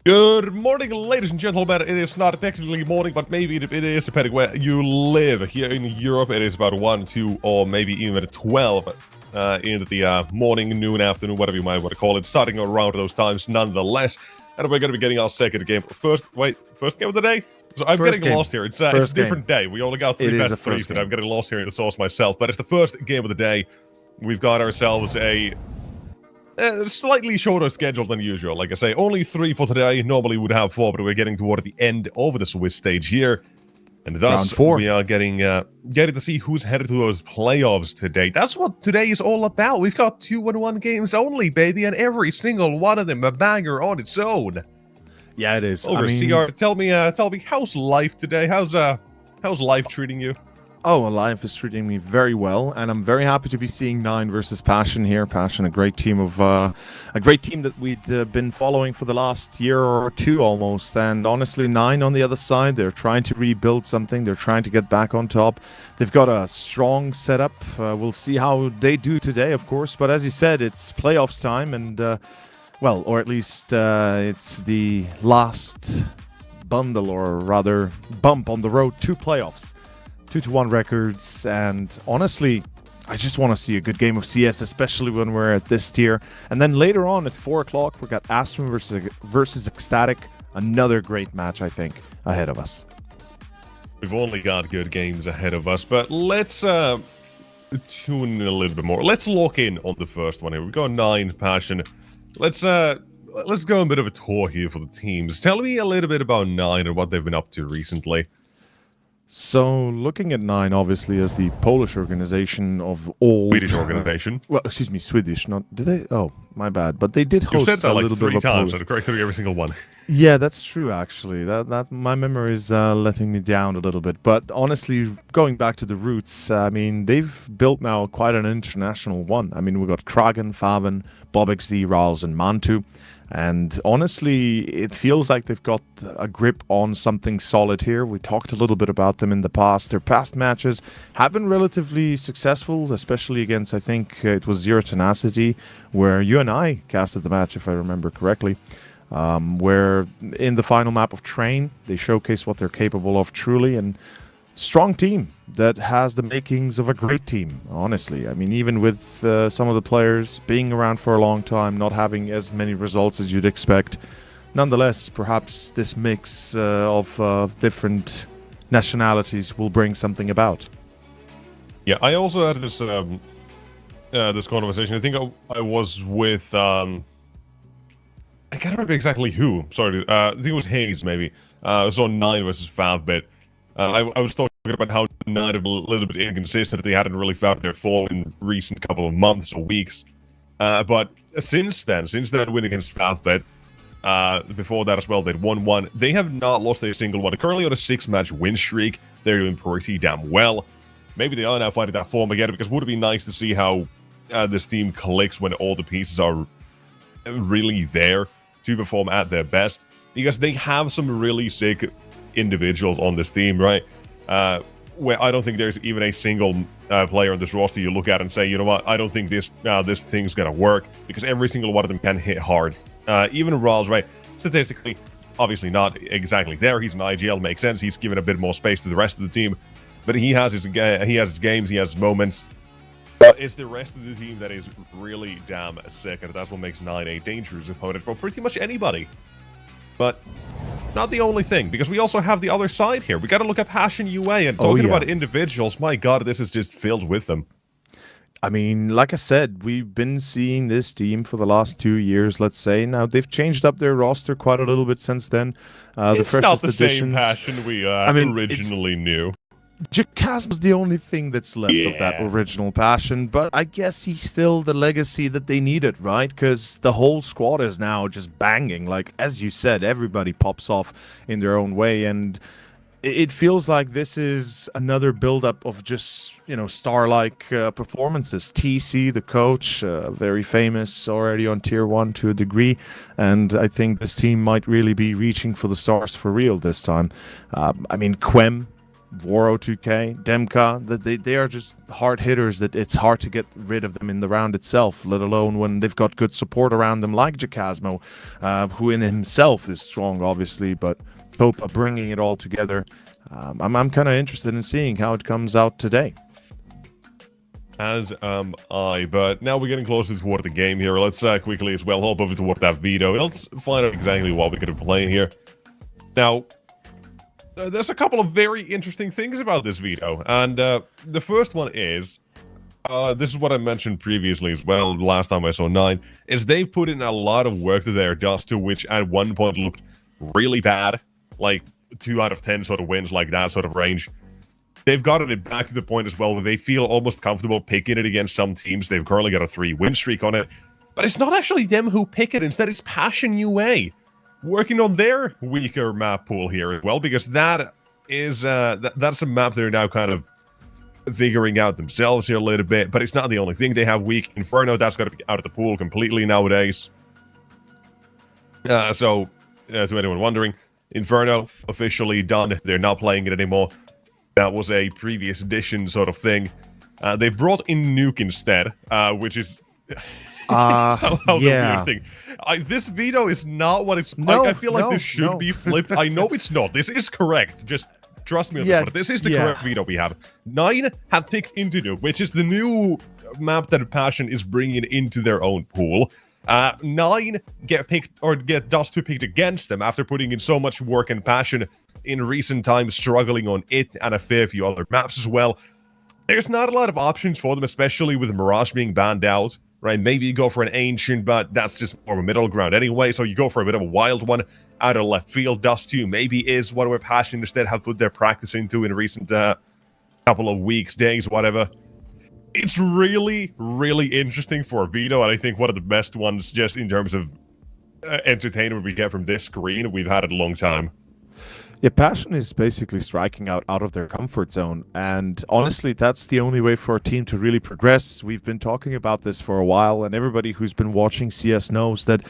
Good morning, ladies and gentlemen. It is not technically morning, but maybe it is, depending where you live. Here in Europe, it is about 1, 2, or maybe even 12 into the morning, noon, afternoon, whatever you might want to call it, starting around those times nonetheless. And we're going to be getting our second game. First game of the day? So I'm getting lost here. It's a different day. We only got 3 best 3s today. I'm getting lost here in the sauce myself, but it's the first game of the day. We've got ourselves a slightly shorter schedule than usual. Like I say, only 3 for today. Normally we would have 4, but we're getting toward the end of the Swiss stage here. And thus, we are getting to see who's headed to those playoffs today. That's what today is all about. We've got 2-1 games only, baby, and every single one of them a banger on its own. Yeah, it is. CR, tell me, how's life today? How's life treating you? Oh, well, life is treating me very well, and I'm very happy to be seeing 9 versus Passion here. Passion, a great team that we'd been following for the last year or 2 almost. And honestly, 9 on the other side, they're trying to rebuild something. They're trying to get back on top. They've got a strong setup. We'll see how they do today, of course. But as you said, it's playoffs time, and well, or at least it's the last bundle, or rather bump on the road to playoffs. 2-1 records, and honestly, I just want to see a good game of CS, especially when we're at this tier. And then later on at 4 o'clock, we got Astrum versus Ecstatic. Another great match, I think, ahead of us. We've only got good games ahead of us, but let's tune in a little bit more. Let's lock in on the first one here. We've got 9 Passion. Let's go a bit of a tour here for the teams. Tell me a little bit about 9 and what they've been up to recently. So, looking at 9, obviously, as the Polish organization of all... Swedish organization. Well, excuse me, Swedish, not... Did they? Oh, my bad. But they did host you said that a like little 3 bit of times, Polish. so correct every single one. Yeah, that's true, actually. That my memory is letting me down a little bit. But honestly, going back to the roots, I mean, they've built now quite an international one. I mean, we've got Kragen, Faven, BobXD, Rals, and Monte. And honestly, it feels like they've got a grip on something solid here. We talked a little bit about them in the past. Their past matches have been relatively successful, especially against, I think, it was Zero Tenacity, where you and I casted the match, if I remember correctly. Where in the final map of Train, they showcase what they're capable of truly, and strong team that has the makings of a great team, honestly. I mean, even with some of the players being around for a long time, not having as many results as you'd expect, nonetheless, perhaps this mix of different nationalities will bring something about. Yeah, I also had this this conversation. I think I was with I can't remember exactly who. Sorry, I think it was Hayes, maybe. It was on 9 versus 5-bit. I was talking about how 9 have a little bit inconsistent. They hadn't really found their form in recent couple of months or weeks. But since then win against 5-bit, before that as well, they'd won 1. They have not lost a single one. They're currently on a 6-match win streak. They're doing pretty damn well. Maybe they are now finding that form again, because it would be nice to see how this team clicks when all the pieces are really there to perform at their best, because they have some really sick individuals on this team, right? Where I don't think there's even a single player on this roster you look at and say, you know what, I don't think this thing's gonna work, because every single one of them can hit hard. Even Rawls, right? Statistically, obviously not exactly there. He's an IGL, makes sense. He's given a bit more space to the rest of the team, but he has his games, he has his moments. But it's the rest of the team that is really damn sick, and that's what makes 9 a dangerous opponent for pretty much anybody. But not the only thing, because we also have the other side here. We got to look at Passion UA, and talking about individuals, my god, this is just filled with them. I mean, like I said, we've been seeing this team for the last 2 years, let's say. Now, they've changed up their roster quite a little bit since then. It's not the same Passion we originally knew. Jacaz was the only thing that's left of that original Passion, but I guess he's still the legacy that they needed, right? Because the whole squad is now just banging. Like, as you said, everybody pops off in their own way, and it feels like this is another build-up of just, you know, star-like performances. TC, the coach, very famous already on Tier 1 to a degree, and I think this team might really be reaching for the stars for real this time. I mean, Quem, Voro 2K, Demka, that they are just hard hitters that it's hard to get rid of them in the round itself, let alone when they've got good support around them like Jacasmo, who in himself is strong, obviously, but Topa bringing it all together. I'm kind of interested in seeing how it comes out today. As am I, but now we're getting closer toward the game here. Let's quickly as well hop over toward that veto. Let's find out exactly what we're going to be playing here. Now, there's a couple of very interesting things about this veto, and the first one is, this is what I mentioned previously as well, last time I saw 9, is they've put in a lot of work to their Dust 2, which at one point looked really bad, like 2 out of 10 sort of wins, like that sort of range. They've gotten it back to the point as well where they feel almost comfortable picking it against some teams. They've currently got a 3-win streak on it, but it's not actually them who pick it, instead it's Passion UA. Working on their weaker map pool here as well, because that is that's a map they're now kind of figuring out themselves here a little bit, but it's not the only thing they have weak. Inferno, that's got to be out of the pool completely nowadays. So, to anyone wondering, Inferno officially done. They're not playing it anymore. That was a previous edition sort of thing. They brought in Nuke instead, which is somehow the weird thing. This veto is not what it's... I feel like this should be flipped. I know it's not. This is correct. Just trust me on this one. This is the correct veto we have. 9 have picked into Nuke, which is the new map that Passion is bringing into their own pool. 9 get Dust 2 picked against them after putting in so much work and passion in recent times, struggling on it and a fair few other maps as well. There's not a lot of options for them, especially with Mirage being banned out. Right, maybe you go for an Ancient, but that's just more of a middle ground anyway, so you go for a bit of a wild one out of left field. Dust 2 maybe is one where Passion instead have put their practice into in recent couple of weeks, days, whatever. It's really, really interesting for a veto, and I think one of the best ones just in terms of entertainment we get from this screen we've had in a long time. Yeah, Passion is basically striking out of their comfort zone, and honestly, that's the only way for a team to really progress. We've been talking about this for a while, and everybody who's been watching CS knows that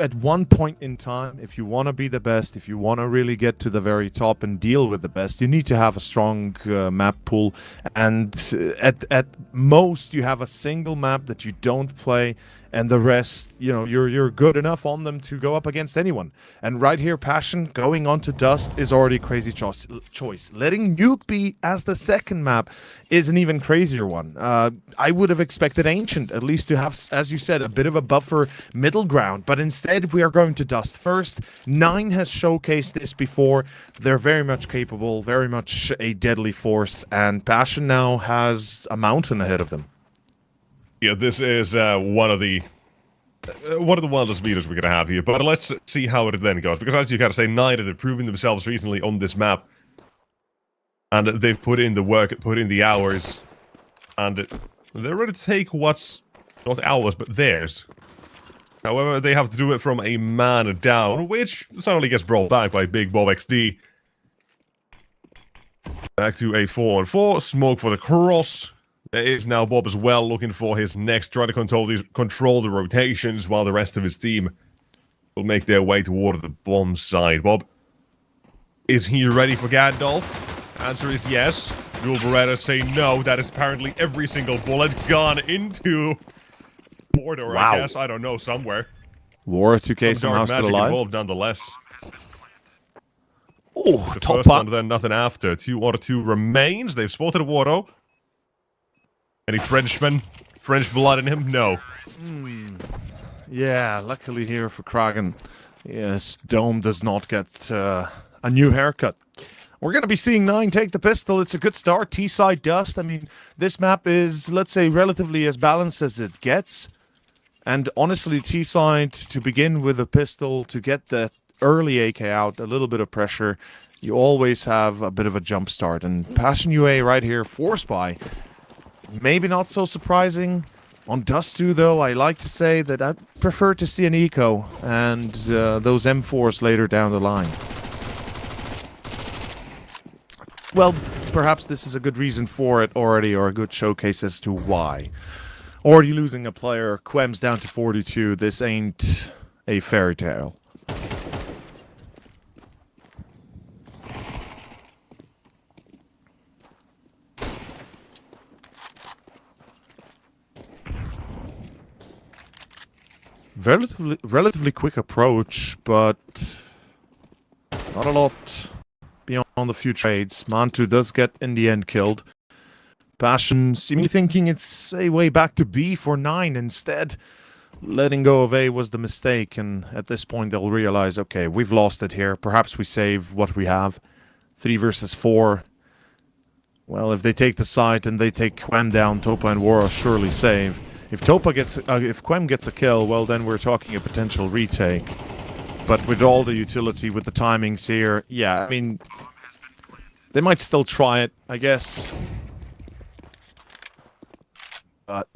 at one point in time, if you want to be the best, if you want to really get to the very top and deal with the best, you need to have a strong map pool, and at most, you have a single map that you don't play, and the rest, you know, you're good enough on them to go up against anyone. And right here, Passion going on to Dust is already a crazy choice. Letting Nuke be as the second map is an even crazier one. I would have expected Ancient at least to have, as you said, a bit of a buffer middle ground, but instead we are going to Dust first. 9 has showcased this before. They're very much capable, very much a deadly force, and Passion now has a mountain ahead of them. Yeah, this is one of the wildest beaters we're going to have here, but let's see how it then goes, because as you gotta say, 9 have proven themselves recently on this map, and they've put in the work, put in the hours, and they're ready to take what's not ours, but theirs. However, they have to do it from a man down, which suddenly gets brought back by Big Bob XD. Back to a 4-on-4, smoke for the cross. There is now Bob as well, looking for his next, trying to control the rotations, while the rest of his team will make their way toward the bomb side. Bob, is he ready for Gandalf? Answer is yes. Dual Beretta say no. That is apparently every single bullet gone into Mordor, I guess. I don't know, somewhere. War 2K somehow still alive. Involved nonetheless. Oh, the top first one, then nothing after. 2-2 remains. They've spotted Waro. Any Frenchmen? French blood in him? No. Yeah, luckily here for Kragan, yes, Dome does not get a new haircut. We're going to be seeing 9 take the pistol. It's a good start. T-side Dust. I mean, this map is, let's say, relatively as balanced as it gets. And honestly, T-side, to begin with a pistol, to get the early AK out, a little bit of pressure, you always have a bit of a jump start. And Passion UA right here, forced by. Maybe not so surprising. On Dust 2, though, I like to say that I prefer to see an eco and those M4s later down the line. Well, perhaps this is a good reason for it already, or a good showcase as to why. Already losing a player, Quem's down to 42. This ain't a fairy tale. Relatively quick approach, but not a lot beyond a few trades. Monte does get in the end killed. Passion seemingly thinking it's a way back to B for 9 instead. Letting go of A was the mistake, and at this point they'll realize, okay, we've lost it here. Perhaps we save what we have. 3 versus 4. Well, if they take the site and they take Quem down, Topa and Wara surely save. If Quem gets a kill, well, then we're talking a potential retake. But with all the utility, with the timings here, yeah, I mean, they might still try it, I guess.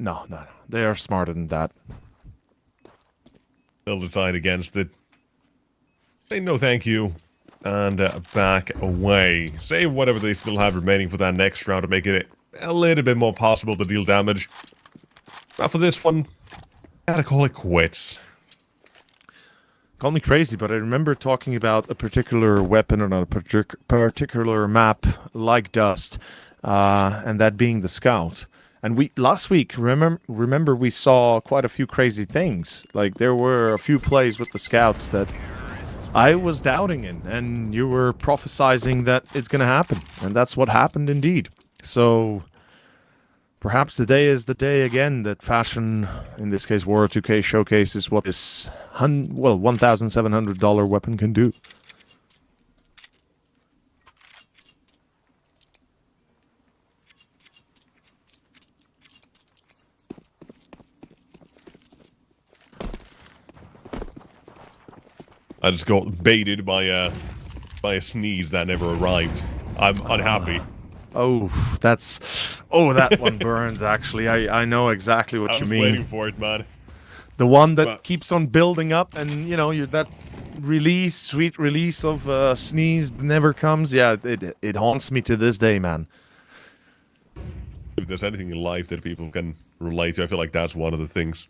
No, they are smarter than that. They'll decide against it. Say no thank you. And back away. Save whatever they still have remaining for that next round to make it a little bit more possible to deal damage. But for this one, gotta call it quits. Call me crazy, but I remember talking about a particular weapon on a particular map like Dust, and that being the Scout. And last week, remember we saw quite a few crazy things. Like, there were a few plays with the Scouts that I was doubting in, and you were prophesizing that it's going to happen. And that's what happened indeed. So, perhaps today is the day again that Fashion, in this case War 2K, showcases what this $1,700 weapon can do. I just got baited by a sneeze that never arrived. I'm unhappy. That one burns, actually. I know exactly what you mean. I was waiting for it, man. The one that keeps on building up, and, you know, that sweet release of sneeze never comes. Yeah, it haunts me to this day, man. If there's anything in life that people can relate to, I feel like that's one of the things.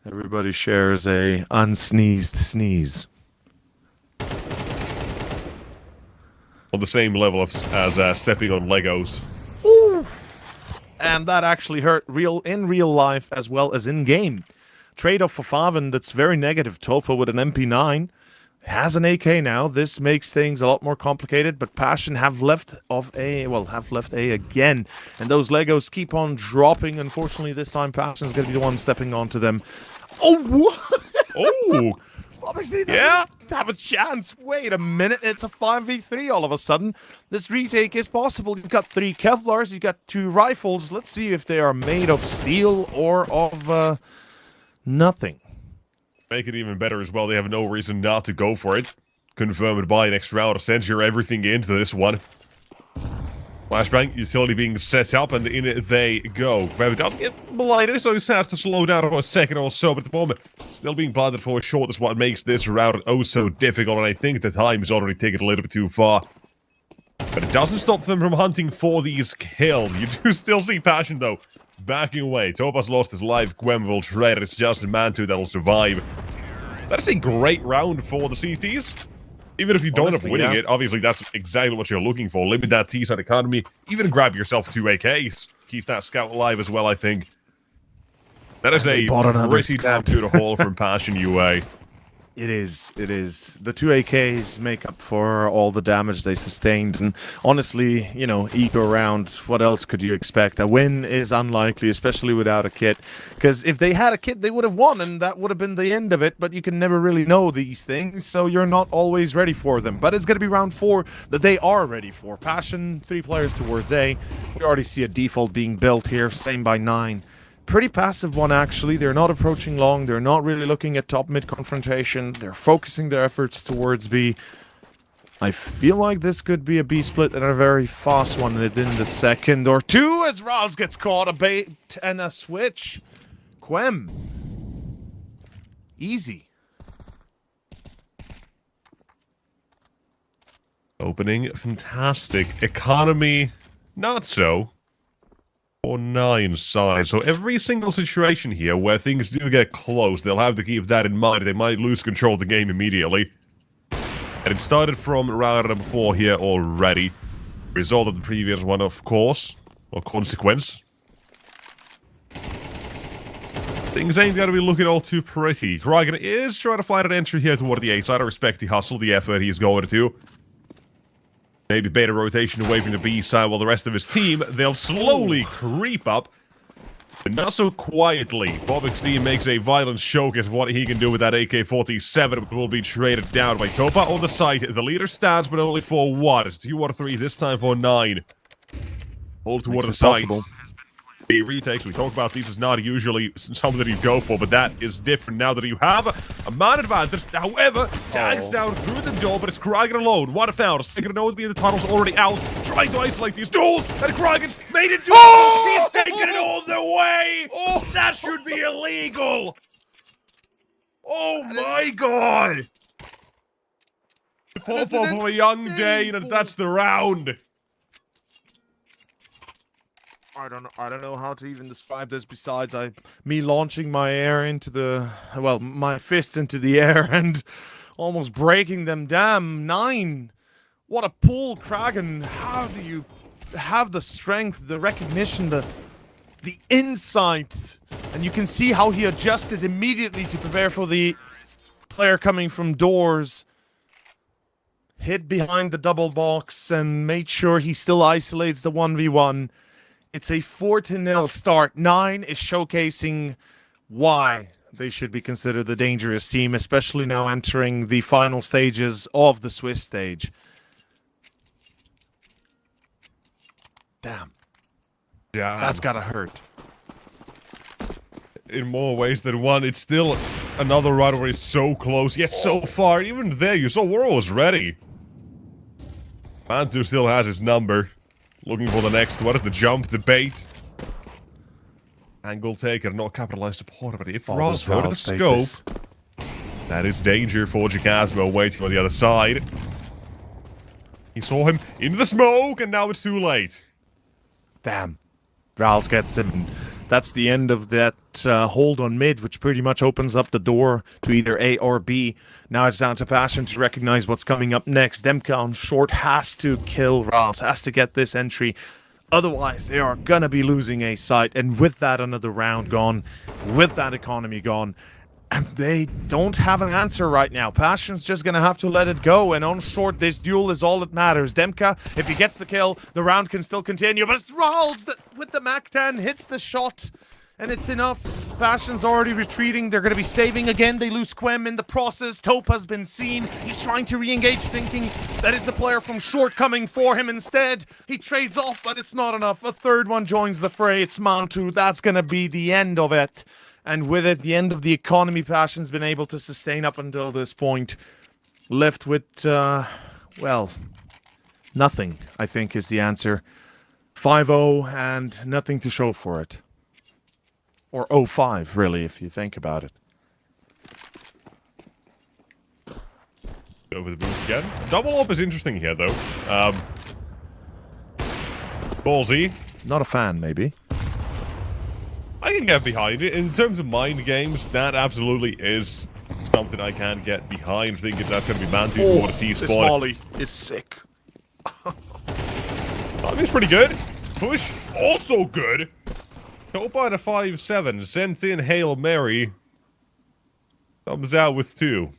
Everybody shares a unsneezed sneeze. On the same level as stepping on Legos. Ooh. And that actually hurt in real life as well as in game. Trade-off for Faven that's very negative. Topa with an MP9 has an AK now. This makes things a lot more complicated, but Passion have left A again. And those Legos keep on dropping. Unfortunately, this time Passion is going to be the one stepping onto them. Oh! Oh! Obviously, doesn't have a chance. Wait a minute, it's a 5v3 all of a sudden. This retake is possible. You've got 3 Kevlars, you've got 2 rifles. Let's see if they are made of steel or of nothing. Make it even better as well. They have no reason not to go for it. Confirmed by next round. Censure everything into this one. Flashbang utility being set up, and in they go. Quem does get blinded, so he has to slow down for a second or so, but at the moment, still being blinded for a short is what makes this round oh so difficult, and I think the time is already taken a little bit too far. But it doesn't stop them from hunting for these kills. You do still see Passion, though, backing away. Topa's lost his life, Quem will shred. It's just Monte that'll survive. That's a great round for the CTs. Even if you don't end up winning it, obviously that's exactly what you're looking for. Limit that T-side economy. Even grab yourself 2 AKs. Keep that scout alive as well, I think. That is a pretty damn good haul from Passion UA. It is. The 2 AKs make up for all the damage they sustained. And honestly, you know, eco round, what else could you expect? A win is unlikely, especially without a kit. Because if they had a kit, they would have won, and that would have been the end of it. But you can never really know these things, so you're not always ready for them. But it's going to be round 4 that they are ready for. Passion, 3 players towards A. We already see a default being built here, same by 9. Pretty passive one, actually. They're not approaching long. They're not really looking at top-mid confrontation. They're focusing their efforts towards B. I feel like this could be a B split and a very fast one within the second or 2 as Rals gets caught. A bait and a switch. Quem. Easy. Opening, fantastic. Economy, not so. Or 9 sides. So every single situation here where things do get close, they'll have to keep that in mind. They might lose control of the game immediately. And it started from round number 4 here already. Result of the previous one, of course. Or consequence. Things ain't gonna be looking all too pretty. Kragan is trying to find an entry here toward the A side. I respect the hustle, the effort he's going to. Maybe beta rotation away from the B side while the rest of his team, they'll slowly creep up. But not so quietly. Bobik's team makes a violent showcase of what he can do with that AK-47. Will be traded down by Topa on the site. The leader stands, but only for what? It's 2 out of 3, this time for 9. Hold toward the site. The retakes, we talk about these, is not usually something that you go for, but that is different now that you have a man advantage. However, tags down through the door, but it's Kragan alone. What a foul. Sticking a note being the tunnel's already out, trying to isolate these duels, and Kragan's made it do it. He's taking it all the way. That should be illegal. Oh my god. The pop-up of a young day, and that's the round. I don't know how to even describe this besides me launching my air into the my fist into the air and almost breaking them. Damn, 9. What a pull, Kragan. How do you have the strength, the recognition, the insight? And you can see how he adjusted immediately to prepare for the player coming from doors. Hid behind the double box and made sure he still isolates the 1v1. It's a 4-0 start. 9 is showcasing why they should be considered the dangerous team, especially now entering the final stages of the Swiss stage. Damn. That's gotta hurt. In more ways than one, it's still another round where it's so close, yet so far. Even there, you saw Worrell was ready. Monte still has his number. Looking for the next, what is the jump, the bait? Angle taker, not capitalized upon, but if Ross go to the scope, that is danger for Jacasmo waiting on the other side. He saw him into the smoke, and now it's too late. Damn. Rals gets him. That's the end of that hold on mid, which pretty much opens up the door to either A or B. Now it's down to Passion to recognize what's coming up next. Demka on short has to kill Rals, has to get this entry. Otherwise, they are going to be losing a site. And with that, another round gone. With that economy gone. And they don't have an answer right now. Passion's just going to have to let it go. And on short, this duel is all that matters. Demka, if he gets the kill, the round can still continue. But it's Rals that, with the MAC-10, hits the shot. And it's enough. Passion's already retreating. They're going to be saving again. They lose Quem in the process. Topa's been seen. He's trying to re-engage, thinking that is the player from short coming for him instead. He trades off, but it's not enough. A third one joins the fray. It's Monte. That's going to be the end of it. And with it, the end of the economy. Passion's been able to sustain up until this point. Left with, well, nothing, I think, is the answer. 5-0 and nothing to show for it. Or 0-5, really, if you think about it. Over the boost again. Double up is interesting here, though. Ballsy. Not a fan, maybe. I can get behind it. In terms of mind games, that absolutely is something I can get behind. Thinking that's going to be Monte for the C spot. This volley is sick. It's pretty good. Push, also good. Topa at a 5-7. Sent in Hail Mary. Comes out with 2.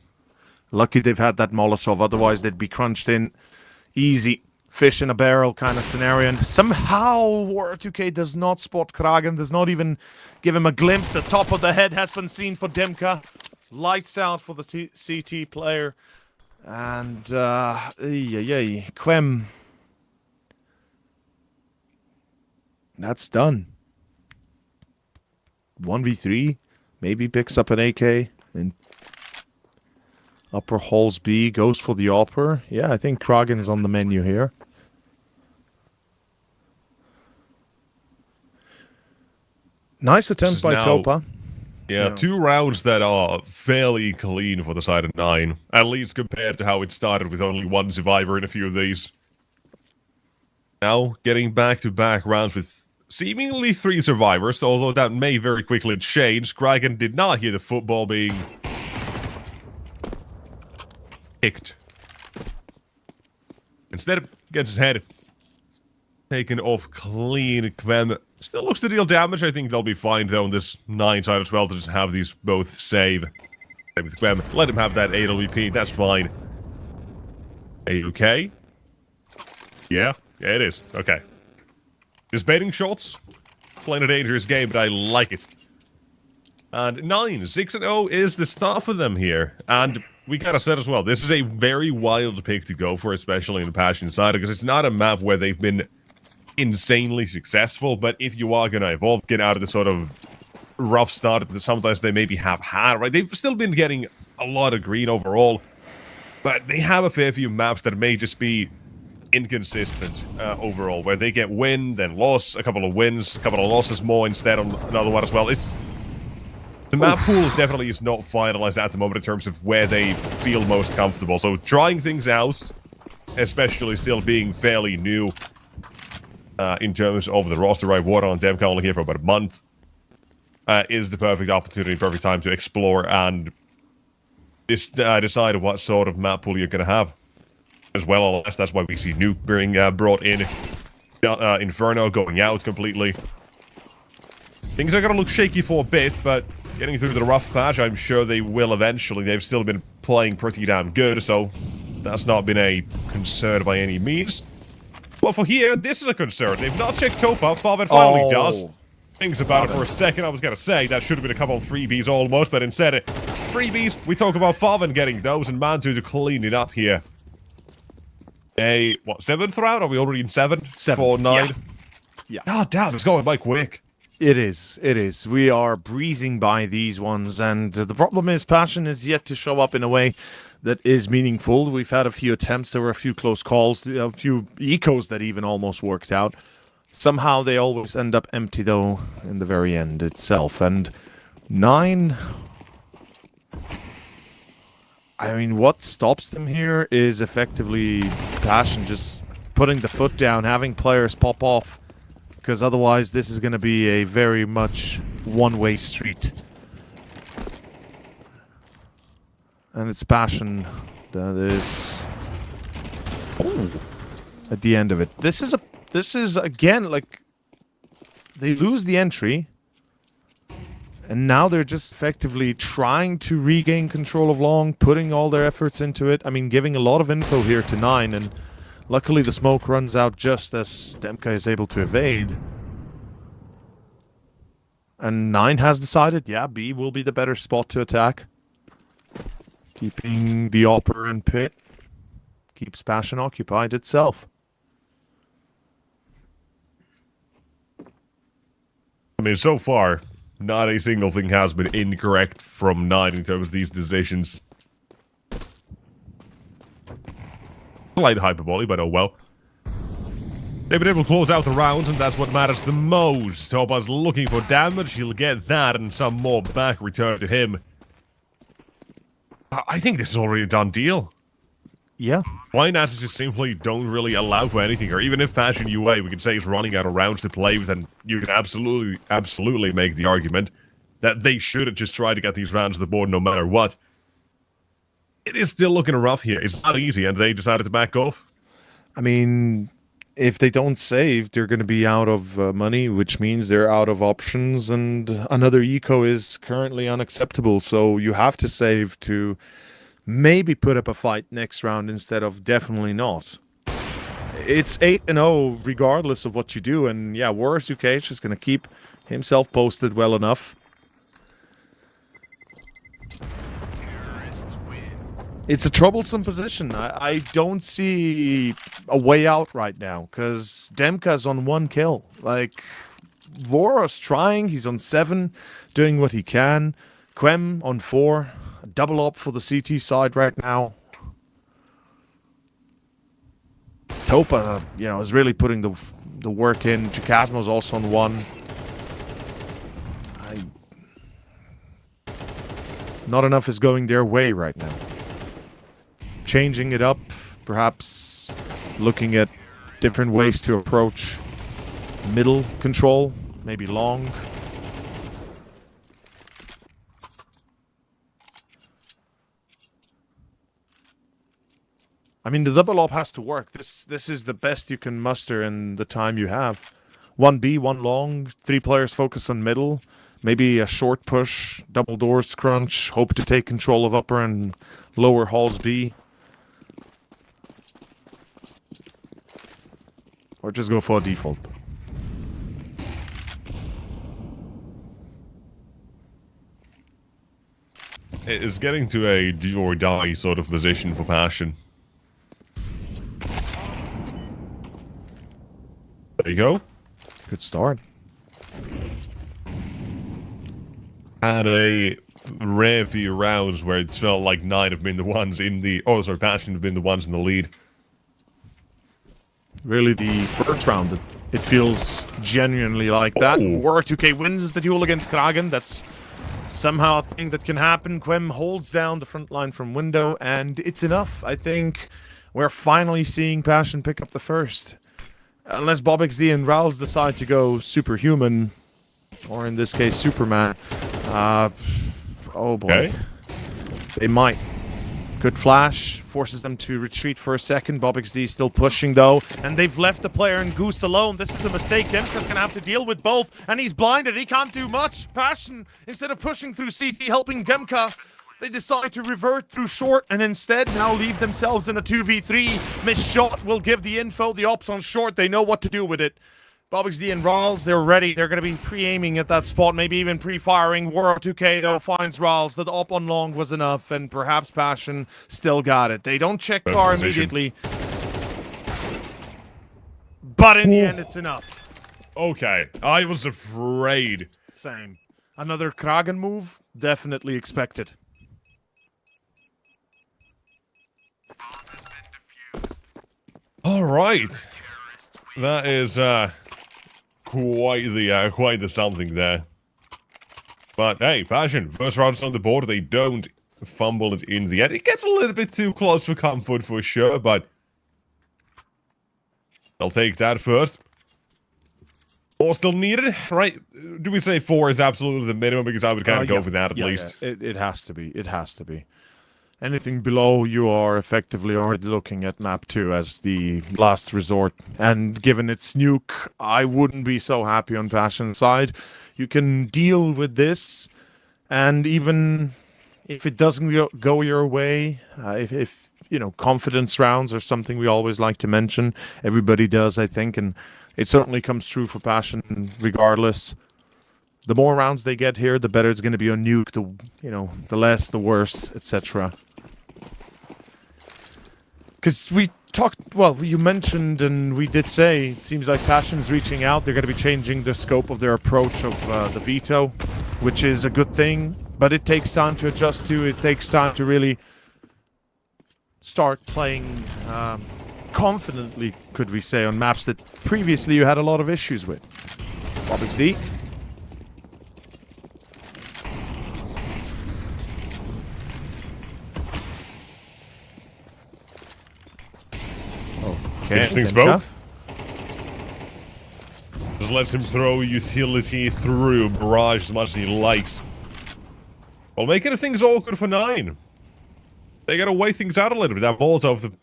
Lucky they've had that Molotov, otherwise they'd be crunched in. Easy. Fish in a barrel kind of scenario. And somehow War2K does not spot Kragan, does not even give him a glimpse. The top of the head has been seen for Demka. Lights out for the CT player. And, Quem. That's done. 1v3. Maybe picks up an AK. And upper halls B goes for the upper. Yeah, I think Kragan is on the menu here. Nice attempt by Topa. Yeah, 2 rounds that are fairly clean for the side of 9. At least compared to how it started with only 1 survivor in a few of these. Now, getting back-to-back rounds with seemingly 3 survivors, although that may very quickly change. Kragan did not hear the football being kicked. Instead, gets his head. taken off clean. Quem still looks to deal damage. I think they'll be fine, though, on this 9 side as well, to just have these both save. Same with Quem. Let him have that AWP. That's fine. Are you okay? Yeah, it is. Okay. Just baiting shots. Playing a dangerous game, but I like it. And 9, 6-0 is the start for them here. And we kind of said as well, this is a very wild pick to go for, especially in the Passion side, because it's not a map where they've been insanely successful, but if you are going to evolve, get out of the sort of rough start that sometimes they maybe have had, right? They've still been getting a lot of green overall, but they have a fair few maps that may just be inconsistent overall, where they get win, then loss, a couple of wins, a couple of losses more instead on another one as well. The map pool definitely is not finalized at the moment in terms of where they feel most comfortable. So trying things out, especially still being fairly new in terms of the roster, right? Water on Demka only here for about a month, is the perfect opportunity, perfect time to explore and decide what sort of map pool you're going to have. As well, that's why we see Nuke being brought in, Inferno going out completely. Things are going to look shaky for a bit, but getting through the rough patch, I'm sure they will eventually. They've still been playing pretty damn good, so that's not been a concern by any means. Well, for here, this is a concern. They've not checked Topa. Farven finally does. Thinks about it for a second. I was going to say that should have been a couple of freebies almost, but instead, freebies, we talk about Farven getting those and Monte to clean it up here. A, what, 7th round? Are we already in 7? 7. For 9? Yeah. God damn, it's going by quick. It is. It is. We are breezing by these ones, and the problem is Passion is yet to show up in a way that is meaningful. We've had a few attempts. There were a few close calls, a few ecos that even almost worked out. Somehow they always end up empty, though, in the very end itself. And 9... I mean, what stops them here is effectively Passion just putting the foot down, having players pop off, because otherwise this is going to be a very much one-way street. And it's Passion that is at the end of it. This is again, like, they lose the entry. And now they're just effectively trying to regain control of Long, putting all their efforts into it. I mean, giving a lot of info here to 9, and luckily the smoke runs out just as Demka is able to evade. And 9 has decided, yeah, B will be the better spot to attack. Keeping the Opera and Pit keeps Passion occupied itself. I mean, so far, not a single thing has been incorrect from 9 in terms of these decisions. Slight hyperbole, but oh well. They've been able to close out the rounds, and that's what matters the most. Topa's looking for damage, he'll get that, and some more back returned to him. I think this is already a done deal. Yeah. Why not just simply don't really allow for anything? Or even if Passion UA, we can say, is running out of rounds to play with, and you can absolutely make the argument that they should just try to get these rounds to the board no matter what. It is still looking rough here. It's not easy, and they decided to back off. I mean, if they don't save, they're going to be out of money, which means they're out of options, and another eco is currently unacceptable, so you have to save to maybe put up a fight next round instead of definitely not. It's 8-0 regardless of what you do, and yeah, Warriors UK is just going to keep himself posted well enough. It's a troublesome position. I don't see a way out right now, because Demka's on 1 kill. Like, Vora's trying, he's on 7, doing what he can. Quem on 4. A double up for the CT side right now. Topa, you know, is really putting the work in. Chikasmo's also on 1. Not enough is going their way right now. Changing it up, perhaps looking at different ways to approach middle control, maybe long. I mean, the double op has to work. This is the best you can muster in the time you have. 1B, 1 long, 3 players focus on middle. Maybe a short push, double doors scrunch, hope to take control of upper and lower halls B. Or just go for a default. It is getting to a do or die sort of position for Passion. There you go. Good start. Had a rare few rounds where it felt like Nine have been the ones in the... Oh, sorry, Passion have been the ones in the lead. Really, the first round, it feels genuinely like that. War 2K wins the duel against Kragen. That's somehow a thing that can happen. Quem holds down the front line from window, and it's enough. I think we're finally seeing Passion pick up the first. Unless BobXD and Rals decide to go superhuman, or in this case, Superman. Oh boy. Okay. They might. Good flash, forces them to retreat for a second. BobXD still pushing though, and they've left the player and Goose alone. This is a mistake. Demka's gonna have to deal with both, and he's blinded. He can't do much. Passion, instead of pushing through CT, helping Demka, they decide to revert through short and instead now leave themselves in a 2v3. Missed shot will give the info. The ops on short, they know what to do with it. BobXD and Rals, they're ready. They're going to be pre-aiming at that spot, maybe even pre-firing. War 2K, though, finds Rals. The op on long was enough, and perhaps Passion still got it. They don't check car immediately. But in the end, it's enough. Okay, I was afraid. Same. Another Kragen move? Definitely expected. All right. That is, quite the something there. But hey, Passion, first round's on the board. They don't fumble it in the end. It gets a little bit too close for comfort for sure, but I'll take that first. 4 still needed, right? Do we say 4 is absolutely the minimum? Because I would kind of go for that at least. Yeah. It has to be. It has to be. Anything below, you are effectively already looking at map 2 as the last resort. And given its nuke, I wouldn't be so happy on Passion's side. You can deal with this, and even if it doesn't go your way, if you know, confidence rounds are something we always like to mention. Everybody does, I think, and it certainly comes true for Passion regardless. The more rounds they get here, the better it's going to be on nuke, the less, the worse, etc. Because we talked, well, you mentioned and we did say, it seems like Passion's reaching out. They're going to be changing the scope of their approach of the veto, which is a good thing. But it takes time to adjust to. It takes time to really start playing confidently, could we say, on maps that previously you had a lot of issues with. BobXD. Interesting spoke. Just lets him throw utility through barrage as much as he likes. Well, making things awkward for 9. They gotta weigh things out a little bit. That Molotov's the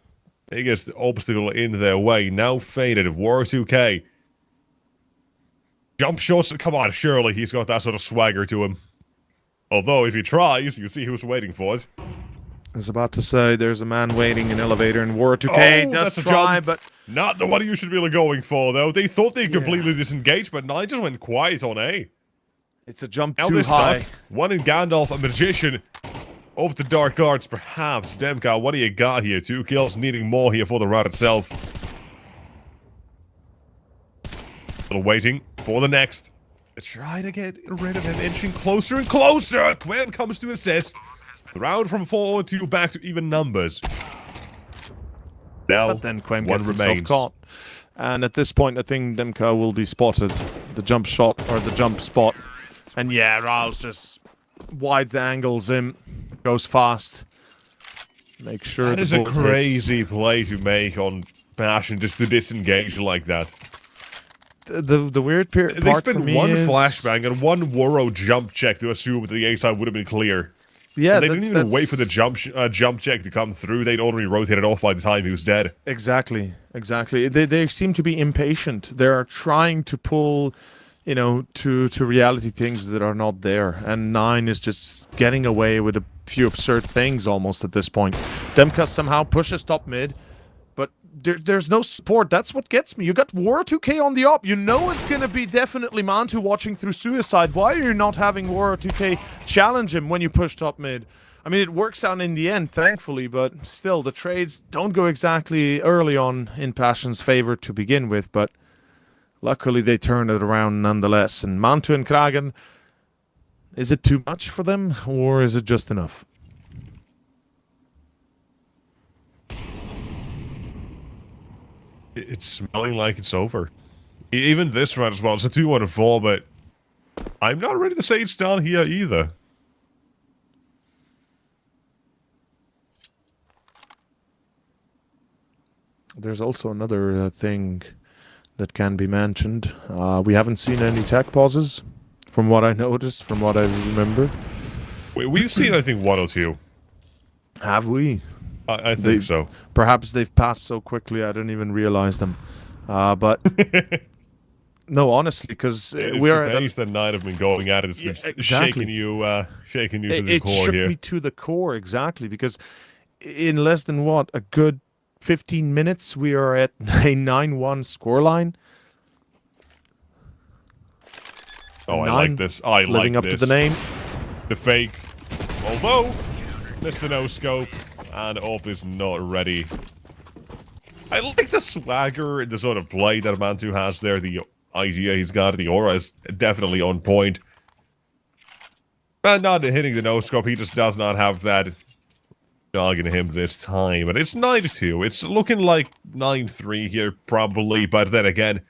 biggest obstacle in their way. Now faded. War 2K. Jump shots. Come on, surely he's got that sort of swagger to him. Although, if he tries, you see who's waiting for it. I was about to say, there's a man waiting in elevator in War 2K. Does try, but not the one you should be going for, though. They thought they completely disengaged, but Nine just went quiet on A. It's a jump too high. One in Gandalf, a magician. Of the Dark Arts, perhaps. Demka, what do you got here? 2 kills, needing more here for the round itself. Still waiting for the next. Trying to get rid of him, inching closer and closer. Quinn comes to assist. The round from 4-2 back to even numbers. Now, but then Quem one gets remains. himself caught. And at this point, I think Demka will be spotted. The jump shot, or the jump spot. And yeah, Ral's just wide angles him. Goes fast. Make sure that is a crazy play to make on Passion, just to disengage like that. The weird part they spent for me one is... flashbang and one Woro jump check to assume that the A side would have been clear. Yeah, they didn't even wait for the jump check to come through. They'd already rotated off by the time he was dead. Exactly. They seem to be impatient. They're trying to pull, to reality things that are not there. And 9 is just getting away with a few absurd things almost at this point. Demka somehow pushes top mid, but there's no support. That's what gets me. You got War 2K on the op. You know it's going to be definitely Monte watching through Suicide. Why are you not having War 2K challenge him when you push top mid? I mean, it works out in the end, thankfully, but still, the trades don't go exactly early on in Passion's favor to begin with, but luckily they turned it around nonetheless. And Monte and Kragen, is it too much for them, or is it just enough? It's smelling like it's over. Even this round as well. It's a 2-1-4, but I'm not ready to say it's done here either. There's also another thing that can be mentioned. We haven't seen any tech pauses, from what I noticed, from what I remember. We've seen, I think, 1 or 2. Have we? I think so. Perhaps they've passed so quickly I didn't even realize them. But no, honestly, because we are at the pace that Knight have been going at it. It's been exactly. shaking you to the core shook here. me to the core, exactly, because in less than a good 15 minutes, we are at a 9-1 scoreline. Oh, I like this. I like this. Living up to the name. The fake. Although, missed the no-scope, and Op is not ready. I like the swagger and the sort of play that Mantu has there. The idea he's got, the aura is definitely on point. And not hitting the no-scope, he just does not have that dog in him this time. But it's 9-2. It's looking like 9-3 here, probably. But then again,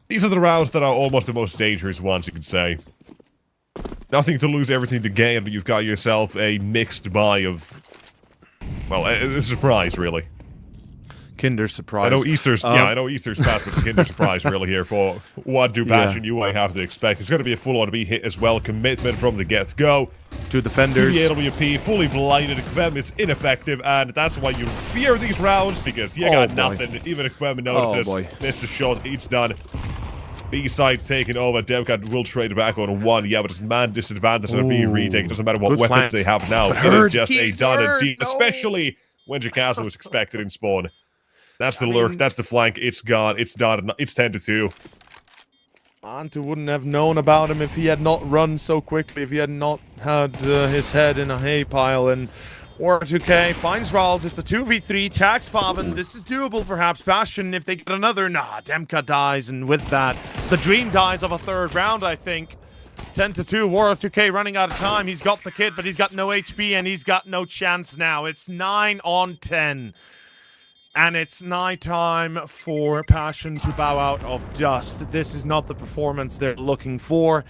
these are the rounds that are almost the most dangerous ones, you could say. Nothing to lose, everything to gain, but you've got yourself a mixed buy of, well, a surprise, really. Kinder surprise. I know Easter's, I know Easter's fast, but it's a Kinder surprise, really, here for what do Passion you might have to expect. It's going to be a full-on B hit as well. Commitment from the get-go. Two defenders. The AWP, fully blinded. Kvem is ineffective, and that's why you fear these rounds, because you got nothing. Even if Kvem notices, missed a shot, it's done. B-side's taken over. Demka will trade back on 1. Yeah, but it's man disadvantage on a B retake. It doesn't matter what weapons they have now. It is just a done indeed, especially when Jacasa was expected in spawn. That's the lurk, that's the flank, it's gone, it's done, it's 10-2. Monte wouldn't have known about him if he had not run so quickly, if he had not had his head in a hay pile. And War 2K finds Ralls, it's a 2v3, tags Faben. This is doable perhaps. Passion, if they get another, Demka dies, and with that, the dream dies of a third round, I think. 10-2, War 2K running out of time. He's got the kit, but he's got no HP, and he's got no chance now. It's 9-10. And it's night time for Passion to bow out of dust. This is not the performance they're looking for.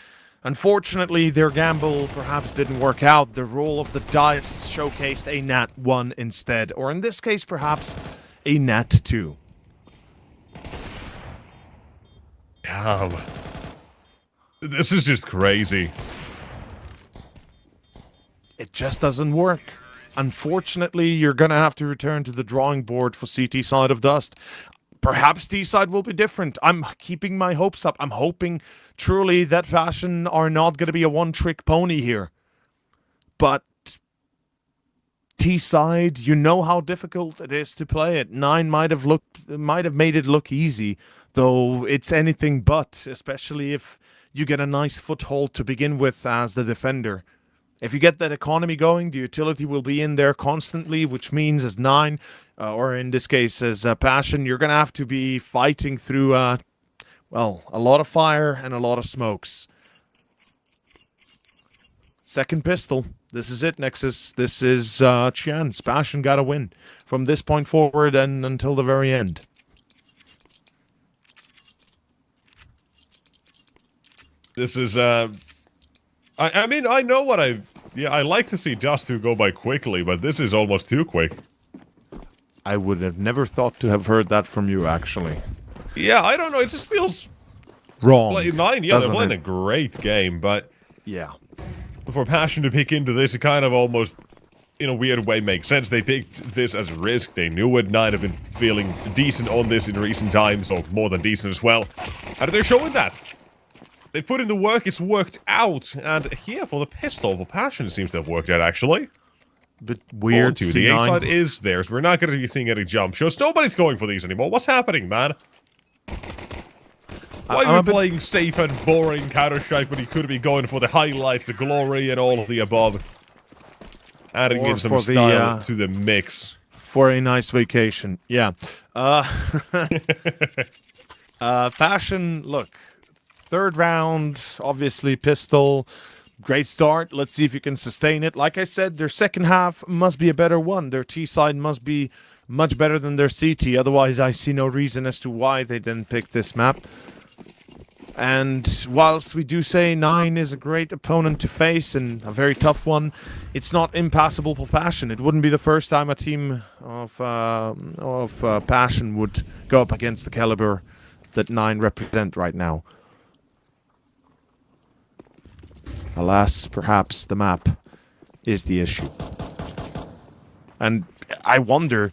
Unfortunately, their gamble perhaps didn't work out. The roll of the dice showcased a Nat 1 instead. Or in this case, perhaps a Nat 2. This is just crazy. It just doesn't work. Unfortunately, you're going to have to return to the drawing board for CT side of Dust. Perhaps D side will be different. I'm keeping my hopes up. I'm hoping truly that Passion are not going to be a one-trick pony here. But T side, you know how difficult it is to play it. 9 might have made it look easy, though it's anything but, especially if you get a nice foothold to begin with as the defender. If you get that economy going, the utility will be in there constantly, which means as 9, or in this case as Passion, you're going to have to be fighting through, well, a lot of fire and a lot of smokes. Second pistol. This is it, Nexus. This is chance. Passion got to win from this point forward and until the very end. This is, I mean, I know what I like to see Dust 2 go by quickly, but this is almost too quick. I would have never thought to have heard that from you, actually. Yeah, I don't know, it just feels... wrong. Like, 9, yeah, they're playing a great game, but... Yeah. for Passion to pick into this, it kind of almost, in a weird way, makes sense. They picked this as a risk. They knew it. Nine have been feeling decent on this in recent times, or more than decent as well. And they're showing that. They put in the work, it's worked out. And here, for the pistol, for Passion, it seems to have worked out, actually. Bit weird. Too. The A side is theirs. We're not going to be seeing any jump shots. Nobody's going for these anymore. What's happening, man? Why are you playing safe and boring Counter-Strike when you could be going for the highlights, the glory, and all of the above? Adding in some style to the mix. For a nice vacation, yeah. Passion, look. Third round, obviously pistol. Great start. Let's see if you can sustain it. Like I said, their second half must be a better one. Their T side must be much better than their CT. Otherwise, I see no reason as to why they didn't pick this map. And whilst we do say 9 is a great opponent to face and a very tough one, it's not impassable for Passion. It wouldn't be the first time a team of Passion would go up against the caliber that 9 represent right now. Alas, perhaps the map is the issue. And I wonder,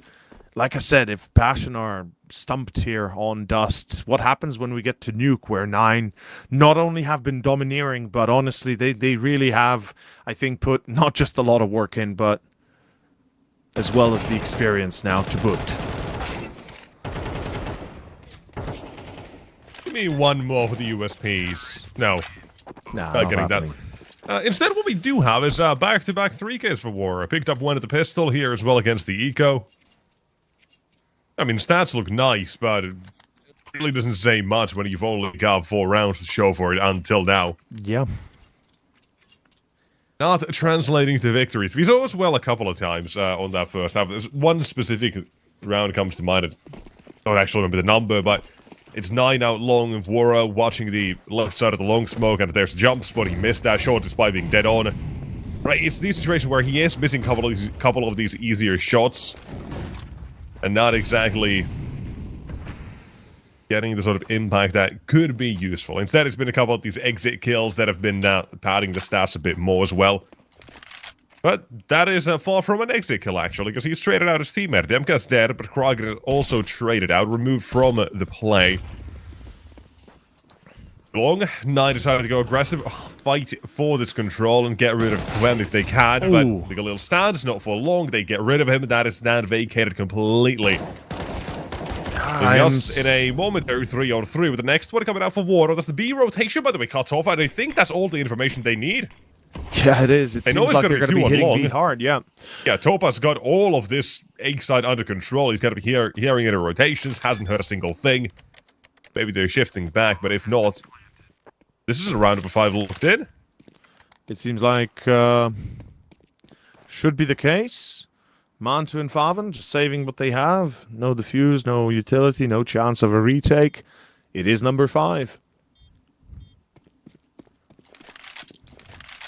like I said, if Passion are stumped here on Dust, what happens when we get to Nuke, where 9 not only have been domineering, but honestly, they really have, I think, put not just a lot of work in, but as well as the experience now to boot. Give me one more for the USPs. No. Nah, not getting that. Instead, what we do have is back-to-back 3Ks for War. I picked up one at the pistol here as well against the Eco. I mean, stats look nice, but it really doesn't say much when you've only got 4 rounds to show for it until now. Yeah. Not translating to victories. We saw as well a couple of times on that first half. There's one specific round comes to mind. I don't actually remember the number, but it's 9 out long of Wara watching the left side of the long smoke, and there's jumps, but he missed that shot despite being dead on. Right, it's the situation where he is missing a couple of these easier shots, and not exactly getting the sort of impact that could be useful. Instead, it's been a couple of these exit kills that have been padding the stats a bit more as well. But that is far from an exit kill, actually, because he's traded out his teammate. Demka's dead, but Kragen is also traded out, removed from the play. Long, 9 decided to go aggressive, fight for this control and get rid of Gwen if they can. Ooh. But the little stands, not for long, they get rid of him, and that is now vacated completely. Just in a momentary 3-on-3 with the next one coming out for Water. That's the B rotation, by the way, cut off, and I think that's all the information they need. Yeah, it is. It seems like they're going to be hitting B hard, yeah. Yeah, Topaz got all of this A side under control. He's got to be hearing it in rotations, hasn't heard a single thing. Maybe they're shifting back, but if not, this is a round of 5 locked in. It seems like should be the case. Monte and Faven just saving what they have. No defuse, no utility, no chance of a retake. It is number 5.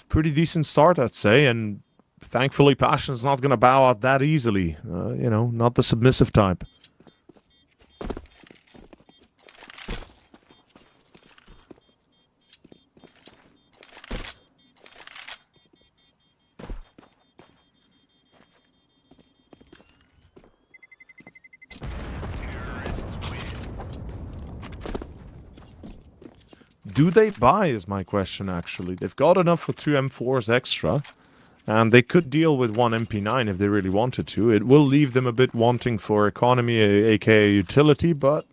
Pretty decent start, I'd say, and thankfully Passion's not going to bow out that easily. You know, not the submissive type. Do they buy is my question, actually. They've got enough for 2 M4s extra, and they could deal with 1 MP9 if they really wanted to. It will leave them a bit wanting for economy, aka utility, but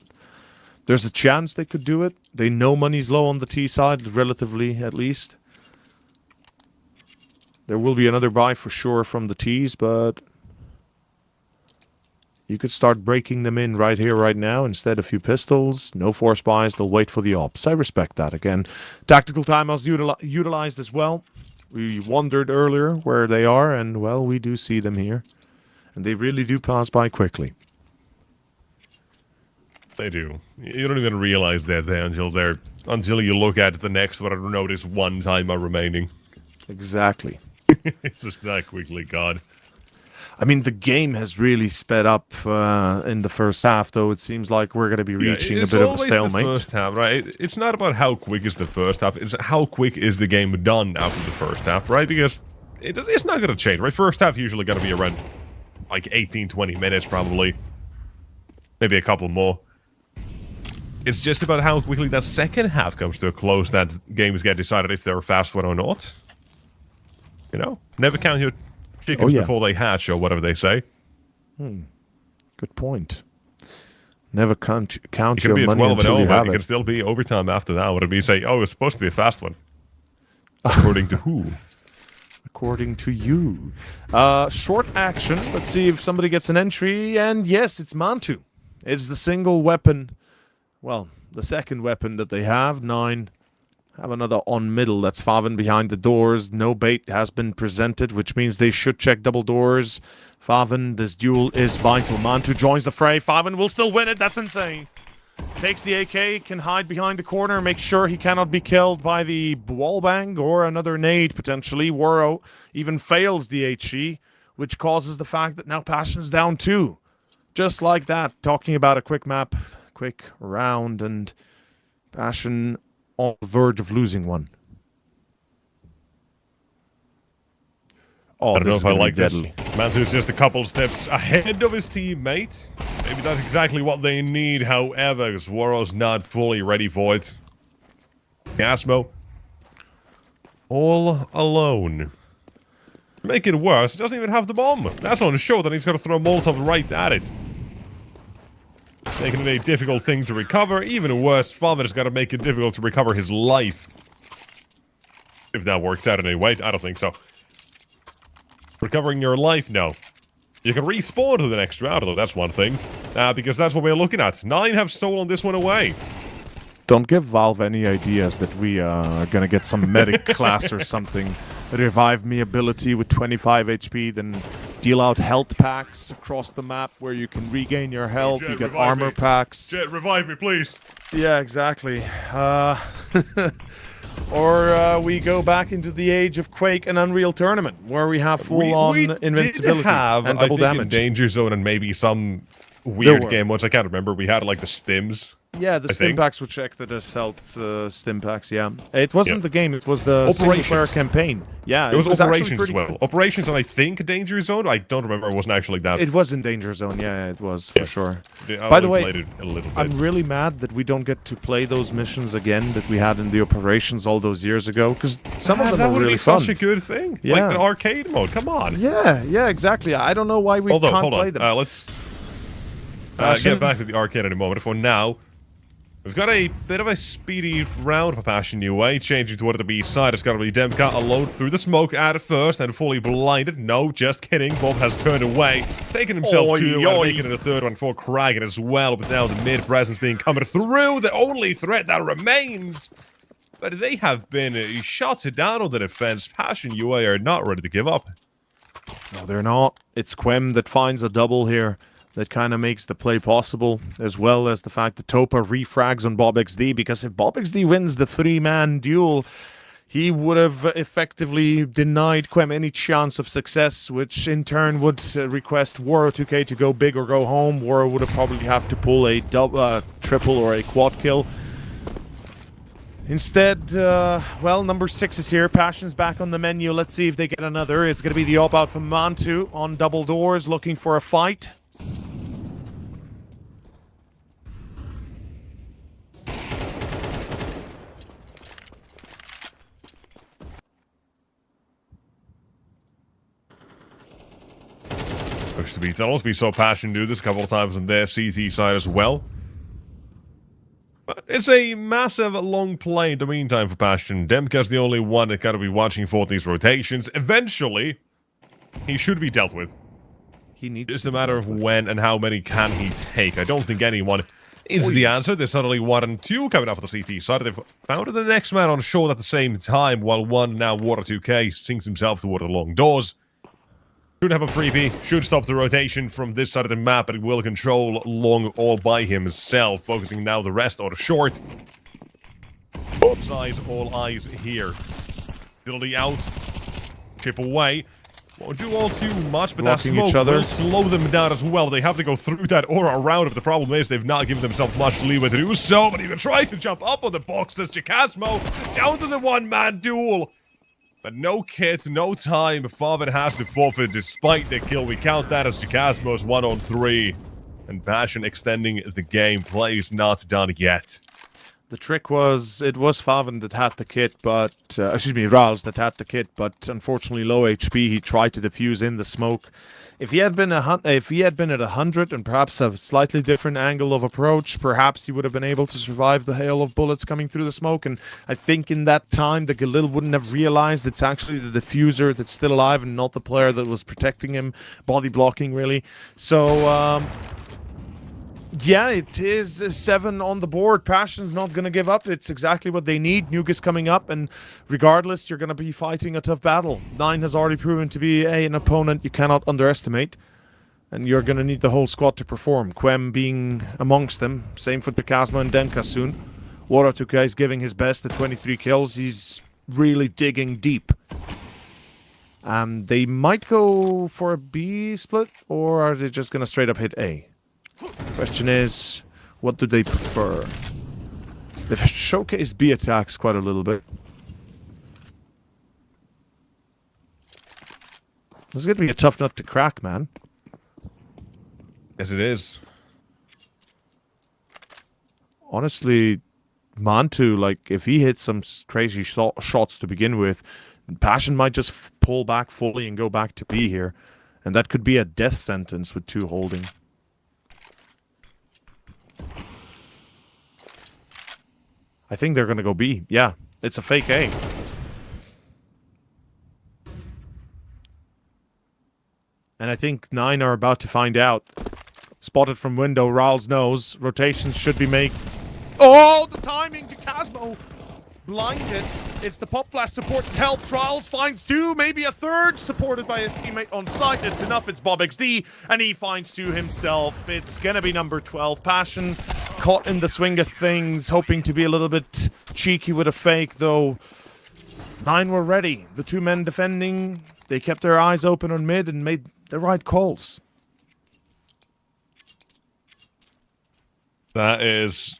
there's a chance they could do it. They know money's low on the T side, relatively at least. There will be another buy for sure from the Ts, but you could start breaking them in right here, right now. Instead, a few pistols, no force buys, they'll wait for the ops. I respect that. Again, tactical timeouts utilized as well. We wondered earlier where they are, and, well, we do see them here. And they really do pass by quickly. They do. You don't even realize they're there until you look at the next one and notice 1 timer remaining. Exactly. It's just that quickly gone. I mean, the game has really sped up in the first half, though. It seems like we're going to be reaching a bit of a stalemate. It's always the first half, right? It's not about how quick is the first half. It's how quick is the game done after the first half, right? Because it's not going to change, right? First half usually going to be around like 18, 20 minutes, probably. Maybe a couple more. It's just about how quickly that second half comes to a close that games get decided if they're a fast one or not. You know? Never count your chickens before they hatch, or whatever they say. Good point. Never count It can your be a money 12 until you but have it it. can still be overtime after that. Would it be say, oh, it's supposed to be a fast one? According to who? According to you. Short action. Let's see if somebody gets an entry. And yes, it's Monte. It's the single weapon. Well, the second weapon that they have. 9. Have another on middle. That's Faven behind the doors. No bait has been presented, which means they should check double doors. Faven, this duel is vital. Monte joins the fray. Faven will still win it. That's insane. Takes the AK, can hide behind the corner, make sure he cannot be killed by the wallbang or another nade, potentially. Woro even fails the HE, which causes the fact that now Passion's down 2. Just like that. Talking about a quick map, quick round, and Passion on the verge of losing one. Oh, I don't know if I like this. deadly. Mantu's just a couple steps ahead of his teammate. Maybe that's exactly what they need, however, because Woro's not fully ready for it. Gasmo. All alone. To make it worse, he doesn't even have the bomb. That's on show that he's got to throw a Molotov right at it. Making it a difficult thing to recover. Even worse, Faven has got to make it difficult to recover his life. If that works out in any way, I don't think so. Recovering your life? No. You can respawn to the next round, though, that's one thing. Because that's what we're looking at. 9 have stolen this one away. Don't give Valve any ideas that we are gonna get some medic class or something. Revive me ability with 25 HP, then deal out health packs across the map where you can regain your health. Jet, you get revive armor me. packs. Jet, revive me, please. Yeah, exactly. Or we go back into the age of Quake and Unreal Tournament, where we have full-on invincibility have, and double I think, damage. in Danger Zone and maybe some weird game modes. I can't remember. We had like the stims. Yeah, the I stim think. packs which acted as health stim packs, yeah. It wasn't the game, it was the Operations. single-player campaign. Yeah, It was actually Operations pretty as well. cool. Operations and I think Danger Zone. I don't remember. It wasn't actually that. It was in Danger Zone, yeah, it was, for sure. I By the only way, played it a little bit. I'm really mad that we don't get to play those missions again that we had in the Operations all those years ago, because some of them that are would really be fun. such a good thing. Yeah. Like an arcade mode. Come on. Yeah, exactly. I don't know why we Although, can't hold play on. them. Let's Passion? get back to the arcade in a moment. For now, we've got a bit of a speedy round for Passion UA. Changing toward the B side. It's got to be Demka alone through the smoke at first and fully blinded. No, just kidding. Bob has turned away, taking himself two and making it a third one for Kragan as well. But now the mid presence being coming through. The only threat that remains. But they have been shot down on the defense. Passion UA are not ready to give up. No, they're not. It's Quem that finds a double here. That kind of makes the play possible, as well as the fact that Topa refrags on Bob XD, because if Bob XD wins the 3-man duel, he would have effectively denied Quem any chance of success, which in turn would request Woro 2K to go big or go home. Woro would have probably have to pull a triple or a quad kill. Instead, well, number 6 is here. Passion's back on the menu. Let's see if they get another. It's going to be the op-out from Monte on double doors, looking for a fight. Looks to be Thanos. We saw Passion do this a couple of times on their CT side as well. But it's a massive, long play in the meantime for Passion. Demka's the only one that got to be watching for these rotations. Eventually, he should be dealt with. He needs It's a matter of when and how many can he take. I don't think anyone is the answer. There's suddenly 1 and 2 coming up on the CT side. They've found the next man on shore at the same time, while one now Water 2K sinks himself toward the long doors. Should have a freebie, should stop the rotation from this side of the map, but it will control long all by himself, focusing now the rest on the short. Both sides, all eyes here. Ability out, chip away. Won't do all too much, but that Blocking smoke each other. will slow them down as well. They have to go through that aura around it. The problem is they've not given themselves much leeway to do so, but even trying to jump up on the boxes. Jacasmo down to the one-man duel. But no kit, no time. Favin has to forfeit despite the kill. We count that as Jacasmo's 1-on-3. And Passion extending the game. Play is not done yet. The trick was, it was Favin that had the kit, but, excuse me, Rals that had the kit, but unfortunately low HP, he tried to defuse in the smoke. If he had been at 100 and perhaps a slightly different angle of approach, perhaps he would have been able to survive the hail of bullets coming through the smoke, and I think in that time, the Galil wouldn't have realized it's actually the diffuser that's still alive and not the player that was protecting him, body blocking, really. So, yeah, it is 7 on the board. Passion's not going to give up. It's exactly what they need. Nuke is coming up, and regardless, you're going to be fighting a tough battle. 9 has already proven to be an opponent you cannot underestimate, and you're going to need the whole squad to perform. Quem being amongst them. Same for Takasma and Denka soon. Waratuka is giving his best at 23 kills. He's really digging deep. They might go for a B split, or are they just going to straight up hit A? Question is, what do they prefer? They've showcased B attacks quite a little bit. This is going to be a tough nut to crack, man. Yes, it is. Honestly, Monte, like, if he hits some crazy shots to begin with, Passion might just pull back fully and go back to B here. And that could be a death sentence with 2 holding. I think they're going to go B. Yeah, it's a fake A. And I think 9 are about to find out. Spotted from window, Ral's knows. Rotations should be made. Oh, the timing to Casmo. Blinded. It's the pop flash support that helps. Ral's finds 2, maybe a 3rd, supported by his teammate on site. It's enough. It's Bob XD, and he finds 2 himself. It's gonna be number 12. Passion caught in the swing of things, hoping to be a little bit cheeky with a fake, though 9 were ready. The 2 men defending, they kept their eyes open on mid and made the right calls. That is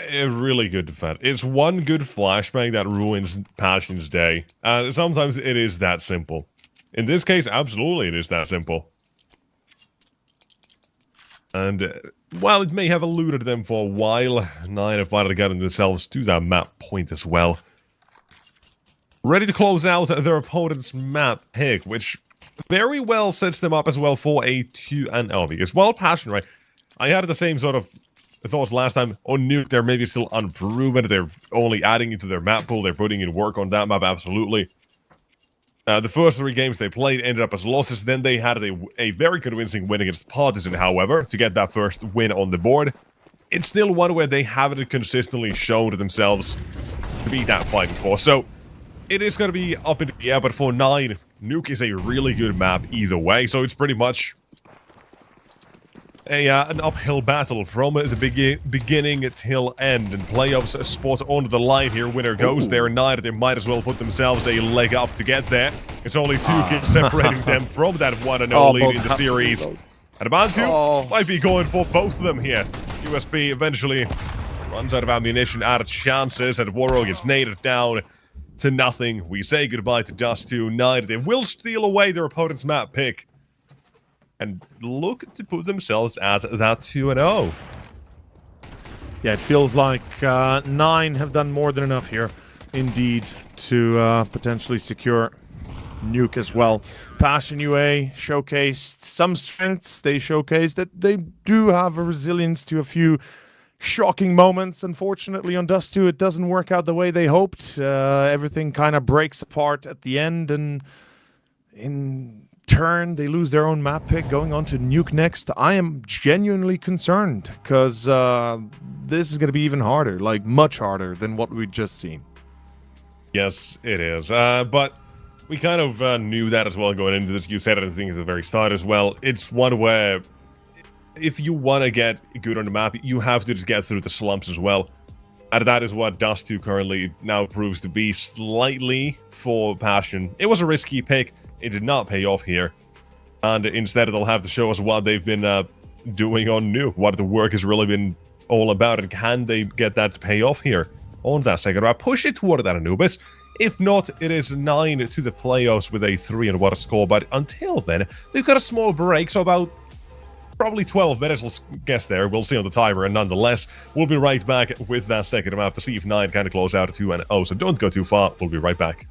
a really good defense. It's one good flashbang that ruins Passion's day. And sometimes it is that simple. In this case, absolutely it is that simple. And while it may have eluded them for a while, 9 have finally gotten themselves to that map point as well. Ready to close out their opponent's map pick, which very well sets them up as well for a 2-0. Because while Passion, right, I had the same sort of thoughts last time. On Nuke, they're maybe still unproven. They're only adding into their map pool. They're putting in work on that map, absolutely. The first 3 games they played ended up as losses. Then they had a very convincing win against Partisan, however, to get that first win on the board. It's still one where they haven't consistently shown to themselves to be that fighting force. So, it is going to be up in the air, but for 9, Nuke is a really good map either way. So, it's pretty much an uphill battle from the beginning till end, and playoffs spot on the line here. Winner goes there. 9, they might as well put themselves a leg up to get there. It's only 2 kills separating them from that 1-0 lead in the series. And Monte might be going for both of them here. USB eventually runs out of ammunition, out of chances, and Warro gets naded down to nothing. We say goodbye to Dust 2. 9, they will steal away their opponent's map pick and look to put themselves at that 2-0. Yeah, it feels like 9 have done more than enough here, indeed, to potentially secure Nuke as well. Passion UA showcased some strengths. They showcased that they do have a resilience to a few shocking moments. Unfortunately, on Dust 2, it doesn't work out the way they hoped. Everything kind of breaks apart at the end, and in turn, they lose their own map pick, going on to Nuke next. I am genuinely concerned, because this is going to be even harder, like much harder than what we've just seen. Yes, it is. But we kind of knew that as well going into this. You said it, I think, at the very start as well. It's one where if you want to get good on the map, you have to just get through the slumps as well. And that is what Dust 2 currently now proves to be slightly for Passion. It was a risky pick. It did not pay off here. And instead, they'll have to show us what they've been doing on new, what the work has really been all about, and can they get that to pay off here on that second round? Push it toward that Anubis. If not, it is 9 to the playoffs with a 3 and what a score. But until then, we've got a small break, so about probably 12 minutes, let's guess there. We'll see on the timer, and nonetheless, we'll be right back with that second map to see if 9 can close out at 2-0. So don't go too far. We'll be right back.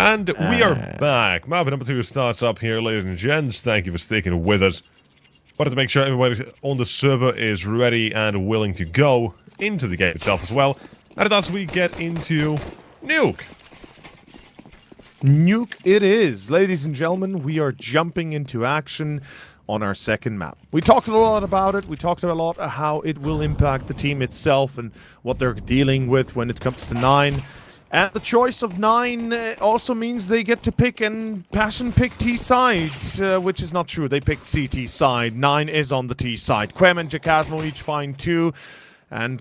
And we are back. Map number 2 starts up here, ladies and gents. Thank you for sticking with us. Wanted to make sure everybody on the server is ready and willing to go into the game itself as well. And thus we get into Nuke. Nuke it is. Ladies and gentlemen, we are jumping into action on our second map. We talked a lot about it. We talked a lot about how it will impact the team itself and what they're dealing with when it comes to 9. And the choice of 9 also means they get to pick, and Passion picked T side, which is not true. They picked CT side. 9 is on the T side. Quem and Jacasmo each find 2, and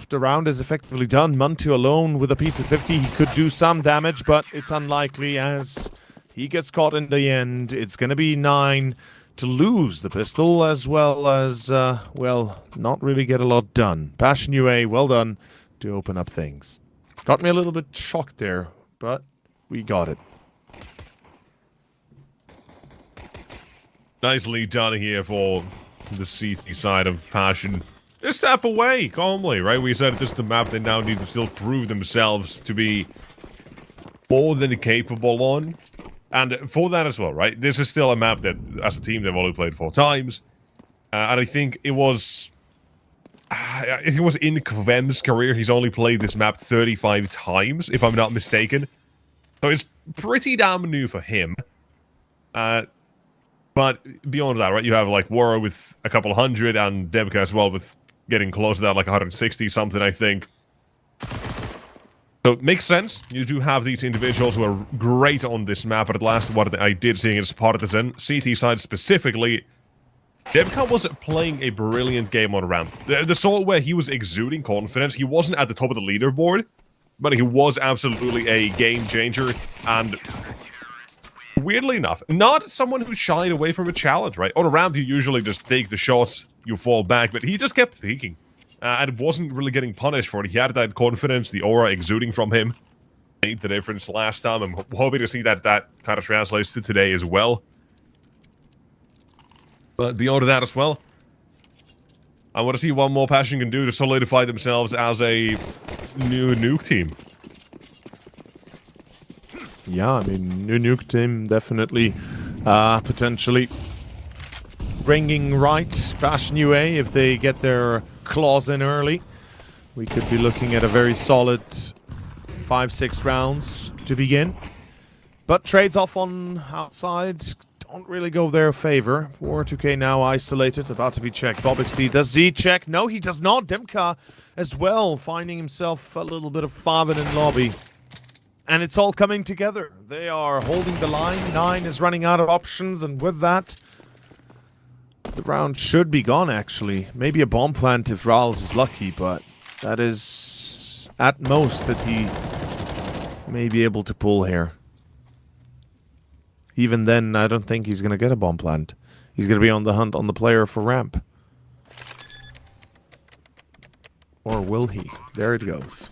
the round is effectively done. Monte alone with a P250. He could do some damage, but it's unlikely as he gets caught in the end. It's going to be 9 to lose the pistol as well as, well, not really get a lot done. Passion UA, well done to open up things. Got me a little bit shocked there, but we got it. Nicely done here for the CT side of Passion. Just step away, calmly, right? We said this is the map they now need to still prove themselves to be more than capable on. And for that as well, right? This is still a map that, as a team, they've only played 4 times. And I think it was... in Kvem's career, he's only played this map 35 times, if I'm not mistaken. So it's pretty damn new for him. But beyond that, right, you have like Wara with a couple hundred, and Debka as well with getting close to that, like 160 something, I think. So it makes sense. You do have these individuals who are great on this map, but at last what I did seeing is partisan. CT side specifically, Debka was playing a brilliant game on ramp. The sort where he was exuding confidence. He wasn't at the top of the leaderboard, but he was absolutely a game changer. And weirdly enough, not someone who shied away from a challenge, right? On a ramp, you usually just take the shots, you fall back, but he just kept peeking. And wasn't really getting punished for it. He had that confidence, the aura exuding from him. Made the difference last time. I'm hoping to see that kind of translates to today as well. But beyond that as well, I want to see what more Passion can do to solidify themselves as a new Nuke team. Yeah, I mean, new Nuke team definitely potentially bringing right Passion UA if they get their claws in early. We could be looking at a very solid 5-6 rounds to begin. But trades off on outside don't really go their favor. 4-2K now isolated, about to be checked. BobXD, does Z check? No, he does not. Demka as well, finding himself a little bit of farming in lobby. And it's all coming together. They are holding the line. 9 is running out of options, and with that, the round should be gone, actually. Maybe a bomb plant if Rals is lucky, but that is at most that he may be able to pull here. Even then, I don't think he's going to get a bomb plant. He's going to be on the hunt on the player for ramp. Or will he? There it goes.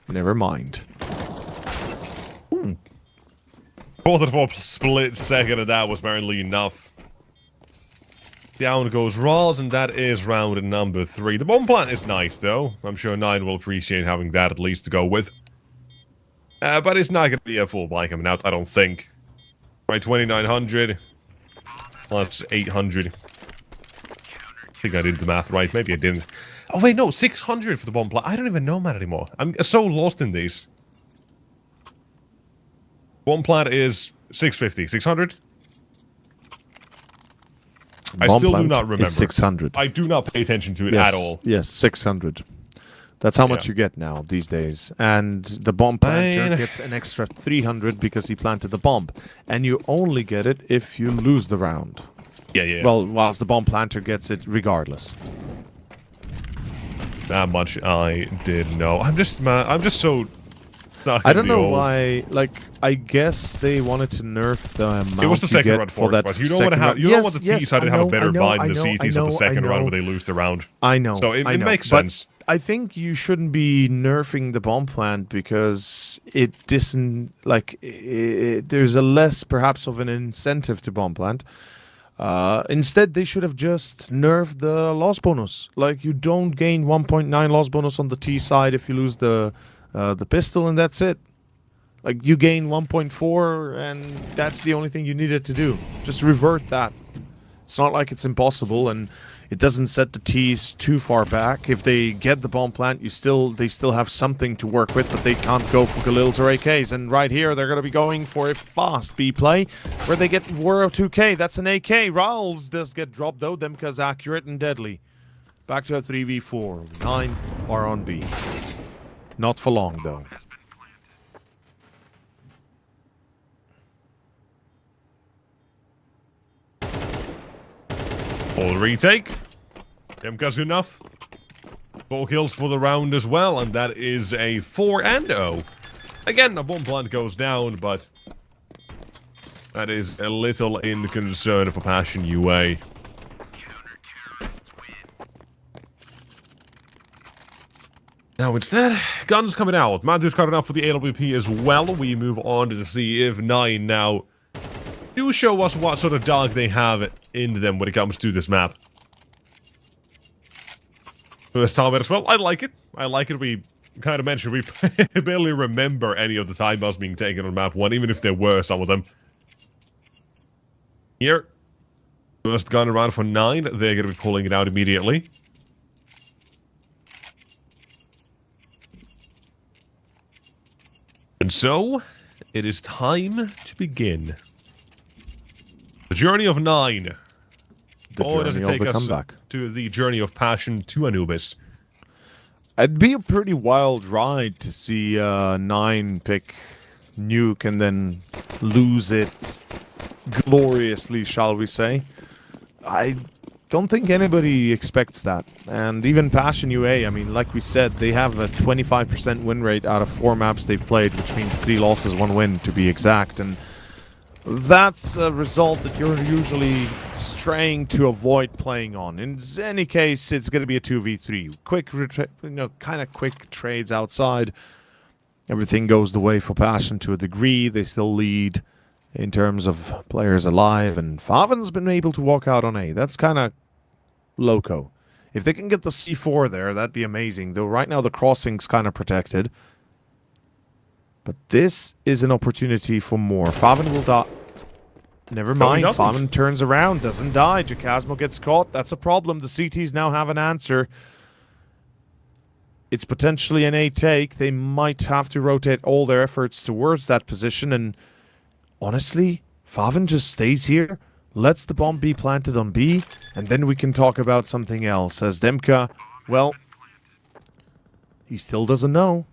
Never mind. Both of for split second, and that was barely enough. Down goes Rawls, and that is round number 3. The bomb plant is nice, though. I'm sure 9 will appreciate having that at least to go with. But it's not going to be a full buy coming out, I don't think. Right, 2,900 plus 800. I think I did the math right. Maybe I didn't. Oh, wait, no, 600 for the bomb plant. I don't even know, man, anymore. I'm so lost in these. Bomb plant is 650. 600? I still do not remember. It's 600. I do not pay attention to it at all. Yes, 600. That's how much you get now these days. And the bomb planter gets an extra 300 because he planted the bomb. And you only get it if you lose the round. Yeah. Well, whilst the bomb planter gets it regardless. That much I did know. I'm just so... I don't know why. Like, I guess they wanted to nerf the amount. It was the second round for that. But you don't want to have. You don't want the T side to have a better buy than the CTs of the second round where they lose the round. I know. So it makes sense. But I think you shouldn't be nerfing the bomb plant because it doesn't like. There's a less perhaps of an incentive to bomb plant. Instead, they should have just nerfed the loss bonus. Like, you don't gain 1.9 loss bonus on the T side if you lose the pistol, and that's it. Like, you gain 1.4, and that's the only thing you needed to do. Just revert that. It's not like it's impossible, and it doesn't set the T's too far back. If they get the bomb plant, they still have something to work with, but they can't go for Galils or AKs. And right here, they're going to be going for a fast B play, where they get Woro 2K. That's an AK. Raoul's does get dropped, though. Demka's accurate and deadly. Back to a 3v4. 9 are on B. Not for long, though. Full retake. Demka's good enough. 4 kills for the round as well, and that is a 4-0. Again, a bomb plant goes down, but that is a little in concern for Passion UA. Now instead, guns coming out. Mantu's coming out for the AWP as well. We move on to see if 9 now do show us what sort of dog they have in them when it comes to this map. First time as well. I like it. I like it. We kind of mentioned we barely remember any of the time bombs being taken on map 1, even if there were some of them. Here, first gun around for 9. They're going to be pulling it out immediately. And so, it is time to begin. The journey of 9. Or does it take us to the journey of Passion to Anubis? It'd be a pretty wild ride to see 9 pick Nuke and then lose it gloriously, shall we say. I don't think anybody expects that. And even Passion UA, I mean, like we said, they have a 25% win rate out of 4 maps they've played, which means 3 losses, 1 win to be exact. And that's a result that you're usually straying to avoid playing on. In any case, it's going to be a 2v3. Quick, kind of quick trades outside. Everything goes the way for Passion to a degree. They still lead in terms of players alive, and Faven's been able to walk out on A. That's kind of loco. If they can get the C4 there, that'd be amazing. Though right now the crossing's kind of protected. But this is an opportunity for more. Faven will die. Never mind. No, Faven turns around, doesn't die. Jacasmo gets caught. That's a problem. The CTs now have an answer. It's potentially an A take. They might have to rotate all their efforts towards that position. And honestly, Faven just stays here, lets the bomb be planted on B, and then we can talk about something else. As Demka, well, he still doesn't know.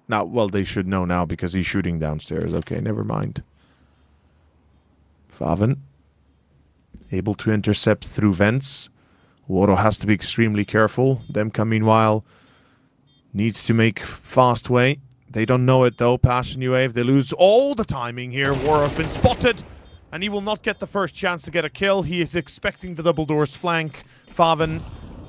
Now, well, they should know now because he's shooting downstairs. Okay, never mind. Faven, able to intercept through vents. Woro has to be extremely careful. Demka, meanwhile, needs to make fast way. They don't know it, though. Passion UA, if they lose all the timing here. Woro's been spotted, and he will not get the first chance to get a kill. He is expecting the double doors flank. Faven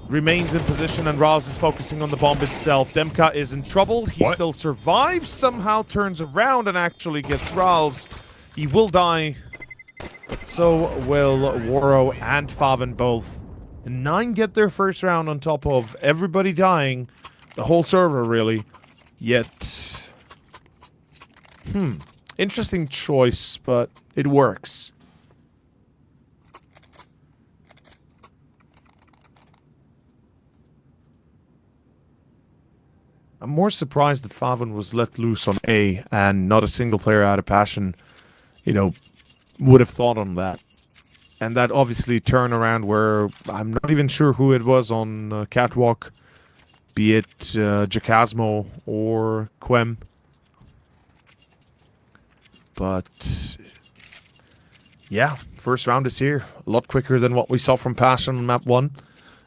remains in position, and Rouse is focusing on the bomb itself. Demka is in trouble. He still survives, somehow turns around and actually gets Rouse. He will die, but so will Woro and Faven both. And 9 get their first round on top of everybody dying. The whole server, really. Yet, interesting choice, but it works. I'm more surprised that Faven was let loose on A and not a single player out of Passion, would have thought on that. And that obviously turnaround where I'm not even sure who it was on Catwalk, be it Jacasmo or Quem. But yeah, first round is here. A lot quicker than what we saw from Passion on map 1.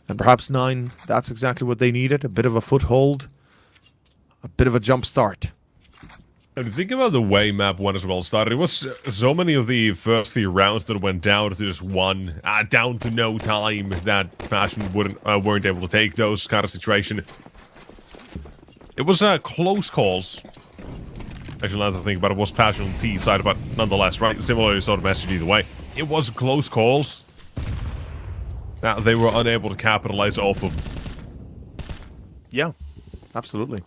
And perhaps 9, that's exactly what they needed. A bit of a foothold. A bit of a jump start. And think about the way map 1 as well started. It was so many of the first 3 rounds that went down to just 1, down to no time, that Passion weren't able to take those kind of situation. It was close calls. Actually, now that I think about it, was Passion on the T side, but nonetheless, right? Similar sort of message either way. It was close calls that they were unable to capitalize off of. Yeah, absolutely.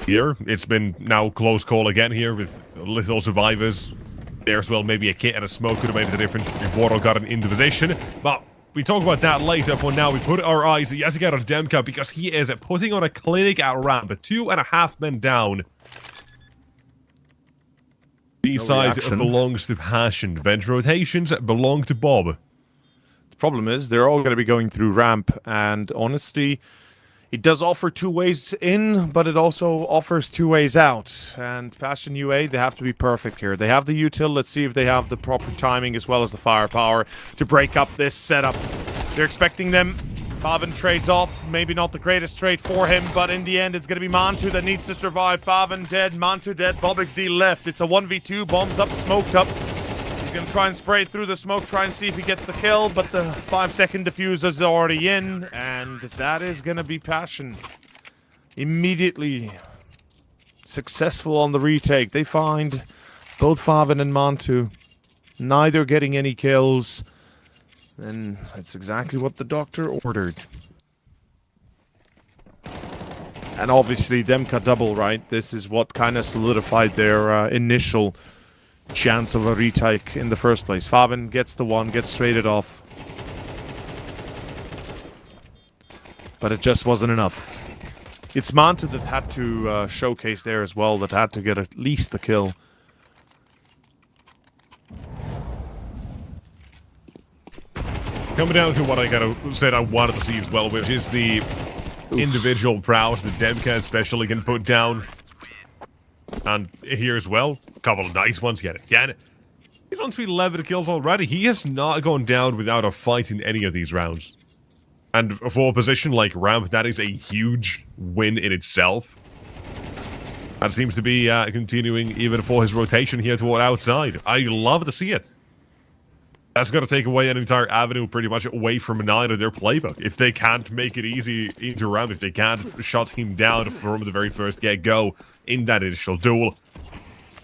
here. It's been now close call again here with little survivors. There as well, maybe a kit and a smoke could have made the difference if Wardle got into position. But we talk about that later. For now, we put our eyes yet again on Demka because he is putting on a clinic at ramp. 2.5 men down. B-side belongs to Passion. Vent rotations belong to Bob. The problem is they're all going to be going through ramp, and honestly, it does offer 2 ways in, but it also offers 2 ways out. And Passion UA, they have to be perfect here. They have the util. Let's see if they have the proper timing as well as the firepower to break up this setup. They're expecting them. Faven trades off. Maybe not the greatest trade for him, but in the end, it's going to be Monte that needs to survive. Faven dead, Monte dead, BobXD left. It's a 1v2, bombs up, smoked up. He's going to try and spray through the smoke, try and see if he gets the kill, but the 5-second diffuse is already in, and that is going to be Passion. Immediately successful on the retake. They find both Faven and Monte, neither getting any kills, and that's exactly what the doctor ordered. And obviously, Demka double, right? This is what kind of solidified their initial chance of a retake in the first place. Faven gets the one, gets traded off. But it just wasn't enough. It's Monte that had to showcase there as well, that had to get at least the kill. Coming down to what I said I wanted to see as well, which is the individual prowess that Demka especially can put down. And here as well, a couple of nice ones yet again. He's on to 11 kills already. He has not gone down without a fight in any of these rounds. And for a position like ramp, that is a huge win in itself. That seems to be continuing even for his rotation here toward outside. I love to see it. That's going to take away an entire avenue pretty much away from Nine of their playbook. If they can't make it easy into round, if they can't shut him down from the very first get-go in that initial duel,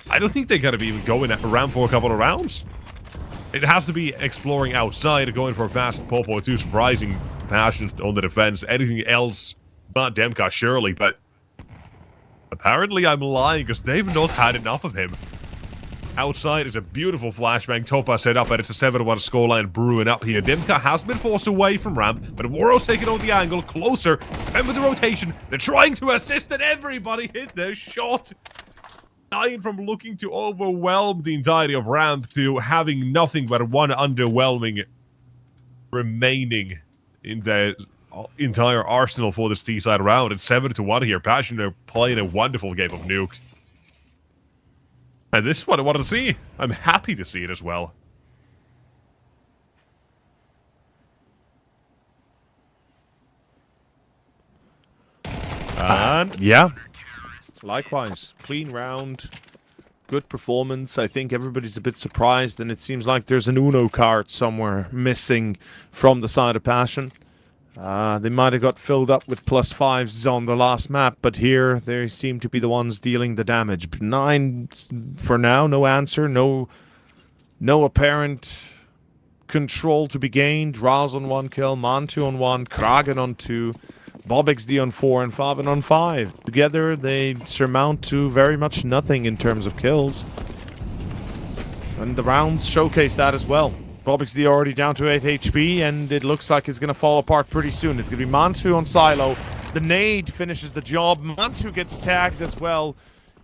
I don't think they're going to be even going around for a couple of rounds. It has to be exploring outside, going for a fast pop or two surprising passions on the defense. Anything else, not Demka, surely, but apparently I'm lying because they've not had enough of him. Outside is a beautiful flashbang. Topa set up, and it's a 7-1 scoreline brewing up here. Demka has been forced away from ramp, but Warro's taking on the angle closer. And with the rotation, they're trying to assist, and everybody hit their shot. Nine from looking to overwhelm the entirety of ramp to having nothing but one underwhelming remaining in their entire arsenal for this T-side round. It's 7-1 here. Passion are playing a wonderful game of Nuke. And this is what I wanted to see. I'm happy to see it as well. And yeah, likewise, clean round, good performance. I think everybody's a bit surprised, and it seems like there's an Uno card somewhere missing from the side of Passion. They might have got filled up with +5s on the last map, but here they seem to be the ones dealing the damage. 9 for now, no answer, no apparent control to be gained. Raz on 1 kill, Monte on 1, Kragen on 2, BobXD on 4, and Faven on 5. Together they surmount to very much nothing in terms of kills. And the rounds showcase that as well. BobXD already down to 8 HP, and it looks like it's going to fall apart pretty soon. It's going to be Monte on Silo. The nade finishes the job. Monte gets tagged as well.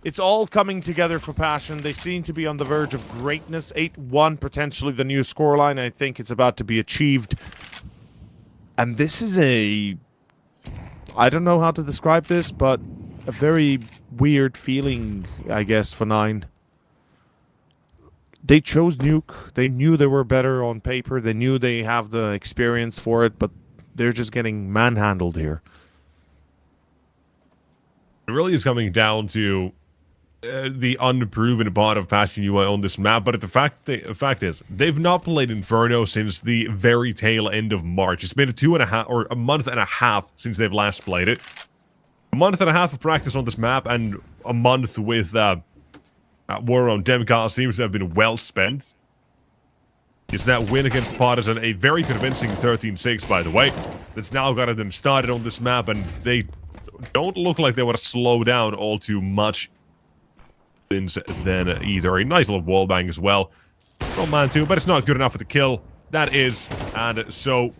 It's all coming together for Passion. They seem to be on the verge of greatness. 8-1, potentially the new scoreline. I think it's about to be achieved. And this is I don't know how to describe this, but a very weird feeling, I guess, for Nine. They chose Nuke. They knew they were better on paper. They knew they have the experience for it, but they're just getting manhandled here. It really is coming down to the unproven part of Passion UI on this map, but the fact is, they've not played Inferno since the very tail end of March. It's been a month and a half since they've last played it. A month and a half of practice on this map, and a month with War on Demka seems to have been well spent. It's that win against Partisan, a very convincing 13-6, by the way, that's now gotten them started on this map, and they don't look like they want to slow down all too much then either. A nice little wallbang as well from Monte, but it's not good enough for the kill. That is, and so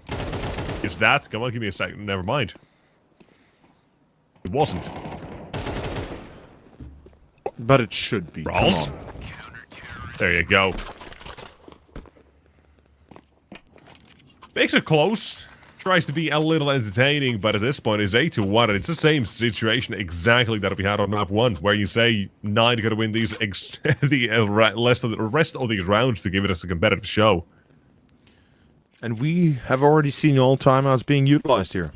is that. Come on, give me a second. Never mind. It wasn't. But it should be. Rolls. There you go. Makes it close. Tries to be a little entertaining, but at this point it's 8-1, and it's the same situation exactly that we had on map 1, where you say 9 got to win these the rest of these rounds to give it us a competitive show. And we have already seen all timeouts being utilized here.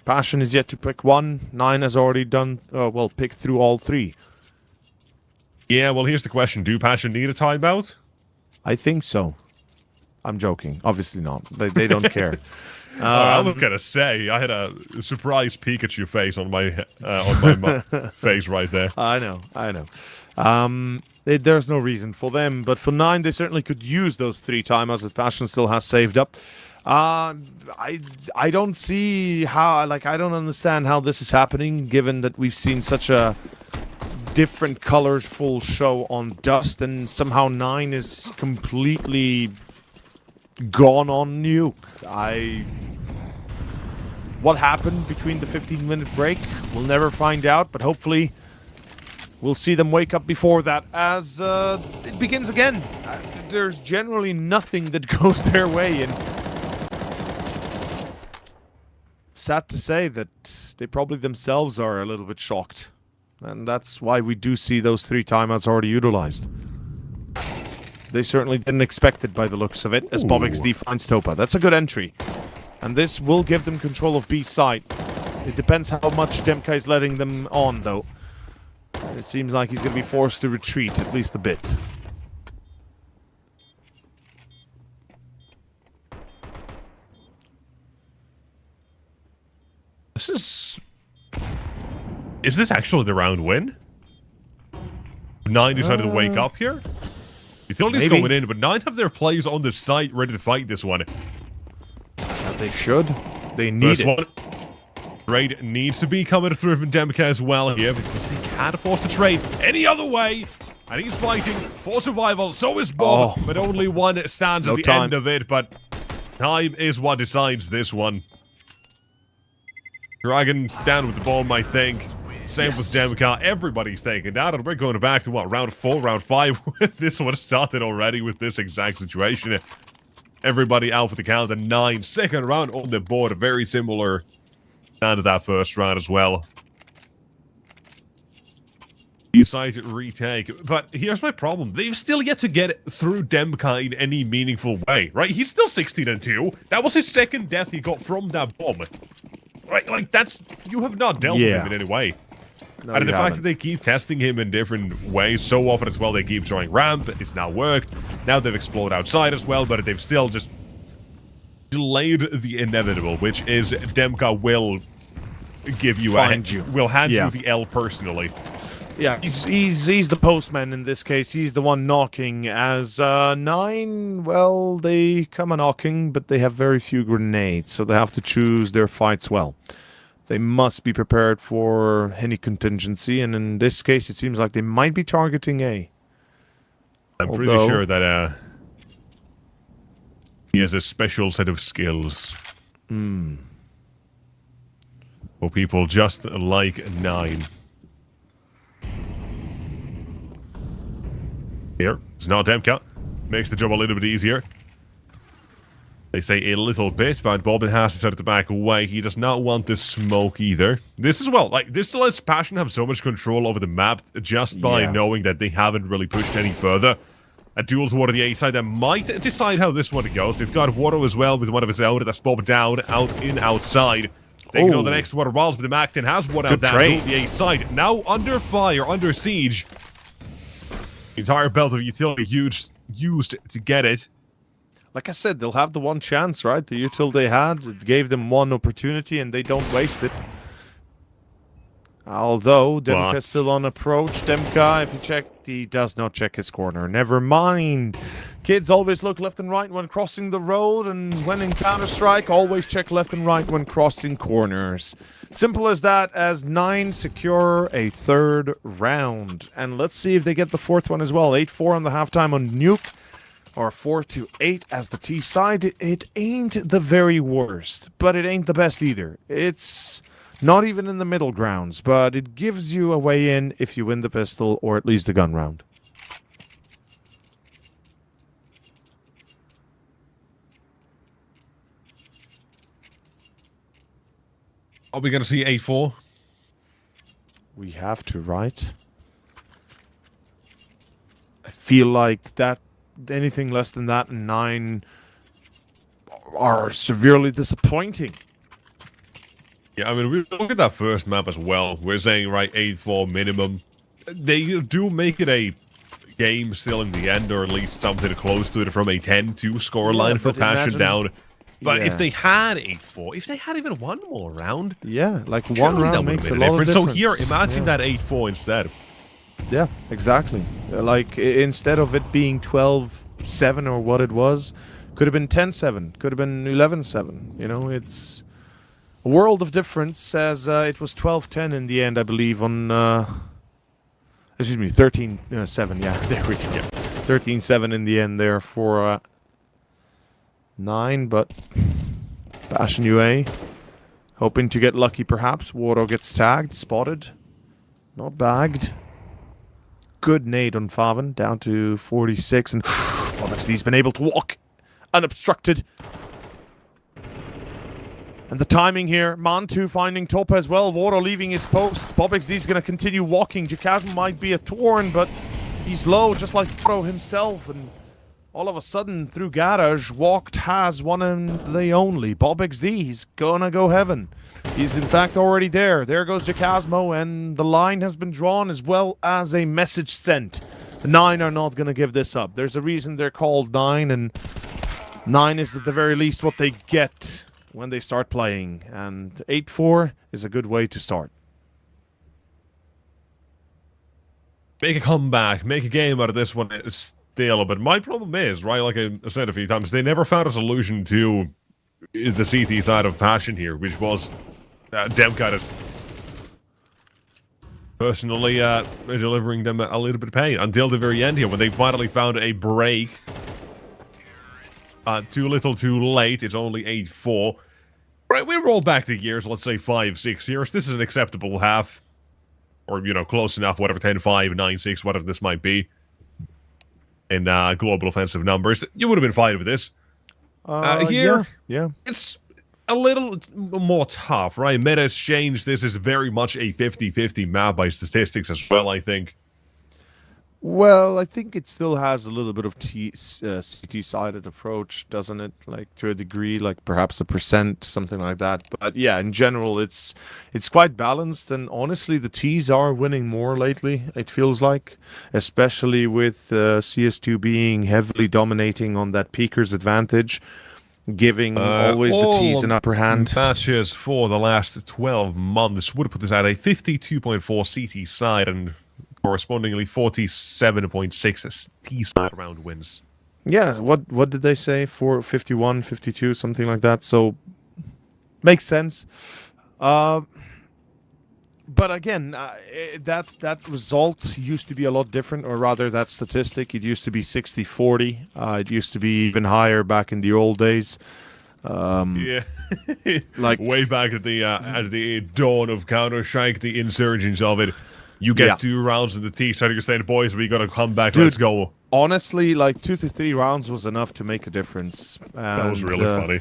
Passion is yet to pick one. 9 has already done, picked through all 3. Yeah, well, here's the question. Do Passion need a timeout? I think so. I'm joking. Obviously not. They don't care. I was gonna say I had a surprise Pikachu face on my face right there. I know. There's no reason for them, but for 9 they certainly could use those 3 timeouts that Passion still has saved up. I don't see how. I don't understand how this is happening, given that we've seen such a different colorful show on Dust, and somehow 9 is completely gone on Nuke. What happened between the 15-minute break, we'll never find out, but hopefully we'll see them wake up before that as it begins again. There's generally nothing that goes their way, and sad to say that they probably themselves are a little bit shocked. And that's why we do see those 3 timeouts already utilized. They certainly didn't expect it by the looks of it, as BobXD finds Topa. That's a good entry. And this will give them control of B side. It depends how much Demka is letting them on, though. It seems like he's going to be forced to retreat, at least a bit. Is this actually the round win? 9 decided to wake up here? Utility's going in, but 9 have their players on the site ready to fight this one. As they should. They need it. Trade needs to be coming through from Demka as well here, because they can't afford to trade any other way. And he's fighting for survival, so is Bob, but only one stands at the end of it, but time is what decides this one. Dragon down with the bomb, I think. Same with Demka. Everybody's taken down, and we're going back to what, round 4, round 5? This one started already with this exact situation. Everybody out for the count, and 9. Second round on the board, a very similar stand to that first round as well. Decides to retake, but here's my problem. They've still yet to get through Demka in any meaningful way, right? He's still 16-2. That was his second death he got from that bomb. Right, like, that's... You have not dealt with him in any way. No, and the fact that they keep testing him in different ways so often as well, they keep throwing ramp, it's now worked. Now they've exploded outside as well, but they've still just delayed the inevitable, which is Demka will give you will hand you the L personally. Yeah, he's the postman in this case. He's the one knocking. As 9, well, they come a knocking, but they have very few grenades, so they have to choose their fights well. They must be prepared for any contingency, and in this case, it seems like they might be targeting A. I'm pretty sure that he has a special set of skills. For people just like 9. Here, it's not Demka. Makes the job a little bit easier. They say a little bit, but Bobbin has decided to back away. He does not want the smoke either. This as well, like, this lets Passion have so much control over the map just by knowing that they haven't really pushed any further. A duel toward the A side that might decide how this one goes. We've got Waro as well with one of his own that's Bob down, outside. Taking on the next Water Walls, but the Macton has one out down to the A side. Now under fire, under siege. The entire belt of utility used to get it. Like I said, they'll have the one chance, right? The util they had, it gave them one opportunity, and they don't waste it. Although, Demka's still on approach. Demka, if you check, he does not check his corner. Never mind. Kids, always look left and right when crossing the road, and when in Counter-Strike, always check left and right when crossing corners. Simple as that, as 9 secure a third round. And let's see if they get the fourth one as well. 8-4 on the halftime on Nuke, or 4-8 as the T side. It ain't the very worst, but it ain't the best either. It's not even in the middle grounds, but it gives you a way in if you win the pistol, or at least the gun round. Are we going to see 8-4? We have to, right? I feel like that anything less than that and 9 are severely disappointing. Yeah, I mean, we look at that first map as well. We're saying, right, 8-4 minimum. They do make it a game still in the end, or at least something close to it from a 10-2 scoreline for Passion down. But if they had 8-4, if they had even one more round... Yeah, like one round makes a lot of difference. So here, imagine that 8-4 instead. Yeah, exactly. Like, instead of it being 12-7 or what it was, could have been 10-7, could have been 11-7. You know, it's a world of difference, as it was 12-10 in the end, I believe, on... excuse me, 13-7, yeah, there we go. Yeah. 13-7 in the end there for... 9, but Passion UA hoping to get lucky perhaps. Wardo gets tagged, spotted, not bagged. Good nade on Faven, down to 46, and obviously he's been able to walk unobstructed. And the timing here, Monte finding top as well, Wardo leaving his post. BobXD's going to continue walking. Jacasm might be a torn, but he's low, just like Wardo himself, and all of a sudden, through Garage, walked has one and the only. BobXD, he's gonna go heaven. He's in fact already there. There goes Jacasmo, and the line has been drawn as well as a message sent. The 9 are not gonna give this up. There's a reason they're called 9, and 9 is at the very least what they get when they start playing. And 8-4 is a good way to start. Make a comeback, make a game out of this one. Still, but my problem is, right, like I said a few times, they never found a solution to the CT side of Passion here, which was Demcat is personally delivering them a little bit of pain until the very end here, when they finally found a break. Too little, too late. It's only 8-4. Right, we roll back the years, let's say 5-6 years. This is an acceptable half, or, you know, close enough, whatever, 10-5, 9-6, whatever this might be. In global offensive numbers, you would have been fine with this. Here, yeah, it's a little more tough, right? Meta has changed. This is very much a 50-50 map by statistics as well, I think. Well, I think it still has a little bit of CT-sided approach, doesn't it? Like, to a degree, like perhaps a percent, something like that. But yeah, in general, it's quite balanced. And honestly, the Ts are winning more lately, it feels like. Especially with CS2 being heavily dominating on that peaker's advantage, giving always the Ts an upper hand. Matches for the last 12 months would put this at a 52.4 CT side and correspondingly 47.6 T-side round wins. Yeah, what did they say? 51, 52, something like that. So, makes sense. But again, that result used to be a lot different, or rather that statistic, it used to be 60-40. It used to be even higher back in the old days. Yeah, like way back at the dawn of Counter-Strike, the insurgence of it. You get 2 rounds in the T-side, you're saying, boys, we gotta come back, let's go. Honestly, like 2 to 3 rounds was enough to make a difference. And, that was really funny.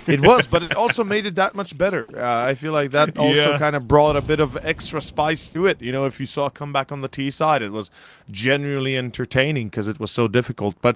It was, but it also made it that much better. I feel like that also kind of brought a bit of extra spice to it. You know, if you saw a comeback on the T side, it was genuinely entertaining because it was so difficult. But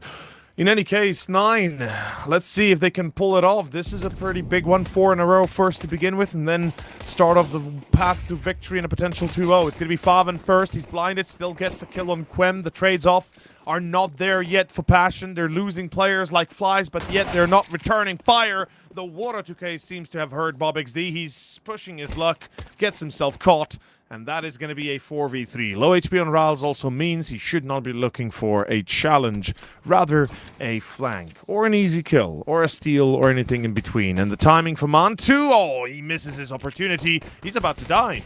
in any case, 9. Let's see if they can pull it off. This is a pretty big one. 4 in a row first to begin with, and then start off the path to victory and a potential 2-0. It's going to be Faven first. He's blinded, still gets a kill on Quem. The trade's off. are not there yet for Passion. They're losing players like flies, but yet they're not returning fire. The Water 2K seems to have heard Bob XD. He's pushing his luck, gets himself caught, and that is going to be a 4v3. Low HP on Rals also means he should not be looking for a challenge, rather a flank, or an easy kill, or a steal, or anything in between. And the timing for Monte, oh, he misses his opportunity. He's about to die.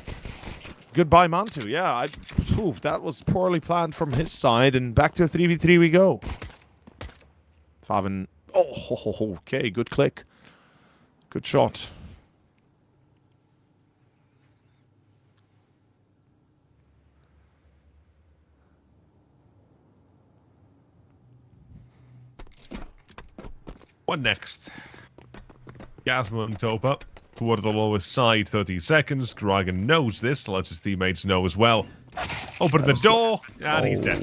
Goodbye, Monte. Yeah, that was poorly planned from his side, and back to a 3v3 we go. Faven, okay, good click. Good shot. What next? Gasmo and Topa. Toward the lowest side, 30 seconds. Dragon knows this, lets his teammates know as well. Open the door, and he's dead.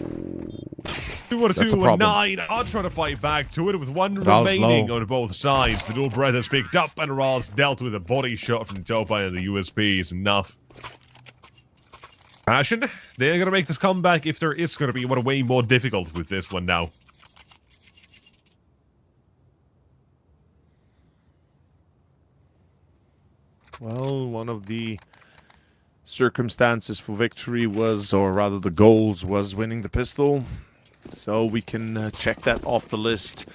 2 out of 2 and 9 are trying to fight back to it with one remaining on both sides. The dual breath has picked up, and Raz dealt with a body shot from Topa, and the USP is enough. Passion, they're going to make this comeback if there is going to be one way more difficult with this one now. Well, one of the circumstances for victory was, or rather the goals was winning the pistol. So we can check that off the list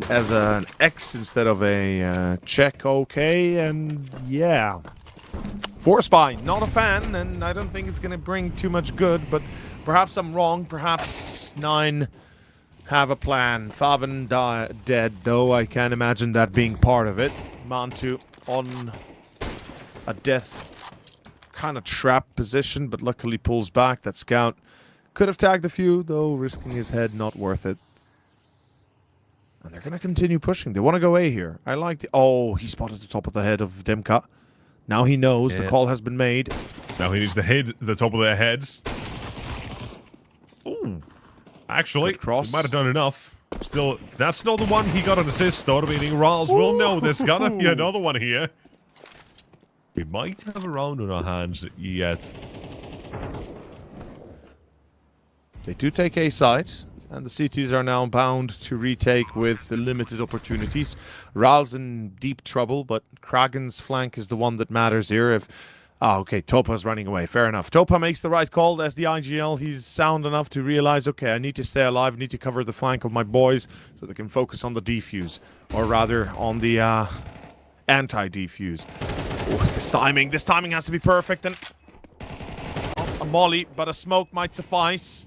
as an X instead of a check. Okay, and yeah. Force Spy, not a fan, and I don't think it's going to bring too much good, but perhaps I'm wrong. Perhaps 9 have a plan. Faven dead, though. I can't imagine that being part of it. Monte on a death kind of trap position, but luckily pulls back. That scout could have tagged a few, though risking his head, not worth it. And they're going to continue pushing. They want to go A here. I like the... Oh, he spotted the top of the head of Demka. Now he knows the call has been made. Now he needs to hit the top of their heads. Ooh. Actually, he might have done enough. Still, that's not the one he got an assist, though, meaning Riles will know there's gonna be another one here. We might have a round on our hands yet. They do take A side, and the CTs are now bound to retake with the limited opportunities. Ral's in deep trouble, but Kragen's flank is the one that matters here. If okay, Topa's running away. Fair enough. Topa makes the right call as the IGL. He's sound enough to realize, okay, I need to stay alive, I need to cover the flank of my boys so they can focus on the defuse, or rather on the anti-defuse. This timing has to be perfect, and a molly, but a smoke might suffice.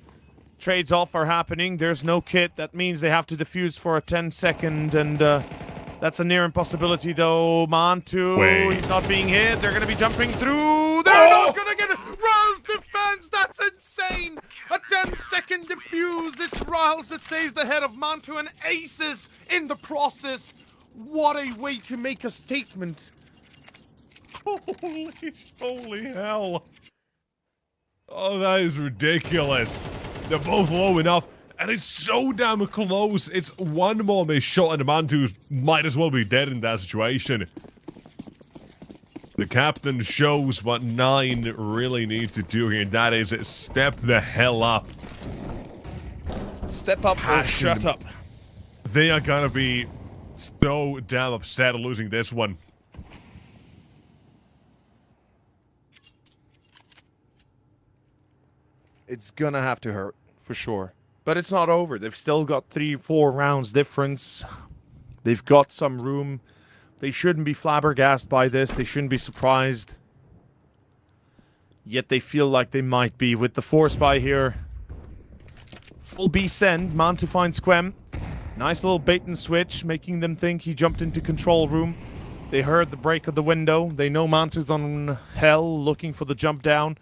Trades off are happening. There's no kit. That means they have to defuse for a 10-second, and that's a near impossibility, though. Monte, he's not being hit. They're going to be jumping through. They're not going to get it. Riles defense. That's insane. A 10-second defuse. It's Riles that saves the head of Monte and aces in the process. What a way to make a statement. Holy hell. Oh, that is ridiculous. They're both low enough, and it's so damn close. It's one more missed shot, and Mantu might as well be dead in that situation. The captain shows what 9 really needs to do here, and that is step the hell up. Step up or shut up. They are gonna be so damn upset losing this one. It's gonna have to hurt, for sure. But it's not over. They've still got 3-4 rounds difference. They've got some room. They shouldn't be flabbergasted by this. They shouldn't be surprised. Yet they feel like they might be with the Force Spy here. Full B send. Monte finds Squem. Nice little bait and switch, making them think he jumped into control room. They heard the break of the window. They know Monte's on hell, looking for the jump down.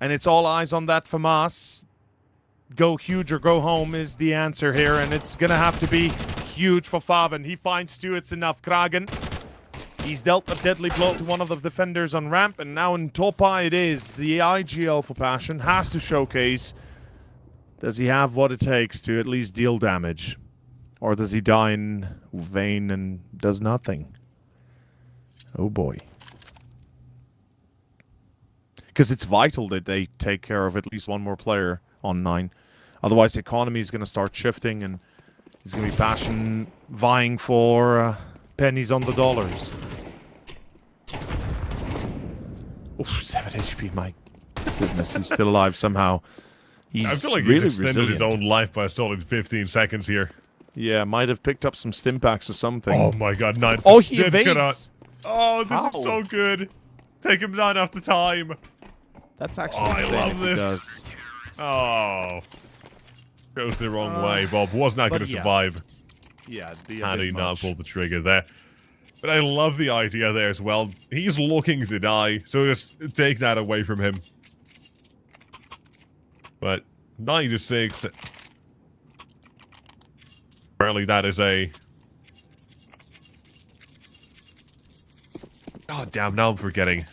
And it's all eyes on that FAMAS. Go huge or go home is the answer here, and it's gonna have to be huge for Faven. He finds 2, it's enough. Kragen, he's dealt a deadly blow to one of the defenders on ramp, and now in Topa it is. The IGL for Passion has to showcase. Does he have what it takes to at least deal damage? Or does he die in vain and does nothing? Oh boy. Because it's vital that they take care of at least one more player on 9. Otherwise, the economy is going to start shifting, and it's going to be Passion vying for pennies on the dollars. Oof, 7 HP, my goodness, he's still alive somehow. I feel like really he's extended his resilient. own life by a solid 15 seconds here. Yeah, might have picked up some stim packs or something. Oh my god, 9. Oh, he Did's gonna- evades! Oh, this How? is so good. Take him down after time. That's actually I insane love if he this. does. Oh. Goes the wrong way, Uh, Bob. Was not going to but yeah. survive. Yeah, it'd be a Had bit he not much. pulled the trigger there. But I love the idea there as well. He's looking to die, so just take that away from him. But 96. Apparently that is a... Oh, damn, now I'm forgetting.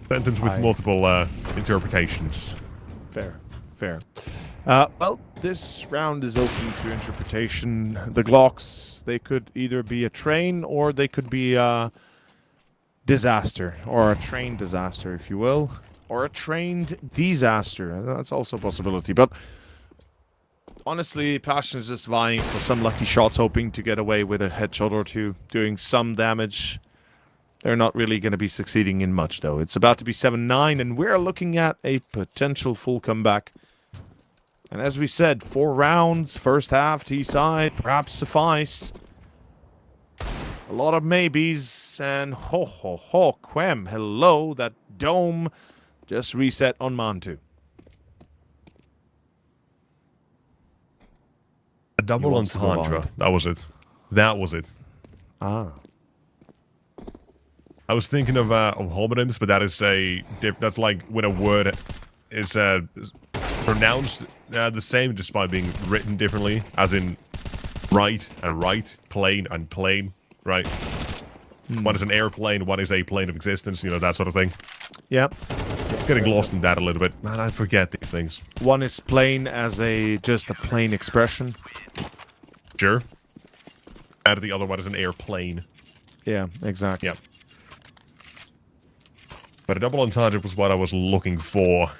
Sentence with multiple interpretations. Fair, fair. Well, this round is open to interpretation. The Glocks, they could either be a train or they could be a disaster, or a train disaster, if you will, or a trained disaster. That's also a possibility. But honestly, Passion is just vying for some lucky shots, hoping to get away with a headshot or two, doing some damage. They're not really going to be succeeding in much, though. It's about to be 7-9, and we're looking at a potential full comeback. And as we said, 4 rounds, first half, T-side, perhaps suffice. A lot of maybes, and ho ho ho, Quem, hello, that dome just reset on Monte. A double wants to go entendre. wide. That was it. That was it. Ah. I was thinking of homonyms, but that is that's like when a word is pronounced the same, just by being written differently, as in right and right, plane and plane, right? What is an airplane? What is a plane of existence? You know, that sort of thing. Yep. Getting lost in that a little bit. Man, I forget these things. One is plain as just a plain expression. Sure. And the other one is an airplane. Yeah, exactly. Yep. But a double entendre was what I was looking for.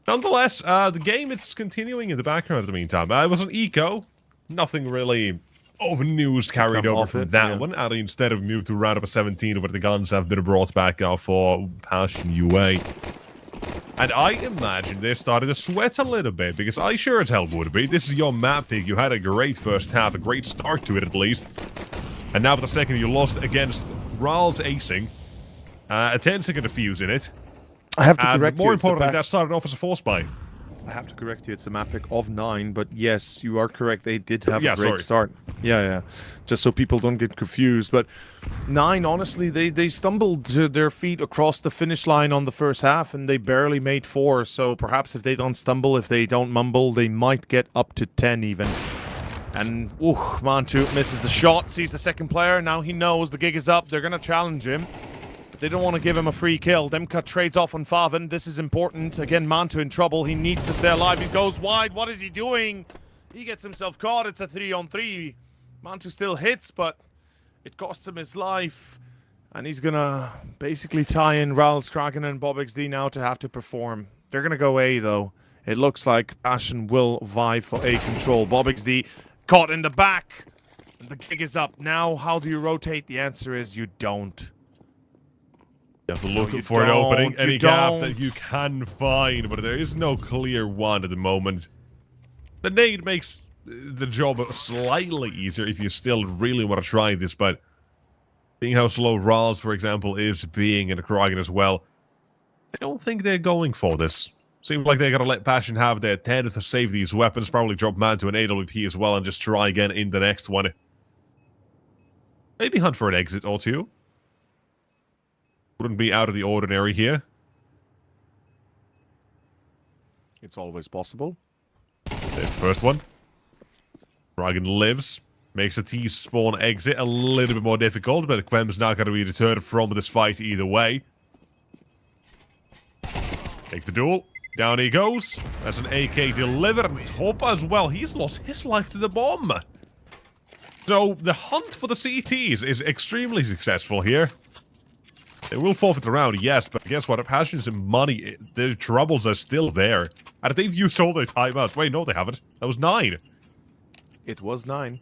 Nonetheless, the game is continuing in the background in the meantime. It was an eco. Nothing really of news carried Come over off from it, that yeah. one. And instead of moved to round up a 17, where the guns have been brought back out for Passion UA. And I imagine they started to sweat a little bit, because I sure as hell would be. This is your map pick. You had a great first half, a great start to it at least. And now for the second, you lost against Ral's acing. A 10-second defuse in it. I have to And correct more you. It's the importantly, back- that started off as a force buy. I have to correct you. It's a map pick of 9, but yes, you are correct. They did have Yeah, a great sorry. start. Yeah, yeah. Just so people don't get confused. But 9, honestly, they stumbled to their feet across the finish line on the first half, and they barely made 4. So perhaps if they don't stumble, if they don't mumble, they might get up to 10 even. And, Monte misses the shot, sees the second player. Now he knows the gig is up. They're going to challenge him. They don't want to give him a free kill. Demka trades off on Faven. This is important. Again, Monte in trouble. He needs to stay alive. He goes wide. What is he doing? He gets himself caught. It's a 3-on-3. Monte still hits, but it costs him his life. And he's going to basically tie in Ral's, Kraken, and Bob XD now to have to perform. They're going to go A, though. It looks like Passion will vie for A control. Bob XD caught in the back. And the gig is up. Now, how do you rotate? The answer is you don't. You have to look you for an opening, don't, any you gap don't. that you can find, but there is no clear one at the moment. The nade makes the job slightly easier if you still really want to try this, but seeing how slow Rawls, for example, is being in the Kraken as well, I don't think they're going for this. Seems like they're going to let Passion have their 10 to save these weapons, probably drop man to an AWP as well, and just try again in the next one. Maybe hunt for an exit or two. Wouldn't be out of the ordinary here. It's always possible. There's the first one. Dragon lives. Makes the T-spawn exit a little bit more difficult, but Quem's not going to be deterred from this fight either way. Take the duel. Down he goes. That's an AK delivered on top as well. He's lost his life to the bomb. So the hunt for the CTs is extremely successful here. They will forfeit the round, yes, but guess what? Passions and money, their troubles are still there. And they've used all their timeouts. Wait, no, they haven't. That was 9. It was 9.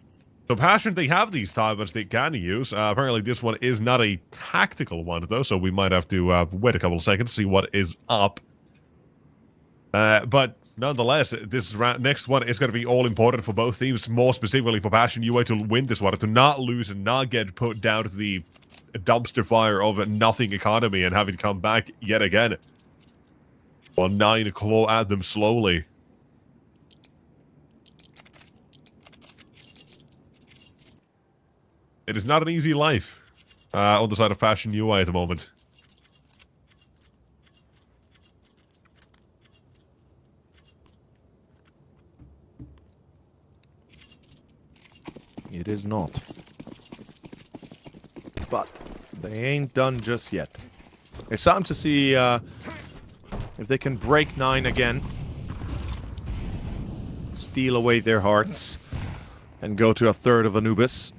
So Passion, they have these timeouts they can use. Apparently this one is not a tactical one, though, so we might have to wait a couple of seconds to see what is up. But nonetheless, this next one is going to be all important for both teams, more specifically for Passion UA to win this one, to not lose and not get put down to the dumpster fire of a nothing economy and having to come back yet again. While 9 claw at them slowly. It is not an easy life on the side of Passion UI at the moment. It is not. But they ain't done just yet. It's time to see if they can break 9 again. Steal away their hearts. And go to a third of Anubis.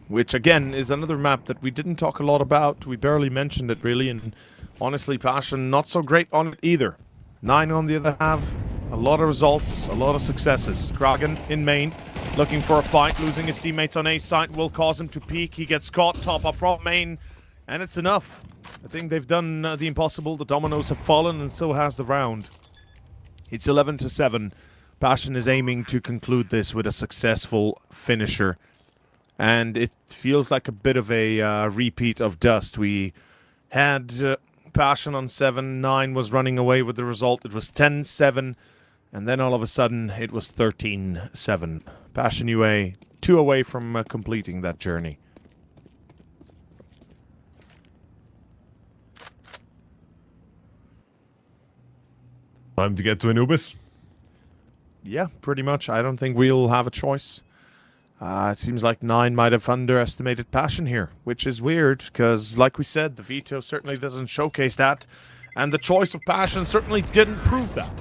Which, again, is another map that we didn't talk a lot about. We barely mentioned it, really. And honestly, Passion, not so great on it either. 9, on the other half, a lot of results, a lot of successes. Kragan in main, looking for a fight. Losing his teammates on A site will cause him to peek. He gets caught top up front main. And it's enough. I think they've done the impossible. The dominoes have fallen, and so has the round. It's 11-7. Passion is aiming to conclude this with a successful finisher. And it feels like a bit of a repeat of Dust. We had Passion on 7, 9 was running away with the result. It was 10-7, and then all of a sudden it was 13-7. Passion UA 2 away from completing that journey. Time to get to Anubis. Yeah, pretty much. I don't think we'll have a choice. It seems like 9 might have underestimated Passion here, which is weird, because, like we said, the veto certainly doesn't showcase that, and the choice of Passion certainly didn't prove that.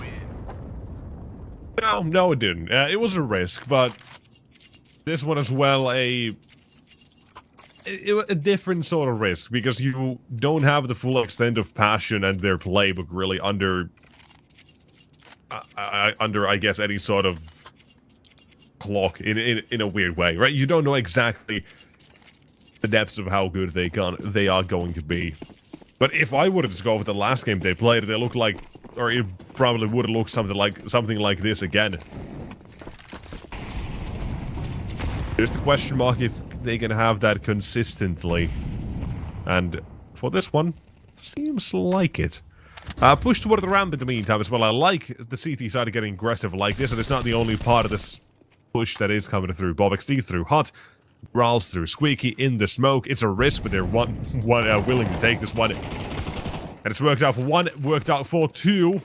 No, it didn't. It was a risk, but this one as well, a different sort of risk, because you don't have the full extent of Passion and their playbook really under, I guess, any sort of clock in a weird way, right? You don't know exactly the depths of how good they are going to be. But if I were to just go with the last game they played, they look like, or it probably would have looked something like this again. There's the question mark if they can have that consistently, and for this one, seems like it. Push toward the ramp in the meantime as well. I like the CT side getting aggressive like this, and it's not the only part of this push that is coming through. BobXD through Hot, Growls through Squeaky in the smoke. It's a risk, but they're willing to take this one. And it's worked out for 1, worked out for 2.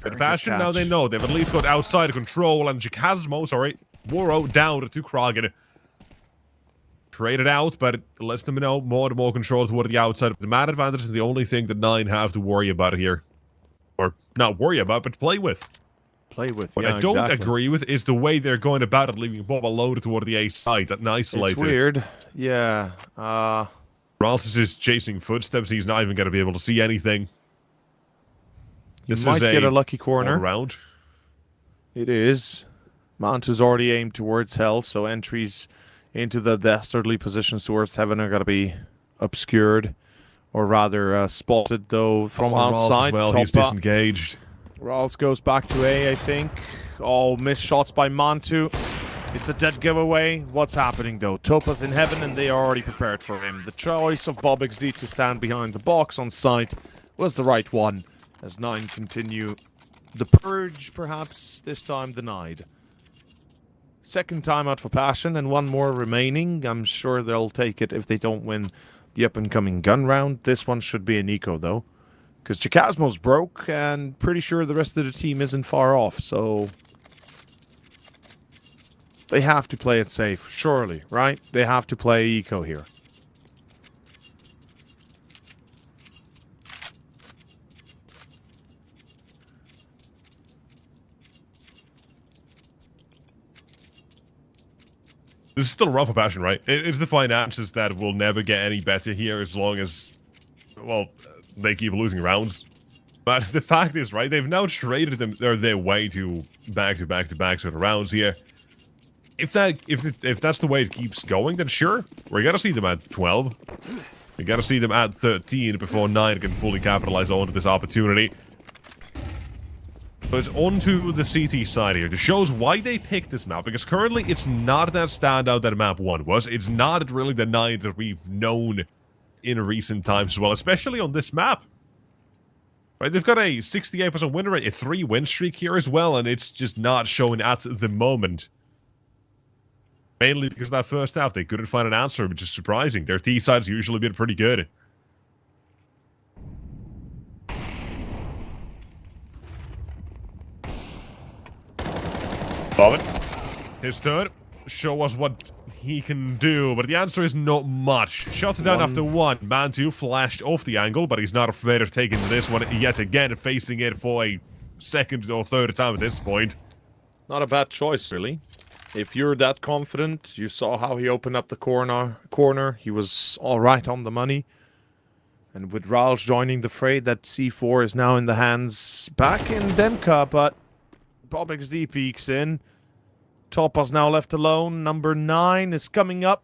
And Passion, now they know they've at least got outside control, and Chikazmo, sorry, Woro down to Kragan. Traded out, but it lets them know more and more control toward the outside. The man advantage is the only thing that 9 have to worry about here. Or not worry about, but play with. What I don't agree with is the way they're going about it, leaving Bob alone toward the A side. That isolated. It's weird. Yeah. Ralstus is chasing footsteps. He's not even going to be able to see anything. This might get a lucky corner. Round. It is. Monte's already aimed towards Hell, so entries into the dastardly positions towards Heaven are going to be obscured, or rather spotted, though, from outside. As well, he's disengaged. Rawls goes back to A, I think. Oh, missed shots by Monte. It's a dead giveaway. What's happening, though? Topa's in Heaven, and they are already prepared for him. The choice of BobXD to stand behind the box on site was the right one, as 9 continue the purge, perhaps this time denied. Second timeout for Passion, and 1 more remaining. I'm sure they'll take it if they don't win the up-and-coming gun round. This one should be an eco, though, because Chikazmo's broke, and pretty sure the rest of the team isn't far off, so they have to play it safe, surely, right? They have to play eco here. This is still rough for Passion, right? It's the finances that will never get any better here as long as well, they keep losing rounds. But the fact is, right, they've now traded their way to back-to-back-to-back sort of rounds here. If that's the way it keeps going, then sure, we're gonna see them at 12. We gotta see them at 13 before 9 can fully capitalize onto this opportunity. But on to the CT side here. This shows why they picked this map, because currently it's not that standout that map 1 was. It's not really the 9 that we've known in recent times as well, especially on this map. Right, they've got a 68% win rate, a 3-win streak here as well, and it's just not showing at the moment. Mainly because of that first half, they couldn't find an answer, which is surprising. Their T side's usually been pretty good. Bobbin, his turn. Show us what he can do, but the answer is not much. Shot down after 1. Man 2 flashed off the angle, but he's not afraid of taking this one yet again, facing it for a second or third time at this point. Not a bad choice, really. If you're that confident, you saw how he opened up the corner. He was all right on the money. And with Ralj joining the fray, that C4 is now in the hands back in Demka, but BobXD peeks in. Topa's now left alone. Number 9 is coming up.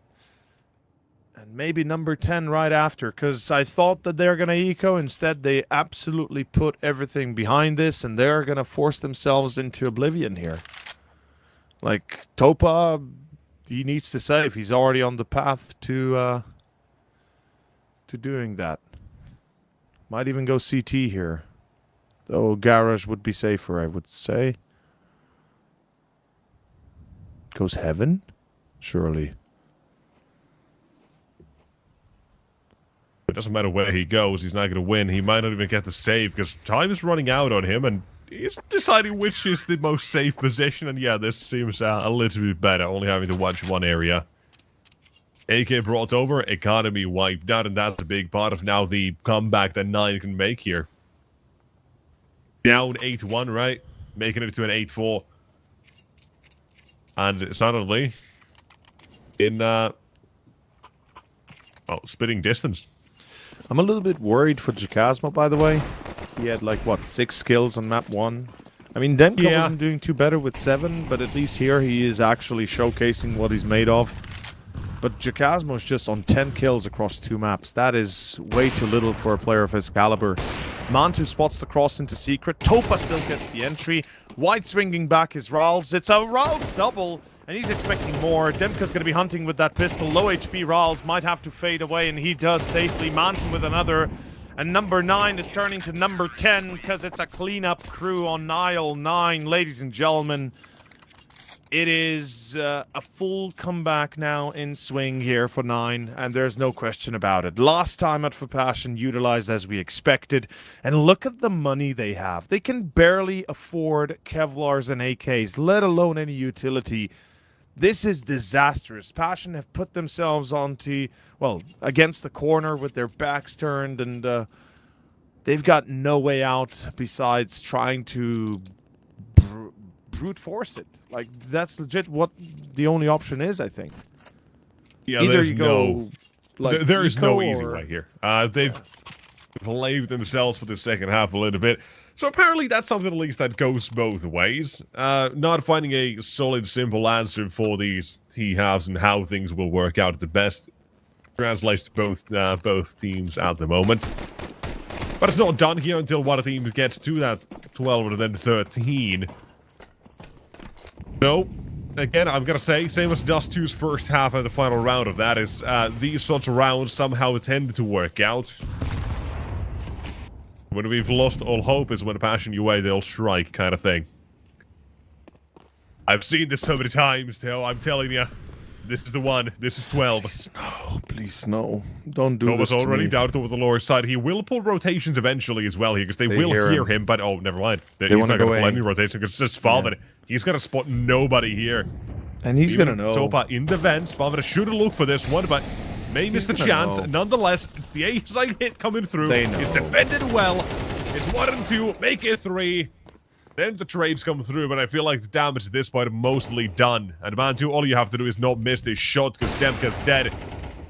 And maybe number 10 right after, because I thought that they're going to eco. Instead, they absolutely put everything behind this, and they're going to force themselves into oblivion here. Like, Topa, he needs to save. He's already on the path to doing that. Might even go CT here. Though Garage would be safer, I would say. Goes Heaven? Surely. It doesn't matter where he goes, he's not going to win. He might not even get the save, because time is running out on him, and he's deciding which is the most safe position, and yeah, this seems a little bit better, only having to watch one area. AK brought over, economy wiped out, and that's a big part of now the comeback that 9 can make here. Down 8-1, right? Making it to an 8-4. And suddenly, in, spitting distance. I'm a little bit worried for Jacasmo, by the way. He had, like, what, 6 kills on map 1? I mean, Demka wasn't doing too better with 7, but at least here he is actually showcasing what he's made of. But Jacasmo's just on 10 kills across 2 maps. That is way too little for a player of his caliber. Monte spots the cross into secret. Topa still gets the entry. White swinging back his Rals. It's a Rals double, and he's expecting more. Demka's going to be hunting with that pistol. Low HP Rals might have to fade away, and he does safely. Monte with another. And number 9 is turning to number 10 because it's a cleanup crew on Nile 9, ladies and gentlemen. It is a full comeback now in swing here for 9, and there's no question about it. Last time at For Passion, utilized as we expected, and look at the money they have. They can barely afford Kevlars and AKs, let alone any utility. This is disastrous. Passion have put themselves onto, well, against the corner with their backs turned, and they've got no way out besides trying to brute force it. Like, that's legit what the only option is, I think. Yeah, either you go like there is no easy way here. They've played themselves for the second half a little bit. So apparently that's something at least that goes both ways. Not finding a solid, simple answer for these T-halves and how things will work out at the best translates to both teams at the moment. But it's not done here until one team gets to that 12 and then 13. So, again, I'm gonna say, same as Dust 2's first half and the final round of that is, these sorts of rounds somehow tend to work out. When we've lost all hope is when Passion UA they'll strike, kind of thing. I've seen this so many times, Theo, I'm telling you. This is the one. This is 12. Please, no. Don't do this to already me. down toward the lower side. He will pull rotations eventually as well here, because they will hear him, but oh, never mind. He's not going to pull any rotation, because it's just Favre. He's going to spot nobody here. And he's going to know. Topa in the vents. Favre should have looked for this one, but may miss the chance. Nonetheless, it's the A-side hit coming through. It's defended well. It's 1 and 2. Make it 3. Then the trades come through, but I feel like the damage at this point is mostly done. And man, too, all you have to do is not miss this shot, because Demka's dead.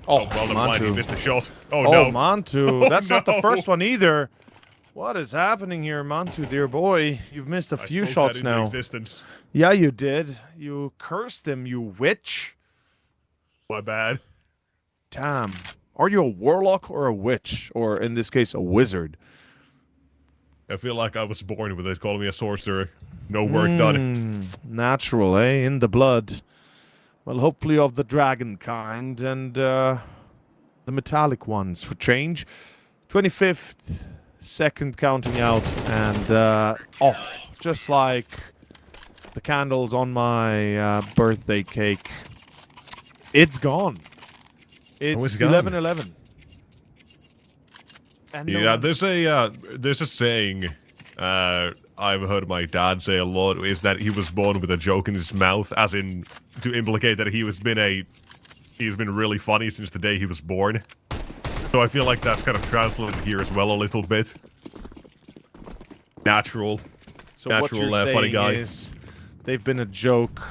Oh, well done, Blind. He Monte. missed the shot. Oh, Oh, no. Monte. That's not the no. first one either. What is happening here, Monte, dear boy? You've missed a few shots that into now. Existence. Yeah, you did. You cursed him, you witch. My bad. Damn. Are you a warlock or a witch? Or, in this case, a wizard? I feel like I was born with it, calling me a sorcerer. No work done. Natural, eh? In the blood. Well, hopefully of the dragon kind and the metallic ones for change. 25th second counting out, and just like the candles on my birthday cake, it's gone. It's 11:11. And Yeah, there's a saying I've heard my dad say a lot, is that he was born with a joke in his mouth, as in to implicate that he's been really funny since the day he was born. So I feel like that's kind of translated here as well a little bit. Natural. So natural, what you're funny saying guy. is they've been a joke.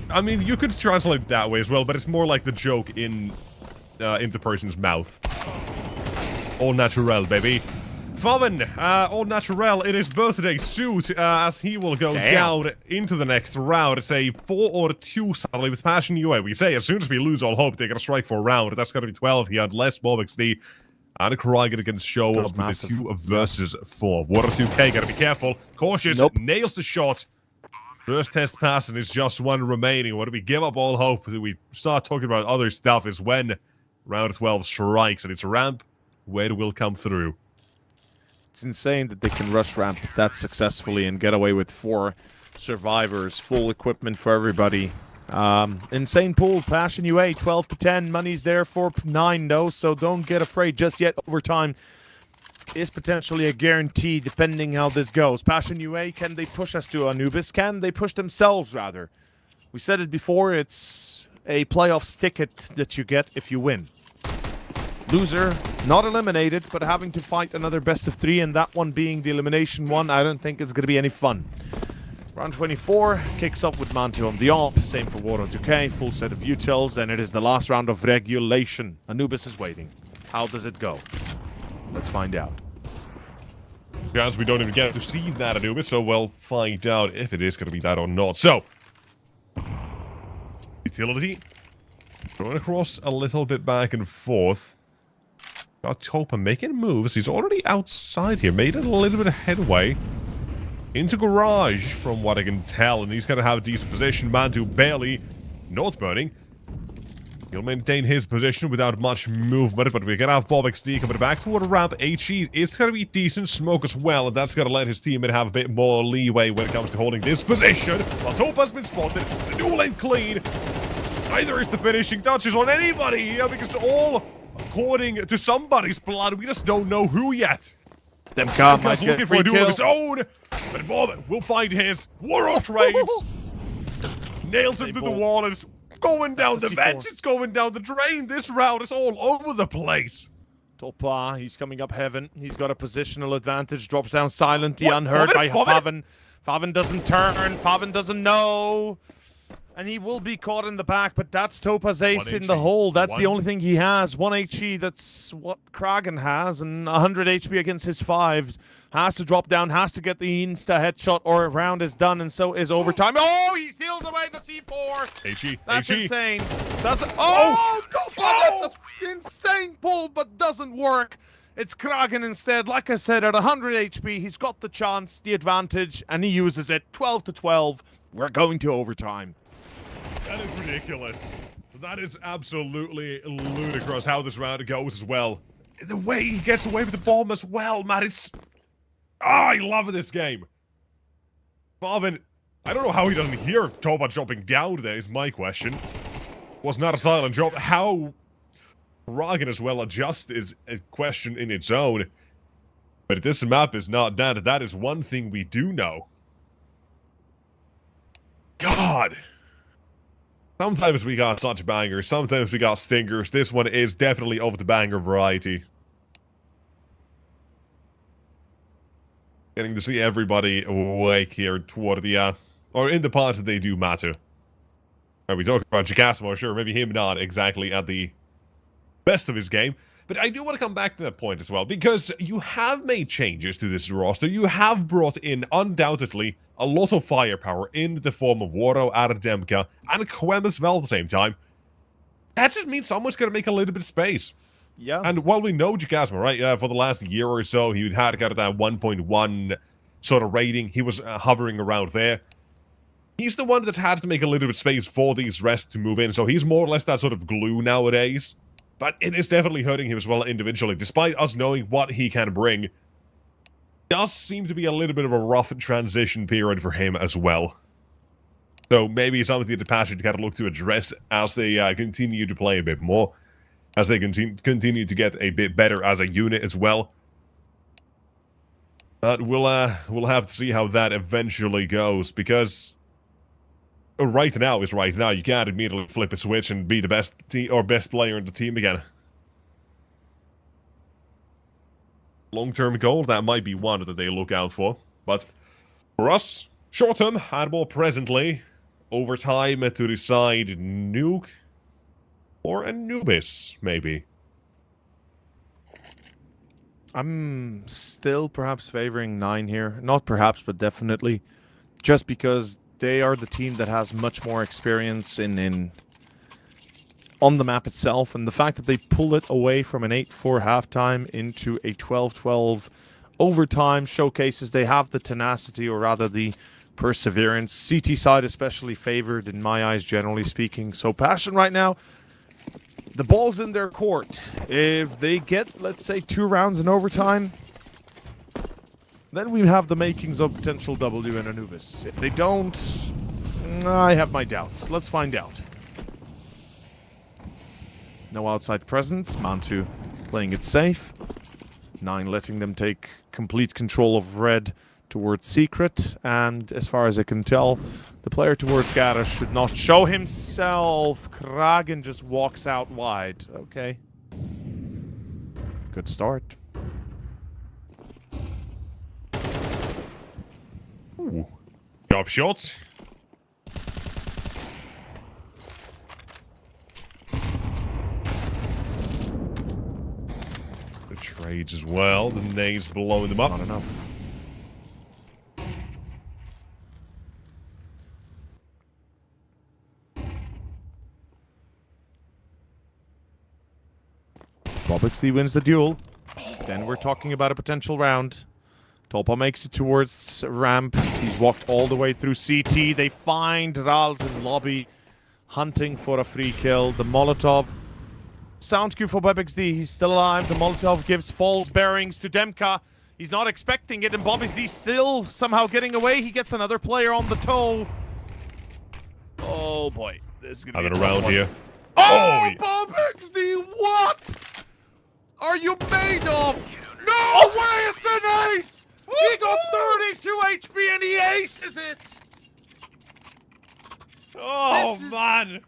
I mean, you could translate it that way as well, but it's more like the joke in the person's mouth. All natural, baby. Faven, all natural in his birthday suit, as he will go down into the next round. It's a 4 or 2 sadly with Passion UA. We say as soon as we lose all hope, they're gonna strike for a round. That's gonna be 12 here, and less Bob XD. And Kragan can show up with the 2 versus 4. Water 2K, gotta be careful. Cautious, nails the shot. First test pass, and it's just 1 remaining. When we give up all hope, we start talking about other stuff, is when round 12 strikes, and it's a ramp where it will come through. It's insane that they can rush ramp that successfully and get away with 4 survivors, full equipment for everybody. Insane pool, Passion UA, 12 to 10. Money's there for 9 though, so don't get afraid just yet. Overtime is potentially a guarantee depending how this goes. Passion UA, can they push us to Anubis? Can they push themselves, rather? We said it before, it's a playoffs ticket that you get if you win. Loser, not eliminated, but having to fight another best of 3, and that one being the elimination one, I don't think it's going to be any fun. Round 24 kicks off with Monte on the AWP, same for Water 2K, full set of utils, and it is the last round of regulation. Anubis is waiting. How does it go? Let's find out. Guys, we don't even get to see that Anubis, so we'll find out if it is going to be that or not. So, utility, going across a little bit back and forth. Got Topa making moves. He's already outside here. Made it a little bit of headway into garage, from what I can tell. And he's going to have a decent position. Mantu barely not burning. He'll maintain his position without much movement. But we're going to have Bob XD coming back toward a ramp. HE is going to be decent smoke as well. And that's going to let his teammate have a bit more leeway when it comes to holding this position. While Topa's been spotted. The duel ain't clean. Neither is the finishing touches on anybody here, because all according to somebody's blood, we just don't know who yet. Them Demka might looking get for a free duel of kill. his own, but Bob will find his. War trades. Nails him to the wall, and it's going down the vent, it's going down the drain. This round is all over the place. Topa, he's coming up heaven. He's got a positional advantage, drops down silently, unheard by Faven. Faven doesn't turn, Faven doesn't know. And he will be caught in the back, but that's Topa's ace in the hole. That's the only thing he has. 1 HE, that's what Kragan has, and 100 HP against his 5. Has to drop down, has to get the insta headshot, or a round is done, and so is overtime. Oh, he steals away the C4. HE, that's HE. insane. Topa, that's an insane pull, but doesn't work. It's Kragan instead. Like I said, at 100 HP, he's got the chance, the advantage, and he uses it. 12 to 12. We're going to overtime. That is ridiculous. That is absolutely ludicrous how this round goes as well. The way he gets away with the bomb as well, man, it's... I love this game. Marvin, I don't know how he doesn't hear Topa jumping down there, is my question. Was not a silent jump. How Kragan as well adjust is a question in its own. But this map is not done. That is one thing we do know. God. Sometimes we got such bangers, sometimes we got stingers. This one is definitely of the banger variety. Getting to see everybody awake here toward the, or in the parts that they do matter. We talk about Chikasmo, sure, maybe him not exactly at the best of his game. But I do want to come back to that point as well, because you have made changes to this roster. You have brought in, undoubtedly, a lot of firepower in the form of Waro, Arademka, and Quem as well at the same time. That just means someone's going to make a little bit of space. Yeah. And while we know Chikasmo, right, for the last year or so, he had got that 1.1 sort of rating. He was hovering around there. He's the one that had to make a little bit of space for these rest to move in, so he's more or less that sort of glue nowadays. But it is definitely hurting him as well individually. Despite us knowing what he can bring, it does seem to be a little bit of a rough transition period for him as well. So maybe something that Passion kind of look to address as they continue to play a bit more. As they continue to get a bit better as a unit as well. But we'll have to see how that eventually goes, because right now is right now. You can't immediately flip a switch and be the best best player in the team again. Long-term goal, that might be one that they look out for. But for us, short-term, handball presently, overtime to decide Nuke or Anubis, maybe. I'm still perhaps favoring 9 here. Not perhaps, but definitely. Just because they are the team that has much more experience on the map itself, and the fact that they pull it away from an 8-4 halftime into a 12-12 overtime showcases they have the tenacity, or rather the perseverance. CT side especially favored in my eyes, generally speaking. So Passion right now, the ball's in their court. If they get, let's say, 2 rounds in overtime, then we have the makings of potential W in Anubis. If they don't, I have my doubts. Let's find out. No outside presence. Monte playing it safe. 9 letting them take complete control of red towards secret. And as far as I can tell, the player towards Gara should not show himself. Kragen just walks out wide. Okay. Good start. Ooh. Drop shots. The trades as well. The nades blowing them up. Not enough. Bobixley wins the duel. Then we're talking about a potential round. Topa makes it towards ramp. He's walked all the way through CT. They find Rals in lobby, hunting for a free kill. The Molotov. Sound cue for Bobixley. He's still alive. The Molotov gives false bearings to Demka. He's not expecting it, and Bobixley still somehow getting away. He gets another player on the toe. Oh boy. This is gonna be a round here. Oh, Bobixley, what are you made of? No way, it's an ace! He got 32 HP and he aces it! Oh, man!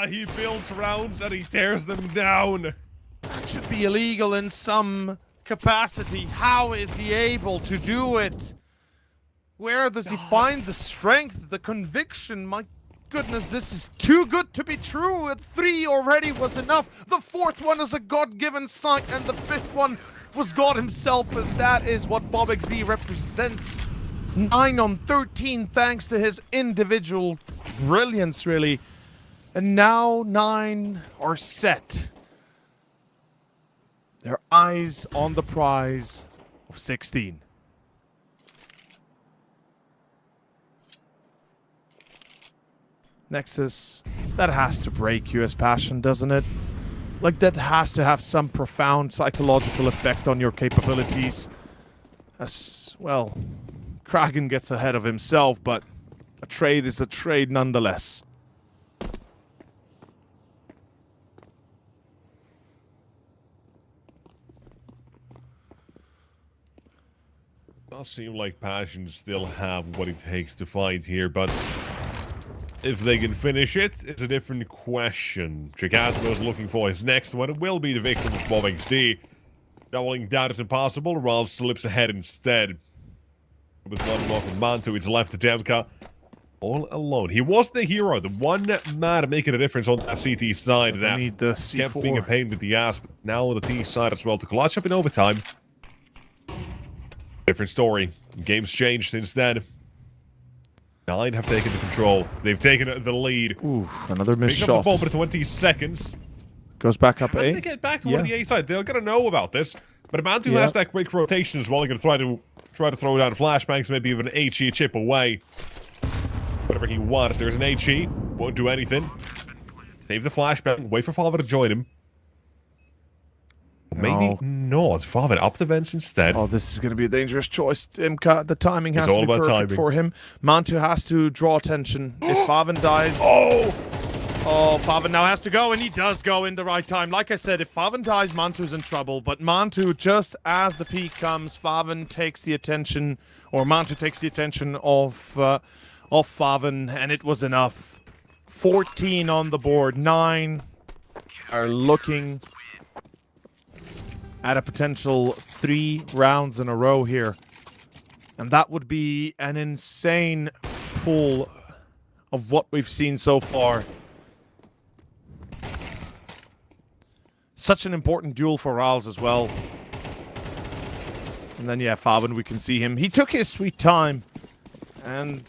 He builds rounds and he tears them down. That should be illegal in some capacity. How is he able to do it? Where does he find the strength, the conviction? My goodness, this is too good to be true. 3 already was enough. The 4th one is a God-given sight, and the 5th one was God himself, as that is what Bobixley represents. 9 on 13 thanks to his individual brilliance, really. And now 9 are set. Their eyes on the prize of 16. Nexus, that has to break you as Passion, doesn't it? Like, that has to have some profound psychological effect on your capabilities. As, well, Kraken gets ahead of himself, but a trade is a trade nonetheless. Does seem like Passion still have what it takes to fight here, but if they can finish it, it's a different question. Chikasmo is looking for his next one. It will be the victim of Bobixley. Doubling down is impossible. Ral slips ahead instead. With one more from Monte, it's left to Demka. All alone. He was the hero, the one man making a difference on that CT side. They That need the kept being a C4. pain with the ass, but now on the T side as well to clutch up in overtime. Different story. Game's changed since then. 9 have taken the control. They've taken the lead. Ooh, another missed Pick up shot. the ball for 20 seconds. Goes back up How A. do they get back to one of the A side? They're gonna know about this. But Monte Yeah. has that quick rotation as well. They're gonna try to throw down flashbangs, maybe even an HE chip away. Whatever he wants. There's an HE. Won't do anything. Save the flashbang. Wait for Father to join him. Maybe not. Father up the vents instead. Oh, this is going to be a dangerous choice. Imka, the timing has to all be about perfect timing. for him. Monte has to draw attention. If Faven dies... Oh! Oh, Faven now has to go, and he does go in the right time. Like I said, if Faven dies, Mantu's in trouble. But Mantu, just as the peak comes, Faven takes the attention, or Mantu takes the attention of Faven, and it was enough. 14 on the board. 9 are looking at a potential 3 rounds in a row here. And that would be an insane pull of what we've seen so far. Such an important duel for Rals as well. And then, yeah, Faben, we can see him. He took his sweet time. And,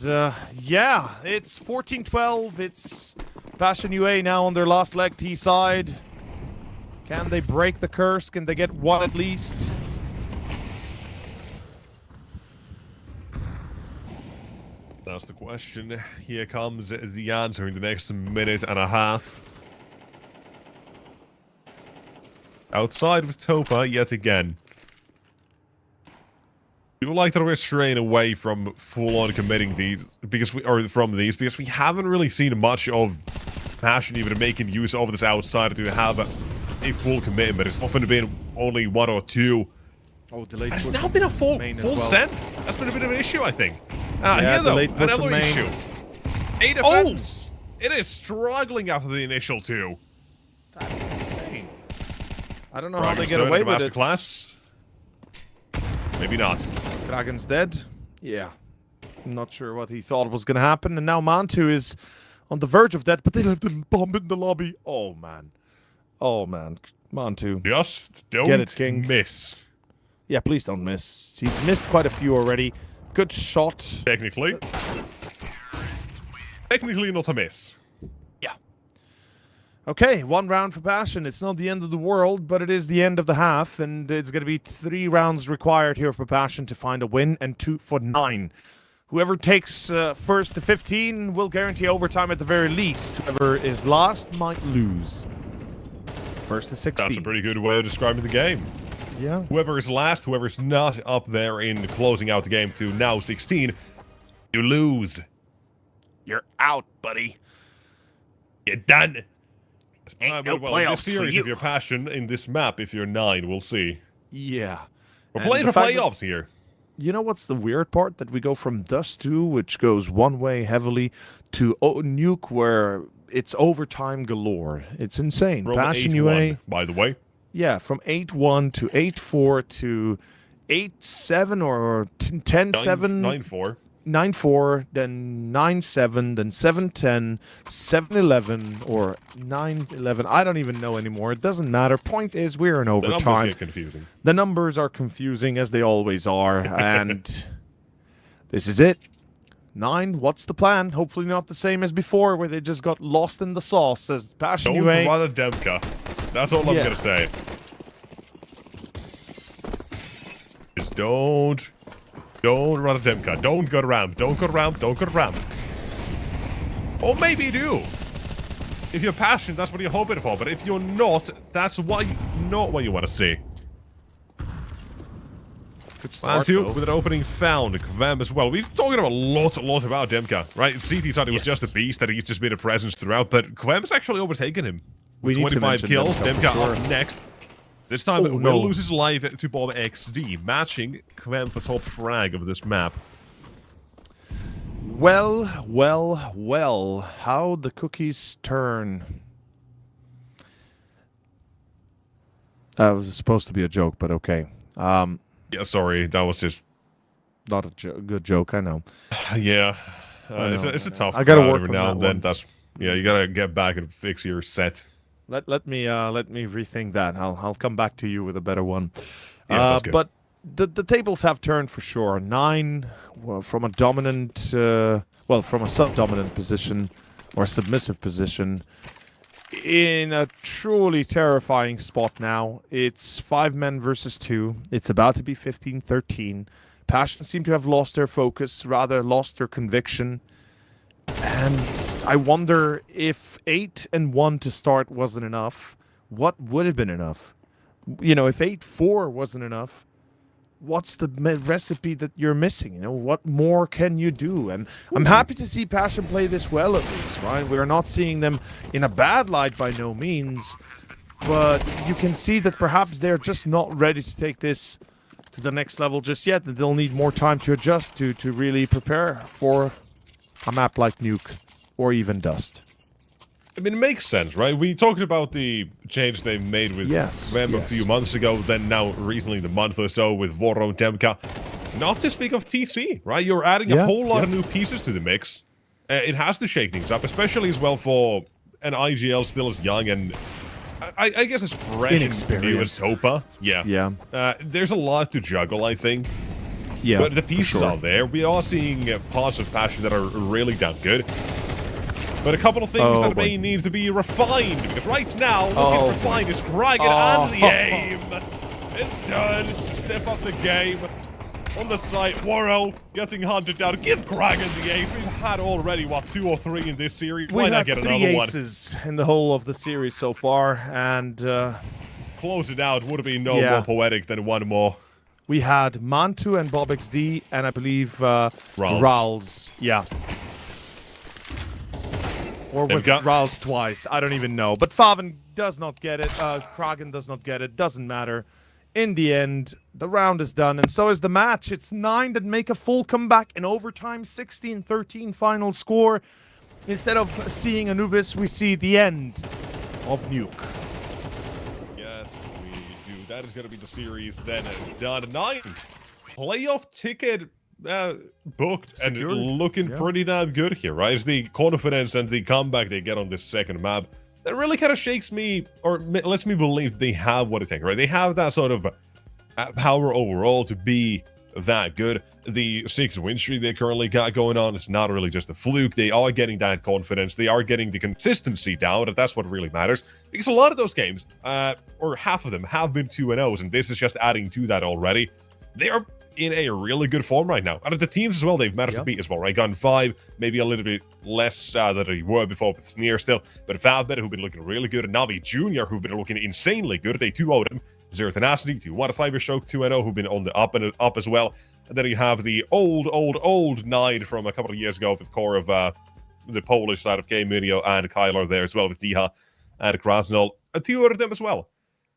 yeah, it's 14-12. It's Passion UA now on their last leg T side. Can they break the curse? Can they get one at least? That's the question. Here comes the answer in the next minute and a half. Outside with Topa yet again. We would like to restrain away from full-on committing these because we haven't really seen much of Passion even making use of this outside to have a full commitment. It's often been only 1 or 2. Oh, delayed It's push now on been a full main as well. send. That's been a bit of an issue, I think. Yeah, Here though, delayed push on another main. issue. A defense. It is struggling after the initial 2. That's insane. I don't know how they get Dragon's away third with in it. the masterclass. Maybe not. Dragon's dead. Yeah. I'm not sure what he thought was going to happen. And now Mantu is on the verge of death, but they left the bomb in the lobby. Oh, man. Oh, man. Mantu. Just don't Get it, King. miss. Yeah, please don't miss. He's missed quite a few already. Good shot. Technically. Technically not a miss. Yeah. Okay, 1 round for Passion. It's not the end of the world, but it is the end of the half, and it's going to be 3 rounds required here for Passion to find a win, and 2 for 9. Whoever takes first to 15 will guarantee overtime at the very least. Whoever is last might lose. First to 16. That's a pretty good way of describing the game. Yeah. Whoever is last, whoever is not up there in closing out the game to now 16, you lose. You're out, buddy. You're done. Ain't no in playoffs this for series, you. if you're Passion, in this map, if you're 9, we'll see. Yeah. We're And playing the for fact that- playoffs here. You know what's the weird part? That we go from Dust 2, which goes one way heavily, to Nuke, where it's overtime galore. It's insane. Roman Passion 8-1, UA, by the way. yeah, from 8-1 to 8-4 to 8-7 or 10-7, 9-4. 9-4, then 9-7, then 7-10, 7-11, or 9-11. I don't even know anymore. It doesn't matter. Point is, we're in The numbers overtime. get confusing. The numbers are confusing, as they always are, and this is it. 9, what's the plan? Hopefully not the same as before, where they just got lost in the sauce, as Passion Don't UA. run a Demka. That's all I'm Yeah. gonna say. Just don't run a Demka. Don't go to ramp. Don't go to ramp. Don't go to ramp. Or maybe do. If you're passionate, that's what you're hoping for. But if you're not, that's not what you want to see. Good start, Mantu though. with an opening found. Kvem as well. We've talked a lot about Demka, right? CT thought he was Yes. just a beast, that he's just been a presence throughout, but Kvem's actually overtaken him. We need to 25 mention kills. Demka for Demka sure. up next. This time, Oh, will no. lose his life to Bob XD, matching Kvem for top frag of this map. Well, well, well. How the cookies turn. That was supposed to be a joke, but okay. Yeah, sorry, that was just... Not a good joke, I know. Yeah. It's a tough I gotta crowd work every on now that and then. one. That's you gotta get back and fix your set. Let me rethink that. I'll come back to you with a better one. Yeah, sounds good. But the tables have turned for sure. 9 from a dominant, from a sub-dominant position or submissive position, in a truly terrifying spot now. It's 5 men versus 2. It's about to be 15-13. Passion seem to have lost their focus, rather lost their conviction. And I wonder if 8-1 to start wasn't enough, what would have been enough? You know, if 8-4 wasn't enough, what's the recipe that you're missing? You know, what more can you do? And I'm happy to see Passion play this well at least, right? We're not seeing them in a bad light by no means, but you can see that perhaps they're just not ready to take this to the next level just yet, that they'll need more time to adjust to really prepare for a map like Nuke or even Dust. I mean, it makes sense, right? We talked about the change they made with them a few months ago, then now recently the month or so with Voro and Demka. Not to speak of TC, right? You're adding a whole lot of new pieces to the mix. It has to shake things up, especially as well for an IGL still as young and I guess as fresh and new as Topa. Yeah. There's a lot to juggle, I think. Yeah, but the pieces are there. We are seeing parts of Passion that are really damn good. But a couple of things that may need to be refined, because right now, looking refined is Kraken and the aim. It's done. Step up the game. On the site, Waro getting hunted down. Give Kraken the ace. We've had already, what, 2 or 3 in this series? Why not get another one? We've had 3 aces in the whole of the series so far, and close it out. Would have been no more poetic than one more. We had Monte and Bob XD, and I believe Rals. Yeah. Or was it Rals twice? I don't even know. But Faven does not get it. Kraken does not get it. Doesn't matter. In the end, the round is done, and so is the match. It's 9 that make a full comeback in overtime. 16-13 final score. Instead of seeing Anubis, we see the end of Nuke. Yes, we do. That is going to be the series then done. 9 playoff ticket booked secured. And looking pretty damn good here, right? It's the confidence and the comeback they get on this second map that really kind of shakes me, or lets me believe they have what it takes, right? They have that sort of power overall to be that good. The 6 win streak they currently got going on is not really just a fluke. They are getting that confidence. They are getting the consistency down, and that's what really matters. Because a lot of those games, or half of them, have been 2-0s, and this is just adding to that already. They are in a really good form right now. And the teams as well, they've managed to beat as well, right? Gun 5, maybe a little bit less than they were before with Sneer still, but Valbet, who've been looking really good, and Navi Jr., who've been looking insanely good. They 2-0'd him. Zero Tenacity, 2-1 Cyberstroke, 2-0, who've been on the up as well. And then you have the old Nide from a couple of years ago with core of the Polish side of K-Minio and Kyler there as well with Diha and Krasnol. 2 of them as well.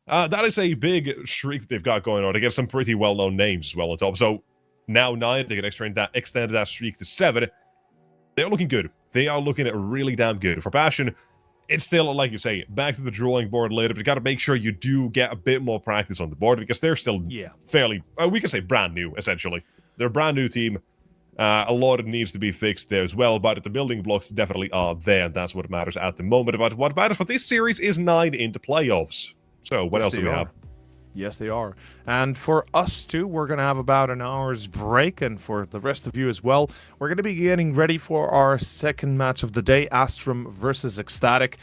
That is a big streak that they've got going on. They get some pretty well-known names as well on top. So now 9, they can extend that streak to 7. They're looking good. They are looking at really damn good. For Passion, it's still, like you say, back to the drawing board later, but you got to make sure you do get a bit more practice on the board because they're still fairly, we can say brand new, essentially. They're a brand new team. A lot needs to be fixed there as well, but the building blocks definitely are there, and that's what matters at the moment. But what matters for this series is 9 into playoffs. So, what else do we have? Yes, they are. And for us too, we're going to have about an hour's break. And for the rest of you as well, we're going to be getting ready for our second match of the day, Astrum versus Ecstatic,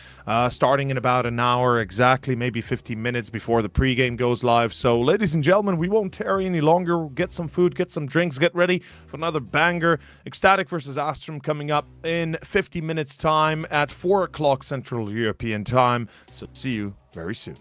starting in about an hour exactly, maybe 15 minutes before the pregame goes live. So, ladies and gentlemen, we won't tarry any longer. Get some food, get some drinks, get ready for another banger. Ecstatic versus Astrum coming up in 50 minutes time at 4 o'clock Central European time. So, see you very soon.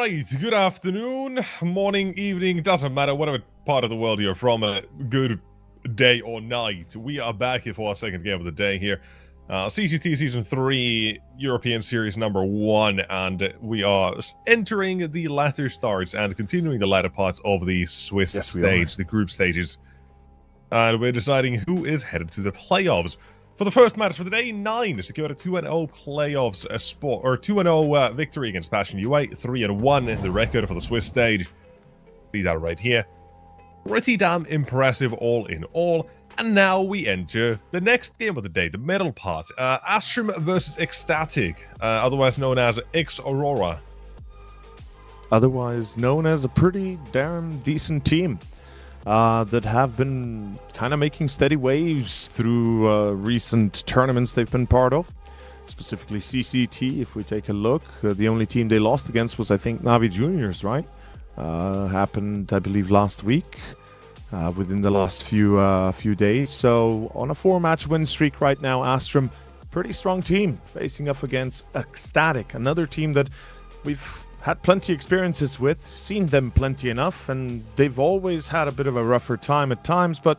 right, good afternoon, morning, evening, doesn't matter, whatever part of the world you're from, a good day or night. We are back here for our second game of the day here. CCT Season 3, European Series number 1, and we are entering the latter starts and continuing the latter parts of the Swiss stage, the group stages. And we're deciding who is headed to the playoffs. For the first match for the day, 9 secured a 2-0 playoffs or 2-0 victory against Passion UA, 3-1 the record for the Swiss stage. See that right here. Pretty damn impressive all in all. And now we enter the next game of the day, the middle part. Astrum versus Ecstatic, otherwise known as X Aurora. Otherwise known as a pretty damn decent team. That have been kind of making steady waves through recent tournaments they've been part of. Specifically CCT, if we take a look. The only team they lost against was, I think, Navi Juniors, right? Happened, I believe, last week, within the last few days. So, on a 4-match win streak right now, Astrum, pretty strong team, facing up against Ecstatic, another team that we've had plenty experiences with, seen them plenty enough, and they've always had a bit of a rougher time at times, but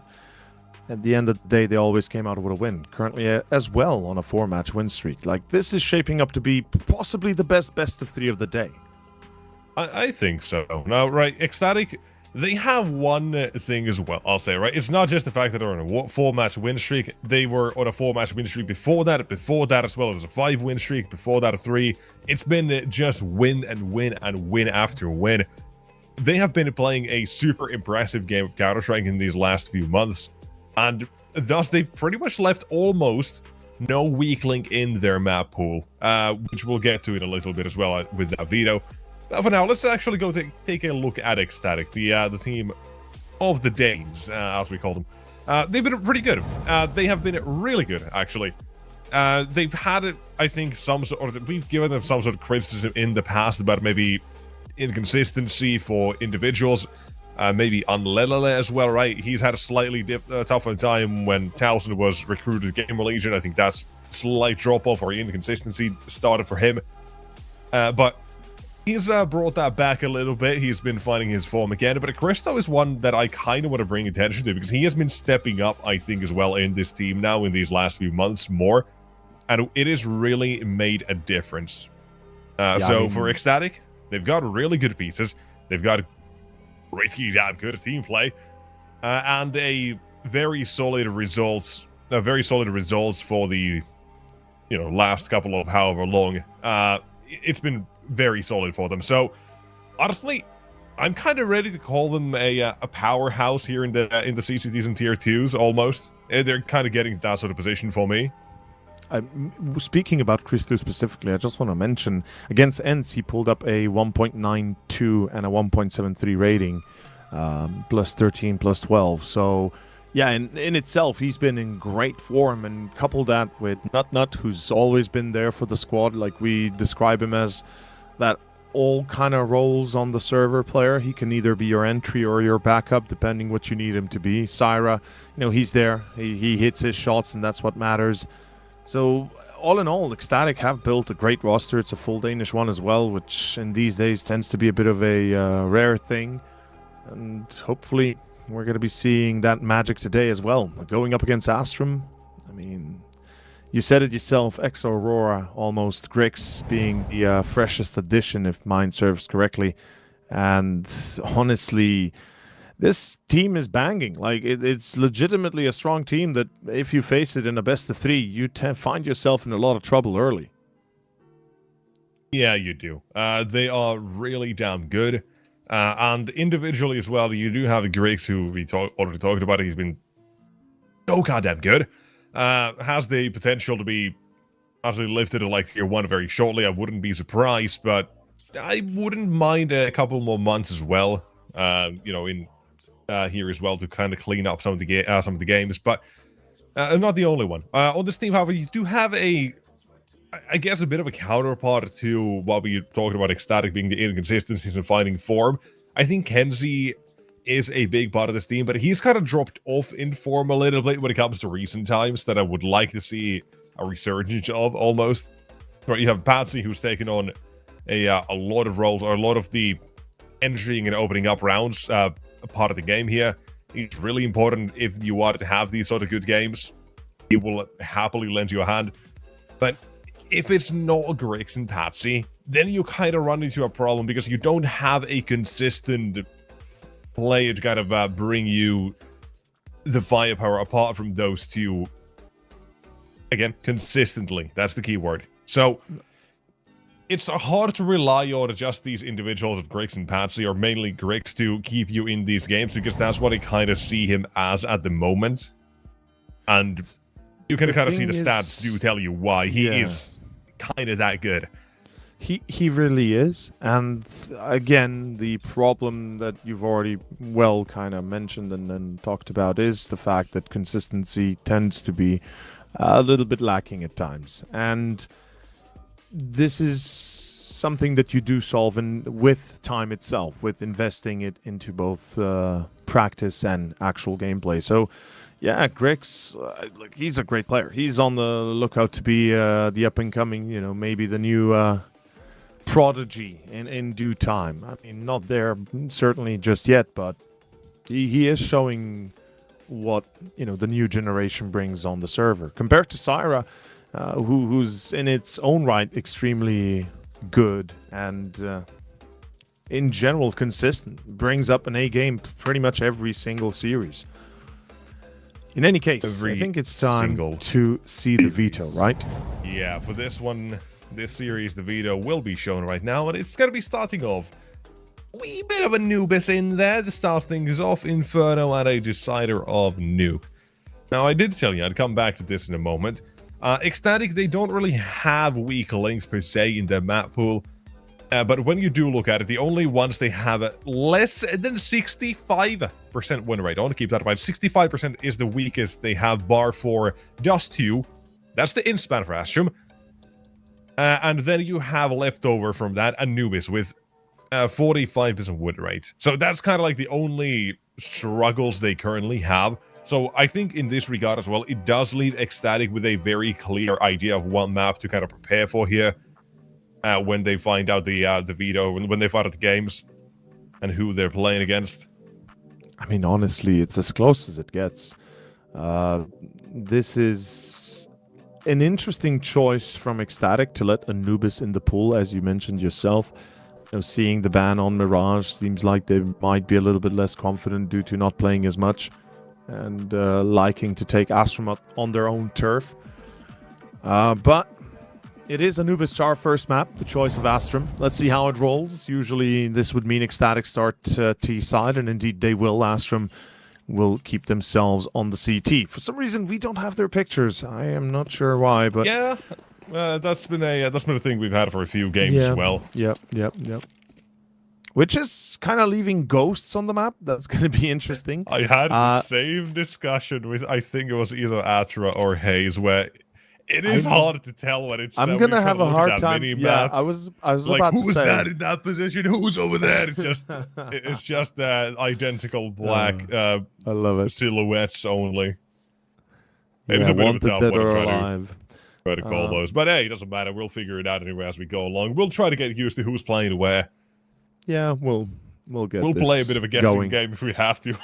at the end of the day, they always came out with a win. Currently as well on a 4-match win streak. Like, this is shaping up to be possibly the best of 3 of the day. I think so. Now, right, Ecstatic, they have one thing as well, I'll say, right? It's not just the fact that they're on a 4-match win streak. They were on a 4-match win streak before that as well. It was a 5-win streak, before that a 3. It's been just win and win and win after win. They have been playing a super impressive game of Counter-Strike in these last few months, and thus they've pretty much left almost no weak link in their map pool, which we'll get to in a little bit as well with that veto. But for now, let's actually go take a look at Ecstatic, the team of the Danes, as we call them. They've been pretty good. They have been really good, actually. They've had, I think, we've given them some sort of criticism in the past about maybe inconsistency for individuals, maybe Unlelele as well, right? He's had a slightly tougher time when Towson was recruited to Gamer Legion. I think that's slight drop-off or inconsistency started for him. But he's brought that back a little bit. He's been finding his form again. But Christo is one that I kind of want to bring attention to because he has been stepping up, I think, as well in this team now in these last few months more. And it has really made a difference. For Ecstatic, they've got really good pieces. They've got pretty damn good team play. And a very solid results. Very solid results for the, last couple of however long. It's been very solid for them. So, honestly, I'm kind of ready to call them a powerhouse here in the CCTs and Tier 2s, almost. They're kind of getting that sort of position for me. Speaking about Christo specifically, I just want to mention, against Ents, he pulled up a 1.92 and a 1.73 rating, plus 13, plus 12. So, yeah, in itself, he's been in great form, and couple that with Nut, who's always been there for the squad, like we describe him as that all kind of roles on the server player. He can either be your entry or your backup, depending what you need him to be. Syra, he's there. He hits his shots, and that's what matters. So, all in all, Ecstatic have built a great roster. It's a full Danish one as well, which in these days tends to be a bit of a rare thing. And hopefully we're going to be seeing that magic today as well. Going up against Astrum, I mean, you said it yourself, X Aurora almost, Grix being the freshest addition, if mine serves correctly. And honestly, this team is banging. Like, it's legitimately a strong team that if you face it in a best of 3, you find yourself in a lot of trouble early. Yeah, you do. They are really damn good. And individually as well, you do have Grix, who we already talked about. He's been so goddamn good. Has the potential to be actually lifted to like Tier 1 very shortly. I wouldn't be surprised, but I wouldn't mind a couple more months as well. In here as well to kind of clean up some of the games, but not the only one. On this team, however, you do have I guess a bit of a counterpart to what we talked about Ecstatic being the inconsistencies and finding form. I think Kenzie is a big part of this team, but he's kind of dropped off in form a little bit when it comes to recent times that I would like to see a resurgence of, almost. Right, you have Patsy, who's taken on a lot of roles, or a lot of the entering and opening up rounds part of the game here. It's really important if you want to have these sort of good games. He will happily lend you a hand. But if it's not Grix and Patsy, then you kind of run into a problem because you don't have a consistent player to kind of bring you the firepower apart from those two. Again, consistently. That's the key word. So it's hard to rely on just these individuals of Grix and Patsy, or mainly Grix, to keep you in these games, because that's what I kind of see him as at the moment. And you can kind of see the stats do tell you why. He is kind of that good. He really is. And again, the problem that you've already well kind of mentioned and talked about is the fact that consistency tends to be a little bit lacking at times. And this is something that you do solve with time itself, with investing it into both practice and actual gameplay. So, yeah, Grix, he's a great player. He's on the lookout to be the up-and-coming, maybe the new prodigy in due time. I mean, not there certainly just yet, but he is showing what, the new generation brings on the server. Compared to Syra, who's in its own right extremely good and in general consistent, brings up an A game pretty much every single series. In any case, I think it's time to see the veto, right? Yeah, for this one, this series, the veto will be shown right now, and it's going to be starting off a wee bit of Anubis in there to start things off. Inferno and a Decider of Nuke. Now, I did tell you I'd come back to this in a moment. Ecstatic, they don't really have weak links per se in their map pool. But when you do look at it, the only ones they have less than 65% win rate. I want to keep that in mind. 65% is the weakest they have, bar for just 2. That's the inspan for Astrum. And then you have leftover from that Anubis with 45% win rate. So that's kind of like the only struggles they currently have. So I think in this regard as well, it does leave Ecstatic with a very clear idea of what map to kind of prepare for here when they find out the veto, when they find out the games and who they're playing against. I mean, honestly, it's as close as it gets. This is an interesting choice from Ecstatic to let Anubis in the pool, as you mentioned yourself. Seeing the ban on Mirage seems like they might be a little bit less confident due to not playing as much and liking to take Astrum on their own turf. But it is Anubis our first map, the choice of Astrum. Let's see how it rolls. Usually this would mean Ecstatic start T side, and indeed they will. Astrum will keep themselves on the CT. For some reason, we don't have their pictures. I am not sure why, but yeah, that's been a thing we've had for a few games as well. Yep. Which is kind of leaving ghosts on the map. That's going to be interesting. I had the same discussion with, I think it was either Atra or Hayes, where it is hard to tell when it's. I'm gonna have a hard time. Yeah, I was like, about to say. Who's that in that position? Who's over there? It's just identical black. I love it. Silhouettes only. Yeah, it's a bit of a tough one to try to call those, but hey, it doesn't matter. We'll figure it out anyway as we go along. We'll try to get used to who's playing where. Yeah, we'll play a bit of a guessing game if we have to.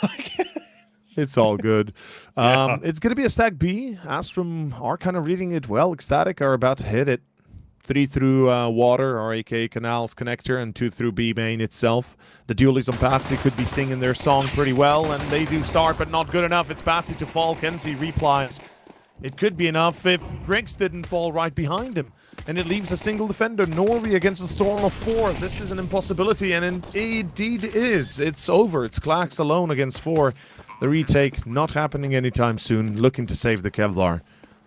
It's all good. It's going to be a stack B. Astrum are kind of reading it well. Ecstatic are about to hit it. 3 through water, or aka Canals connector, and 2 through B main itself. The dualies on Patsy could be singing their song pretty well, and they do start, but not good enough. It's Patsy to fall. Kenzie replies. It could be enough if Grix didn't fall right behind him. And it leaves a single defender. Norby against a storm of 4. This is an impossibility, and indeed is. It's over. It's Clax alone against 4. The retake not happening anytime soon. Looking to save the Kevlar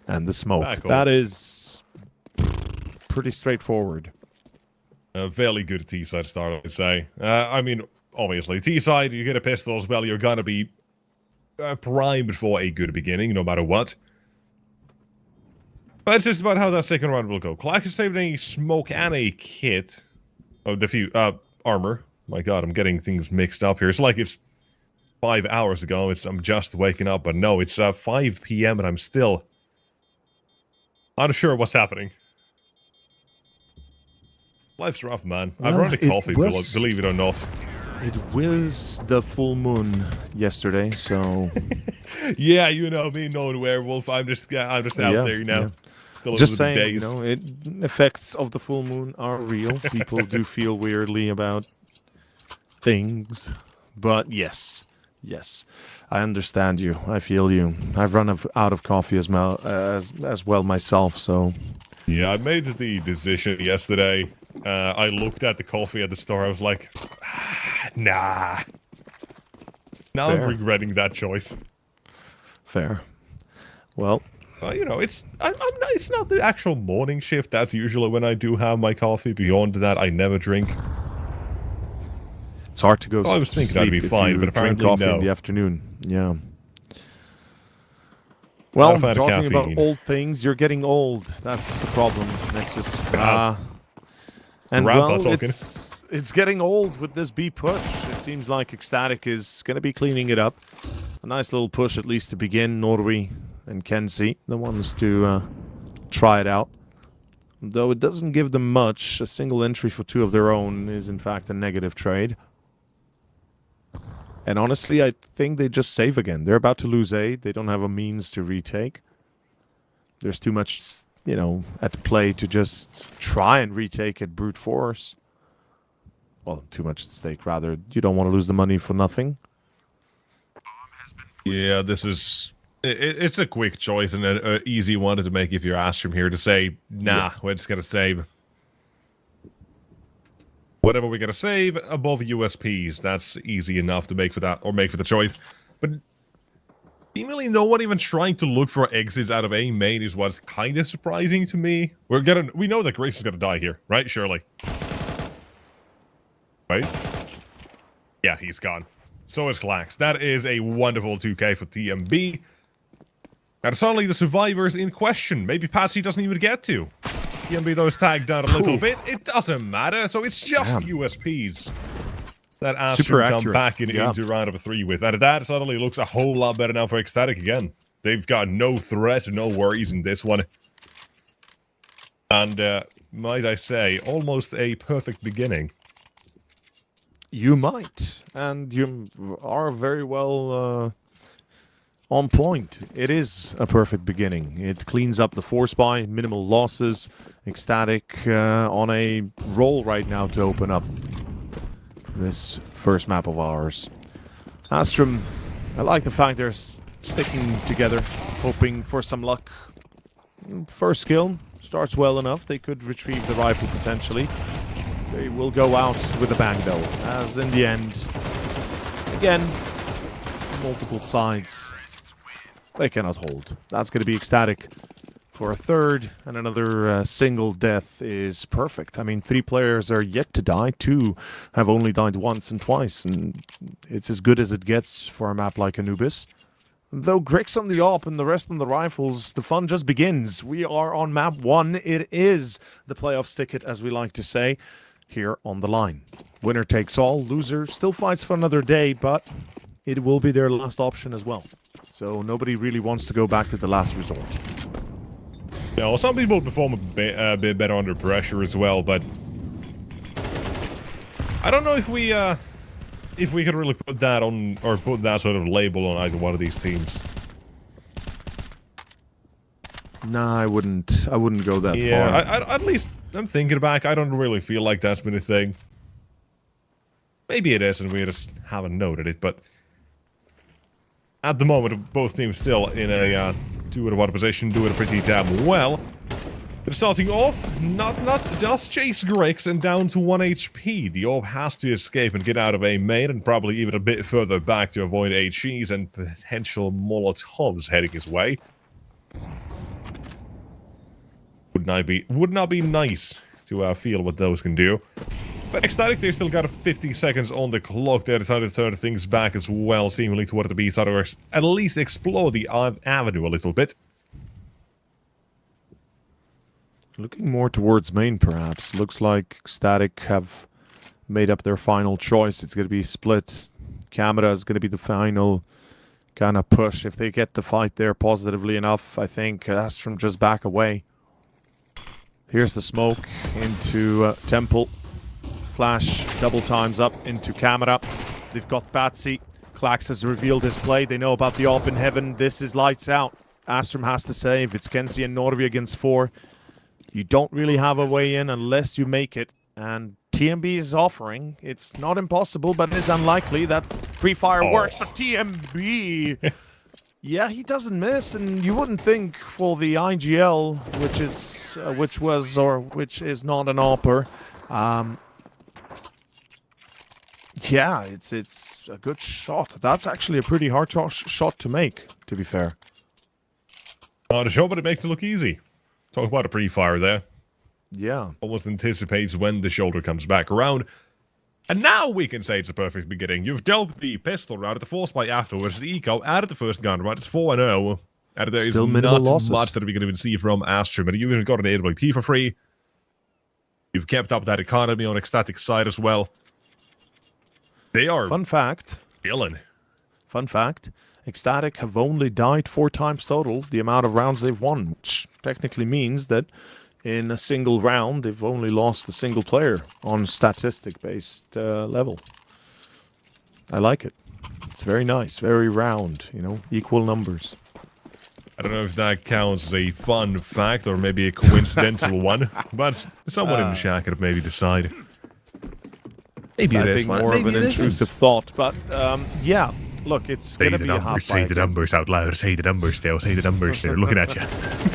and the smoke. That is pretty straightforward. A fairly good T-side start, I'd say. I mean, obviously, T-side, you get a pistol as well, you're going to be primed for a good beginning, no matter what. But it's just about how that second round will go. Clax is saving a smoke and a kit. Oh, armor. My god, I'm getting things mixed up here. It's like it's 5 hours ago. I'm just waking up, but no, it's 5 p.m. and I'm still unsure what's happening. Life's rough, man. Well, I've run the it coffee, was- believe it or not. It was the full moon yesterday, so Yeah, you know me, known werewolf. I'm just out yeah, there now. yeah. Still a Just little bit saying, dazed. effects of the full moon are real. People do feel weirdly about things, but yes, I understand you. I feel you. I've run out of coffee as well myself, so Yeah, I made the decision yesterday. I looked at the coffee at the store. I was like, nah. Now I'm Fair. regretting that choice. fair. Well, You know, it's not the actual morning shift. That's usually when I do have my coffee. Beyond that, I never drink. it's hard to go I was to thinking that'd sleep be if fine, you but drink apparently coffee no. in the afternoon. Yeah. Not Well, a fan of talking about caffeine. old things, you're getting old. That's the problem, Nexus. Wow. And Grandpa well, talking. it's getting old with this B push. It seems like Ecstatic is going to be cleaning it up. A nice little push, at least to begin. Norway and Kenzie, the ones to try it out. Though it doesn't give them much, a single entry for two of their own is in fact a negative trade. And honestly, I think they just save again. They're about to lose A. They don't have a means to retake. There's too much, at play to just try and retake at brute force. Well, too much at stake, rather. You don't want to lose the money for nothing. Yeah, this is... It's a quick choice and an easy one to make if you're Astrum here to say, nah, we're just going to save. Whatever we're going to save above USPs, that's easy enough to make for that, or make for the choice. But seemingly no one even trying to look for exits out of A main is what's kind of surprising to me. We know that Grace is going to die here, right? Surely. Right? Yeah, he's gone. So is Klax. That is a wonderful 2k for TMB. And suddenly the survivors in question. Maybe Patsy doesn't even get to. TMB though is tagged down a little bit. It doesn't matter. So it's just USPs that Astrum come back into round number 3 with. And that suddenly looks a whole lot better now for Ecstatic again. They've got no threat, no worries in this one. And might I say, almost a perfect beginning. You might. And you are very well on point. It is a perfect beginning. It cleans up the force buy, minimal losses. Ecstatic on a roll right now to open up this first map of ours. Astrum, I like the fact they're sticking together, hoping for some luck. First kill starts well enough. They could retrieve the rifle potentially. They will go out with a bang though, as in the end, again, multiple sides. They cannot hold. That's going to be Ecstatic for a third, and another single death is perfect. I mean, 3 players are yet to die. 2 have only died once and twice, and it's as good as it gets for a map like Anubis. Though Grix on the AWP and the rest on the rifles, the fun just begins. We are on map 1. It is the playoffs ticket, as we like to say, here on the line. Winner takes all. Loser still fights for another day, but it will be their last option as well. So nobody really wants to go back to the last resort. Yeah, well, some people perform a bit better under pressure as well, but I don't know if we could really put that on, or put that sort of label on either one of these teams. Nah, I wouldn't go that far. Yeah, at least I'm thinking back. I don't really feel like that's been a thing. Maybe it is, and we just haven't noted it. But at the moment, both teams still in a 2-1 position, doing it pretty damn well. But starting off, not does chase Grix and down to 1 HP. The orb has to escape and get out of A main, and probably even a bit further back to avoid HEs and potential Molotovs heading his way. Would not be nice to feel what those can do. But Ecstatic, they've still got 50 seconds on the clock. They decided to turn things back as well, seemingly toward the B side, or at least explore the avenue a little bit. Looking more towards main, perhaps. Looks like Ecstatic have made up their final choice. It's going to be split. Camera is going to be the final kind of push. If they get the fight there positively enough, I think Astrum just back away. Here's the smoke into Temple. Flash double times up into camera. They've got Batsy. Klax has revealed his play. They know about the AWP in heaven. This is lights out. Astrum has to save. It's Kenzie and Norvi against 4. You don't really have a way in unless you make it. And TMB is offering. It's not impossible, but it is unlikely that pre-fire works. But TMB, yeah, he doesn't miss. And you wouldn't think for the IGL, which is not an AWPer. Yeah, it's a good shot. That's actually a pretty hard shot to make, to be fair. Not a shot, but it makes it look easy. Talk about a pre-fire there. Yeah. Almost anticipates when the shoulder comes back around. And now we can say it's a perfect beginning. You've dealt the pistol round, the force play afterwards, the eco, added the first gun round. It's 4-0. And there is not much that we can even see from Astrum. And you even got an AWP for free. You've kept up that economy on ecstatic side as well. They are... Fun fact. Killing. Fun fact. Ecstatic have only died 4 times total, the amount of rounds they've won, which technically means that in a single round, they've only lost a single player on statistic-based level. I like it. It's very nice, very round, you know, equal numbers. I don't know if that counts as a fun fact or maybe a coincidental one, but someone in the chat could maybe decide. Maybe it is more of an intrusive thought, but yeah. Look, it's going to be a hot fight. Say the numbers out loud. Say the numbers, Dale. Say the numbers. They're looking at you.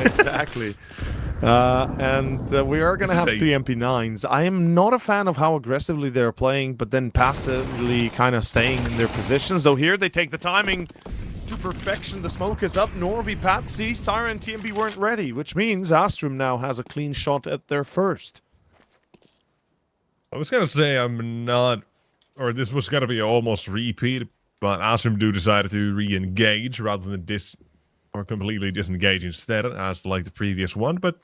Exactly. And we are going to have 3 MP9s. I am not a fan of how aggressively they're playing, but then passively kind of staying in their positions. Though here they take the timing to perfection. The smoke is up. Norby, Patsy, Siren, and TMB weren't ready, which means Astrum now has a clean shot at their first. I was going to say I'm not... Or this was going to be almost repeat. But Astrum do decided to re-engage rather than completely disengage instead, as like the previous one. But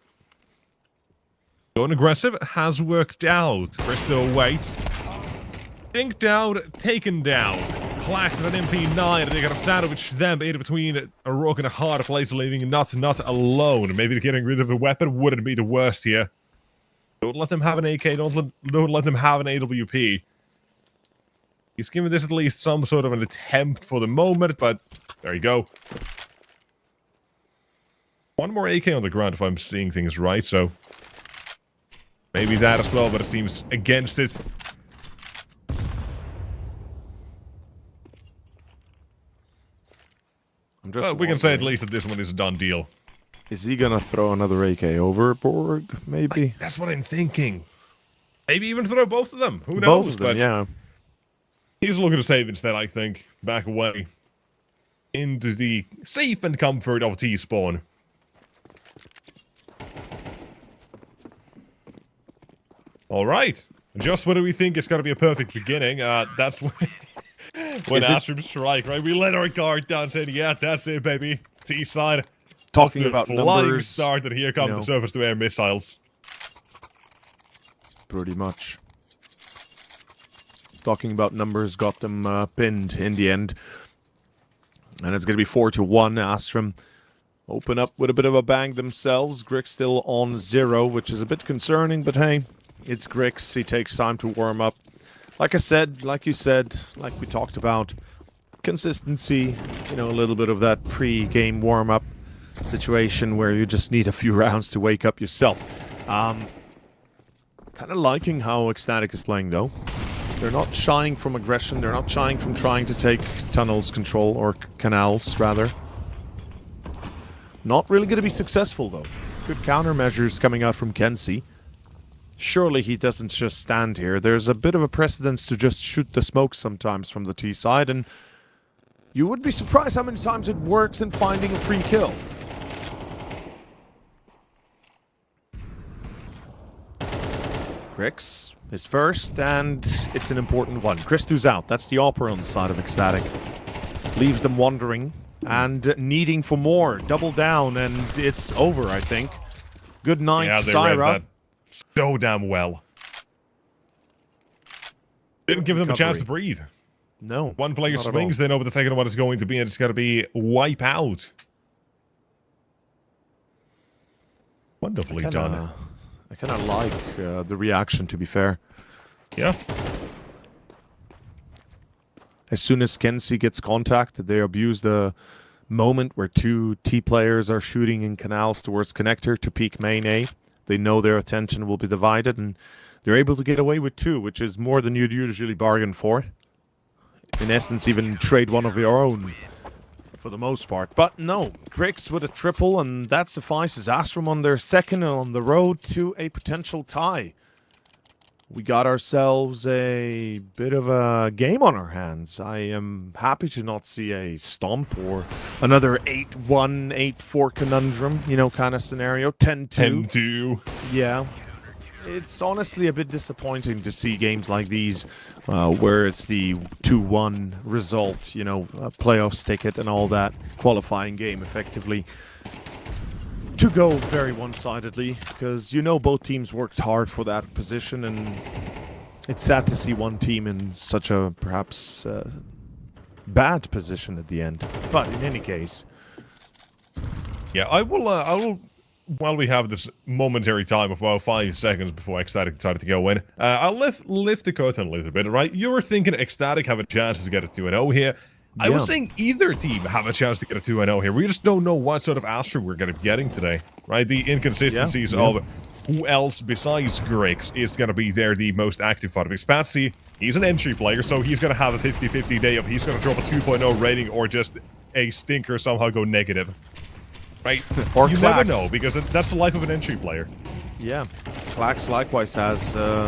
going aggressive has worked out. Crystal waits. Dinked out, taken down. Clacked at an MP9, and they got to sandwich them in between a rock and a hard place, leaving not alone. Maybe getting rid of a weapon wouldn't be the worst here. Don't let them have an AK. Don't let them have an AWP. He's given this at least some sort of an attempt for the moment, but there you go. One more AK on the ground if I'm seeing things right, so... Maybe that as well, but it seems against it. Well, we can say at least that this one is a done deal. Is he gonna throw another AK overboard, maybe? That's what I'm thinking. Maybe even throw both of them. Who knows? Both of them, yeah. He's looking to save instead, I think. Back away. Into the safe and comfort of T-spawn. Alright. Just when we think it's going to be a perfect beginning, that's when Astrum strike, right? We let our guard down saying, yeah, that's it, baby. T-side. Talking about numbers. Start, and here come the surface-to-air missiles. Pretty much. Talking about numbers got them pinned in the end. And it's going to be 4-1. Astrum open up with a bit of a bang themselves. Grix still on 0, which is a bit concerning, but hey, it's Grix. He takes time to warm up. Like I said, like you said, like we talked about, consistency, you know, a little bit of that pre-game warm-up situation where you just need a few rounds to wake up yourself. Kind of liking how Ecstatic is playing, though. They're not shying from aggression. They're not shying from trying to take tunnels control, or canals, rather. Not really going to be successful, though. Good countermeasures coming out from Kenzie. Surely he doesn't just stand here. There's a bit of a precedence to just shoot the smoke sometimes from the T side, and you would be surprised how many times it works in finding a free kill. Grix is first, and it's an important one. Christu's out. That's the AWPer on the side of Ecstatic. Leaves them wondering and needing for more. Double down, and it's over, I think. Good night, yeah, they Syra. read that so damn well. Didn't give them a chance to breathe. No. One player swings, they know what the second one is going to be, and it's got to be wipe out. Wonderfully done. I kind of like the reaction, to be fair. Yeah. As soon as Kenzie gets contact, they abuse the moment where two T players are shooting in canals towards connector to peek main A. They know their attention will be divided, and they're able to get away with 2, which is more than you'd usually bargain for. In essence, even trade one of your own for the most part. But no, Grix with a triple, and that suffices. Astrum on their second and on the road to a potential tie. We got ourselves a bit of a game on our hands. I am happy to not see a stomp or another 8-1, 8-4 conundrum, you know, kind of scenario. 10-2. 10-2. Yeah. It's honestly a bit disappointing to see games like these where it's the 2-1 result, you know, a playoffs ticket and all that, qualifying game effectively, to go very one-sidedly, because you know both teams worked hard for that position, and it's sad to see one team in such a perhaps bad position at the end. But in any case, Yeah, I will. While we have this momentary time of about 5 seconds before Ecstatic decided to go in, I'll lift the curtain a little bit, right? You were thinking Ecstatic have a chance to get a 2-0 here. I was saying either team have a chance to get a 2-0 here. We just don't know what sort of Astro we're going to be getting today, right? The inconsistencies of who else besides Grix is going to be there the most active part of it. Spatsy, he's an entry player, so he's going to have a 50-50 day of he's going to drop a 2.0 rating or just a stinker somehow go negative. Right? Or you Clax. never know, because that's the life of an entry player. Yeah. Clax likewise has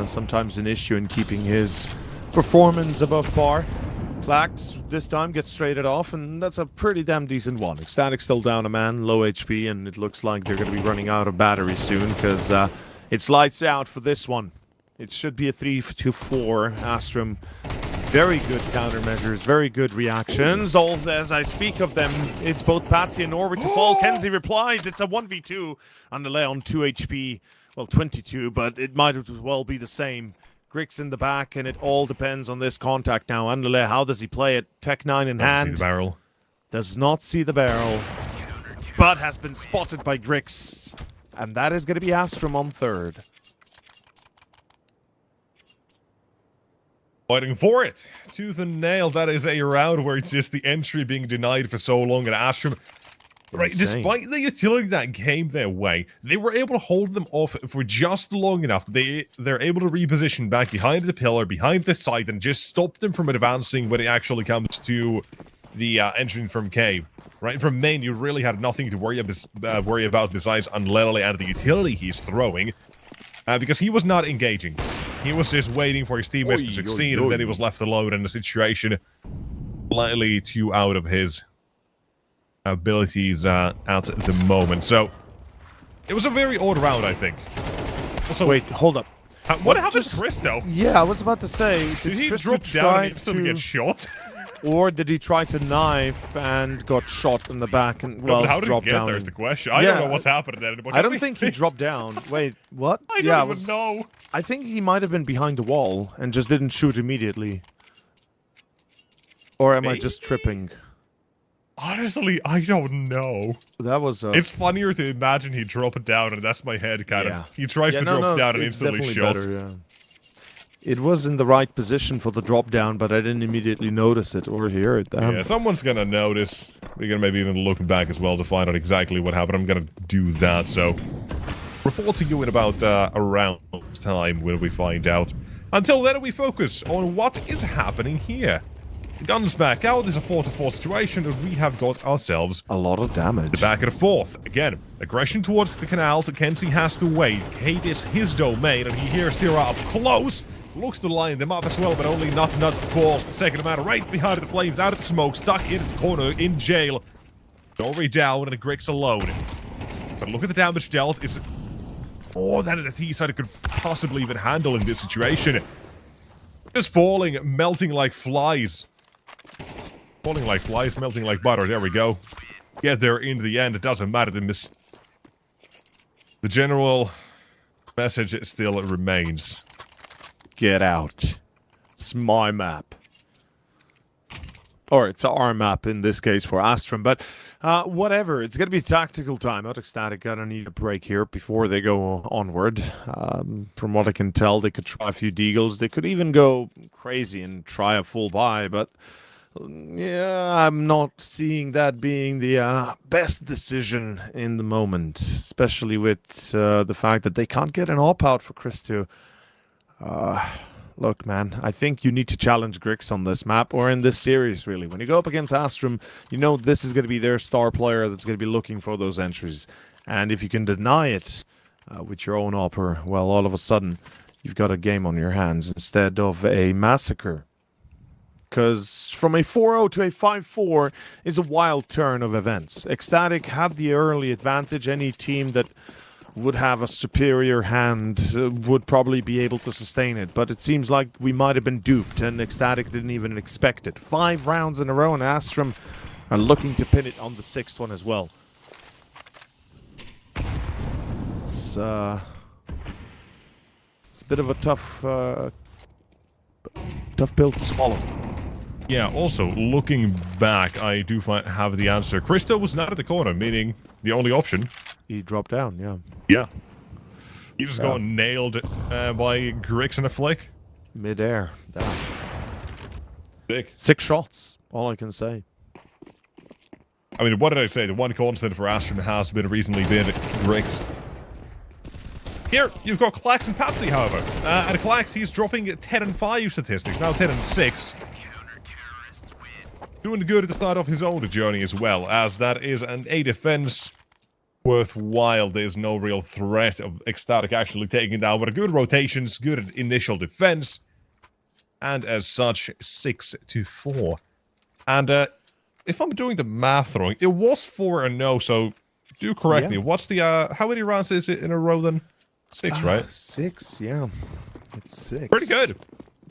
sometimes an issue in keeping his performance above par. Clax this time gets traded off, and that's a pretty damn decent one. Ecstatic still down a man, low HP, and it looks like they're going to be running out of battery soon, because it's lights out for this one. It should be a 3-4. Astrum, very good countermeasures, very good reactions. All as I speak of them, it's both Patsy and Norwood to fall. Kenzie replies, it's a 1v2 on the on 2 HP. Well, 22, but it might as well be the same. Grix in the back, and it all depends on this contact now. Andale, how does he play it? Tech 9 in hand. See the barrel. Does not see the barrel, but has been spotted by Grix. And that is going to be Astrum on third. Fighting for it. Tooth and nail. That is a round where it's just the entry being denied for so long, and Astrum, right, despite the utility that came their way, they were able to hold them off for just long enough that they're able to reposition back behind the pillar, behind the site, and just stop them from advancing when it actually comes to the engine from cave. Right, from main, you really had nothing to worry about besides Unlelele and the utility he's throwing, because he was not engaging. He was just waiting for his teammates to succeed, and then he was left alone in a situation slightly too out of his abilities at the moment. So, it was a very odd round, I think. Also, wait, hold up. What happened to Chris, though? Yeah, I was about to say, did he Chris drop down and instantly get shot? Or did he try to knife and got shot in the back and, well, how did he dropped get down? there is the question. I don't know what's happening there. I don't think he dropped down. Wait, what? I don't even know. I think he might have been behind the wall and just didn't shoot immediately. Or am I just tripping? Honestly, I don't know. That was it's funnier to imagine he dropped down, and that's my head kind of. He tries to drop down and instantly shot. Better, it was in the right position for the drop down, but I didn't immediately notice it or hear it. Yeah, someone's gonna notice. We're gonna maybe even look back as well to find out exactly what happened. I'm gonna do that, so report to you in about around time when we find out. Until then, we focus on what is happening here. Guns back out, there's a 4-4 situation, and we have got ourselves a lot of damage. The back of the fourth. Again, aggression towards the canals. Kenzie has to wait. Cave is his domain, and he hears Sierra up close. Looks to line them up as well, but only not forced. The second man right behind the flames, out of the smoke, stuck in the corner, in jail. Dory down, and Grix alone. But look at the damage dealt. It's more than the T-side could possibly even handle in this situation. Just falling, melting like flies. Falling like flies, melting like butter. There we go. Get there in the end. It doesn't matter. The general message still remains. Get out. It's my map. Or it's our map in this case for Astrum, but whatever. It's going to be tactical time. Out Ecstatic gonna need a break here before they go onward. From what I can tell, they could try a few deagles. They could even go crazy and try a full buy, but yeah, I'm not seeing that being the best decision in the moment, especially with the fact that they can't get an op-out for Christo. Look, man, I think you need to challenge Grix on this map, or in this series, really. When you go up against Astrum, you know this is going to be their star player that's going to be looking for those entries. And if you can deny it with your own opper, well, all of a sudden, you've got a game on your hands instead of a massacre. Because from a 4-0 to a 5-4 is a wild turn of events. Ecstatic have the early advantage. Any team that would have a superior hand would probably be able to sustain it, but it seems like we might have been duped, and Ecstatic didn't even expect it. 5 rounds in a row, and Astrum are looking to pin it on the 6th one as well. It's a bit of a tough pill to swallow. Yeah, also, looking back, I do have the answer. Christo was not at the corner, meaning the only option. He dropped down, yeah. Yeah. He just got nailed by Grix in a flick. Mid-air. Down. Sick. 6 shots, all I can say. I mean, what did I say? The one constant for Astron has recently been Grix. Here, you've got Klax and Patsy, however. And Klax, he's dropping 10 and 5 statistics, now 10 and 6. Doing good at the start of his own journey as well, as that is an A defense worthwhile. There's no real threat of Ecstatic actually taking down, but good rotations, good initial defense, and as such, 6-4. And if I'm doing the math wrong, it was 4-0, so do correct me. What's the how many rounds is it in a row then? 6, right? 6, yeah. It's 6. Pretty good.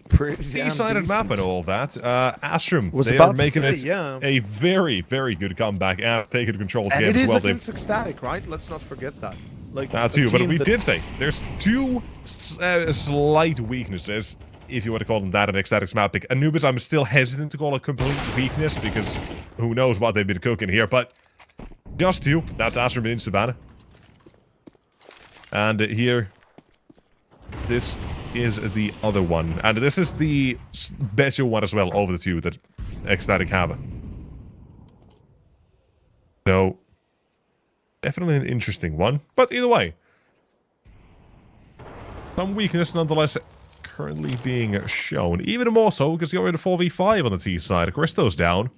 Pretty Decent map and all that. Astrum, they about are making to say, it a very, very good comeback and taking control of the game and as well. It is against Ecstatic, right? Let's not forget that. Like that too, but we did say there's 2 slight weaknesses, if you want to call them that, in Ecstatic's map pick. Anubis, I'm still hesitant to call a complete weakness, because who knows what they've been cooking here, but just 2. That's Astrum and Instaban. And here, this is the other one. And this is the better one as well, over the 2 that Ecstatic have. So, definitely an interesting one. But either way, some weakness nonetheless currently being shown. Even more so because you're in a 4v5 on the T side. Christo's down.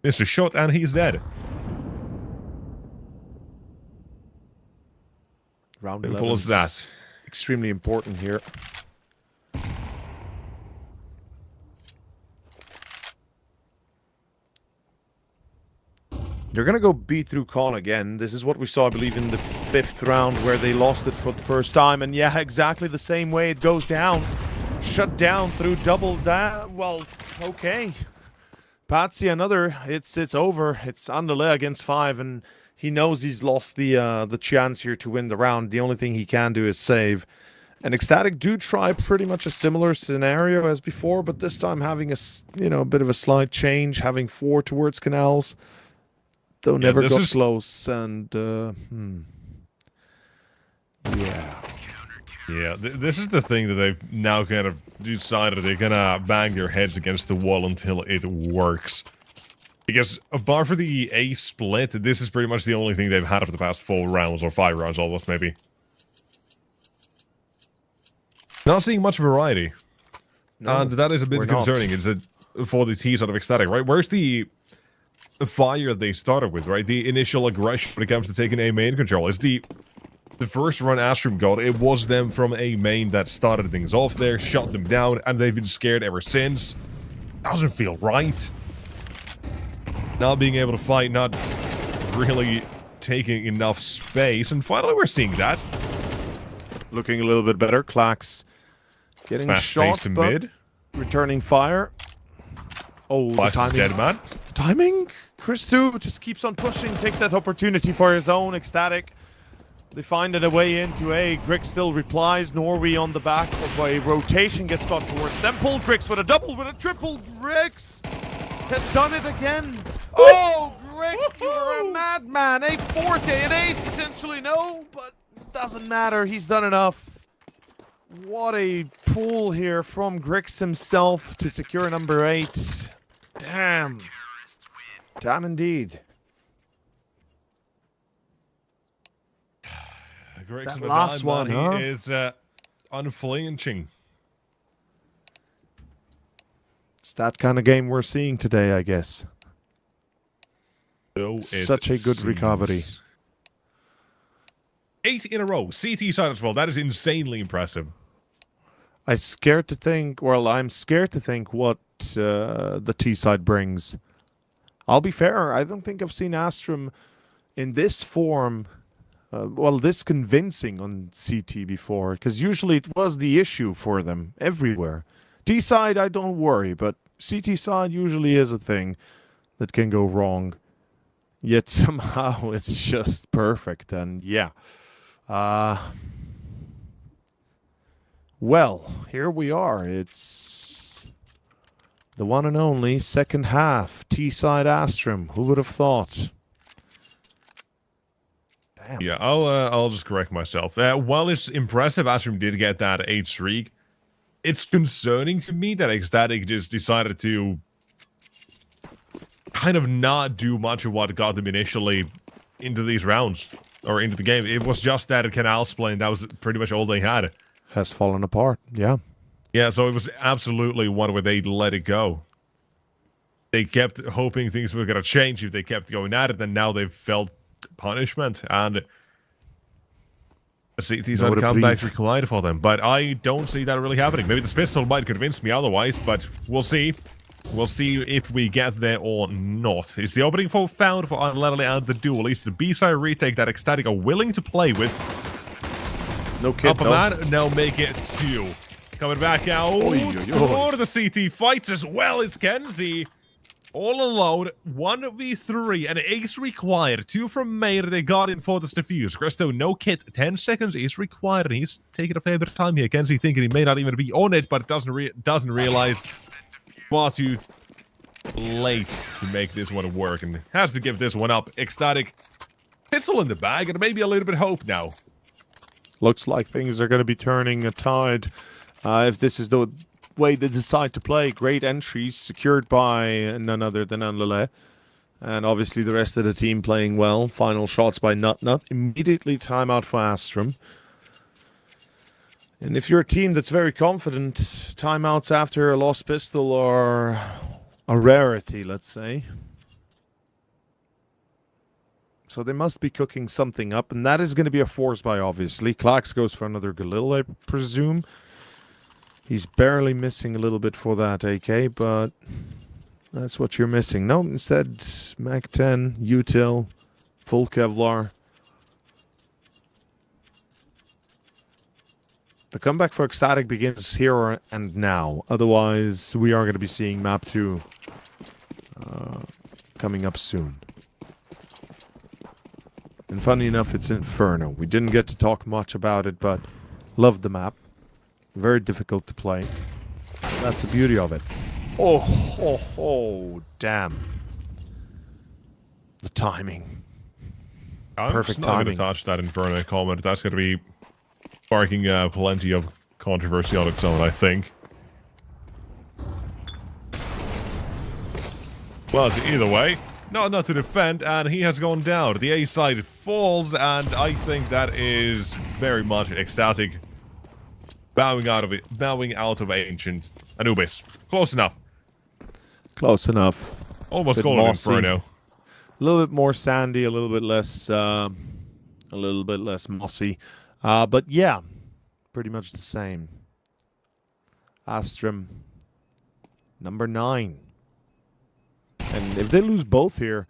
Missed a shot and he's dead. Round Simple 11 as that. Extremely important here. They're going to go beat through Con again. This is what we saw, I believe, in the 5th round where they lost it for the first time. And yeah, exactly the same way it goes down. Shut down through double down. Well, okay. Patsy, another. It's over. It's Andale against 5, and he knows he's lost the chance here to win the round. The only thing he can do is save. And Ecstatic do try pretty much a similar scenario as before, but this time having a bit of a slight change, having 4 towards canals, though never got close. And yeah, this is the thing that they've now kind of decided they're gonna bang their heads against the wall until it works. Because, bar for the A split, this is pretty much the only thing they've had for the past 4 rounds, or 5 rounds almost, maybe. Not seeing much variety. No, and that is a bit concerning, is that for the T side of Ecstatic, right? Where's the fire they started with, right? The initial aggression when it comes to taking A main control. Is the first run Astrum got, it was them from A main that started things off there, shut them down, and they've been scared ever since. Doesn't feel right. Not being able to fight, not really taking enough space, and finally we're seeing that. Looking a little bit better. Klax getting shot, to but mid. Returning fire. Oh, the timing. Dead, man. The timing? Christo just keeps on pushing, takes that opportunity for his own. Ecstatic. They find it a way into A. Grix still replies. Norway on the back of a rotation gets got towards them. Pull Grix with a double, with a triple. Grix has done it again. Oh, Grix, you're a madman. A Forte, an ace potentially, no, but doesn't matter. He's done enough. What a pull here from Grix himself to secure number 8. Damn. Damn indeed. That last one, huh? He is unflinching. It's that kind of game we're seeing today, I guess. So such a good recovery. 8 in a row. CT side as well. That is insanely impressive. I'm scared to think what the T side brings. I'll be fair, I don't think I've seen Astrum in this form, this convincing on CT before, because usually it was the issue for them everywhere. T side, I don't worry, but CT side usually is a thing that can go wrong. Yet somehow it's just perfect, and yeah. Well, here we are. It's the one and only second half. T-side Astrum. Who would have thought? Damn. Yeah, I'll just correct myself. While it's impressive Astrum did get that 8 streak, it's concerning to me that Ecstatic just decided to kind of not do much of what got them initially into these rounds, or into the game. It was just that Canal Splane, that was pretty much all they had. Has fallen apart, yeah. Yeah, so it was absolutely one where they let it go. They kept hoping things were going to change if they kept going at it, and now they've felt punishment, and these are the comebacks required for them. But I don't see that really happening. Maybe this pistol might convince me otherwise, but we'll see. We'll see if we get there or not. It's the opening found for Unletterly and the Duelists. The B-side retake that Ecstatic are willing to play with. No kid, Upper man, now make it 2. Coming back out for the CT fight as well as Kenzie. All alone, 1v3, an ace required. 2 from Mayer, they got in for this defuse. Cresto, no kit, 10 seconds is required, and he's taking a fair bit of time here. Kenzie thinking he may not even be on it, but doesn't realize far too late to make this one work, and has to give this one up. Ecstatic, pistol in the bag, and maybe a little bit of hope now. Looks like things are going to be turning a tide. If this is the way they decide to play. Great entries secured by none other than Unlele. And obviously the rest of the team playing well. Final shots by Nut. Immediately timeout for Astrum. And if you're a team that's very confident, timeouts after a lost pistol are a rarity, let's say. So they must be cooking something up, and that is going to be a force buy, obviously. Klax goes for another Galil, I presume. He's barely missing a little bit for that AK, but that's what you're missing. No, instead, Mac 10, Util, full Kevlar. The comeback for Ecstatic begins here and now. Otherwise, we are going to be seeing map 2 coming up soon. And funny enough, it's Inferno. We didn't get to talk much about it, but loved the map. Very difficult to play. That's the beauty of it. Oh, damn. The timing. Perfect timing. I'm going to touch that Inferno comment. That's going to be sparking plenty of controversy on its own, I think. Well, either way, not enough to defend, and he has gone down. The A side falls, and I think that is very much Ecstatic bowing out of Ancient. Anubis. Close enough. Close enough. Almost called an Inferno. A little bit more sandy, a little bit less mossy. But yeah, pretty much the same. Astrum, number 9. And if they lose both here,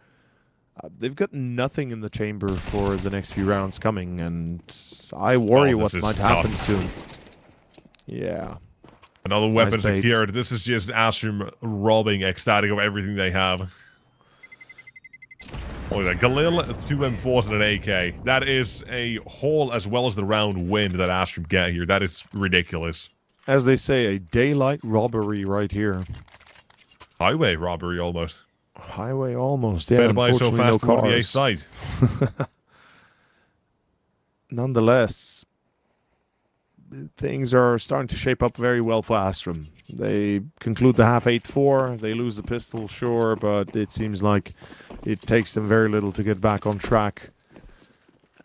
they've got nothing in the chamber for the next few rounds coming, and I worry what might happen soon. Yeah. Another weapon secured. This is just Astrum robbing Ecstatic of everything they have. Look at that. Galil, 2 M4s and an AK. That is a haul as well as the round win that Astrum get here. That is ridiculous. As they say, a daylight robbery right here. Highway robbery almost. Highway almost, yeah. Better buy so Unfortunately, fast no to the A cars. side. Nonetheless, things are starting to shape up very well for Astrum. They conclude the half 8-4. They lose the pistol, sure, but it seems like it takes them very little to get back on track.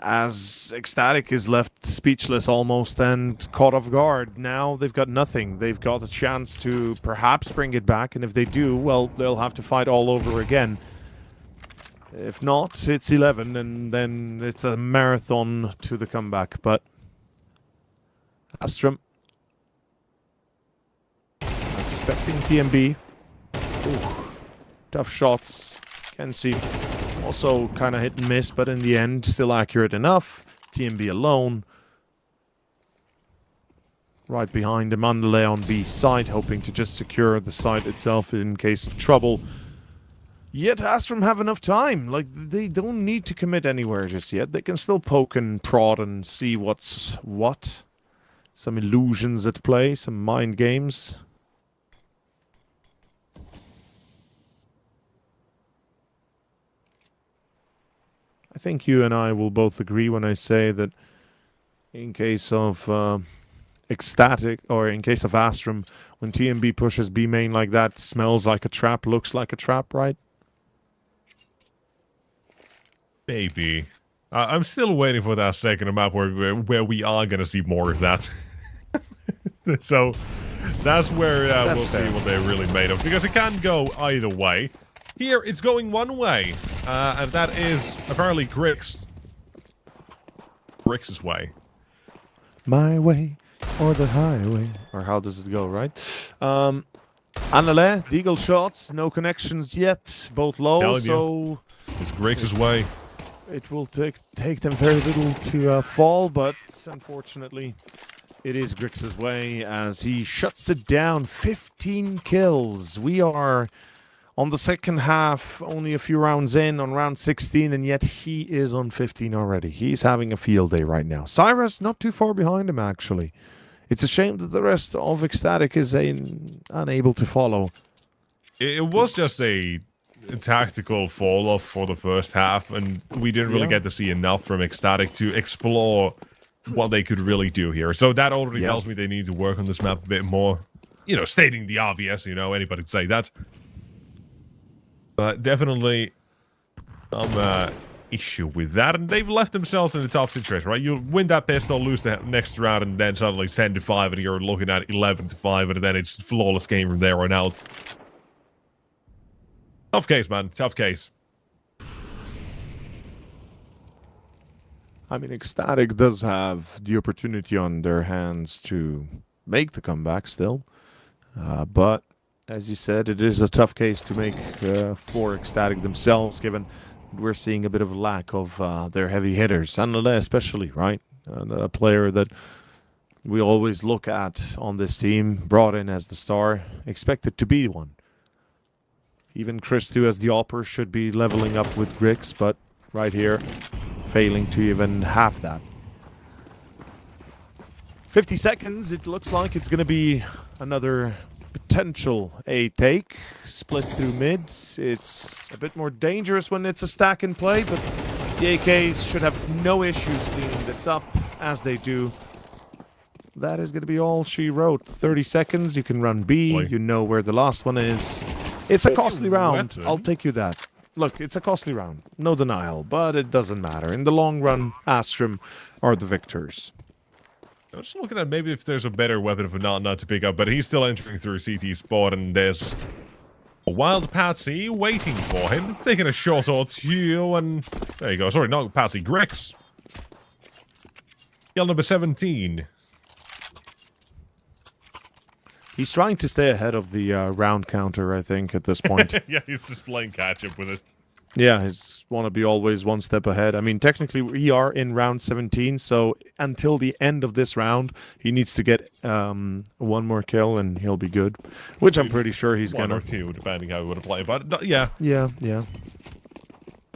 As Ecstatic is left speechless almost and caught off guard. Now they've got nothing. They've got a chance to perhaps bring it back, and if they do, well, they'll have to fight all over again. If not, it's 11, and then it's a marathon to the comeback. But Astrum expecting TMB. Ooh, tough shots. Can see. Also kind of hit and miss, but in the end, still accurate enough. TMB alone. Right behind the Monte on B side, hoping to just secure the site itself in case of trouble. Yet Astrum have enough time. Like, they don't need to commit anywhere just yet. They can still poke and prod and see what's what. Some illusions at play, some mind games. I think you and I will both agree when I say that in case of Ecstatic, or in case of Astrum, when TMB pushes B main like that, smells like a trap, looks like a trap, right? Maybe. I'm still waiting for that second map where we are going to see more of that. So that's where we'll see what they're really made of. Because it can go either way. Here, it's going one way. And that is apparently Grix's way. My way or the highway. Or how does it go, right? Annele, Deagle shots, no connections yet. Both low, so... It's Grix's way. It will take them very little to fall, but unfortunately, it is Grix's way as he shuts it down. 15 kills. We are on the second half, only a few rounds in, on round 16, and yet he is on 15 already. He's having a field day right now. Cyrus not too far behind him, actually. It's a shame that the rest of Ecstatic is unable to follow. It was just a tactical fall off for the first half, and we didn't really get to see enough from Ecstatic to explore what they could really do here. So that already tells me they need to work on this map a bit more. You know, stating the obvious, you know, anybody could say that. But definitely some issue with that, and they've left themselves in a tough situation, right? You win that pistol, lose the next round, and then suddenly 10-5, and you're looking at 11-5, and then it's a flawless game from there on out. Tough case, man. Tough case. I mean, Ecstatic does have the opportunity on their hands to make the comeback still. But, as you said, it is a tough case to make for Ecstatic themselves, given we're seeing a bit of a lack of their heavy hitters. Annele especially, right? A player that we always look at on this team, brought in as the star, expected to be one. Even Chris, too, as the Opper, should be leveling up with Grix, but right here, failing to even half that. 50 seconds, it looks like it's going to be another potential A take. Split through mid. It's a bit more dangerous when it's a stack in play, but the AKs should have no issues cleaning this up, as they do. That is going to be all she wrote. 30 seconds, you can run B, you know where the last one is. It's a costly round, I'll take you that. Look, it's a costly round, no denial, but it doesn't matter. In the long run, Astrum are the victors. I was looking at maybe if there's a better weapon for not to pick up, but he's still entering through CT spot, and there's a Wild Patsy waiting for him, taking a shot or two, and there you go. Sorry, not Patsy, Grix. Kill number 17. He's trying to stay ahead of the round counter, I think, at this point. Yeah, he's just playing catch-up with it. Yeah, he's want to be always one step ahead. I mean, technically, we are in round 17, so until the end of this round, he needs to get one more kill, and he'll be good. Which I'm pretty sure he's going to. One or two, depending how we want to play. But, yeah. Yeah, yeah.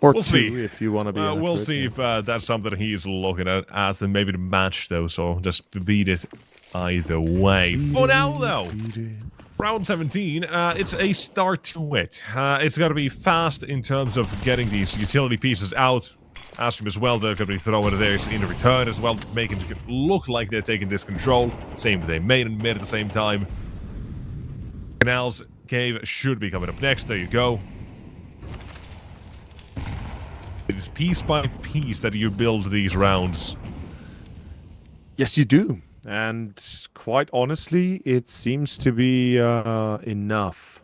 Or we'll two, see. if you want to be we'll see if that's something he's looking at, and maybe the match, though, so just beat it either way. For now, though, Round 17, it's a start to it. It's got to be fast in terms of getting these utility pieces out. Astrum as well, they're going to be throwing theirs in return as well, making it look like they're taking this control. Same with a main and mid at the same time. Canals Cave should be coming up next. There you go. It is piece by piece that you build these rounds. Yes, you do. And quite honestly, it seems to be enough.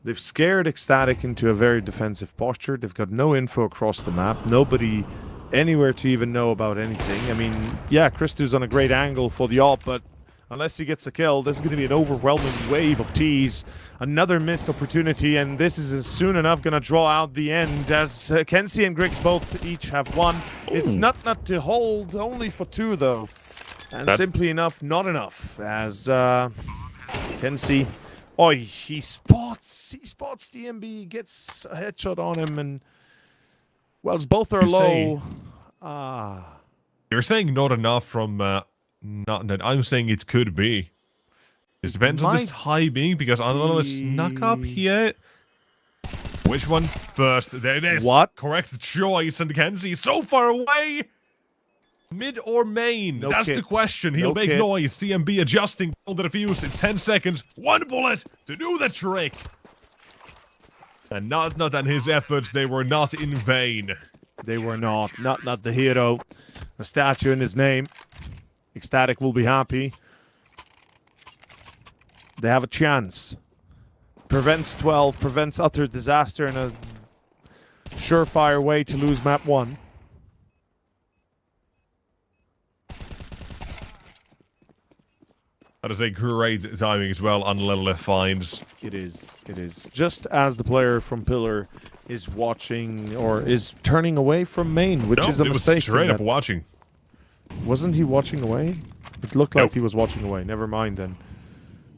They've scared Ecstatic into a very defensive posture. They've got no info across the map. Nobody anywhere to even know about anything. I mean, yeah, Christu's on a great angle for the ult, but unless he gets a kill, there's going to be an overwhelming wave of Ts. Another missed opportunity, and this is soon enough going to draw out the end, as Kenzie and Griggs both each have one. Ooh. It's not to hold, only for 2, though. And simply enough, not enough, as Kenzie... Oh, he spots DMB, gets a headshot on him, and... Well, both are low. You're saying not enough from... I'm saying it could be. It depends on this timing, because I don't know it's snuck up yet. Which one first? There it is. What? Correct choice, and Kenzie is so far away. Mid or main? No That's kit. the question. He'll make noise. CMB adjusting on the defuse. It's 10 seconds. 1 bullet to do the trick. And not that his efforts, they were not in vain. They were not. Not the hero. A statue in his name. Ecstatic will be happy. They have a chance. Prevents 12. Prevents utter disaster and a surefire way to lose map 1. That is a great timing as well on Lilith finds. It is. It is. Just as the player from Pillar is watching or is turning away from main, which is a mistake. Was straight up watching. Wasn't he watching away? It looked like he was watching away. Never mind then.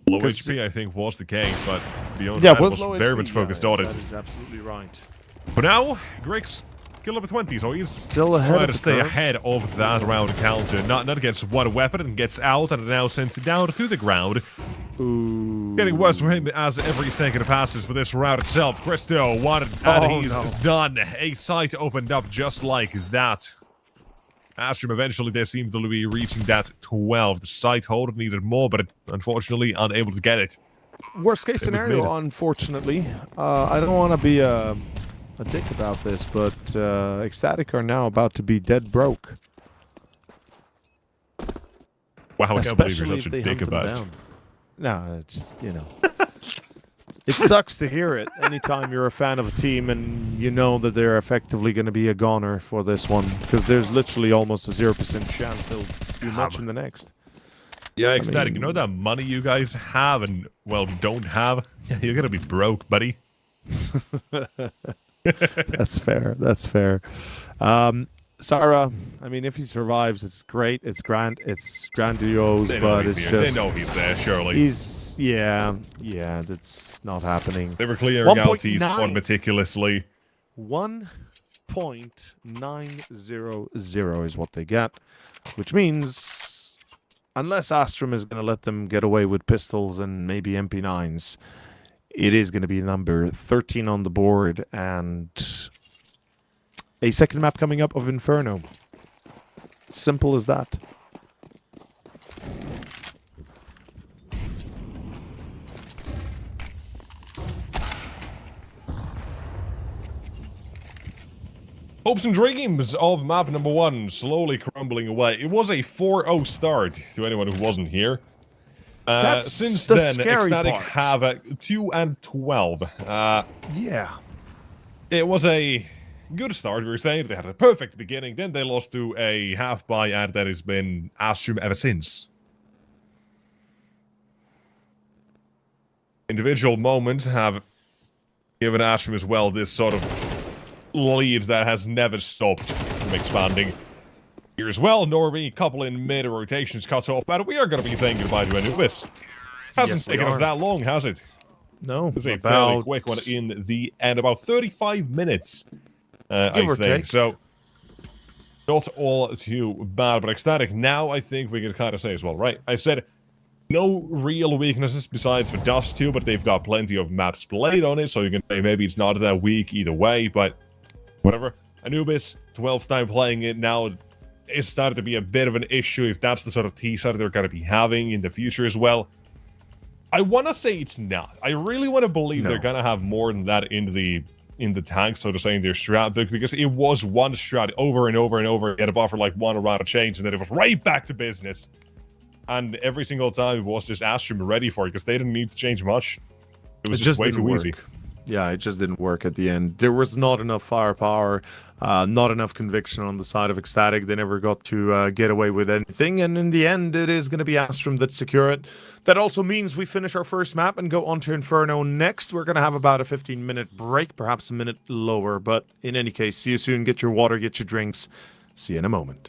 Low HP, I think, was the case, but beyond that, was very much focused on it. That is absolutely right. But now, Griggs kill number 20, so he's still ahead trying to stay ahead of that round counter. Not gets one weapon and gets out and now sent down to the ground. Ooh. Getting worse for him as every second passes for this round itself. Christo wanted, and he's done. A site opened up just like that. Astrum eventually they seem to be reaching that 12. The site hold needed more, but unfortunately unable to get it. Worst case scenario, unfortunately. I don't want to be a dick about this, but Ecstatic are now about to be dead broke. Wow, I can't believe you're such a dick about it. No, just, you know. It sucks to hear it anytime you're a fan of a team and you know that they're effectively going to be a goner for this one, because there's literally almost a 0% chance they'll do much in the next. Yeah, Ecstatic, you know that money you guys have and, well, don't have? Yeah, you're going to be broke, buddy. That's fair. That's fair. Sarah, I mean, if he survives, it's great. It's grand. It's grandiose, but it's just... They know he's there, surely. He's... Yeah, that's not happening. They were clearing out his spawn meticulously. 1.900 is what they get, which means unless Astrum is going to let them get away with pistols and maybe MP9s, it is going to be number 13 on the board and a second map coming up of Inferno. Simple as that. Hopes and dreams of map number 1 slowly crumbling away. It was a 4-0 start to anyone who wasn't here. Since then, Ecstatic have 2 and 12. Yeah. It was a good start, we were saying. They had a perfect beginning, then they lost to a half-buy, and that has been Astrum ever since. Individual moments have given Astrum as well this sort of lead that has never stopped from expanding. Here as well, Norby, couple in mid-rotations cuts off, but we are going to be saying goodbye to Anubis. Hasn't taken us that long, has it? No. It's a fairly quick one in the end, about 35 minutes, I think. So, not all too bad, but Ecstatic, now I think we can kind of say as well, right? I said, No real weaknesses besides the Dust 2, but they've got plenty of maps played on it, so you can say maybe it's not that weak either way, but whatever. Anubis, 12th time playing it now, it's started to be a bit of an issue if that's the sort of T-side they're going to be having in the future as well. I want to say it's not. I really want to believe they're going to have more than that in the tank, so to say, in their strat book, because it was one strat over and over and over. You had to buffer like one round of change, and then it was right back to business. And every single time it was just Astrum ready for it, because they didn't need to change much. It was just way too easy. Yeah, it just didn't work at the end. There was not enough firepower, not enough conviction on the side of Ecstatic. They never got to get away with anything, and in the end, it is going to be Astrum that secure it. That also means we finish our first map and go on to Inferno next. We're going to have about a 15-minute break, perhaps a minute lower, but in any case, see you soon. Get your water, get your drinks. See you in a moment.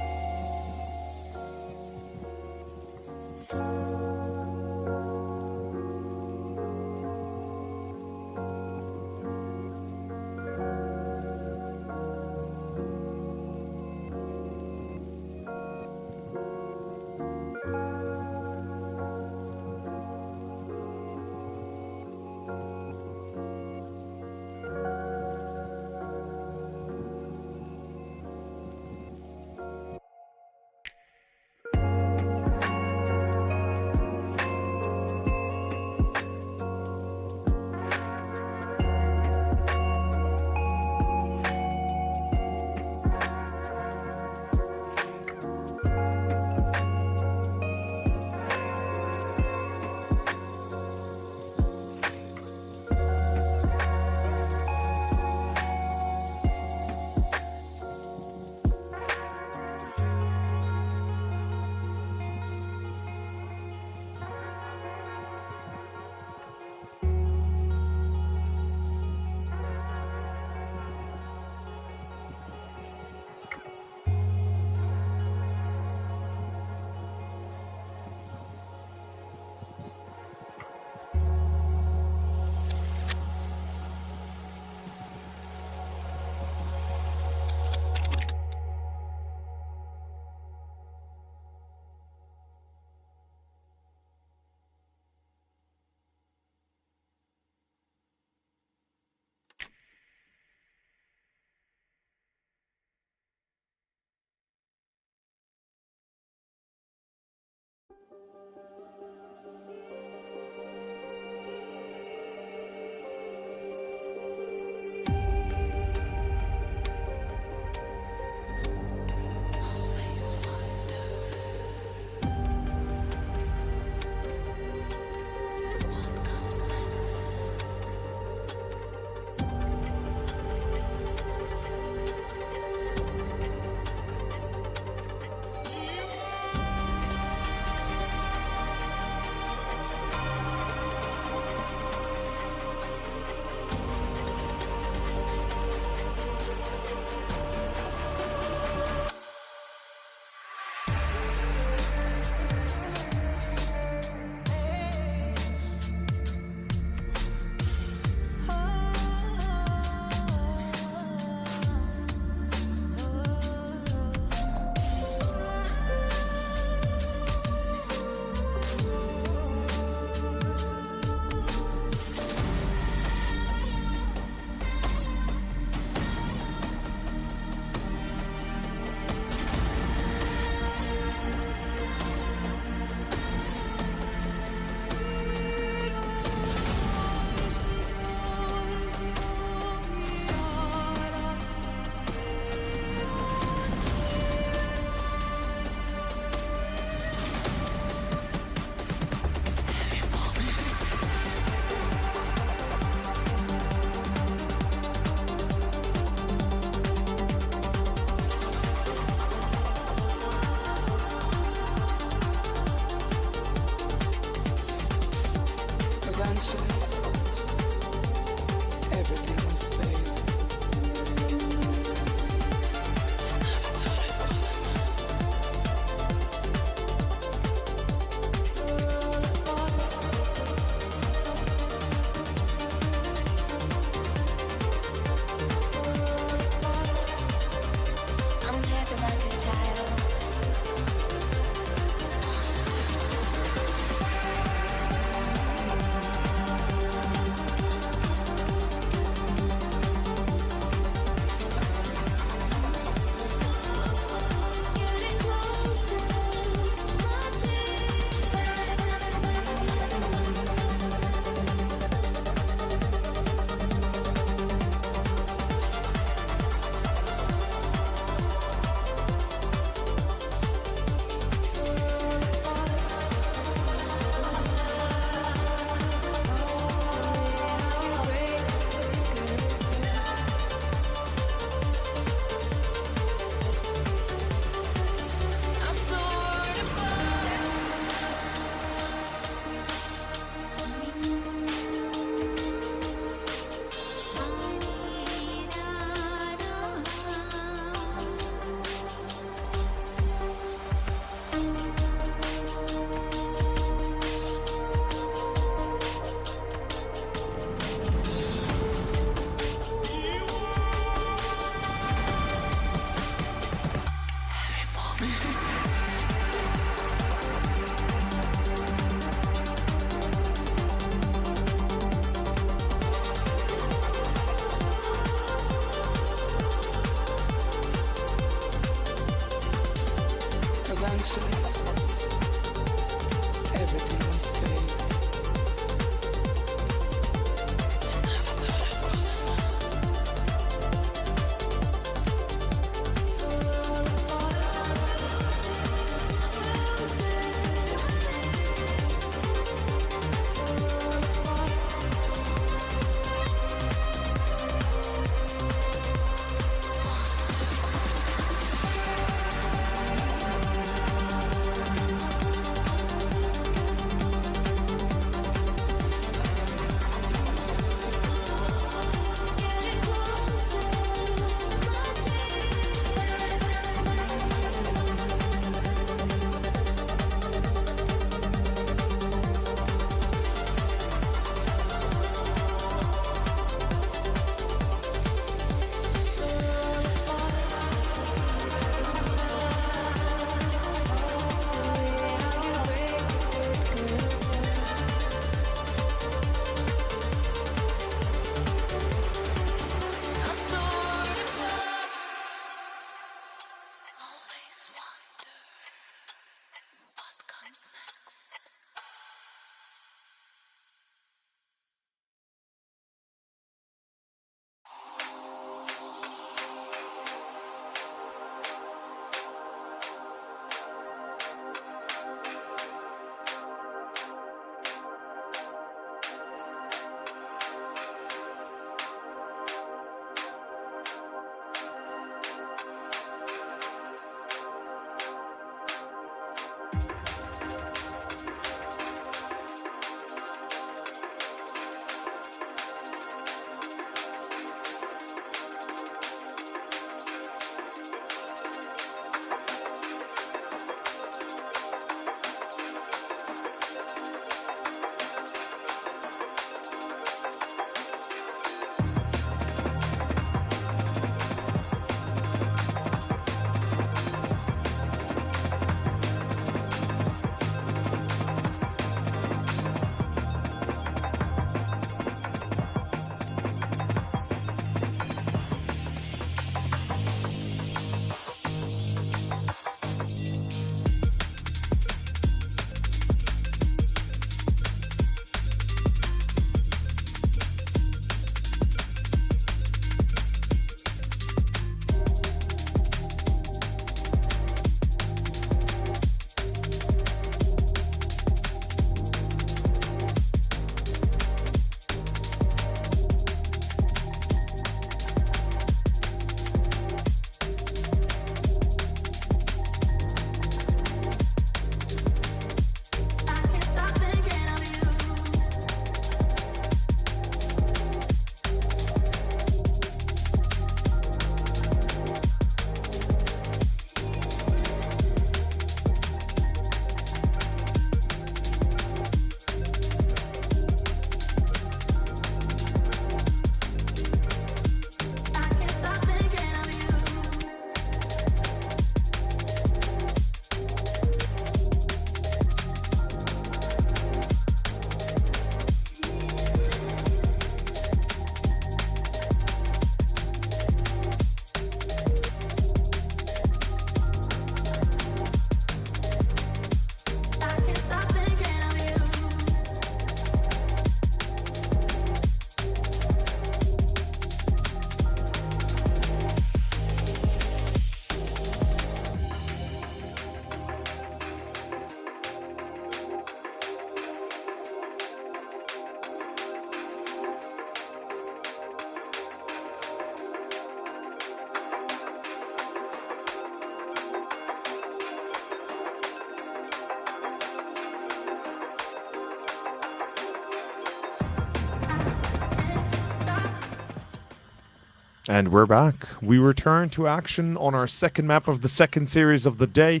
And we're back. We return to action on our second map of the second series of the day.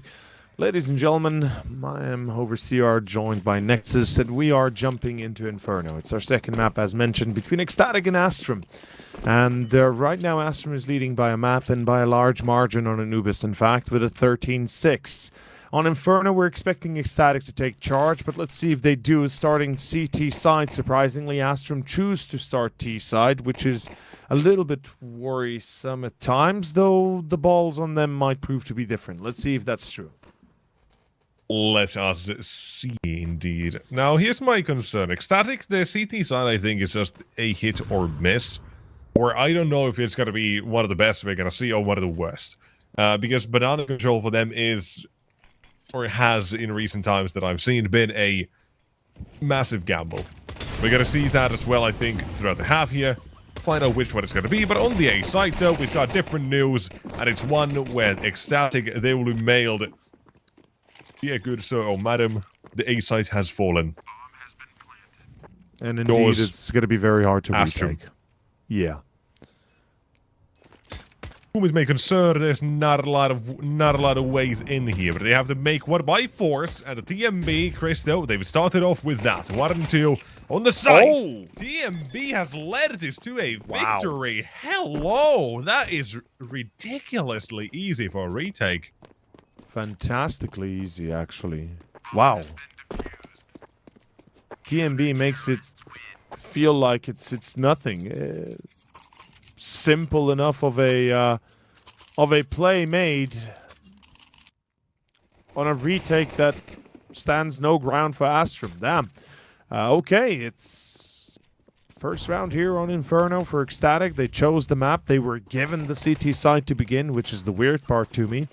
Ladies and gentlemen, I am Overseer, joined by Nexus, and we are jumping into Inferno. It's our second map, as mentioned, between Ecstatic and Astrum. And right now, Astrum is leading by a map and by a large margin on Anubis, in fact, with a 13-6. On Inferno, we're expecting Ecstatic to take charge, but let's see if they do. Starting CT side, surprisingly, Astrum choose to start T side, which is a little bit worrisome at times, though the balls on them might prove to be different. Let's see if that's true. Let us see, indeed. Now, here's my concern. Ecstatic, the CT side, I think, is just a hit or miss. Or I don't know if it's going to be one of the best we're going to see or one of the worst. Because banana control for them is, or has in recent times that I've seen, been a massive gamble. We're going to see that as well, I think, throughout the half here. Find out which one it's going to be. But on the A side, though, we've got different news. And it's one where Ecstatic, they will be mailed. Yeah, good sir or madam, the A site has fallen. And indeed, it's going to be very hard to retake. Yeah. With my concern, there's not a lot of ways in here, but they have to make one by force. And the TMB, Christo, they've started off with that 1 and 2 on the side. Oh! TMB has led this to a victory. Hello, that is ridiculously easy for a retake. Fantastically easy, actually. Wow. TMB makes it feel like it's nothing. Simple enough of a play made on a retake that stands no ground for Astrum. Damn. Okay, it's first round here on Inferno for Ecstatic. They chose the map. They were given the CT side to begin, which is the weird part to me.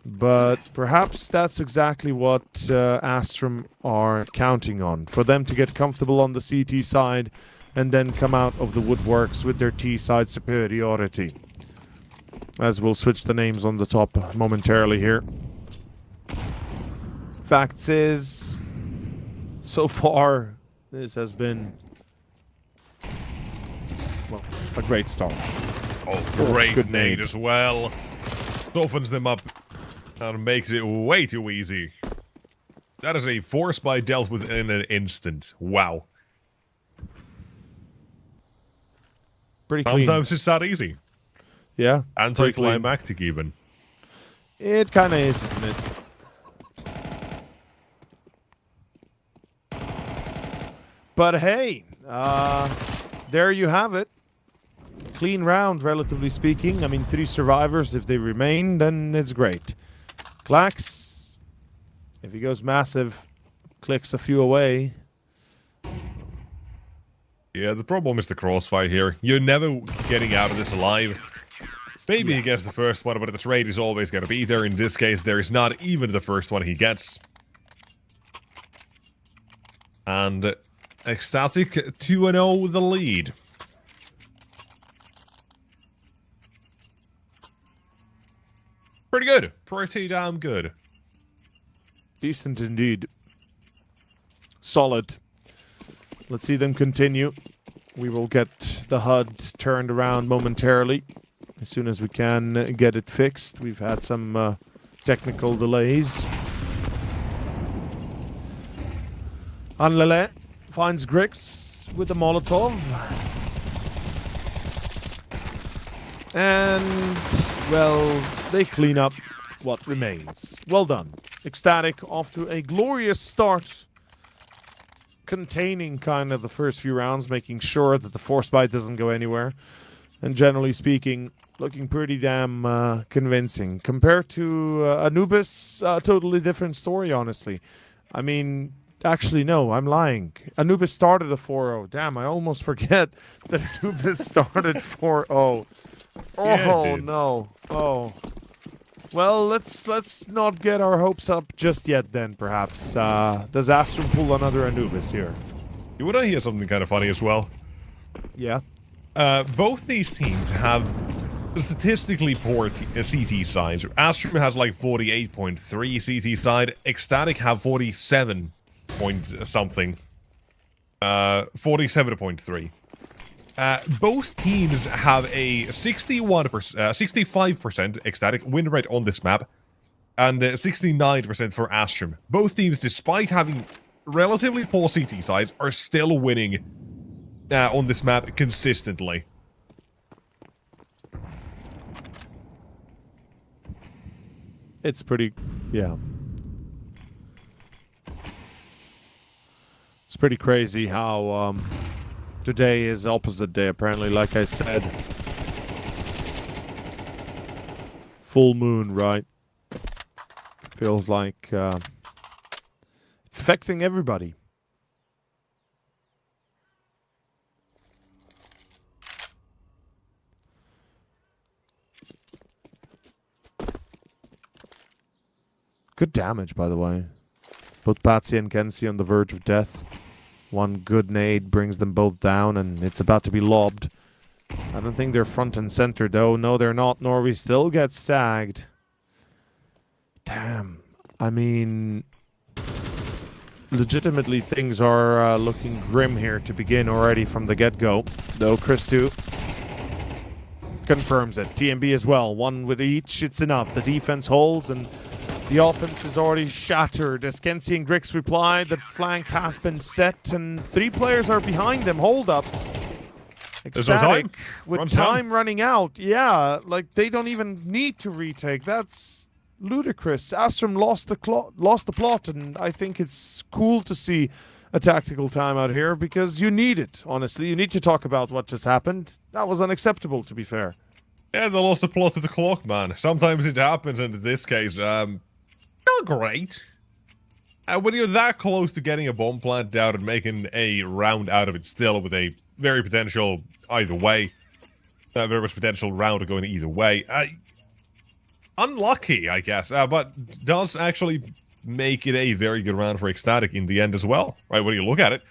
But perhaps that's exactly what Astrum are counting on. For them to get comfortable on the CT side and then come out of the woodworks with their T side superiority. As we'll switch the names on the top momentarily here. Fact is, so far, this has been, well, a great start. Oh, great nade as well. Softens them up. And makes it way too easy. That is a force by dealt with in an instant. Wow. Pretty clean. Sometimes it's that easy. Yeah. Anticlimactic even. It kind of is, isn't it? But hey, there you have it. Clean round, relatively speaking. I mean, 3 survivors. If they remain, then it's great. Klax, if he goes massive, clicks a few away. Yeah, the problem is the crossfire here. You're never getting out of this alive. Maybe he gets the first one, but the trade is always going to be there. In this case, there is not even the first one he gets. And Ecstatic 2-0 the lead. Pretty good. Pretty damn good. Decent indeed. Solid. Let's see them continue. We will get the HUD turned around momentarily as soon as we can get it fixed. We've had some technical delays. Anlele finds Grix with a Molotov. And, well, they clean up what remains. Well done. Ecstatic off to a glorious start. Containing kind of the first few rounds, making sure that the force bite doesn't go anywhere. And generally speaking, looking pretty damn convincing. Compared to Anubis, totally different story, honestly. I mean, actually, no, I'm lying. Anubis started a 4-0. Damn, I almost forget that Anubis started 4-0. Oh, Yeah, no. Oh. Well, let's not get our hopes up just yet then, perhaps. Does Astrum pull another Anubis here? You want to hear something kind of funny as well? Yeah. Both these teams have statistically poor CT sides. Astrum has like 48.3 CT side. Ecstatic have 47 point something. 47.3. Both teams have a 65% ecstatic win rate on this map, and 69% for Astrum. Both teams, despite having relatively poor CT sides, are still winning on this map consistently. It's pretty, yeah. It's pretty crazy how today is opposite day, apparently, like I said. Full moon, right? Feels like it's affecting everybody. Good damage, by the way. Both Patsy and Kenzie on the verge of death. One good nade brings them both down, and it's about to be lobbed. I don't think they're front and center, though. No, they're not. Norway still gets tagged. Damn. I mean, legitimately, things are looking grim here to begin already from the get-go. Though Chris2 confirms it. TMB as well. One with each. It's enough. The defense holds, and the offense is already shattered. As Kenzie and Grix reply, that flank has been set, and 3 players are behind them. Hold up. Ecstatic with time running out. Yeah, like they don't even need to retake. That's ludicrous. Astrum lost the plot, and I think it's cool to see a tactical timeout here because you need it, honestly. You need to talk about what just happened. That was unacceptable, to be fair. Yeah, they lost the plot to the clock, man. Sometimes it happens, and in this case, not great. When you're that close to getting a bomb plant down and making a round out of it still with a very potential either way, very much potential round going either way, unlucky, I guess, but does actually make it a very good round for Ecstatic in the end as well, right? When you look at it,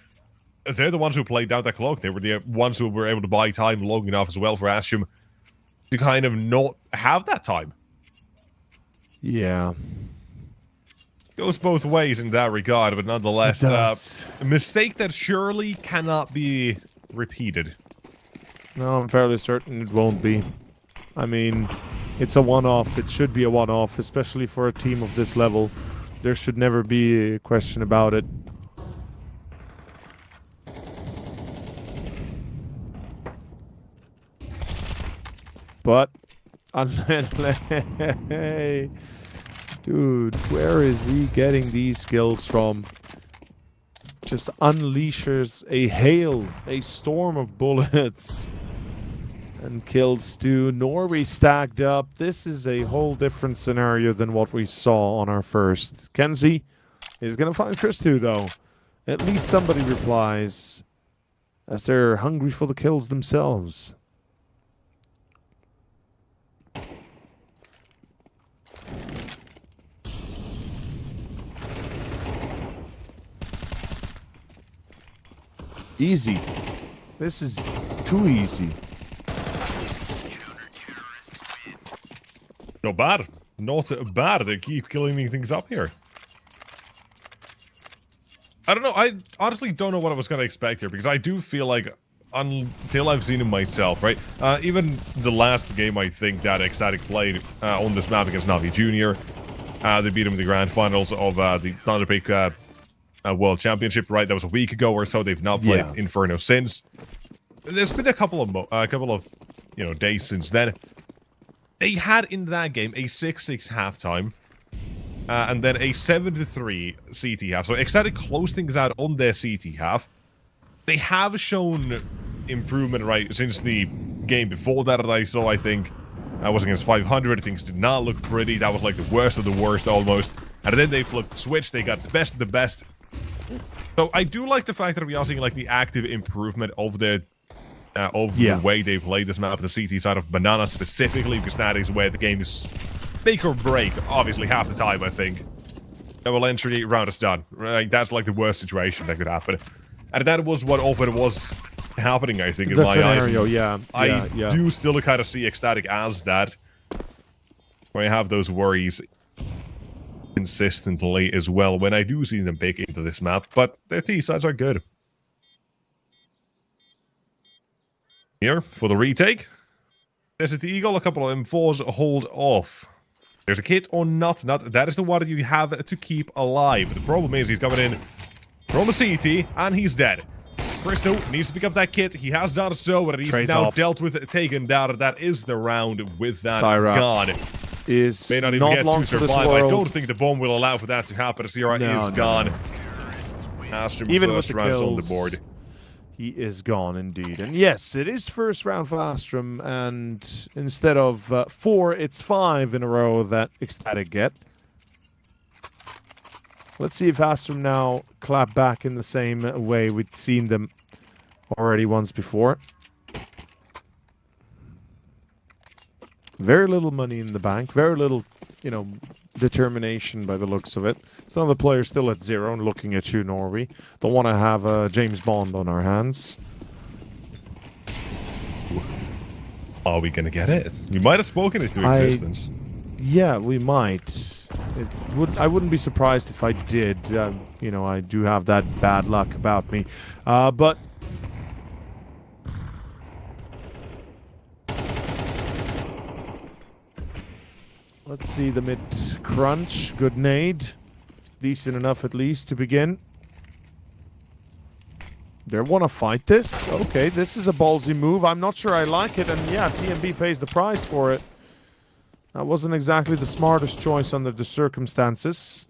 they're the ones who played down that clock. They were the ones who were able to buy time long enough as well for Astrum to kind of not have that time. Yeah. Goes both ways in that regard, but nonetheless, a mistake that surely cannot be repeated. No, I'm fairly certain it won't be. I mean, it's a one-off. It should be a one-off, especially for a team of this level. There should never be a question about it. But, dude, where is he getting these skills from? Just unleashes a hail, a storm of bullets, and kills Stu. Norway stacked up. This is a whole different scenario than what we saw on our first. Kenzie is going to find Chris2, though. At least somebody replies, as they're hungry for the kills themselves. Easy. This is too easy. Not bad. Not bad. They keep killing things up here. I don't know. I honestly don't know what I was going to expect here, because I do feel like, until I've seen him myself, right? Even the last game I think that Ecstatic played on this map against Navi Jr., they beat him in the grand finals of the Thunderpeak World Championship, right? That was a week ago or so. They've not played Inferno since. There's been a couple of days since then. They had in that game a 6-6 halftime, and then a 7-3 CT half. So Ecstatic closed things out on their CT half. They have shown improvement, right, since the game before that I saw, I think. I was against 500. Things did not look pretty. That was like the worst of the worst, almost. And then they flipped the switch. They got the best of the best. So I do like the fact that we are seeing like the active improvement of the way they play this map, the CT side of Banana specifically, because that is where the game is make or break, obviously half the time, I think. Double entry, round is done. Right? That's like the worst situation that could happen. And that was what often was happening, I think, in my scenario, eyes. I do still kind of see Ecstatic as that, where I have those worries consistently as well when I do see them pick into this map, but their T-sides are good. Here for the retake. CCT Eagle, a couple of M4s hold off. There's a kit on Nut. That is the one that you have to keep alive. The problem is he's coming in from a CT and he's dead. Christo needs to pick up that kit. He has done so, but he's Trades now off. dealt with taken down. That is the round with that Syra gun. Is May not even get long to for this survive. I world. don't think the bomb will allow for that to happen. Syra is gone. Astrum Even with first the rounds on the kills, board. he is gone indeed. And yes, it is first round for Astrum, and instead of 4, it's 5 in a row that Ecstatic get. Let's see if Astrum now clap back in the same way we'd seen them already once before. Very little money in the bank, very little, you know, determination by the looks of it. Some of the players still at 0 and looking at you, Norway. Don't want to have James Bond on our hands. Are we gonna get it? You might have spoken it to existence. Yeah, we might. I wouldn't be surprised if I did. You know, I do have that bad luck about me. But let's see the mid crunch. Good nade. Decent enough at least to begin. They want to fight this. Okay, this is a ballsy move. I'm not sure I like it. And yeah, TMB pays the price for it. That wasn't exactly the smartest choice under the circumstances.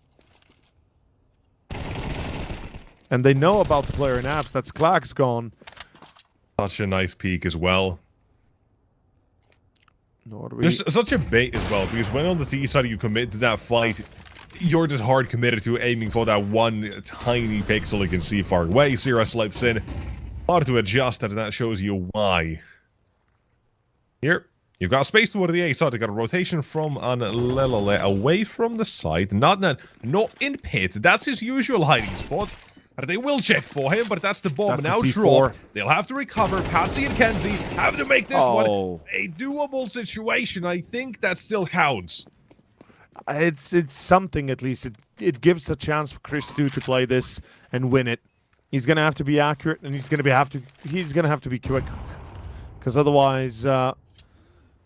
And they know about the player in apps. That's Clack's gone. Such a nice peek as well. Nor do There's such a bait as well, because when on the T side you commit to that fight, you're just hard committed to aiming for that one tiny pixel you can see far away. Syra slips in. Hard to adjust that, and that shows you why. Here, you've got space toward the A side. You've got a rotation from Anlelele away from the side. Not in pit. That's his usual hiding spot. And they will check for him, but that's the bomb. That's Now the drop. C4. They'll have to recover. Patsy and Kenzie have to make this one a doable situation. I think that still counts. It's something at least. It gives a chance for Chris to play this and win it. He's gonna have to be accurate, and he's gonna have to be quick, because otherwise,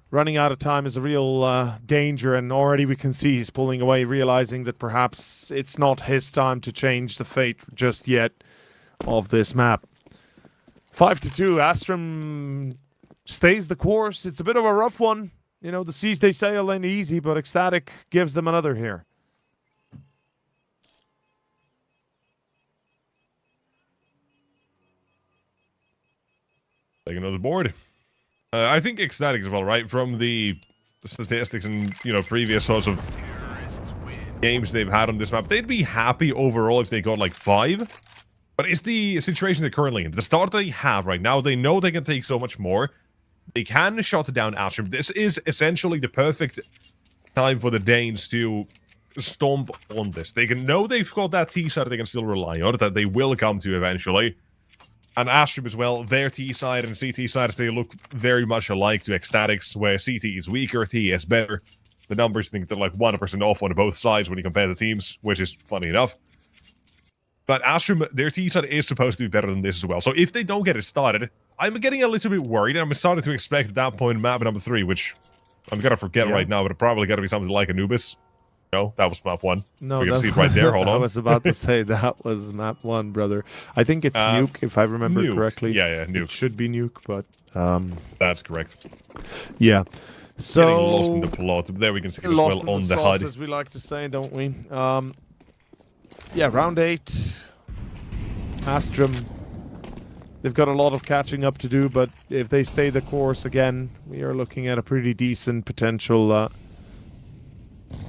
running out of time is a real danger. And already we can see he's pulling away, realizing that perhaps it's not his time to change the fate just yet of this map. 5-2. Astrum stays the course. It's a bit of a rough one. You know, the seas they sail ain't easy, but Ecstatic gives them another here. Take another board. I think Ecstatic as well, right? From the statistics and, you know, previous sorts of games they've had on this map, they'd be happy overall if they got like 5. But it's the situation they're currently in. The start they have right now, they know they can take so much more. They can shut down Astrum. This is essentially the perfect time for the Danes to stomp on this. They can know they've got that T side they can still rely on, that they will come to eventually. And Astrum as well, their T side and CT side, they look very much alike to Ecstatics, where CT is weaker, T is better. The numbers think they're like 1% off on both sides when you compare the teams, which is funny enough. But Astrum, their T side is supposed to be better than this as well. So if they don't get it started, I'm getting a little bit worried, and I'm starting to expect at that point map number 3, which I'm gonna forget right now, but it probably gotta be something like Anubis. No, that was map 1. No, we can see it right there. Hold on. I was about to say that was map 1, brother. I think it's Nuke, if I remember correctly. Yeah, Nuke. It should be Nuke, but that's correct. Yeah. So getting lost in the plot. There we can see it as well on the HUD, as we like to say, don't we? Yeah, round 8. Astrum. They've got a lot of catching up to do, but if they stay the course again, we are looking at a pretty decent potential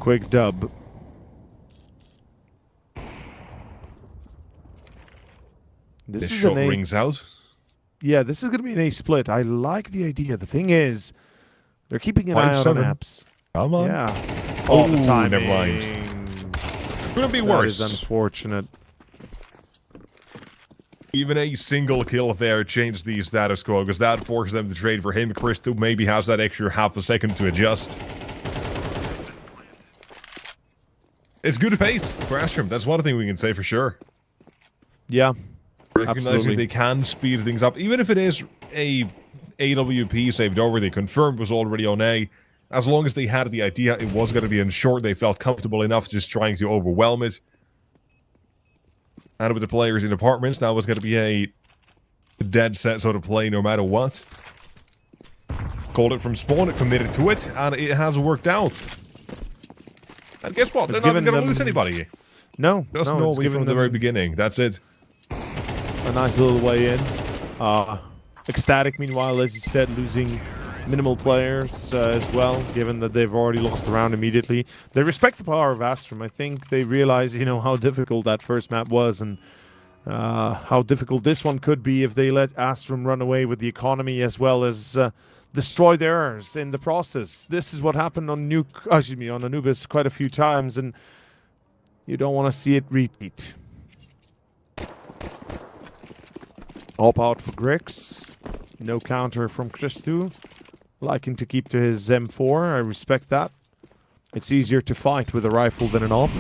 quick dub. This is shot rings out. Yeah, this is going to be an A split. I like the idea. The thing is, they're keeping an eye out on apps. Come on. Yeah. All the time. Never mind. Couldn't be worse. That is unfortunate. Even a single kill there changed the status quo, because that forced them to trade for him. Christo maybe has that extra half a second to adjust. It's good pace for Astrum. That's one thing we can say for sure. Yeah. recognizing Absolutely. they can speed things up, even if it is a AWP saved over. They confirmed was already on A. As long as they had the idea it was going to be in short, they felt comfortable enough just trying to overwhelm it. And with the players in apartments, that was going to be a dead set sort of play no matter what. Called it from spawn, it committed to it, and it has worked out. And guess what? They're not going to lose anybody. No, Just no, Norway from the very beginning. That's it. A nice little way in. Ecstatic, meanwhile, as you said, losing minimal players as well, given that they've already lost the round immediately. They respect the power of Astrum. I think they realize, you know, how difficult that first map was and how difficult this one could be if they let Astrum run away with the economy as well as destroy theirs in the process. This is what happened on on Anubis quite a few times, and you don't want to see it repeat. All out for Grix. No counter from Christu. Liking to keep to his M4. I respect that. It's easier to fight with a rifle than an AWP.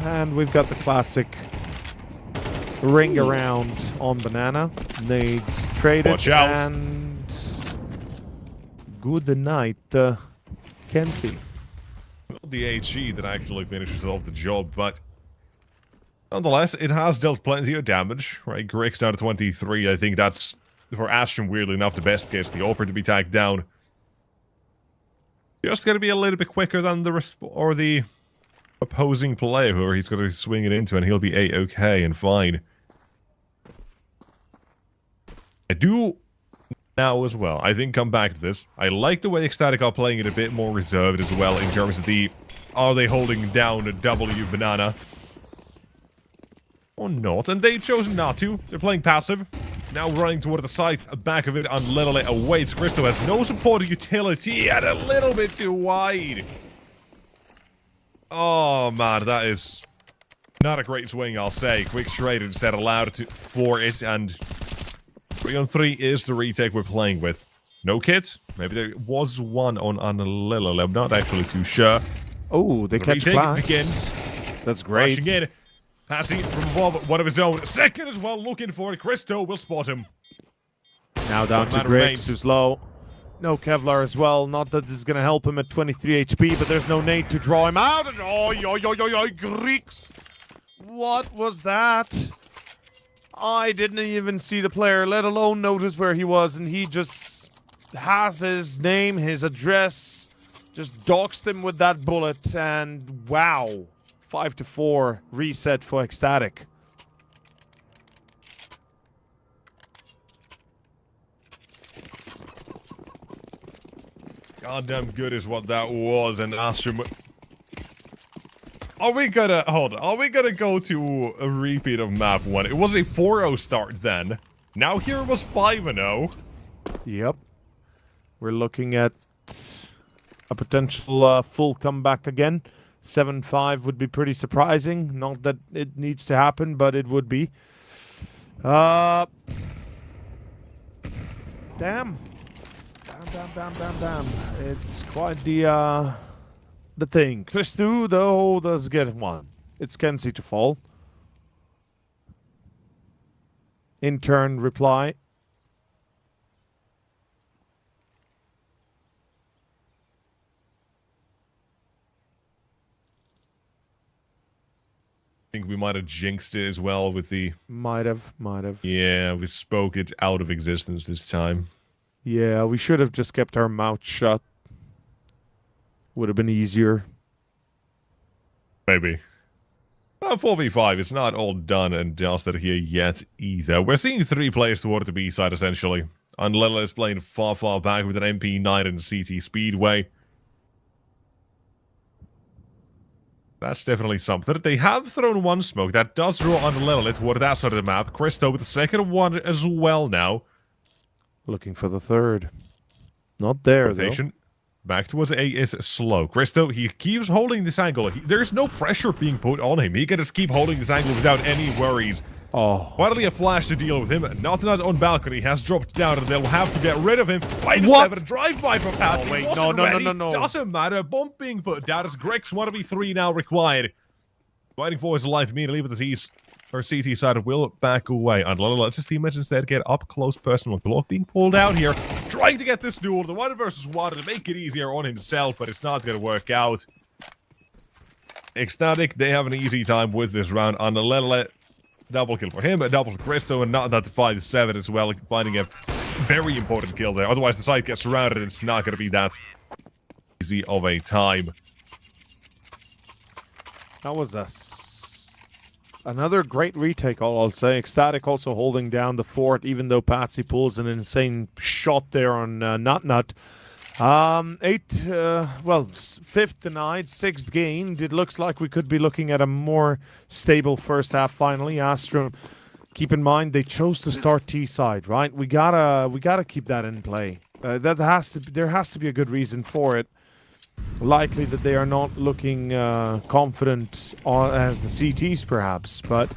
And we've got the classic ring around on banana. Nades traded. Watch out. And good night, Kenzie. The HE that actually finishes off the job, but nonetheless, it has dealt plenty of damage, right? Grix down to 23. I think that's, for Astrum, weirdly enough, the best case. The AWPer to be tagged down. Just going to be a little bit quicker than the opposing player, whoever he's going to swing it into, and he'll be A-okay and fine. I do now as well. I think come back to this. I like the way Ecstatic are playing it a bit more reserved as well in terms of the, are they holding down a W banana or not? And they've chosen not to. They're playing passive. Now running toward the side, back of it, and little it awaits. Christo has no support utility and a little bit too wide. Oh man, that is not a great swing, I'll say. Quick straight instead allowed for it, and 3-on-3 is the retake we're playing with. No kits? Maybe there was one on Lila. I'm not actually too sure. Oh, they catch Clash. Begins. That's great. Rushing in. Passing from above, one of his own. Second as well, looking for it. Christo will spot him. Now down to Grix, who's low. No Kevlar as well. Not that this is going to help him at 23 HP, but there's no nade to draw him out. And Grix! What was that? I didn't even see the player, let alone notice where he was, and he just has his name, his address, just doxed him with that bullet, and wow. 5-4 reset for Ecstatic. Goddamn good is what that was, and Astrum. Are we gonna hold on? Are we gonna go to a repeat of map 1? It was a 4-0 start then. Now here it was 5-0. Yep. We're looking at a potential full comeback again. 7-5 would be pretty surprising. Not that it needs to happen, but it would be. Damn. Damn. It's quite the thing. Christu, though, does get one. It's Kenzie to fall. In turn, reply. I think we might have jinxed it as well with the... Might have. Yeah, we spoke it out of existence this time. Yeah, we should have just kept our mouth shut. Would have been easier. Maybe. 4v5, it's not all done and dusted here yet either. We're seeing 3 players toward the B side, essentially. Unlilla is playing far, far back with an MP9 and CT Speedway. That's definitely something. They have thrown one smoke. That does draw Unlilla toward that side of the map. Christo with the second one as well now. Looking for the third. Not there, Rotation. though. Back towards A is slow. Christo, he keeps holding this angle. There's no pressure being put on him. He can just keep holding this angle without any worries. Oh. Finally a flash to deal with him. Not on balcony has dropped down and they'll have to get rid of him. Wait a What? second, drive-by from Patsy. Oh, wait, Wasn't no. ready. Doesn't matter. Bomb being put down as Greg's 1v3 now required. Fighting for his life immediately, but the T's or CT side will back away. And let's just teammates instead get up close personal. Glock being pulled out here, trying to get this duel, the 1v1 to make it easier on himself, but it's not going to work out. Ecstatic, they have an easy time with this round. And double kill for him, a double for Christo, and not that 5-7 as well, finding a very important kill there. Otherwise, the site gets surrounded, and it's not going to be that easy of a time. That was another great retake, I'll say. Ecstatic also holding down the fort, even though Patsy pulls an insane shot there on Nut. Fifth denied, sixth gained. It looks like we could be looking at a more stable first half finally. Astrum, keep in mind they chose to start T side, right? We gotta keep that in play. There has to be a good reason for it. Likely that they are not looking confident as the CTs perhaps, but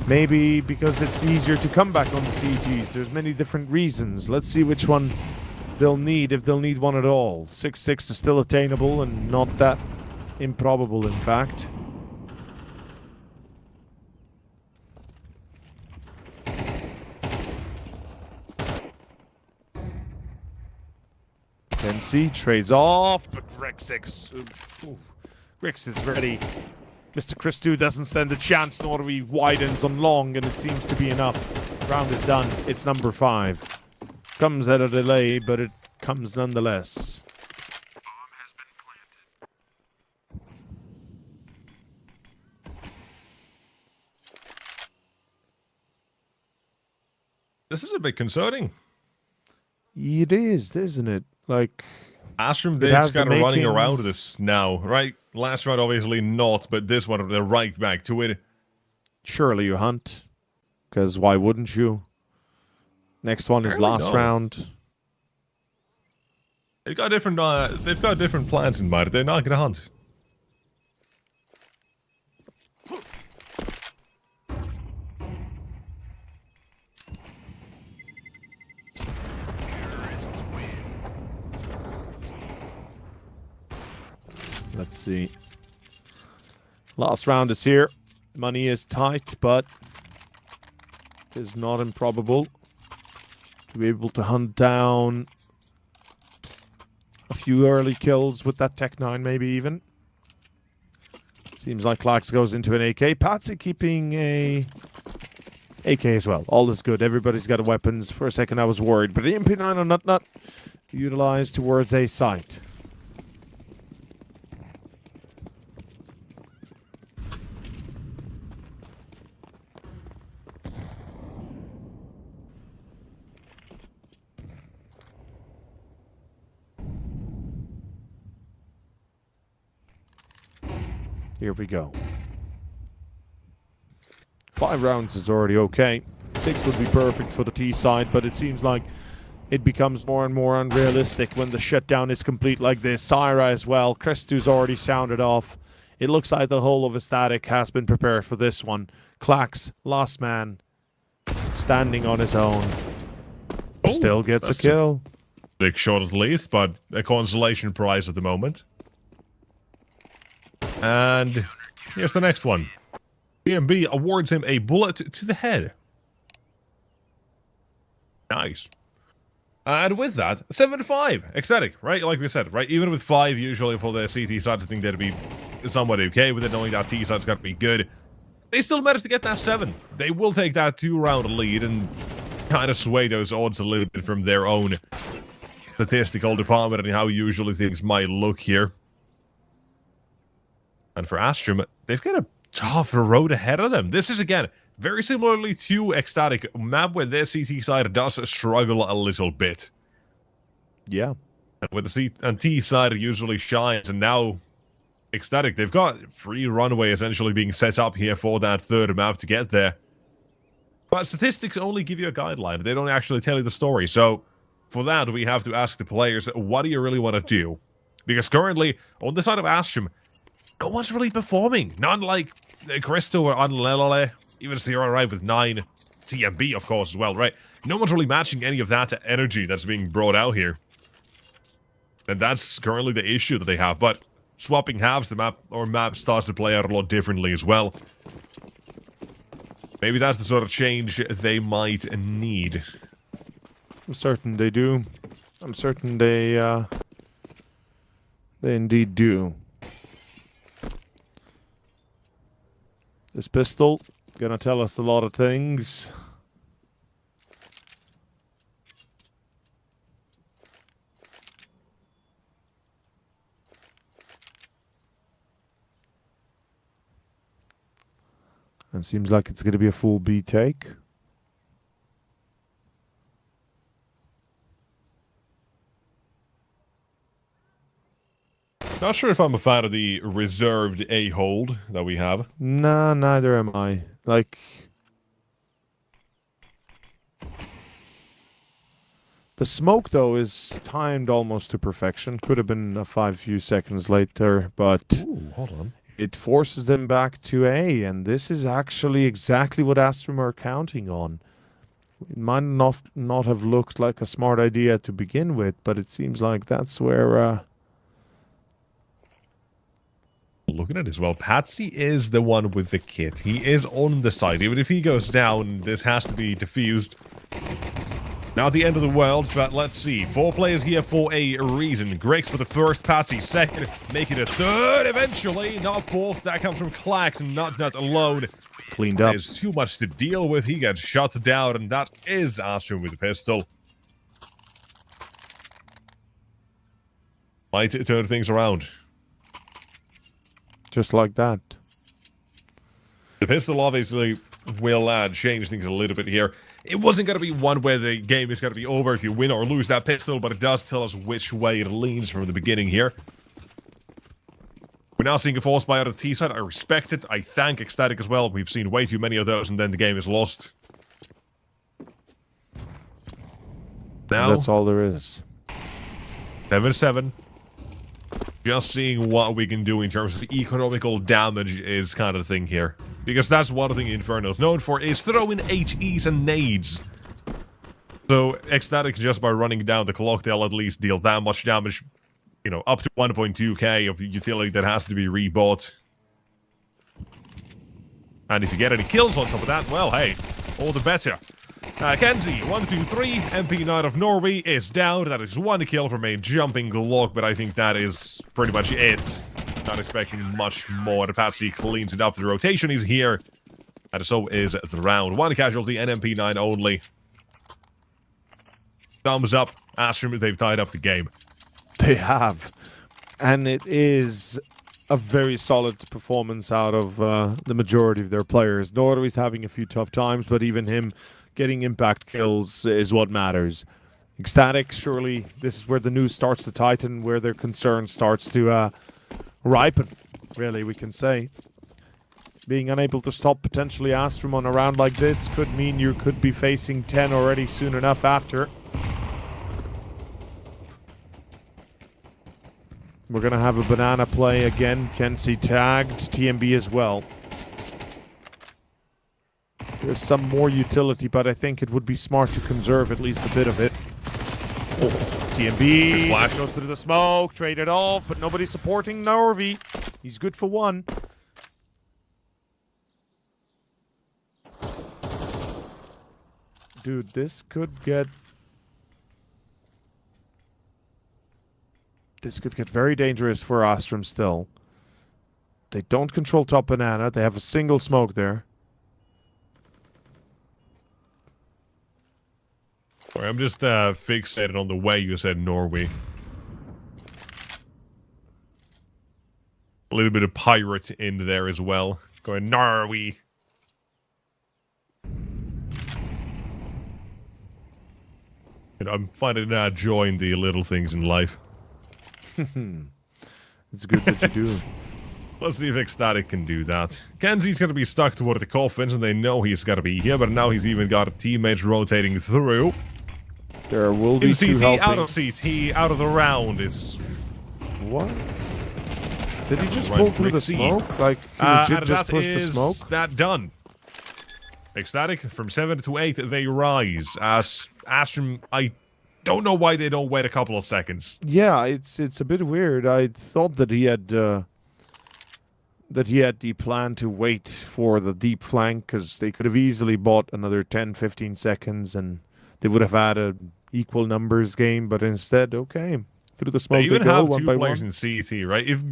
maybe because it's easier to come back on the CTs. There's many different reasons. Let's see which one they'll need, if they'll need one at all. 6-6 is still attainable and not that improbable, in fact. Kenzie trades off, but Grix is ready. Mr. Christou doesn't stand a chance, nor he widens on long, and it seems to be enough. Round is done. It's number 5. Comes at a delay, but it comes nonetheless. This is a bit concerning. It is, isn't it? Like, Astrum, they're just kind of running around this now, right? Last round, obviously not, but this one, they're right back to it. Surely you hunt, because why wouldn't you? Next one is last round. They've got different plans in mind. They're not gonna hunt. Let's see. Last round is here. Money is tight, but it is not improbable to be able to hunt down a few early kills with that Tech 9, maybe even. Seems like Klax goes into an AK. Patsy keeping a AK as well. All is good. Everybody's got weapons. For a second I was worried, but the MP9 on Nut utilized towards a site. Here we go. 5 rounds is already okay. 6 would be perfect for the T side, but it seems like it becomes more and more unrealistic when the shutdown is complete like this. Syra as well. Christou's already sounded off. It looks like the whole of Ecstatic has been prepared for this one. Klax, last man, standing on his own. Still gets a kill. Big shot at least, but a consolation prize at the moment. And here's the next one. BMB awards him a bullet to the head. Nice. And with that, 7-5. Ecstatic, right? Like we said, right? Even with 5 usually for the CT side, I think they'd be somewhat okay with it, knowing that T side's got to be good. They still managed to get that 7. They will take that 2-round lead and kind of sway those odds a little bit from their own statistical department and how usually things might look here. And for Astrum, they've got a tough road ahead of them. This is, again, very similarly to Ecstatic, a map where their CT side does struggle a little bit. Yeah. And with the C and T side, it usually shines, and now Ecstatic, they've got free runway essentially being set up here for that third map to get there. But statistics only give you a guideline. They don't actually tell you the story. So for that, we have to ask the players, what do you really want to do? Because currently, on the side of Astrum, no one's really performing. Not like Christo or Unlelele. Even Sierra arrived with 9. TMB, of course, as well, right? No one's really matching any of that energy that's being brought out here. And that's currently the issue that they have. But swapping halves, the map starts to play out a lot differently as well. Maybe that's the sort of change they might need. I'm certain they do. I'm certain they indeed do. This pistol gonna tell us a lot of things. And seems like it's gonna be a full B take. Not sure if I'm a fan of the reserved A hold that we have. Nah, neither am I. Like, the smoke though is timed almost to perfection. Could have been a few seconds later, but Ooh, hold on. it forces them back to A, and this is actually exactly what Astrum are counting on. It might not have looked like a smart idea to begin with, but it seems like that's where Looking at it as well, Patsy is the one with the kit. He is on the side. Even if he goes down, this has to be defused. Not the end of the world, but let's see. 4 players here for a reason. Griggs for the first, Patsy second, make it a third eventually. Not fourth, that comes from Clax and not Nuts alone. cleaned up. There's too much to deal with. He gets shot down, and that is Astrum with the pistol. Might turn things around. Just like that. The pistol obviously will change things a little bit here. It wasn't going to be one where the game is going to be over if you win or lose that pistol, but it does tell us which way it leans from the beginning here. We're now seeing a force buy out of the T side. I respect it. I thank Ecstatic as well. We've seen way too many of those, and then the game is lost. Now, That's all there is. 7-7. Just seeing what we can do in terms of economical damage is kind of the thing here. Because that's one thing Inferno's known for, is throwing HEs and nades. So, Ecstatic, just by running down the clock, they'll at least deal that much damage. You know, up to 1.2k of utility that has to be rebought. And if you get any kills on top of that, well, hey, all the better. Kenzie, 1, 2, 3, MP Knight of Norway is down. That is 1 kill from a jumping Glock, but I think that is pretty much it. Not expecting much more. The Patsy cleans it up. The rotation is here. And so is the round. 1 casualty, and MP9 only. Thumbs up. Astrum, they've tied up the game. They have. And it is a very solid performance out of the majority of their players. Norway's having a few tough times, but even him getting impact kills is what matters. Ecstatic, surely this is where the news starts to tighten, where their concern starts to ripen, really, we can say. Being unable to stop potentially Astrum on a round like this could mean you could be facing 10 already soon enough after. We're going to have a banana play again. Kenzie tagged, TMB as well. There's some more utility, but I think it would be smart to conserve at least a bit of it. Oh, TMB goes through the smoke, traded off, but nobody's supporting Norvey. He's good for 1. Dude, this could get very dangerous for Astrum still. They don't control top banana. They have a single smoke there. Sorry, I'm just fixated on the way you said Norway. A little bit of pirate in there as well. Going Norway. And I'm finding joy in the little things in life. It's good that you do. Let's see if Ecstatic can do that. Kenzie's going to be stuck toward the coffins, and they know he's got to be here, but now he's even got teammates rotating through. There will be in two CT, helping. out of CT, out of the round is... What? Did he just pull through the smoke? Like, he legit just pushed the smoke? That done. Ecstatic, from 7 to 8, they rise. As Astrum, I don't know why they don't wait a couple of seconds. Yeah, it's a bit weird. I thought that he had the plan to wait for the deep flank, because they could have easily bought another 10-15 seconds and they would have had a equal numbers game, but instead, okay, through the smoke They even they go, have one 2 by players one. in CT, right? If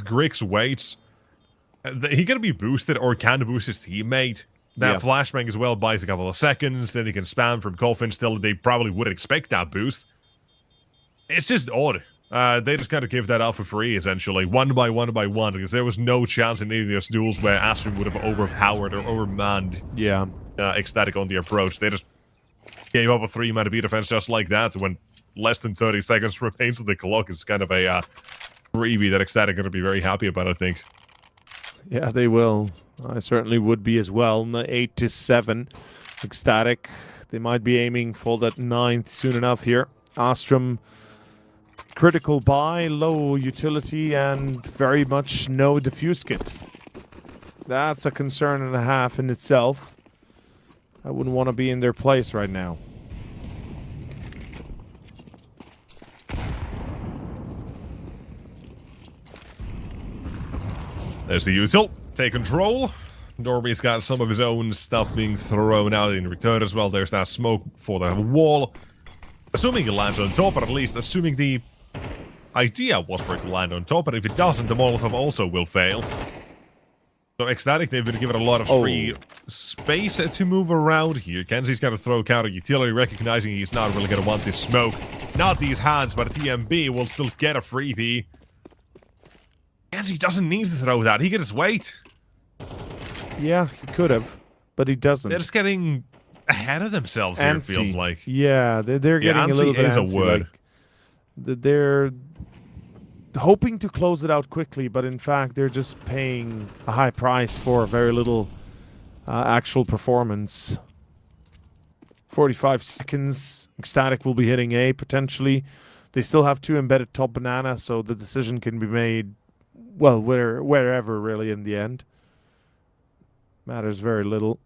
Grix waits, he can be boosted or can boost his teammate. That flashbang as well buys a couple of seconds, then he can spam from coffin. Still, they probably wouldn't expect that boost. It's just odd. They just kind of give that out for free, essentially, one by one, because there was no chance in any of those duels where Astrum would have overpowered or overmanned Ecstatic on the approach. They just gave up a 3-man B defense just like that when less than 30 seconds remains on the clock. Is kind of a freebie that Ecstatic are going to be very happy about, I think. Yeah, they will. I certainly would be as well. 8 to 7. Ecstatic. They might be aiming for that 9th soon enough here. Astrum, critical buy, low utility, and very much no diffuse kit. That's a concern and a half in itself. I wouldn't want to be in their place right now. There's the util. Take control. Norby's got some of his own stuff being thrown out in return as well. There's that smoke for the wall. Assuming it lands on top, or at least assuming the idea was for it to land on top, but if it doesn't, the Molotov also will fail. So Ecstatic, they've been given a lot of free space to move around here. Kenzie's got to throw counter utility, recognizing he's not really going to want this smoke. Not these hands, but a TMB will still get a freebie. Kenzie doesn't need to throw that. He can just wait. Yeah, he could have, but he doesn't. They're just getting ahead of themselves here, it feels like. Yeah, they're getting a little bit antsy antsy. is a word. Like, they're hoping to close it out quickly, but in fact, they're just paying a high price for very little actual performance. 45 seconds. Ecstatic will be hitting A, potentially. They still have 2 embedded top banana, so the decision can be made, well, wherever, really, in the end. Matters very little.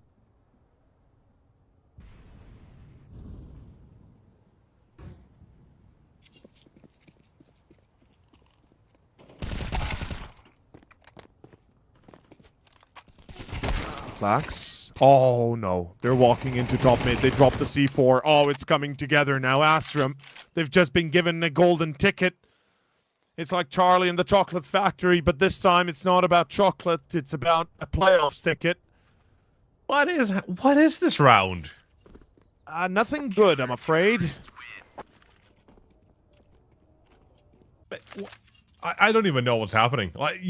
Flax. Oh, no. They're walking into top mid. They dropped the C4. Oh, it's coming together now. Astrum, they've just been given a golden ticket. It's like Charlie and the Chocolate Factory, but this time it's not about chocolate. It's about a playoffs ticket. What is this round? Nothing good, I'm afraid. I don't even know what's happening. Like,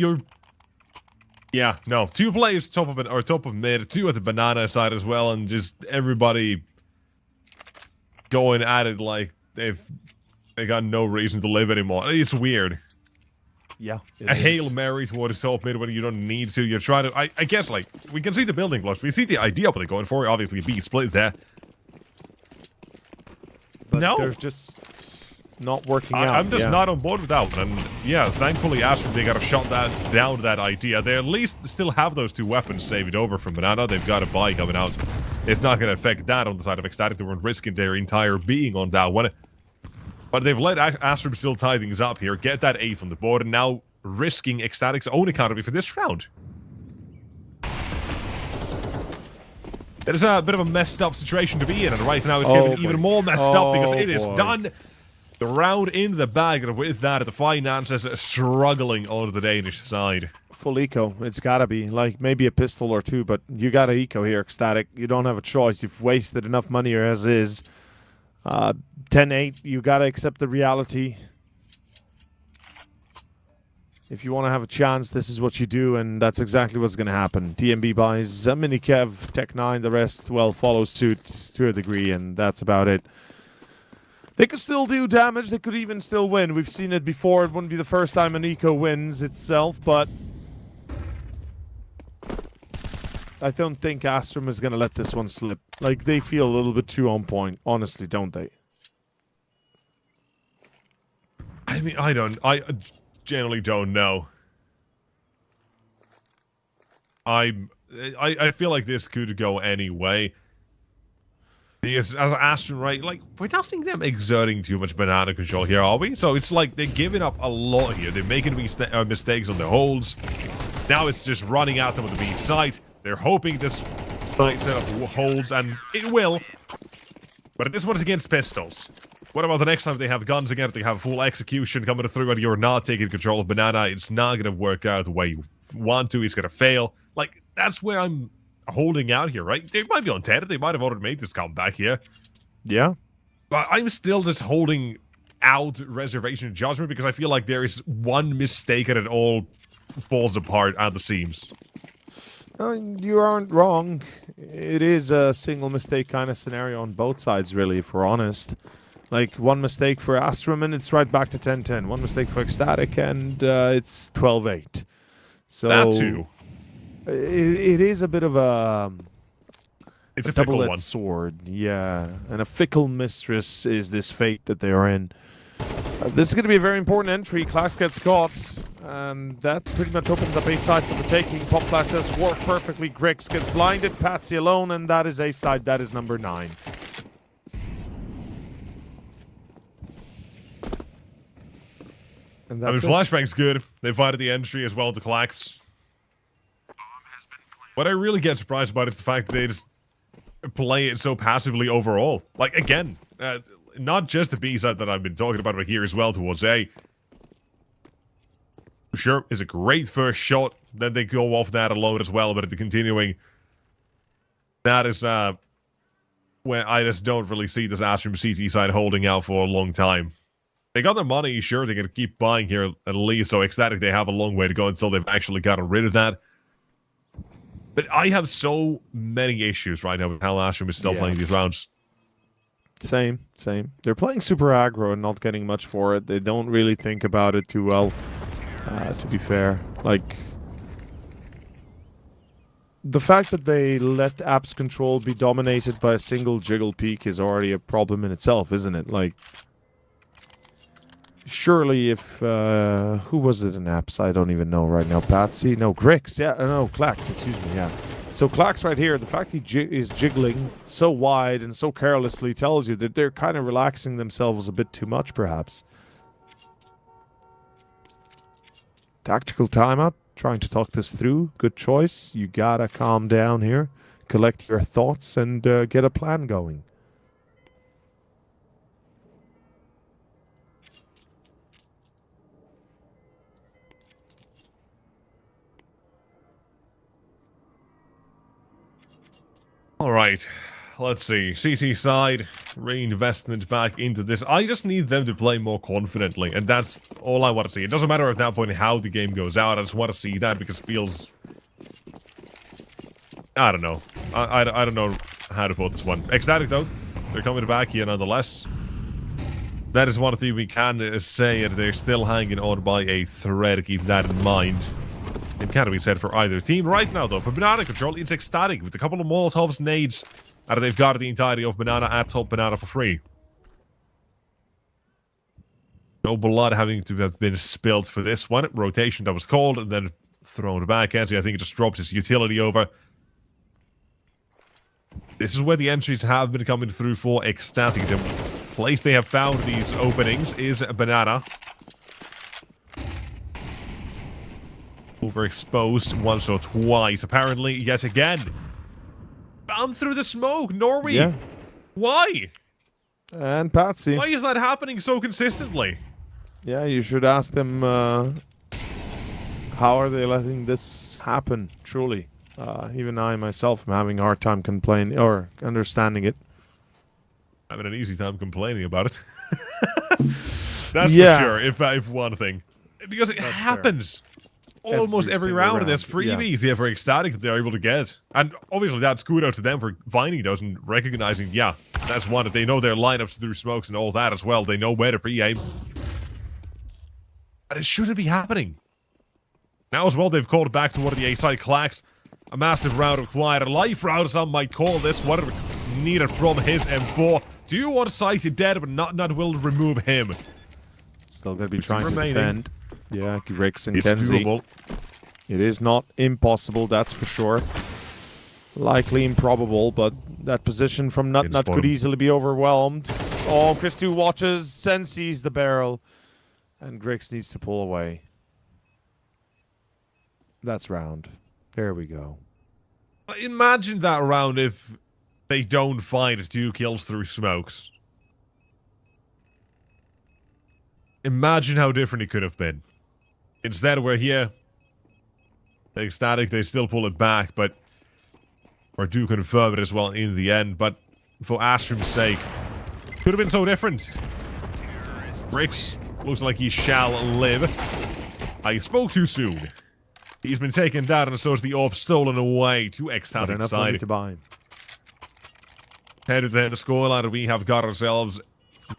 yeah, no. 2 players top of mid, 2 at the banana side as well, and just everybody going at it like they got no reason to live anymore. It's weird. Yeah. A Hail Mary towards top mid when you don't need to. You're trying to... I guess, like, we can see the building blocks. We see the idea of what they're going for. Obviously, B split there. But no. they're just not working out. I'm just not on board with that one. And, yeah, thankfully, Astrum, they got to shut down that idea. They at least still have those 2 weapons saved over from Banana. They've got a buy coming out. It's not going to affect that on the side of Ecstatic. They weren't risking their entire being on that one. But they've let Astrum still tie things up here, get that 8th on the board, and now risking Ecstatic's own economy for this round. It is a bit of a messed up situation to be in, and right now it's getting even more messed up because it is done. The round in the bag, and with that, the finances struggling on the Danish side. Full eco. It's gotta be. Like, maybe a pistol or 2, but you gotta eco here, Ecstatic. You don't have a choice. You've wasted enough money as is. 10-8, you gotta accept the reality. If you want to have a chance, this is what you do, and that's exactly what's going to happen. DMB buys a mini Kev, Tech 9, the rest, well, follows suit to a degree, and that's about it. They could still do damage, they could even still win. We've seen it before, it wouldn't be the first time an eco wins itself, but I don't think Astrum is going to let this one slip. Like, they feel a little bit too on point, honestly, don't they? I mean, I generally don't know. I'm I feel like this could go any way. Because as Aston, right, like, we're not seeing them exerting too much banana control here, are we? So it's like they're giving up a lot here. They're making mistakes on the holds. Now it's just running at them with the B site. They're hoping this site setup holds, and it will. But this one is against pistols. What about the next time they have guns again? If they have full execution coming through and you're not taking control of banana, it's not going to work out the way you want to. It's going to fail. Like, that's where I'm holding out here, right? They might be on 10. They might have already made this comeback here. Yeah. But I'm still just holding out reservation judgment because I feel like there is one mistake and it all falls apart at the seams. You aren't wrong. It is a single mistake kind of scenario on both sides, really, if we're honest. Like, one mistake for Astrum and it's right back to 10-10. One mistake for Ecstatic and it's 12-8. So that too. It is a bit of a... It's a fickle one. Sword, yeah. And a fickle mistress is this fate that they are in. This is going to be a very important entry. Klax gets caught. And that pretty much opens up a side for the taking. Pop Flash does work perfectly. Grix gets blinded. Patsy alone. And that is a side. That is number 9. And I mean, Flashbang's good. They fighted the entry as well to Klax. What I really get surprised about is the fact that they just play it so passively overall. Like, again, not just the B side that I've been talking about, but here as well towards A. Sure, is a great first shot. Then they go off that alone as well, but at the continuing, that is where I just don't really see this Astrum CT side holding out for a long time. They got their money, sure, they're going to keep buying here at least, so Ecstatic, they have a long way to go until they've actually gotten rid of that. But I have so many issues right now with how Astrum is still playing these rounds. Same. They're playing super aggro and not getting much for it. They don't really think about it too well, to be fair. Like, the fact that they let apps control be dominated by a single jiggle peak is already a problem in itself, isn't it? Like, surely if... who was it in apps? I don't even know right now. Patsy? No, Grix. Yeah, no, Klax. Excuse me, yeah. So Klax right here, the fact he is jiggling so wide and so carelessly tells you that they're kind of relaxing themselves a bit too much, perhaps. Tactical timeout. Trying to talk this through. Good choice. You gotta calm down here. Collect your thoughts and get a plan going. Alright, let's see. CT side, reinvestment back into this. I just need them to play more confidently, and that's all I want to see. It doesn't matter at that point how the game goes out, I just want to see that because it feels... I don't know. I don't know how to put this one. Ecstatic though, they're coming back here nonetheless. That is one thing we can say, and they're still hanging on by a thread, keep that in mind. It can't be said for either team. Right now, though, for Banana Control, it's Ecstatic with a couple of Molotovs, nades, and they've got the entirety of Banana at top Banana for free. No blood having to have been spilled for this one. Rotation that was called and then thrown back. Actually, I think it just dropped his utility over. This is where the entries have been coming through for Ecstatic. The place they have found these openings is Banana. Overexposed once or twice, apparently, yet again. Bound through the smoke, Norway. Yeah. Why? And Patsy. Why is that happening so consistently? Yeah, you should ask them how are they letting this happen, truly. Even I myself am having a hard time complaining or understanding it. Having an easy time complaining about it. That's for sure, if one thing. Because it happens. Fair. Almost every round, and there's freebies here for Ecstatic that they're able to get. And obviously that's kudos to them for finding those and recognizing, yeah, that's one that they know their lineups through smokes and all that as well. They know where to pre-aim. And it shouldn't be happening. Now as well, they've called back to one of the A-side Klax. A massive round required. A life round, some might call this. What needed from his M4. Do you want sight dead, but not will remove him. Still going to be trying to defend. Yeah, Grix and Kenzie. Doable. It is not impossible, that's for sure. Likely improbable, but that position from Nut It's could easily be overwhelmed. Oh, Chris2 watches, senses the barrel, and Grix needs to pull away. That's round. There we go. Imagine that round if they don't find 2 kills through smokes. Imagine how different it could have been. Instead, we're here. The Ecstatic, they still pull it back, but... or do confirm it as well in the end, but for Astrum's sake, could have been so different. Grix looks like he shall live. I spoke too soon. He's been taken down, and so is the orb stolen away to Ecstatic enough side. money to buy. Headed to the scoreline, we have got ourselves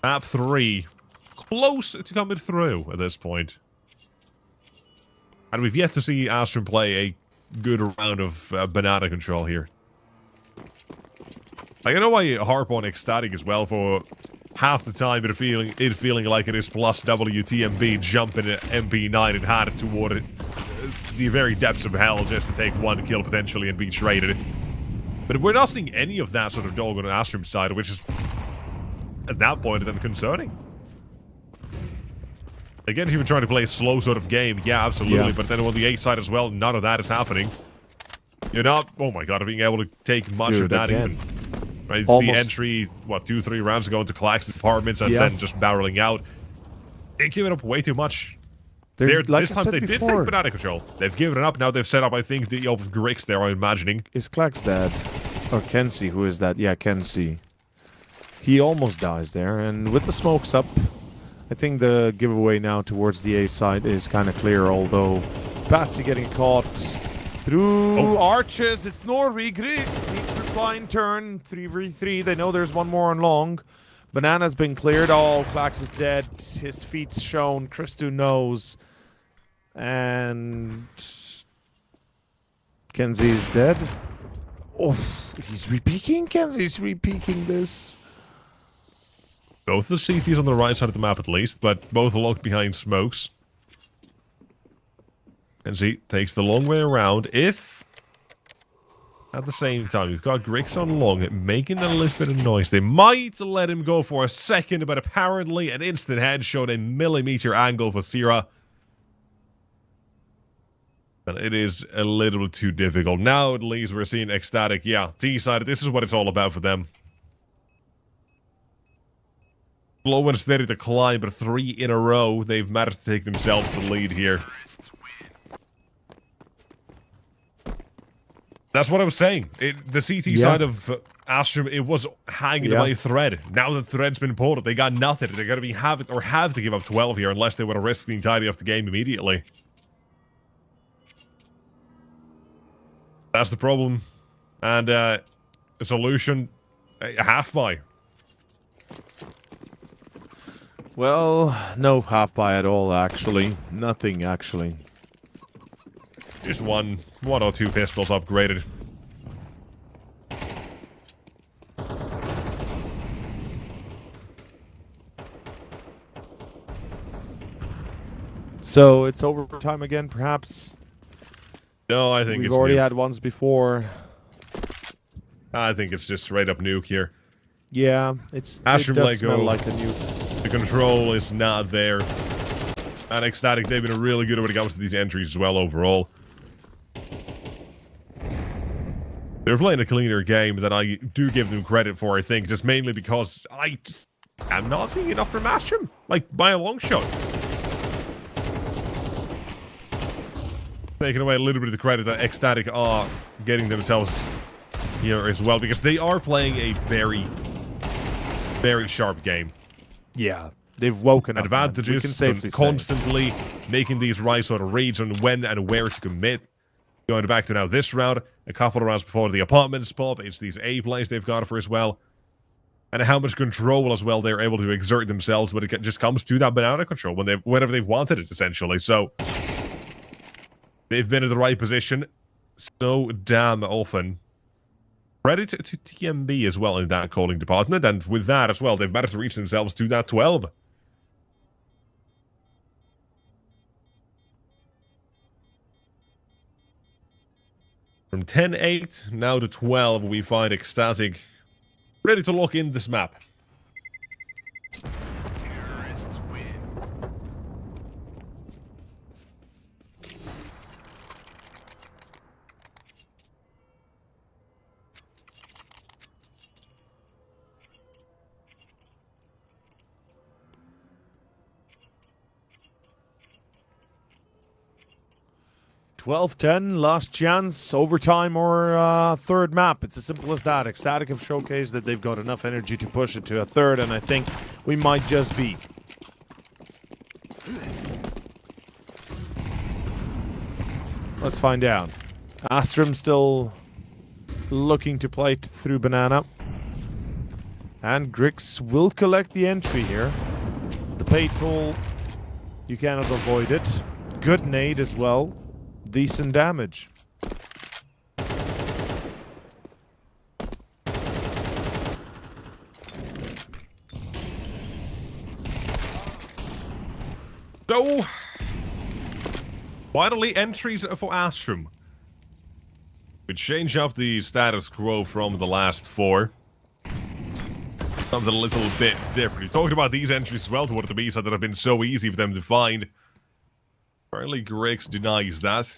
map 3 close to coming through at this point. And we've yet to see Astrum play a good round of banana control here. Like, I know why you harp on Ecstatic as well for half the time, but feeling like it is plus WTMB jumping at MP9 and had it toward it, the very depths of hell just to take 1 kill potentially and be traded. But we're not seeing any of that sort of dog on Astrum's side, which is, at that point, then concerning. Again, if you were trying to play a slow sort of game, yeah, absolutely, yeah. But then on the A side as well, none of that is happening. You're not, oh my god, being able to take much of that even. Right, it's the entry, what, 2-3 rounds ago into Claxton apartments and then just barreling out. They've given up way too much. Like this time they did take banana control. They've given it up, now they've set up, I think, the open Grix there, I'm imagining. Is Clax dead? Or Kenzie, who is that? Yeah, Kenzie. He almost dies there, and with the smokes up, I think the giveaway now towards the A side is kind of clear, although Batsy getting caught through arches. It's Norri, Grix needs to replying turn, 3v3. They know there's one more on long. Banana's been cleared. Oh, Clax is dead. His feet's shown. Christu knows. And Kenzie is dead. Oh, he's repeaking. Kenzie's repeaking this. Both the CTs on the right side of the map at least, but both locked behind smokes. Kenzie takes the long way around. If, at the same time, you've got Grix on long, making a little bit of noise. They might let him go for a second, but apparently an instant headshot, a millimeter angle for Sierra. And it is a little too difficult. Now, at least, we're seeing Ecstatic. Yeah, T-side, this is what it's all about for them. Slow and steady to climb, but 3 in a row, they've managed to take themselves the lead here. That's what I was saying. The CT side of Astrum, it was hanging by a thread. Now the thread's been pulled, they got nothing. They're going to have to give up 12 here unless they want to risk the entirety of the game immediately. That's the problem. And a solution, a half buy. Well, no half buy at all, actually. Nothing, actually. Just one or 2 pistols upgraded. So, it's overtime again, perhaps? No, I think we've already had ones before. I think it's just straight up nuke here. Yeah, it does smell like a nuke. The control is not there. And Ecstatic, they've been really good when it comes to these entries as well overall. They're playing a cleaner game than I do give them credit for, I think, just mainly because I'm not seeing enough from Astrum, like, by a long shot. Taking away a little bit of the credit that Ecstatic are getting themselves here as well, because they are playing a very, very sharp game. Yeah, they've woken up. Advantages, constantly making these right sort of reads on when and where to commit. Going back to now this round, a couple of rounds before the apartments pop, it's these A plays they've got for as well. And how much control as well they're able to exert themselves when it just comes to that banana control, whenever they've wanted it, essentially. So, they've been in the right position so damn often. Credit to TMB as well in that calling department, and with that as well, they've managed to reach themselves to that 12. From 10-8 now to 12, we find Ecstatic ready to lock in this map. Terrorists win. 12-10, last chance, overtime or third map. It's as simple as that. Ecstatic have showcased that they've got enough energy to push it to a third, and I think we might just be. Let's find out. Astrum still looking to play through Banana. And Grix will collect the entry here. The pay toll, you cannot avoid it. Good nade as well. Decent damage. So, finally entries for Astrum. We change up the status quo from the last 4. Something a little bit different. We talked about these entries as well toward the B-side that have been so easy for them to find. Apparently, Grix denies that.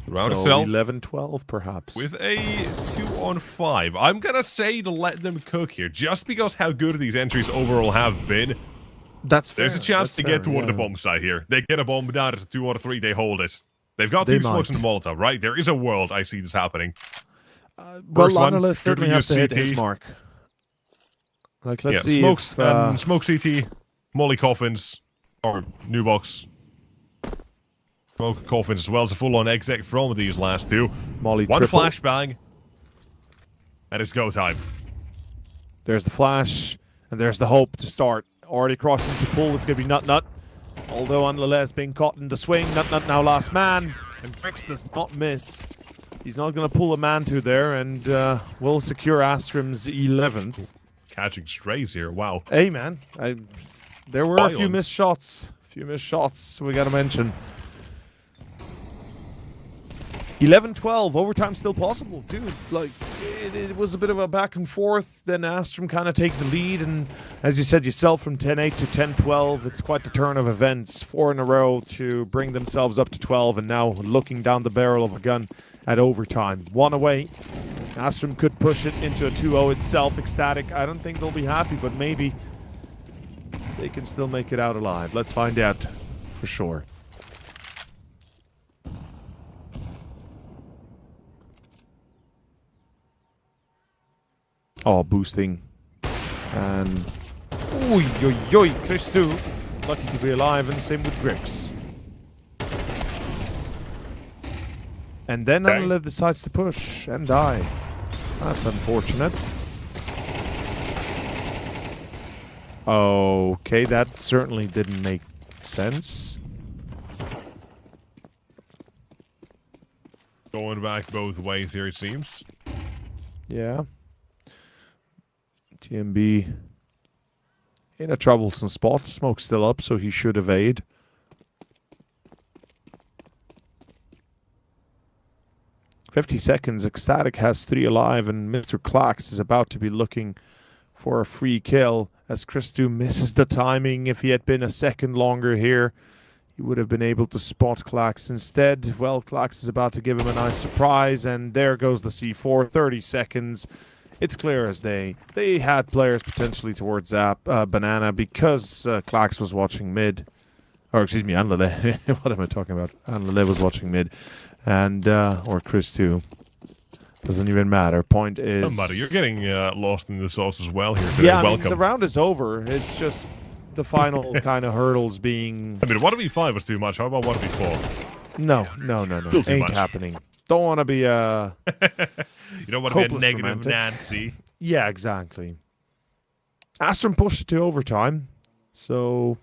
Round itself 11-12, perhaps. with a 2-on-5. I'm gonna say to let them cook here, just because how good these entries overall have been. That's fair. There's a chance to get toward the bomb side here. They get a bomb down, it's a 2-on-3, they hold it. They've got 2 smokes in the Molotov, right? There is a world I see this happening. Well, Analyst certainly has to hit his mark. Like, let's see smokes, if... smoke CT, molly coffins, or new box. Smoke coffins as well as a full-on exec from these last 2. Molly One triple. flashbang, and it's go time. There's the flash, and there's the hope to start. Already crossing to pull, it's going to be Nut. Although Anlales being caught in the swing, Nut now last man. And Grix does not miss. He's not going to pull a man to there, and will secure Astrum's 11th. Catching strays here, wow. Hey, man. There were a few missed shots. We got to mention. 11-12, overtime still possible, dude. Like, it was a bit of a back and forth. Then Astrum kind of take the lead, and as you said yourself, from 10-8 to 10-12, it's quite the turn of events. 4 in a row to bring themselves up to 12, and now looking down the barrel of a gun at overtime. 1 away. Astrum could push it into a 2-0 itself. Ecstatic, I don't think they'll be happy, but maybe they can still make it out alive. Let's find out for sure. Oh, boosting. And... Oi, oi, oi, Chris too. Lucky to be alive, and same with Grix. And then Anala decides to push and die. That's unfortunate. Okay, that certainly didn't make sense. Going back both ways here, it seems. Yeah. TMB in a troublesome spot. Smoke's still up, so he should evade. "50 seconds. Ecstatic has 3 alive, and Mr. Clax is about to be looking for a free kill as Christu misses the timing. If he had been a second longer here, he would have been able to spot Clax. Instead, well, Clax is about to give him a nice surprise, and there goes the C4. 30 seconds. It's clear as day. They had players potentially towards Banana because Clax was watching mid. Or, excuse me, Anlale. What am I talking about? Anlale was watching mid. And, or Chris too. Doesn't even matter. Point is... Somebody, you're getting lost in the sauce as well here today. Yeah, I mean, welcome. the round is over. It's just the final kind of hurdles being... I mean, 1v5 was too much. How about 1v4? No. Still too Ain't much. happening. Don't want to be a... You don't want to be a hopeless negative romantic. Nancy. Yeah, exactly. Astrum pushed it to overtime. So...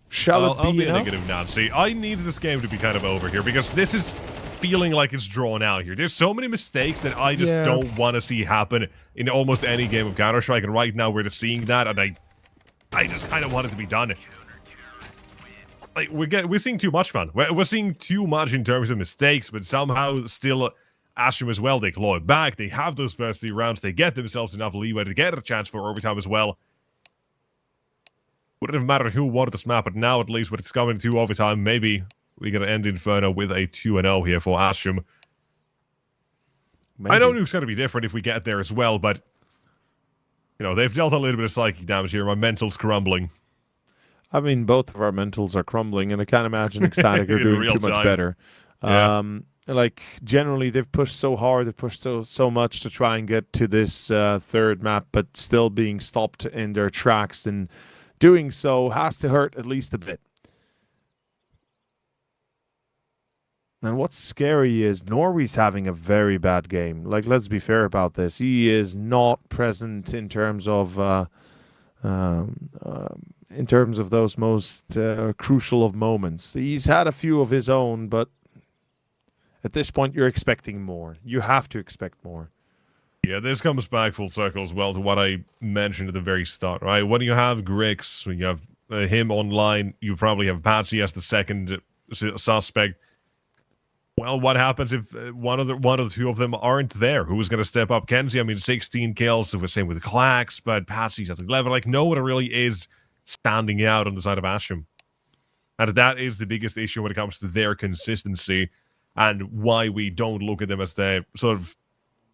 Shall it I'll be be a enough? negative Nancy. I need this game to be kind of over here because this is feeling like it's drawn out here. There's so many mistakes that I just don't want to see happen in almost any game of Counter-Strike, and right now we're just seeing that, and I just kind of want it to be done. like we're seeing too much, man. We're seeing too much in terms of mistakes, but somehow still Astrum as well. They claw it back. They have those first 3 rounds. They get themselves enough leeway to get a chance for overtime as well. Wouldn't have mattered who wanted this map, but now at least with it's coming to overtime, maybe we're gonna end Inferno with a 2-0 here for Astrum. I know Nuke's gonna be different if we get there as well, but you know they've dealt a little bit of psychic damage here. My mental's crumbling. I mean, both of our mentals are crumbling, and I can't imagine Ecstatic are doing too much better. Yeah. Like, generally, they've pushed so hard, they've pushed so much to try and get to this third map, but still being stopped in their tracks, and doing so has to hurt at least a bit. And what's scary is Norway's having a very bad game. Like, let's be fair about this. He is not present in terms of those most crucial of moments. He's had a few of his own, but at this point, you're expecting more. You have to expect more. Yeah, this comes back full circle as well to what I mentioned at the very start, right? When you have Grix, when you have him online, you probably have Patsy as the second suspect. Well, what happens if one of the two of them aren't there? Who's going to step up? Kenzie, I mean, 16 kills. It was same with Klax, but Patsy's at 11. Like, no one really is standing out on the side of Astrum. And that is the biggest issue when it comes to their consistency and why we don't look at them as the sort of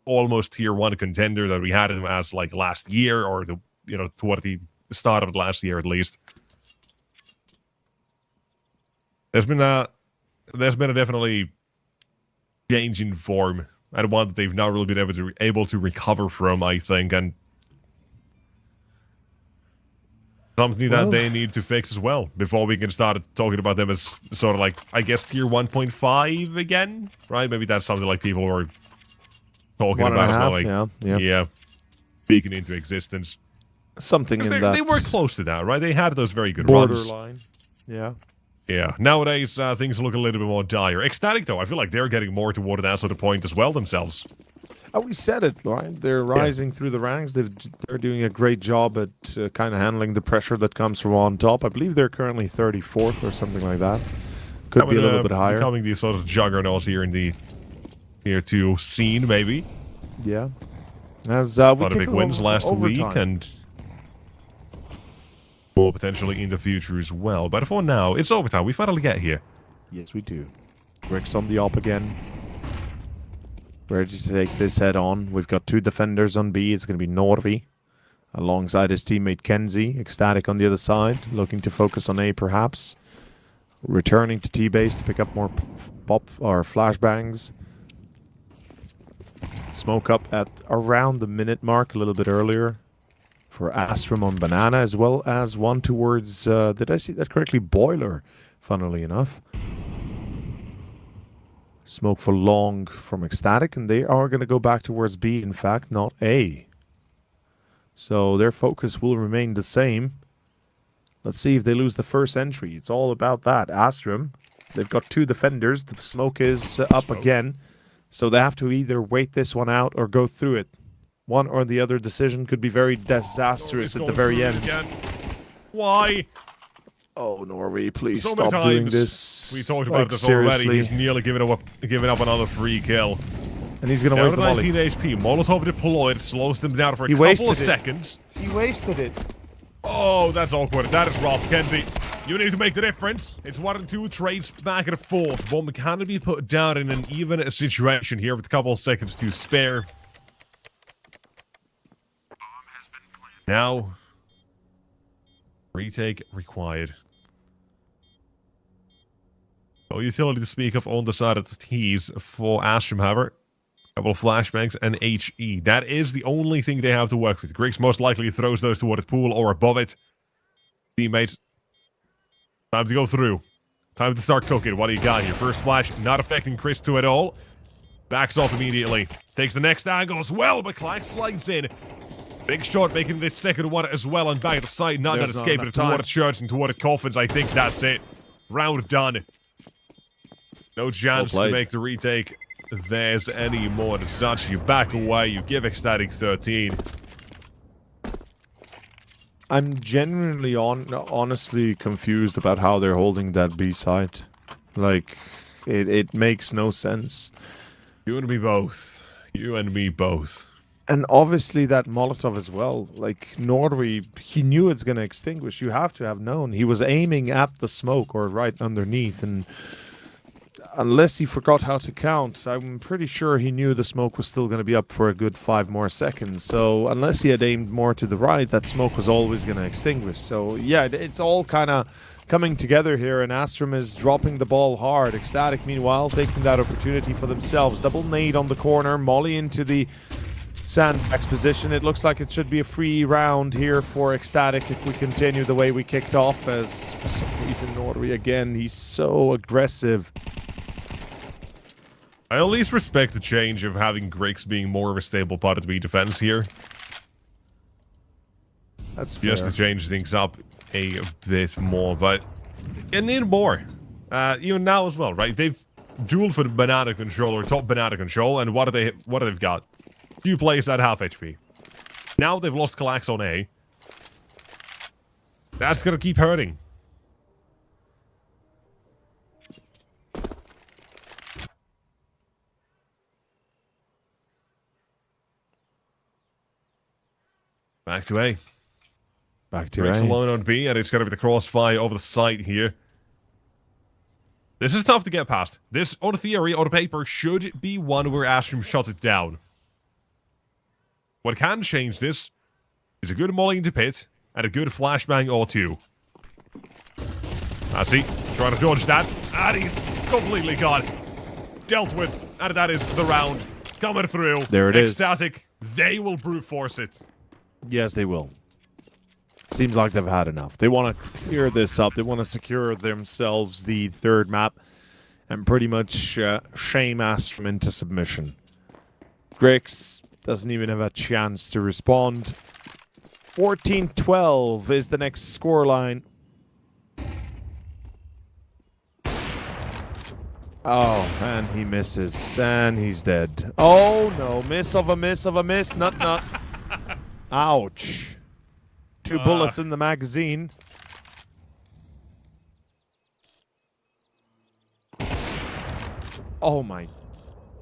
almost tier 1 contender that we had him as like last year, or the, you know, toward the start of last year at least. There's been a definitely change in form, and one that they've not really been able to recover from, I think, and something that they need to fix as well before we can start talking about them as sort of like, I guess, tier 1.5 again, right? Maybe that's something like people were talking about as well, like, yeah, speaking into existence. Something in that. They were close to that, right? They had those very good borderline. runs. Yeah. Yeah. Nowadays, things look a little bit more dire. Ecstatic, though, I feel like they're getting more toward that sort of point as well themselves. We said it, right? They're rising through the ranks. They're doing a great job at kind of handling the pressure that comes from on top. I believe they're currently 34th or something like that. Could be a little bit higher. Becoming these sort of juggernauts here in the tier 2 scene, maybe. Yeah. As a lot of big wins last week, and more potentially in the future as well. But for now, it's overtime. We finally get here. Yes, we do. Grix on the op again. Ready to take this head on. We've got 2 defenders on B. It's going to be Norvi alongside his teammate Kenzie. Ecstatic on the other side, looking to focus on A perhaps. Returning to T-base to pick up more pop or flashbangs. Smoke up at around the minute mark, a little bit earlier, for Astrum on Banana, as well as one towards, did I see that correctly? Boiler, funnily enough. Smoke for long from Ecstatic, and they are going to go back towards B, in fact, not A. So their focus will remain the same. Let's see if they lose the first entry. It's all about that. Astrum, they've got 2 defenders. The smoke is up again. So they have to either wait this one out or go through it. One or the other decision could be very disastrous at the very end. Again. Why? Oh, Norway, please so stop doing this. We talked about this already. He's nearly giving up another free kill. And he's going to waste the volley. 19 HP. Molotov deployed. Slows them down for a couple of seconds. He wasted it. Oh, that's awkward. That is rough, Kenzie. You need to make the difference. It's 1 and 2 trades back at a 4th. Bomb can be put down in an even situation here with a couple of seconds to spare. Now, retake required. No utility to speak of on the side of the T's for Astrum, however. A couple of flashbangs and HE. That is the only thing they have to work with. Griggs most likely throws those toward the pool or above it. Teammates, time to go through. Time to start cooking. What do you got here? First flash, not affecting Chris 2 at all. Backs off immediately. Takes the next angle as well, but Clark slides in. Big shot making this second one as well, and back at the side, not escaping it toward the church and toward the coffins. I think that's it. Round done. No chance to make the retake there's any more. As such, you back away, you give Ecstatic 13. I'm genuinely honestly confused about how they're holding that B site. Like, it makes no sense. You and me both. You and me both. And obviously that Molotov as well. Like, Norway, he knew it's going to extinguish. You have to have known. He was aiming at the smoke or right underneath. And unless he forgot how to count, I'm pretty sure he knew the smoke was still going to be up for a good 5 more seconds. So unless he had aimed more to the right, that smoke was always going to extinguish. So yeah, it's all kind of coming together here, and Astrum is dropping the ball hard. Ecstatic, meanwhile, taking that opportunity for themselves. Double nade on the corner, Molly into the sandbags position. It looks like it should be a free round here for Ecstatic if we continue the way we kicked off, as for some reason Norway again, he's so aggressive. I at least respect the change of having Grix being more of a stable part of the B defense here. That's fair. Just to change things up a bit more, but you need more. Even now as well, right? They've dueled for the banana control or top banana control, and what do they've got? Few players at half HP. Now they've lost Kallax on A. That's gonna keep hurting. Back to A. Back to Grix A. alone on B, and it's gonna be the crossfire over the side here. This is tough to get past. This, on theory, on paper, should be one where Astrum shuts it down. What can change this is a good molly into pit and a good flashbang or two. I see. Trying to dodge that. And he's completely gone. Dealt with. And that is the round. Coming through. There it is. Ecstatic. They will brute force it. Yes, they will. Seems like they've had enough. They want to clear this up. They want to secure themselves the third map and pretty much shame Astrum into submission. Grix doesn't even have a chance to respond. 14-12 is the next scoreline. Oh, and he misses. And he's dead. Oh, no. Miss of a miss of a miss. Nut, nut. Ouch. 2 bullets in the magazine. Oh, my.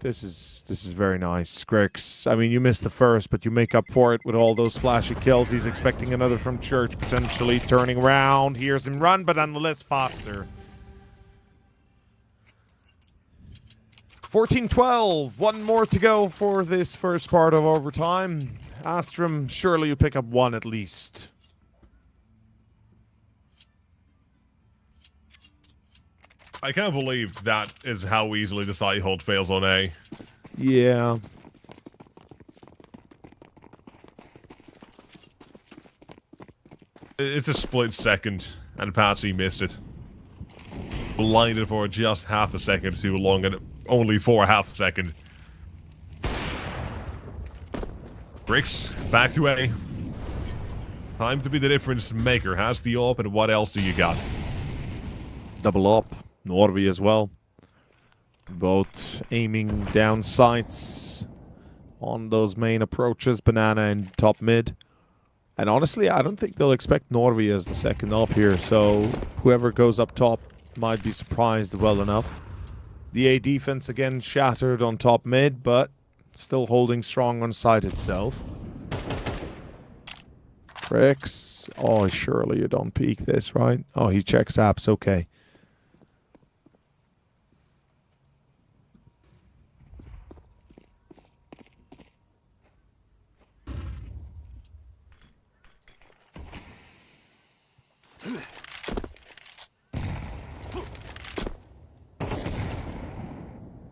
This is very nice. Grix, I mean, you missed the first, but you make up for it with all those flashy kills. He's expecting another from Church, potentially turning around. Hears him run, but nonetheless faster. 14-12. 1 more to go for this first part of overtime. Astrum, surely you pick up 1 at least. I can't believe that is how easily the side hold fails on A. Yeah. It's a split second, and Patsy missed it. Blinded for just half a second too long, and only for half a second. Grix, back to A. Time to be the difference maker. Has the AWP, and what else do you got? Double up. Norway as well. Both aiming down sights on those main approaches, banana and top mid. And honestly, I don't think they'll expect Norway as the second up here, so whoever goes up top might be surprised well enough. The A defense again shattered on top mid, but still holding strong on site itself. Grix. Oh, surely you don't peek this, right? Oh, he checks apps, okay.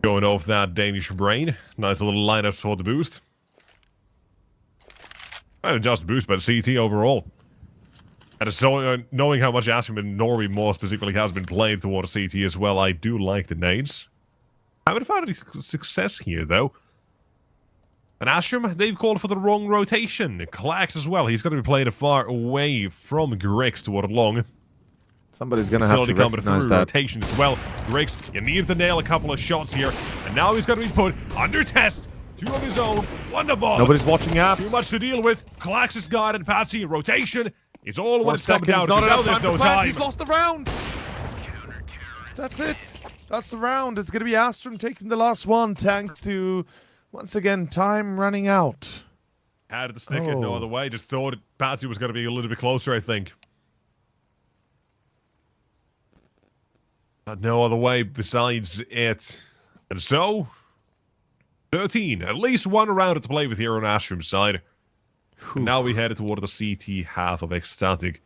Going off that Danish brain. Nice little lineup for the boost. Not just the boost, but CT overall. And so, knowing how much Astrum and Norway more specifically has been played towards CT as well, I do like the nades. Haven't found any success here, though. And Astrum, they've called for the wrong rotation. Kallax as well. He's going to be playing far away from Grix toward long. Somebody's going to have to recognize that. Rotation as well. Grix, you need to nail a couple of shots here. And now he's going to be put under test. 2 of his own. 1 to ball. Nobody's watching apps. Too much to deal with. Kallax is guarded. Patsy in rotation. It's all when 4 it's coming seconds, down not to. Now enough there's time no to plant. time. He's lost the round. That's it. That's the round. It's going to be Astrum taking the last one, thanks to, once again, time running out. Had to stick it no other way. Just thought Patsy was going to be a little bit closer, I think. But no other way besides it. And so, 13. At least one round to play with here on Astrum's side. And now we headed toward the CT half of Ecstatic.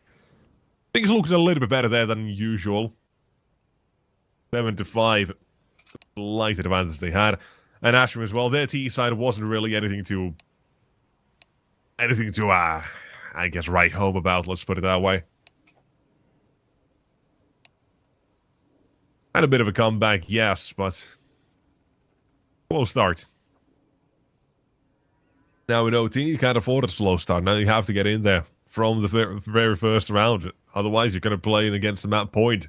Things looking a little bit better there than usual. 7-5. Slight advantage they had. And Astrum as well. Their T side wasn't really anything to, I guess, write home about. Let's put it that way. Had a bit of a comeback, yes, but slow start. Now in OT, you can't afford a slow start. Now you have to get in there from the very first round. Otherwise, you're going to play against the map point.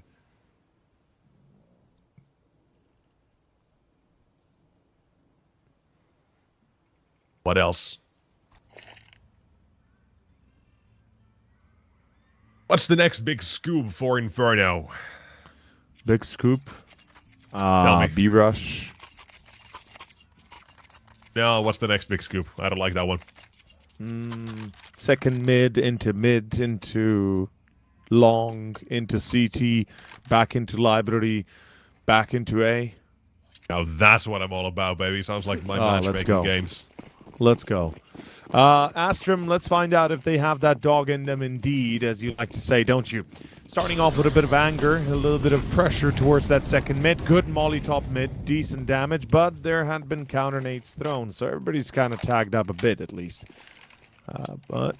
What else? What's the next big scoop for Inferno? Big scoop. Tell me. B-Rush. No, what's the next big scoop? I don't like that one. Second mid, into long, into CT, back into library, back into A. Now that's what I'm all about, baby. Sounds like my matchmaking games. Let's go. Astrum, let's find out if they have that dog in them indeed, as you like to say, don't you? Starting off with a bit of anger, a little bit of pressure towards that second mid. Good molly top mid, decent damage, but there had been counter nades thrown, so everybody's kind of tagged up a bit at least. But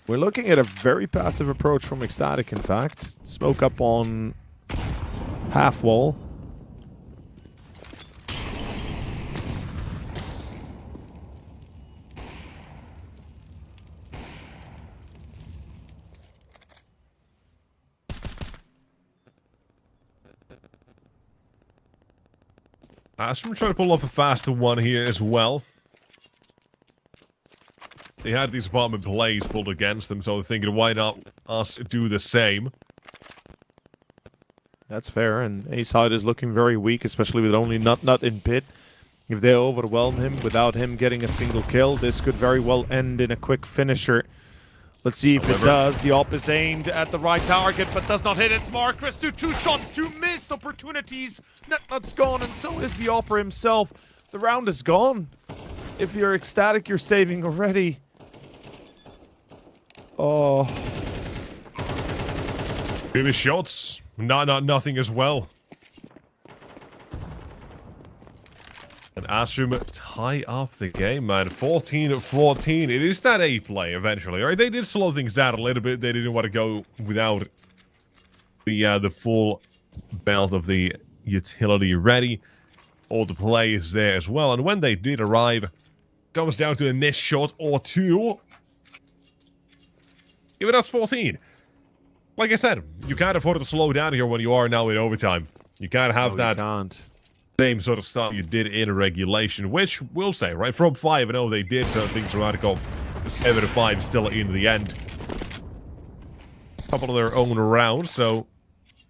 we're looking at a very passive approach from Ecstatic, in fact. Smoke up on half wall. Astrum trying to pull off a faster one here as well. They had these apartment plays pulled against them, so they're thinking, why not us do the same? That's fair, and A side is looking very weak, especially with only Nut in pit. If they overwhelm him without him getting a single kill, this could very well end in a quick finisher. Let's see if it does. The op is aimed at the right target, but does not hit its mark. Restu, 2 shots, 2 missed opportunities. Nut's gone, and so is the opera himself. The round is gone. If you're Ecstatic, you're saving already. Oh. Previous shots. Nothing as well. And Astrum tie up the game, man. 14-14. It is that A play eventually. All right, they did slow things down a little bit. They didn't want to go without the full belt of the utility ready. All the play is there as well. And when they did arrive, it comes down to a missed shot or two. Even us 14. Like I said, you can't afford to slow down here when you are now in overtime. You can't have same sort of stuff you did in regulation, which we'll say, right? From 5-0, they did turn things around to go 7-5 still in the end. Couple of their own rounds, so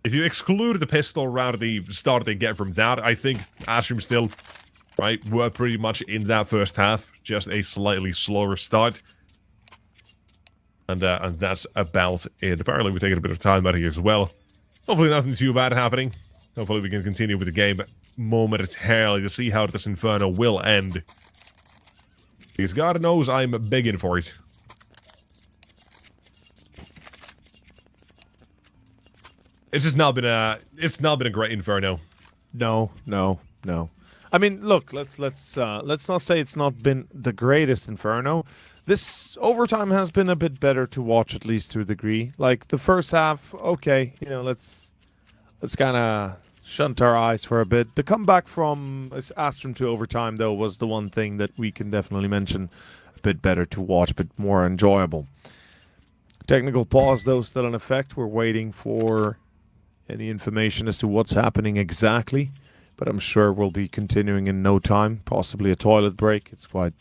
if you exclude the pistol round at the start they get from that, I think Astrum still, right, were pretty much in that first half. Just a slightly slower start. And that's about it. Apparently we're taking a bit of time out of here as well. Hopefully nothing too bad happening. Hopefully we can continue with the game momentarily to see how this Inferno will end. Because God knows I'm begging for it. It's just not been a great Inferno. No. I mean, look, let's not say it's not been the greatest Inferno. This overtime has been a bit better to watch, at least to a degree. Like the first half, okay, you know, let's kind of shunt our eyes for a bit. The comeback from Astrum to overtime, though, was the one thing that we can definitely mention. A bit better to watch, a bit more enjoyable. Technical pause, though, still in effect. We're waiting for any information as to what's happening exactly. But I'm sure we'll be continuing in no time. Possibly a toilet break. It's quite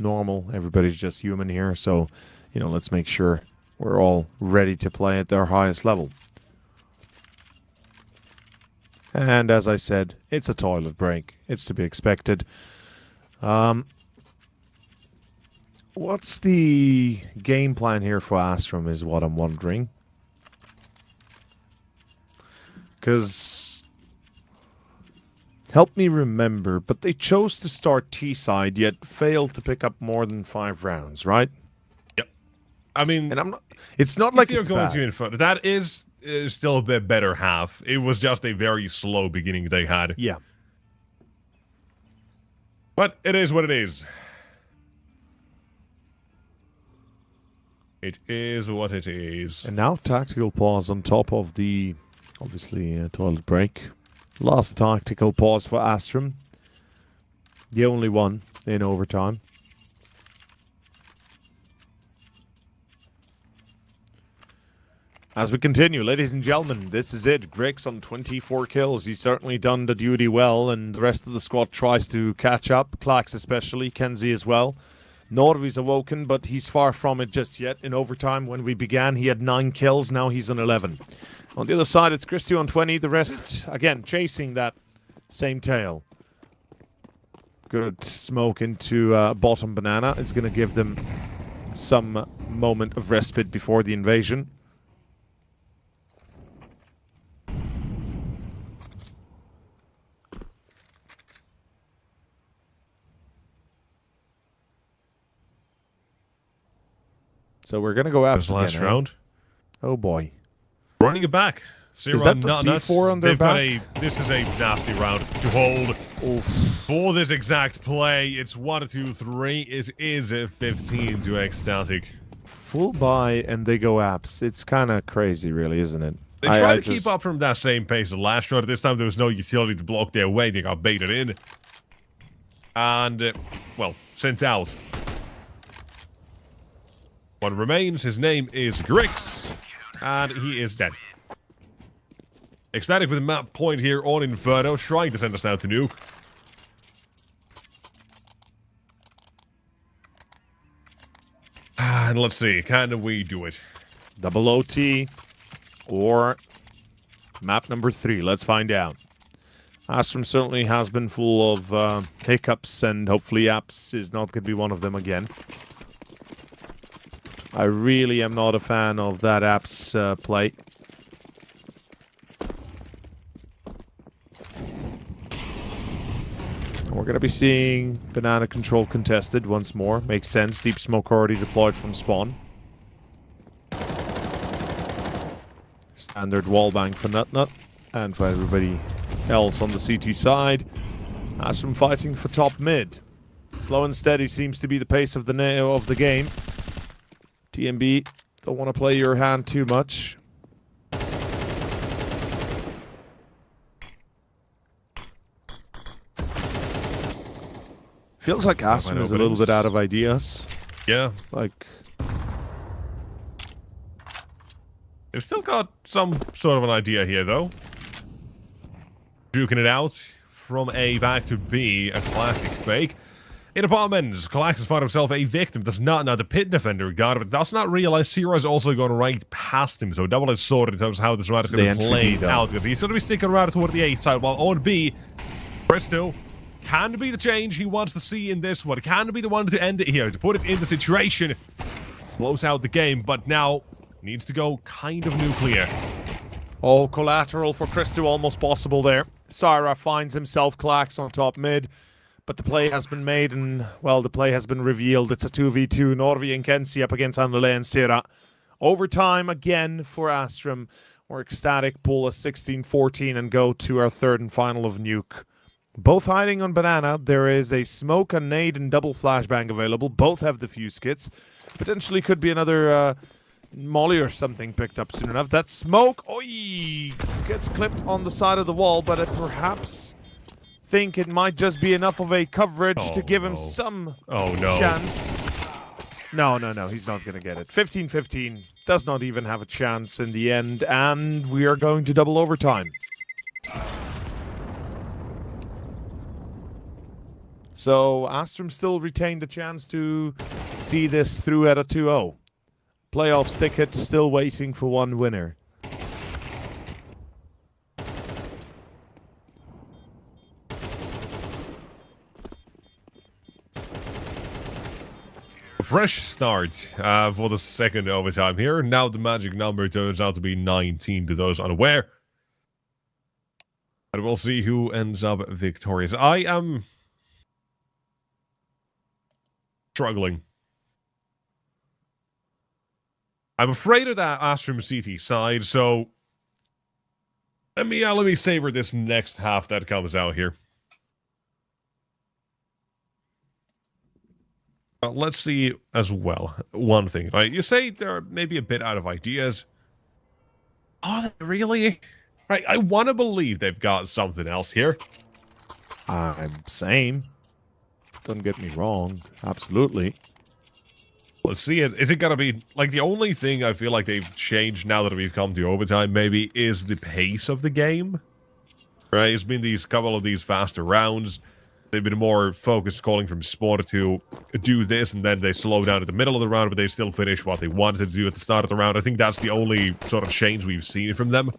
normal. Everybody's just human here. So let's make sure we're all ready to play at their highest level. And as I said, it's a toilet break. It's to be expected. What's the game plan here for Astrum is what I'm wondering. Because, help me remember, but they chose to start T-side, yet failed to pick up more than 5 rounds, right? Yep. I mean, and it's not like you're it's going bad. to info. That is still a bit better half. It was just a very slow beginning they had. Yeah. But it is what it is. It is what it is. And now tactical pause on top of the, obviously, toilet break. Last tactical pause for Astrum. The only one in overtime. As we continue, ladies and gentlemen, this is it. Grix on 24 kills. He's certainly done the duty well, and the rest of the squad tries to catch up. Klax especially, Kenzie as well. Norvi's awoken, but he's far from it just yet. In overtime, when we began, he had 9 kills. Now he's on 11. On the other side, it's Christy on 20. The rest, again, chasing that same tail. Good smoke into bottom banana. It's going to give them some moment of respite before the invasion. So we're going to go apps last again, round. Oh boy. Running it back. Is that the C4 on their back? This is a nasty round to hold. Oof. For this exact play, it's 1, 2, 3. It is a 15 to ecstatic. Full buy and they go apps. It's kind of crazy, really, isn't it? They tried to keep up from that same pace as last round. This time there was no utility to block their way. They got baited in. And, well, sent out. One remains. His name is Grix. And he is dead. Ecstatic with a map point here on Inferno, trying to send us now to nuke. And let's see, can we do it? Double OT or map number 3. Let's find out. Astrum certainly has been full of hiccups, and hopefully apps is not going to be one of them again. I really am not a fan of that apps play. We're going to be seeing banana control contested once more. Makes sense. Deep smoke already deployed from spawn. Standard wallbang for Nut. And for everybody else on the CT side. Astrum fighting for top mid. Slow and steady seems to be the pace of the game. TMB, don't want to play your hand too much. Feels like Astrum is a little bit out of ideas. Yeah. Like, they've still got some sort of an idea here, though. Duking it out from A back to B, a classic fake. In apartments, Klax has found himself a victim. Does not know the pit defender got it, but does not realize Zero is also going right past him. So double-edged sword in terms of how this round is going to play out. Because he's going to be sticking around toward the A side, while on B, Presto can be the change he wants to see in this one. Can be the one to end it here, to put it in the situation. Close out the game, but now needs to go kind of nuclear. Oh, collateral for Christo, almost possible there. Syra finds himself Klax on top mid. But the play has been made and, well, the play has been revealed. It's a 2v2. Norvi and Kenzie up against Andale and Sira. Overtime again for Astrum. We're ecstatic. Pull a 16-14 and go to our third and final of nuke. Both hiding on banana. There is a smoke, a nade, and double flashbang available. Both have the fuse kits. Potentially could be another molly or something picked up soon enough. That smoke, oi, gets clipped on the side of the wall, but it perhaps... think it might just be enough of a coverage to give him some chance. No, he's not going to get it. 15-15 does not even have a chance in the end, and we are going to double overtime. So Astrum still retained the chance to see this through at a 2-0. Playoffs ticket, still waiting for one winner. A fresh start for the second overtime here. Now the magic number turns out to be 19 to those unaware. And we'll see who ends up victorious. I am struggling. I'm afraid of that Astrum CT side, so let me savor this next half that comes out here. Let's see as well. One thing, right? You say they're maybe a bit out of ideas. Are they really? Right, I want to believe they've got something else here. I'm same. Don't get me wrong. Absolutely. Let's see it. Is it gonna be like the only thing I feel like they've changed now that we've come to overtime? Maybe is the pace of the game. Right, it's been these couple of these faster rounds. They've been more focused, calling from spawn to do this, and then they slow down at the middle of the round, but they still finish what they wanted to do at the start of the round. I think that's the only sort of change we've seen from them.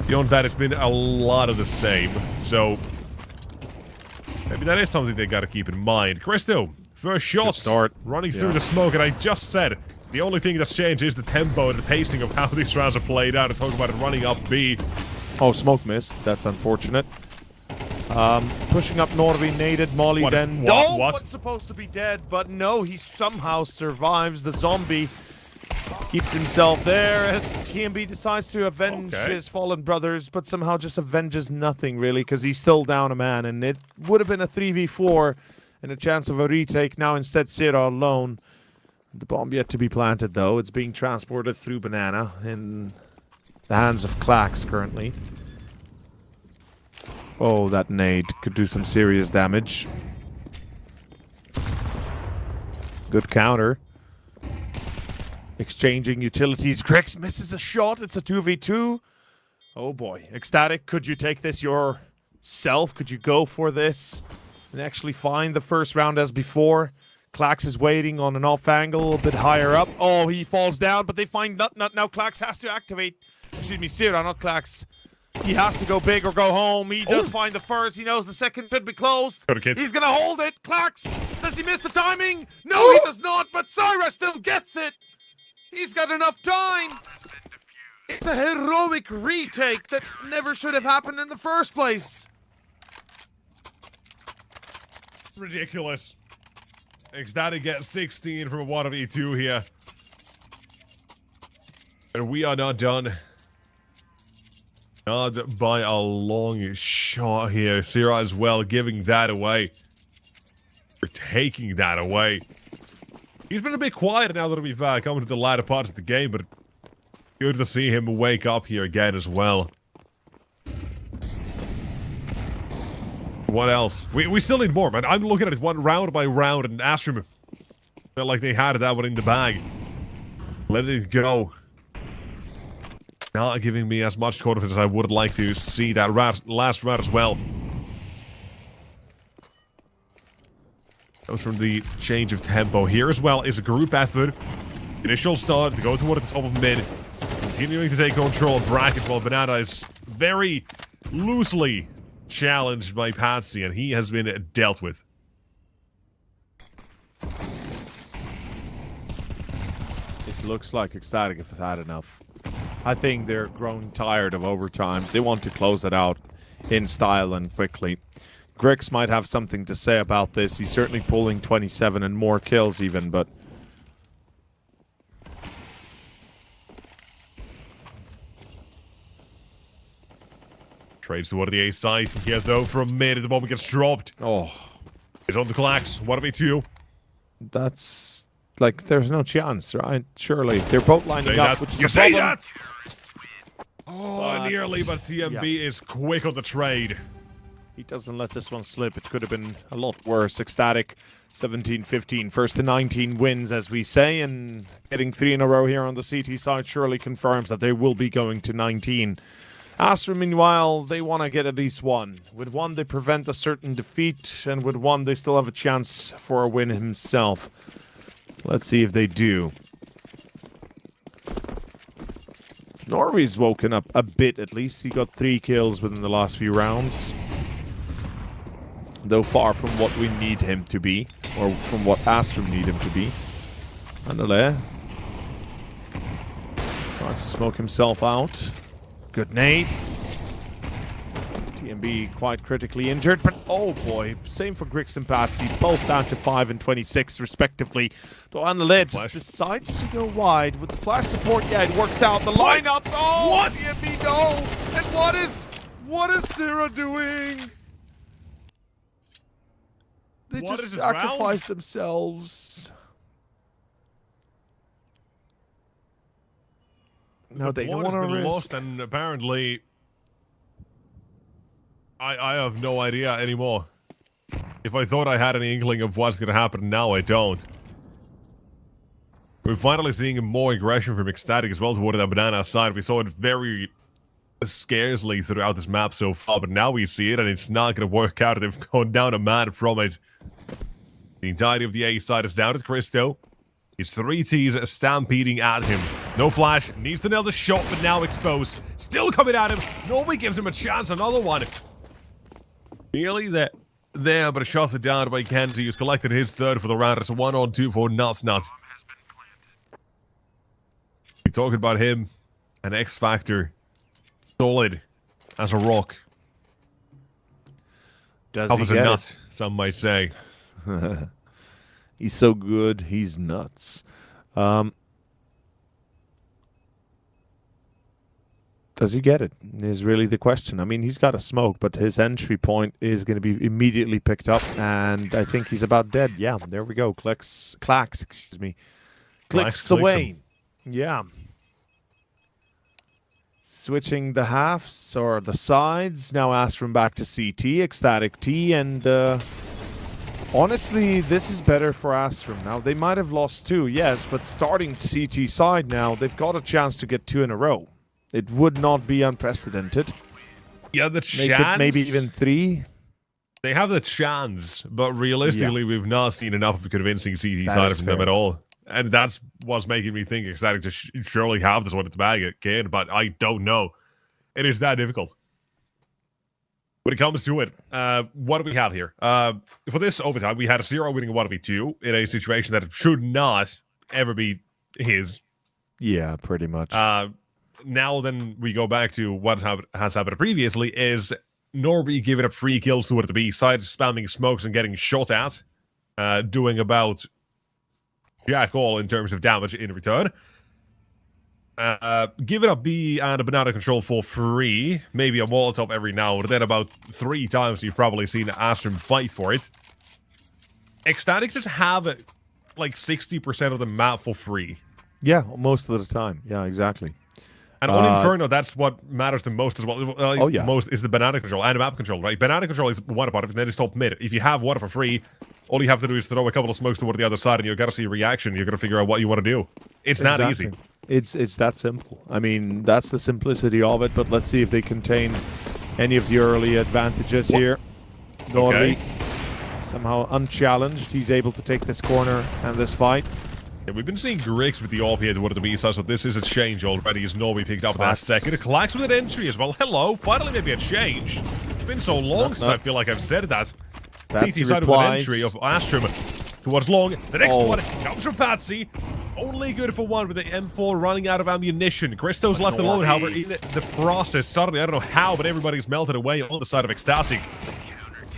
Beyond that, it's been a lot of the same, so maybe that is something they gotta keep in mind. Christo, first shot, start. Running through the smoke, and I just said, the only thing that's changed is the tempo and the pacing of how these rounds are played out. I'm talking about it running up B. Oh, smoke missed. That's unfortunate. Pushing up Norby, naded, Molly, then... What's supposed to be dead, but no, he somehow survives. The zombie keeps himself there as TMB decides to avenge his fallen brothers, but somehow just avenges nothing, really, because he's still down a man, and it would have been a 3v4 and a chance of a retake. Now instead, Sierra alone. The bomb yet to be planted, though. It's being transported through Banana in the hands of Clax currently. Oh, that nade could do some serious damage. Good counter. Exchanging utilities. Grex misses a shot. It's a 2v2. Oh boy. Ecstatic, could you take this yourself? Could you go for this and actually find the first round as before? Clax is waiting on an off angle a bit higher up. Oh, he falls down, but they find Nut. Now Clax has to activate. Excuse me, Sierra, not Clax. He has to go big or go home. He does find the first. He knows the second should be close. He's going to hold it. Clax, does he miss the timing? No, he does not, but Syra still gets it. He's got enough time. It's a heroic retake that never should have happened in the first place. Ridiculous. Ecstatic gets 16 from a 1v2 here. And we are not done. Not by a long shot here. Sierra as well, giving that away. We're taking that away. He's been a bit quiet now that we've come to the latter parts of the game, but good to see him wake up here again as well. What else? We still need more, man. I'm looking at it one round by round, and Astrum felt like they had that one in the bag. Let it go. Not giving me as much confidence as I would like to see that last round as well. Comes from the change of tempo here as well. Is a group effort. Initial start to go toward the top of mid. Continuing to take control of brackets while Banana is very loosely challenged by Patsy, and he has been dealt with. It looks like Ecstatic have had enough. I think they're growing tired of overtimes. They want to close it out in style and quickly. Grix might have something to say about this. He's certainly pulling 27 and more kills even, but... Trades toward the A side here, though, from mid. At the moment gets dropped. Oh. He's on the Clax. 1v2. That's... like, there's no chance, right? Surely. They're both lining up, which is you a say problem. that? Oh, nearly, but TMB is quick on the trade. He doesn't let this one slip. It could have been a lot worse. Ecstatic, 17-15. First to 19 wins, as we say, and getting 3 in a row here on the CT side surely confirms that they will be going to 19. Astra, meanwhile, they want to get at least one. With one, they prevent a certain defeat, and with one, they still have a chance for a win himself. Let's see if they do. Norby's woken up a bit, at least. He got 3 kills within the last few rounds. Though far from what we need him to be, or from what Astrum need him to be. Andale starts to smoke himself out. Good nade. TMB quite critically injured, but oh boy, same for Grix and Patsy, both down to 5 and 26 respectively. Though Andale just decides to go wide with the flash support. Yeah, it works out. The lineup. Oh, what? TMB, no. And what is Syrah doing? They just sacrificed themselves. No, they don't want to risk. Lost, and apparently, I have no idea anymore. If I thought I had any inkling of what's going to happen, now I don't. We're finally seeing more aggression from Ecstatic as well toward the banana side. We saw it very scarcely throughout this map so far, but now we see it, and it's not going to work out. They've gone down a man from it. The entirety of the A side is down to Christo. His 3 Ts stampeding at him. No flash, needs to nail the shot, but now exposed. Still coming at him. Nobody gives him a chance. Another one. Nearly there, but a shot it down by Kenzie, who's collected his 3rd for the round. It's a 1-on-2 for Nuts. We're talking about him, an X Factor. Solid as a rock. Does Tough he as a get nut, some might say. He's so good, he's nuts. Does he get it? Is really the question. I mean, he's got a smoke, but his entry point is going to be immediately picked up, and I think he's about dead. Yeah, there we go. Clacks, excuse me. Clicks away. Yeah. Switching the halves, or the sides. Now Astrum back to CT, Ecstatic T, and honestly, this is better for Astrum. Now, they might have lost 2, yes, but starting CT side now, they've got a chance to get 2 in a row. It would not be unprecedented. Yeah, the Make chance. it maybe even 3. They have the chance, but realistically, we've not seen enough of convincing CT side from them at all. And that's what's making me think Ecstatic to surely have this one in the bag again, but I don't know. It is that difficult. When it comes to it, what do we have here? For this overtime, we had a 0 winning a 1v2 in a situation that should not ever be his. Yeah, pretty much. Now then we go back to what has happened previously is Norby giving up 3 kills toward the B side, spamming smokes and getting shot at, doing about jack all in terms of damage in return. Giving up B and a banana control for free, maybe a Molotov every now and then. About 3 times you've probably seen Astrum fight for it. Ecstatic just have it like 60% of the map for free. Yeah, most of the time. Yeah, exactly. And on Inferno, that's what matters the most as well. Oh, yeah. Most is the banana control and the map control, right? Banana control is one part of it, and then it's top mid. If you have water for free, all you have to do is throw a couple of smokes toward the other side, and you've got to see a reaction. You're going to figure out what you want to do. It's not easy. It's that simple. I mean, that's the simplicity of it, but let's see if they contain any of the early advantages here. Norby, somehow unchallenged, he's able to take this corner and this fight. Yeah, we've been seeing Grix with the AWP at one of the B sides, so this is a change already as Norby picked up that second. Clacks with an entry as well. Hello, finally maybe a change. It's been so long since I feel like I've said that. PT side with an entry of Astrum towards long. The next one comes from Patsy. Only good for 1 with the M4 running out of ammunition. Christo's left alone, however, in the process. Suddenly, I don't know how, but everybody's melted away on the side of Ecstatic.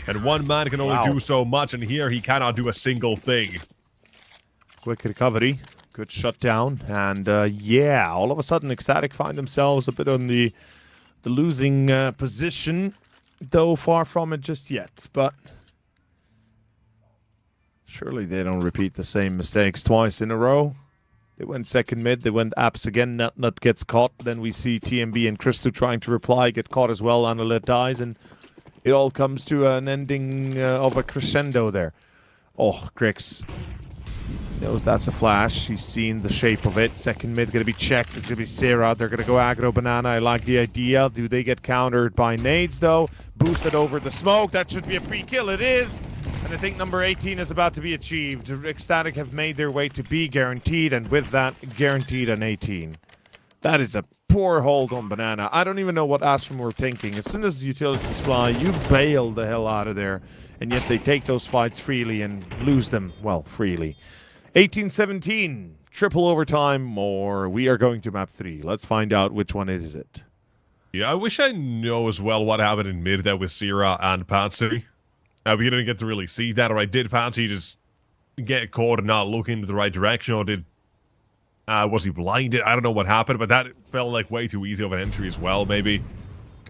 And one man can only do so much, and here he cannot do a single thing. Quick recovery, good shutdown, and yeah, all of a sudden Ecstatic find themselves a bit on the losing position, though far from it just yet. But surely they don't repeat the same mistakes twice in a row. They went second mid, they went apps again, Nut gets caught, then we see TMB and Christo trying to reply, get caught as well, Analyt dies, and it all comes to an ending of a crescendo there. Oh, Grix knows that's a flash. He's seen the shape of it. Second mid going to be checked. It's going to be Syrah. They're going to go aggro banana. I like the idea. Do they get countered by nades, though? Boosted over the smoke. That should be a free kill. It is. And I think number 18 is about to be achieved. Ecstatic have made their way to B guaranteed, and with that, guaranteed an 18. That is a poor hold on Banana. I don't even know what Astrum were thinking. As soon as the utilities fly, you bail the hell out of there. And yet they take those fights freely and lose them, well, freely. 18-17, triple overtime, or we are going to map 3. Let's find out which one is it. Yeah, I wish I know as well what happened in mid there with Sierra and Patsy. We didn't get to really see that, or I did Patsy just get caught and not look into the right direction, or did... was he blinded? I don't know what happened, but that felt like way too easy of an entry as well, maybe.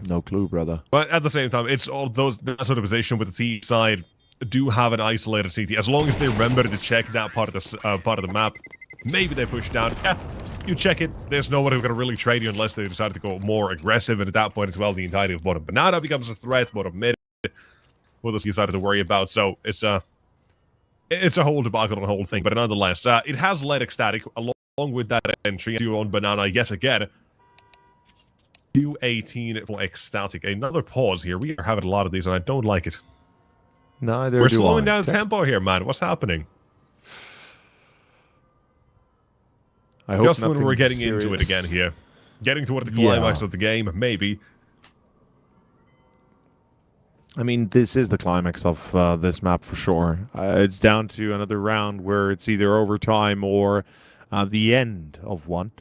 No clue, brother. But at the same time, it's all that sort of position with the T side do have an isolated CT. As long as they remember to check that part of the map, maybe they push down. Yeah, you check it. There's nobody who's going to really trade you unless they decide to go more aggressive. And at that point as well, the entirety of bottom Banana becomes a threat. Bottom mid, well, this decided to worry about. So it's a whole debacle on the whole thing. But nonetheless, it has led Ecstatic along with that entry on Banana yet again. 2-18 for Ecstatic. Another pause here. We are having a lot of these, and I don't like it. Neither We're do slowing I. down tempo here, man. What's happening? I hope Just when nothing we're getting serious. into it again here. Getting toward the climax of the game, maybe. I mean, this is the climax of this map for sure. It's down to another round where it's either overtime or the end of one.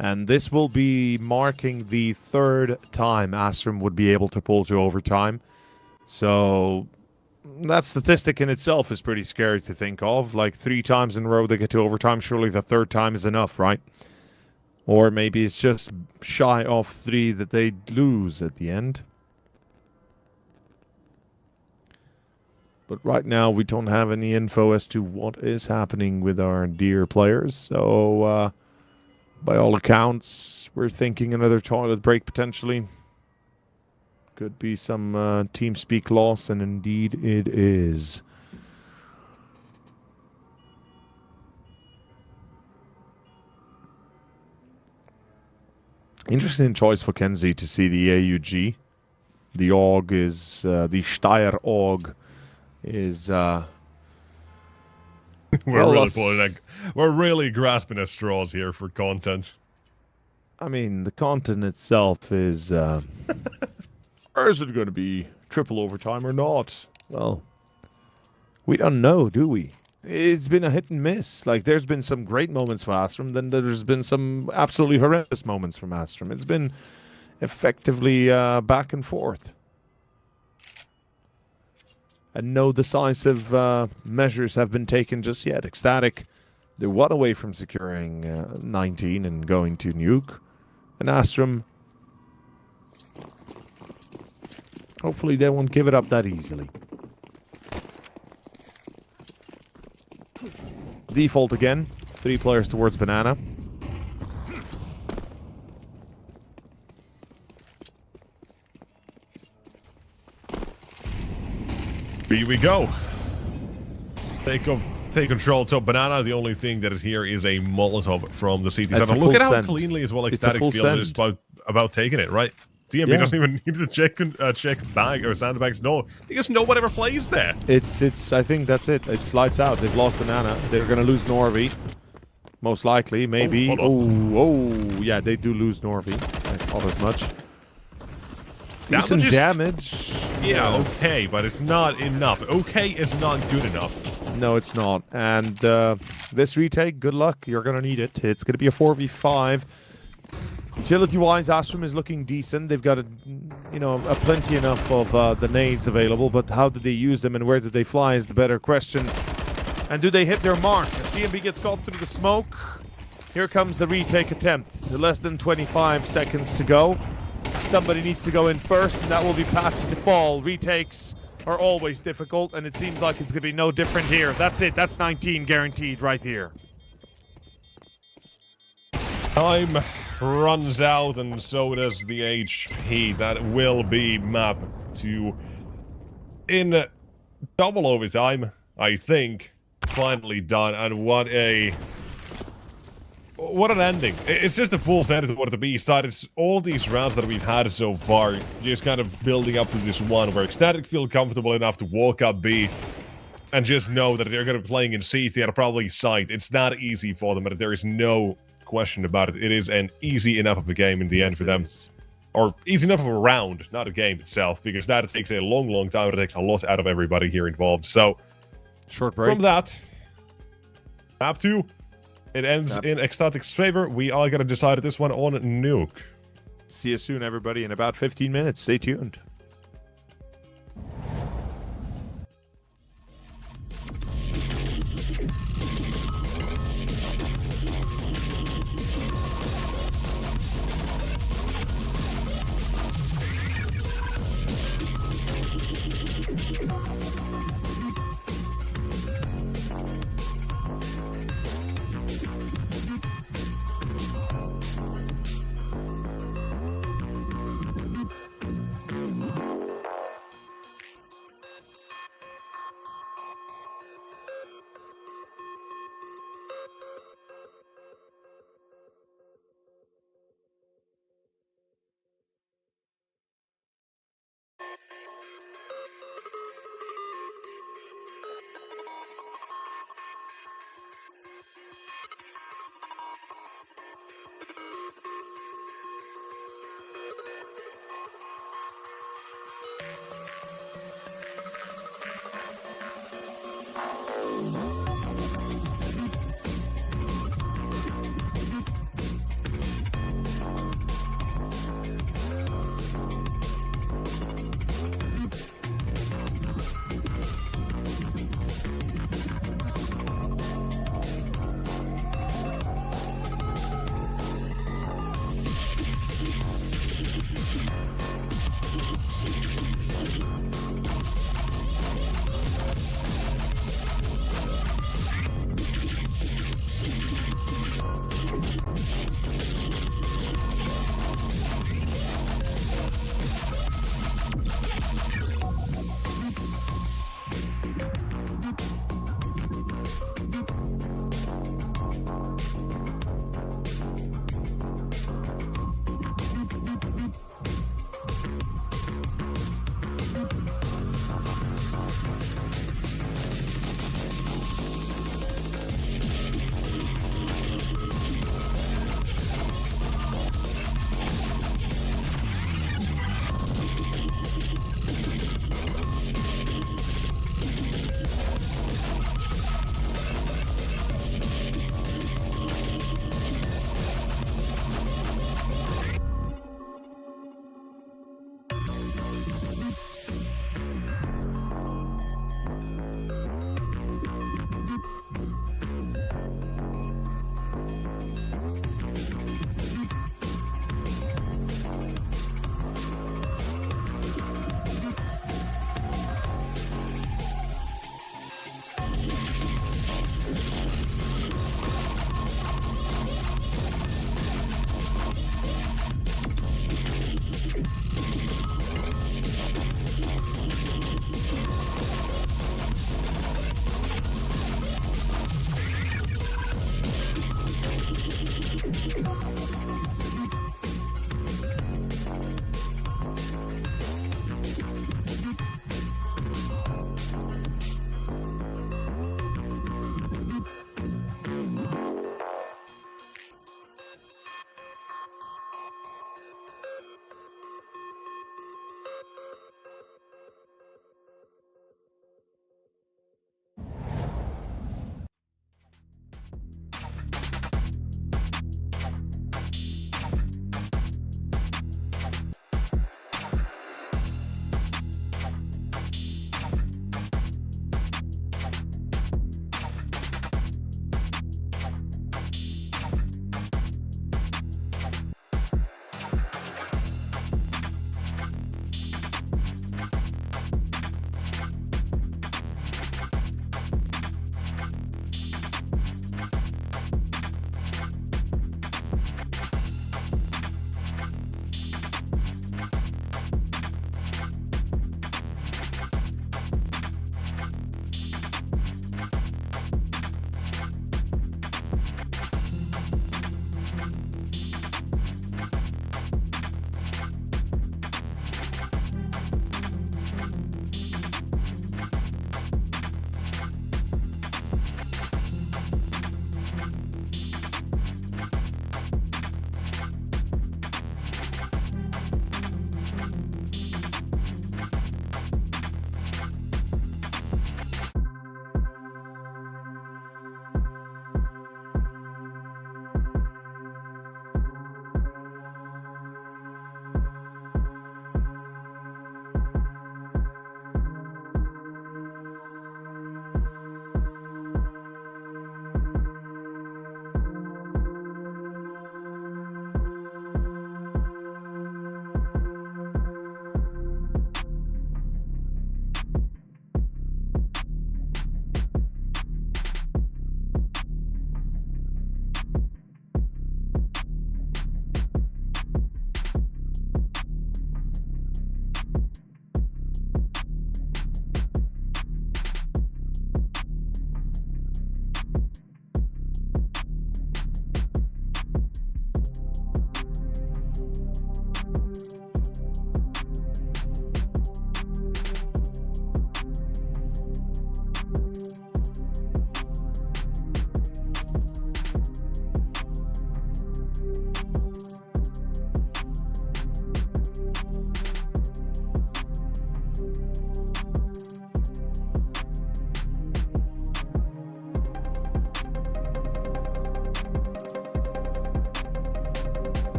And this will be marking the 3rd time Astrum would be able to pull to overtime. So that statistic in itself is pretty scary to think of. Like 3 times in a row they get to overtime. Surely the 3rd time is enough, right? Or maybe it's just shy of 3 that they lose at the end. But right now we don't have any info as to what is happening with our dear players. So by all accounts, we're thinking another toilet break potentially. Could be some TeamSpeak loss, and indeed it is. Interesting choice for Kenzie to see the AUG. The AUG is, the Steyr AUG is... We're really grasping at straws here for content. I mean, the content itself is... is it going to be triple overtime or not? Well, we don't know, do we? It's been a hit and miss. Like, there's been some great moments for Astrum, then there's been some absolutely horrendous moments from Astrum. It's been effectively back and forth. And no decisive measures have been taken just yet. Ecstatic, they're one away from securing 19 and going to nuke. And Astrum, hopefully they won't give it up that easily. Default again. 3 players towards Banana. Here we go. Take control. So Banana, the only thing that is here is a Molotov from the CT side. Look at how cleanly as well Ecstatic feels about taking it, right? DMB doesn't even need to check bag or sandbags. No, because no one ever plays there. It's. I think that's it. It's lights out. They've lost Banana. They're gonna lose Norby, most likely. Maybe. Oh, yeah, they do lose Norby. Not as much. Decent damage. Yeah, okay, but it's not enough. Okay is not good enough. No, it's not. And this retake, good luck. You're gonna need it. It's gonna be a 4v5. Agility-wise, Astrum is looking decent. They've got a plenty enough of the nades available, but how did they use them and where did they fly is the better question. And do they hit their mark? As DMB gets caught through the smoke, here comes the retake attempt. Less than 25 seconds to go. Somebody needs to go in first, and that will be Patsy to fall. Retakes are always difficult, and it seems like it's going to be no different here. That's it. That's 19 guaranteed right here. Time runs out, and so does the HP. That will be mapped to, in double overtime, I think, finally done. And what an ending. It's just a full sentence of what the B side. It's all these rounds that we've had so far, just kind of building up to this one where Ecstatic feel comfortable enough to walk up B and just know that they're going to be playing in CT at probably site. It's not easy for them, but there is no question about it. It is an easy enough of a game in the end for them. Or easy enough of a round, not a game itself, because that takes a long time. It takes a lot out of everybody here involved. So, short break. From that, map 2, it ends in Ecstatic's favor. We are going to decide this one on Nuke. See you soon, everybody, in about 15 minutes. Stay tuned.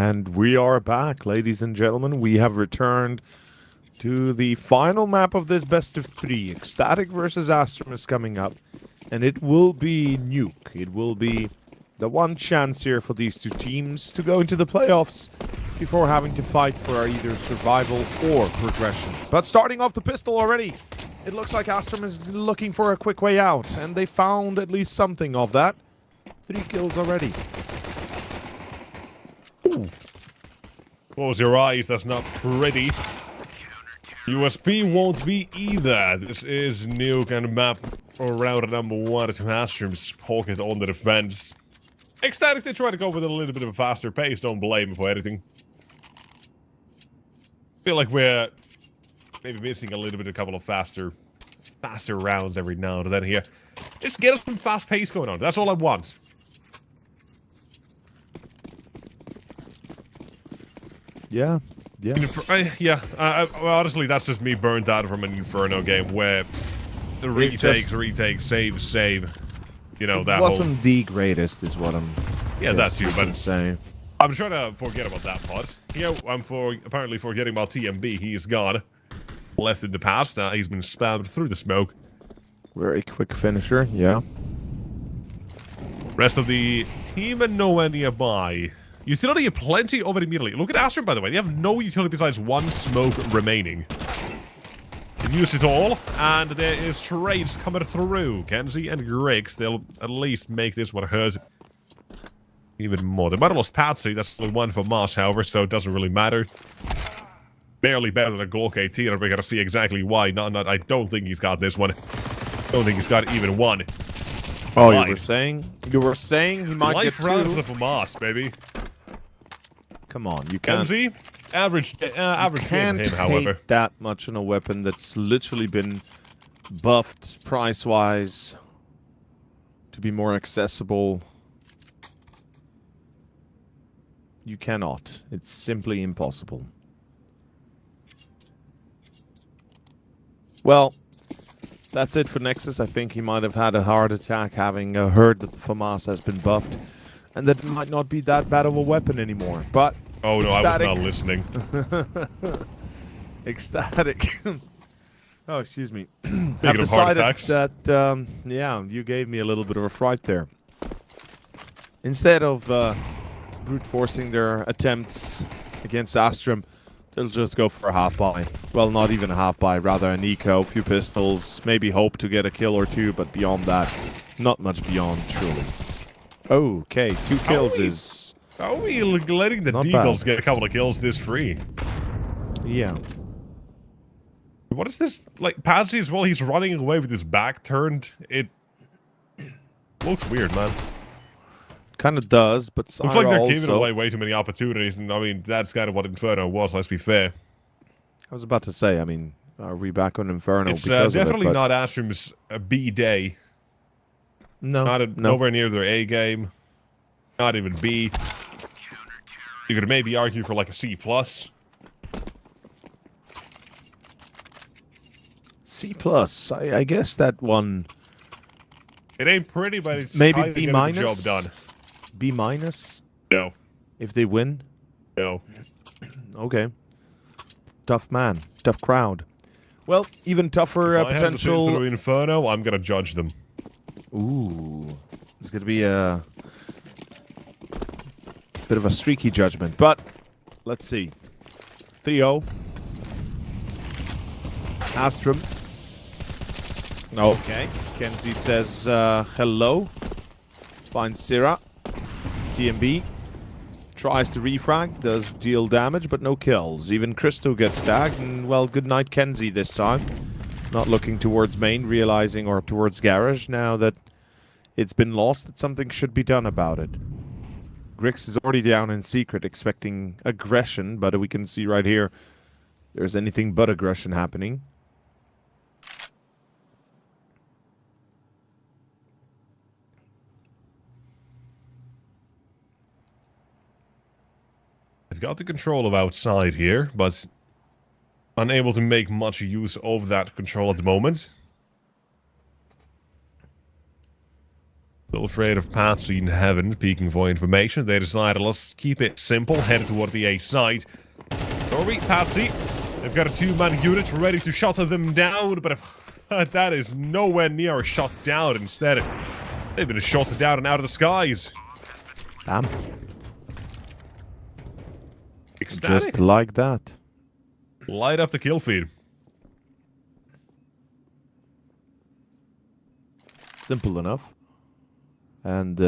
And we are back, ladies and gentlemen. We have returned to the final map of this best of three. Ecstatic versus Astrum is coming up. And it will be Nuke. It will be the one chance here for these two teams to go into the playoffs before having to fight for either survival or progression. But starting off the pistol already, it looks like Astrum is looking for a quick way out. And they found at least something of that. 3 kills already. Ooh. Close your eyes, that's not pretty. USB won't be either. This is Nuke and a map around number 1 to Astrum's pocket on the defense. Ecstatic, they try to go with a little bit of a faster pace, don't blame them for anything. Feel like we're maybe missing a little bit, a couple of faster rounds every now and then here. Just get us some fast pace going on, that's all I want. Yeah. Well, honestly, that's just me burnt out from an Inferno game where the retakes, save. You you know, It that wasn't the greatest, is what I'm. Yeah, that too, but saying. I'm trying to forget about that part. Yeah, I'm apparently forgetting about TMB. He's gone. Left in the past. He's been spammed through the smoke. Very quick finisher, yeah. Rest of the team and nowhere nearby. Utility plenty of it immediately. Look at Astro, by the way. They have no utility besides one smoke remaining. They use it all, and there is trades coming through. Kenzie and Griggs, they'll at least make this one hurt even more. They might have lost Patsy. That's only one for Moss, however, so it doesn't really matter. Barely better than a Glock 18, and we're gonna see exactly why. I don't think he's got this one. Don't think he's got even one. Oh, you were saying he might Life get two? runs for Moss, baby. Come on, you can't. Kenzie, average Can't him, however. hate that much on a weapon that's literally been buffed price-wise to be more accessible. You cannot. It's simply impossible. Well, that's it for Nexus. I think he might have had a heart attack having heard that the FAMAS has been buffed and that it might not be that bad of a weapon anymore. But oh no, ecstatic. I was not listening. Ecstatic. Oh, excuse me. I've decided that, yeah, you gave me a little bit of a fright there. Instead of brute forcing their attempts against Astrum, they'll just go for a half-buy. Well, not even a half-buy, rather an eco, a few pistols, maybe hope to get a kill or two, but beyond that, not much beyond, truly. Okay, 2 kills is... How are we letting the Deagles get a couple of kills this free? Yeah. What is this? Like, Patsy as well, he's running away with his back turned. It looks weird, man. Kind of does, but looks like they're giving away way too many opportunities, and I mean, that's kind of what Inferno was, let's be fair. I was about to say, I mean, are we back on Inferno? It's definitely not Astrum's B day. No. Nowhere near their A game. Not even B. You could maybe argue for like a C+. C+. I guess that one... It ain't pretty, but it's maybe B minus. Job done. B minus. No. If they win. No. Okay. Tough man, tough crowd. Well, even tougher if potential. I have the Inferno, I'm gonna judge them. Ooh, it's gonna be a bit of a streaky judgment, but let's see. 3-0. Astrum. Okay. Kenzie says hello. Finds Syrah. DMB tries to refrag, does deal damage, but no kills. Even Christo gets tagged, and well, good night Kenzie this time. Not looking towards main, realizing, or towards garage, now that it's been lost, that something should be done about it. Grix is already down in secret, expecting aggression, but we can see right here, there's anything but aggression happening. They've got the control of outside here, but unable to make much use of that control at the moment. Still afraid of Patsy in heaven peeking for information. They decided, let's keep it simple, headed toward the A side. Sorry, Patsy. They've got a 2-man unit ready to shut them down, but that is nowhere near a shut down. Instead, they've been shot down and out of the skies. Damn. Ecstatic. Just like that. Light up the kill feed. Simple enough. And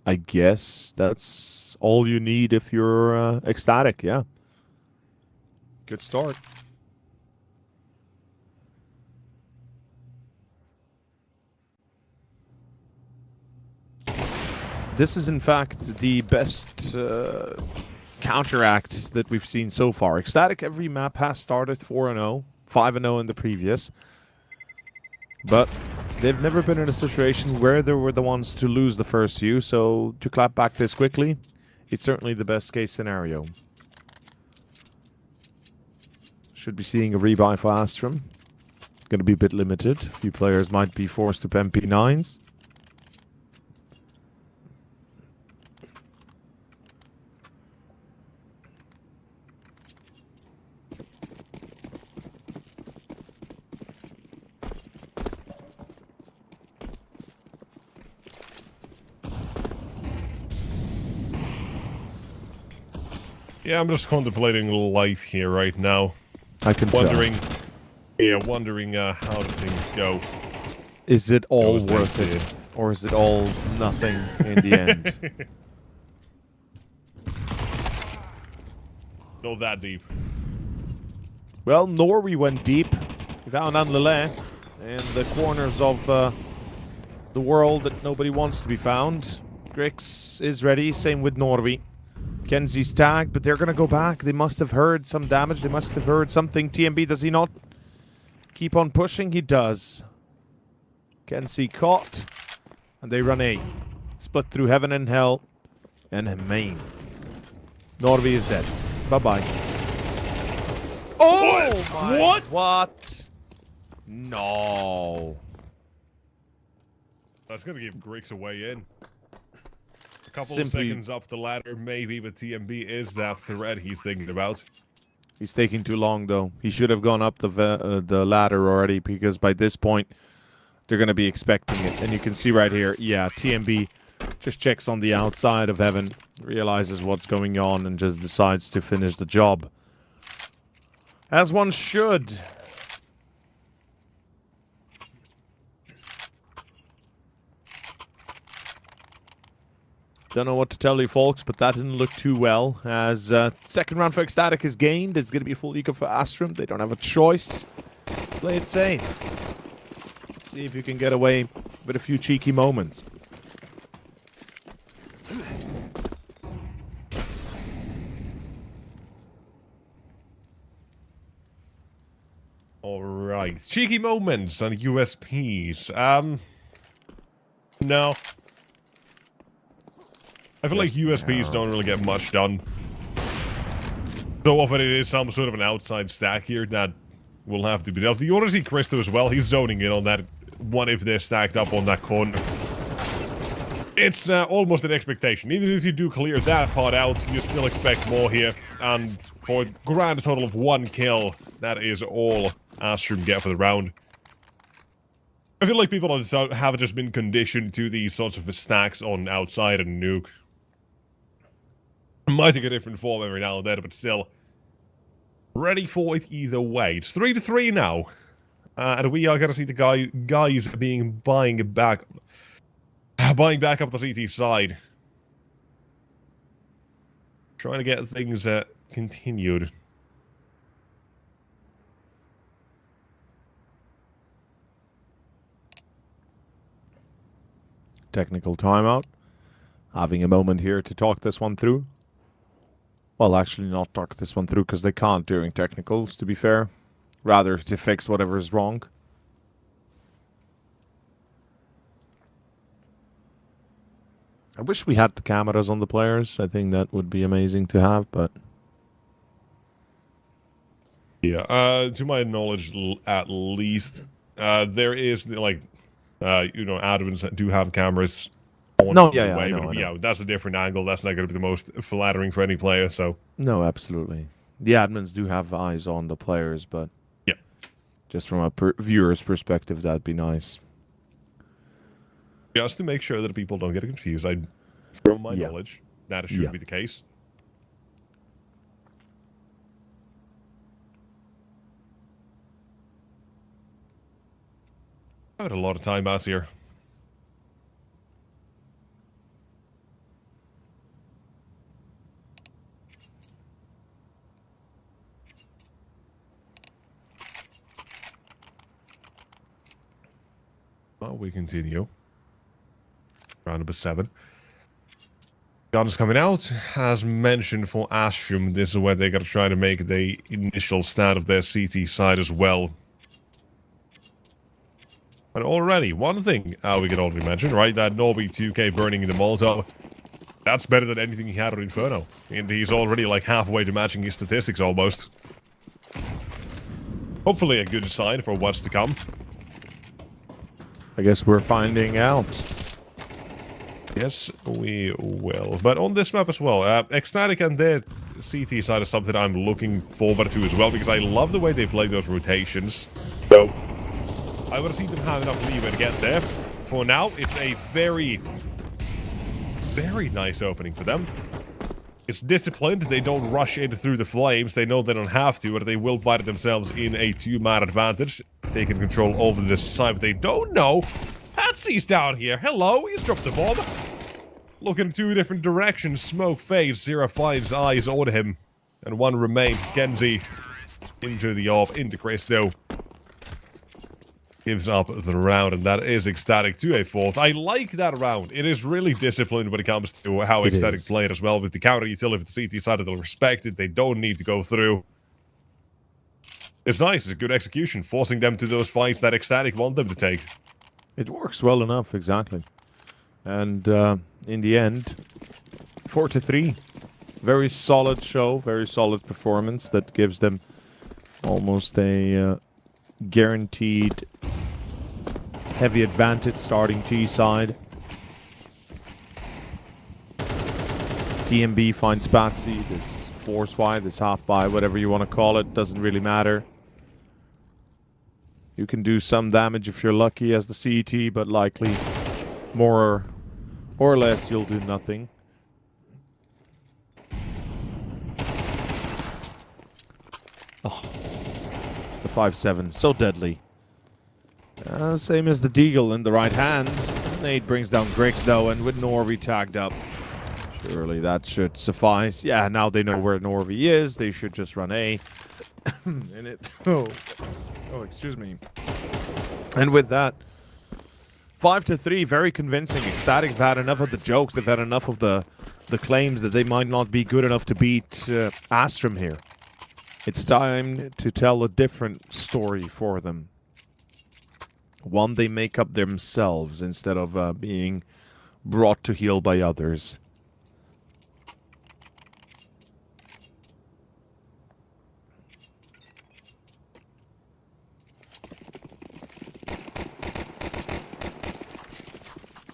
I guess that's all you need if you're ecstatic, yeah. Good start. This is in fact the best counteract that we've seen so far. Ecstatic, every map has started 4-0, 5-0 in the previous. But they've never been in a situation where they were the ones to lose the first few, so to clap back this quickly, it's certainly the best case scenario. Should be seeing a rebuy for Astrum. Going to be a bit limited. A few players might be forced to MP9s. Yeah, I'm just contemplating life here right now. I can wondering, wondering how do things go. Is it all Goes worth next it? Or is it all nothing in the end? Not that deep. Well, Norway went deep. We found Anlele in the corners of the world that nobody wants to be found. Grix is ready, same with Norway. Kenzie's tagged, but they're going to go back. They must have heard some damage. They must have heard something. TMB, does he not keep on pushing? He does. Kenzie caught. And they run A. Split through heaven and hell. And main. Norway is dead. Bye-bye. Oh my... What? What? No. That's going to give Grix a way in. A couple Simply... of seconds up the ladder, maybe, but TMB is that threat he's thinking about. He's taking too long, though. He should have gone up the ladder already, because by this point, they're going to be expecting it. And you can see right here, yeah, TMB just checks on the outside of heaven, realizes what's going on, and just decides to finish the job. As one should. Don't know what to tell you, folks, but that didn't look too well. As second round for Ecstatic is gained, it's going to be a full eco for Astrum. They don't have a choice. Play it safe. See if you can get away with a few cheeky moments. Alright. Cheeky moments on USPs. No. I feel like USPs don't really get much done. So often it is some sort of an outside stack here that will have to be dealt with. You want to see Christo as well. He's zoning in on that one if they're stacked up on that corner. It's almost an expectation. Even if you do clear that part out, you still expect more here. And for a grand total of 1 kill, that is all Astrum get for the round. I feel like people have just been conditioned to these sorts of stacks on outside and nuke. It might take a different form every now and then, but still. Ready for it either way. It's 3-3 now. And we are going to see the guys buying back up the CT side. Trying to get things continued. Technical timeout. Having a moment here to talk this one through. Well, actually not talk this one through because they can't during technicals, to be fair. Rather to fix whatever is wrong. I wish we had the cameras on the players. I think that would be amazing to have, but... Yeah, to my knowledge, at least, there is, like, you know, admins that do have cameras on no, the way, but yeah, that's a different angle. That's not going to be the most flattering for any player, so... No, absolutely. The admins do have eyes on the players, but... Yeah. Just from a viewer's perspective, that'd be nice. Just to make sure that people don't get confused, from my knowledge, that should be the case. I had a lot of timeouts here. Well, we continue. Round number 7. Guns coming out. As mentioned for Astrum, this is where they gotta try to make the initial stand of their CT side as well. But already, one thing we can already mention, right? That Norby 2K burning in the Molotov. That's better than anything he had on Inferno. And he's already like halfway to matching his statistics almost. Hopefully a good sign for what's to come. I guess we're finding out. Yes, we will. But on this map as well, Ecstatic and their CT side is something I'm looking forward to as well, because I love the way they play those rotations. So, I want to see them have enough leeway to get there. For now, it's a very, very nice opening for them. It's disciplined. They don't rush in through the flames. They know they don't have to, but they will find themselves in a 2-man advantage, taking control over this side. But they don't know. Patsy's down here. Hello, he's dropped the bomb. Looking in 2 different directions. Smoke fades. Zero finds eyes on him. And 1 remains. Genji into the AWP, into Christo. Gives up the round, and that is Ecstatic to a 4th. I like that round. It is really disciplined when it comes to how Ecstatic played as well. With the counter utility, the CT side, they'll respect it. They don't need to go through. It's nice. It's a good execution, forcing them to those fights that Ecstatic want them to take. It works well enough, exactly. And in the end, 4-3. Very solid show, very solid performance that gives them almost a guaranteed heavy advantage starting T side. TMB finds Patsy, this force buy, this half buy, whatever you want to call it, doesn't really matter. You can do some damage if you're lucky as the CET, but likely more or less you'll do nothing. Oh, the 5-7, so deadly. Same as the Deagle in the right hands. Nade brings down Griggs though, and with Norby tagged up, surely that should suffice. Yeah, now they know where Norby is. They should just run A. And it. Oh, excuse me. And with that, 5-3, very convincing. Ecstatic have had enough of the jokes. They've had enough of the claims that they might not be good enough to beat Astrum here. It's time to tell a different story for them. One they make up themselves instead of being brought to heel by others.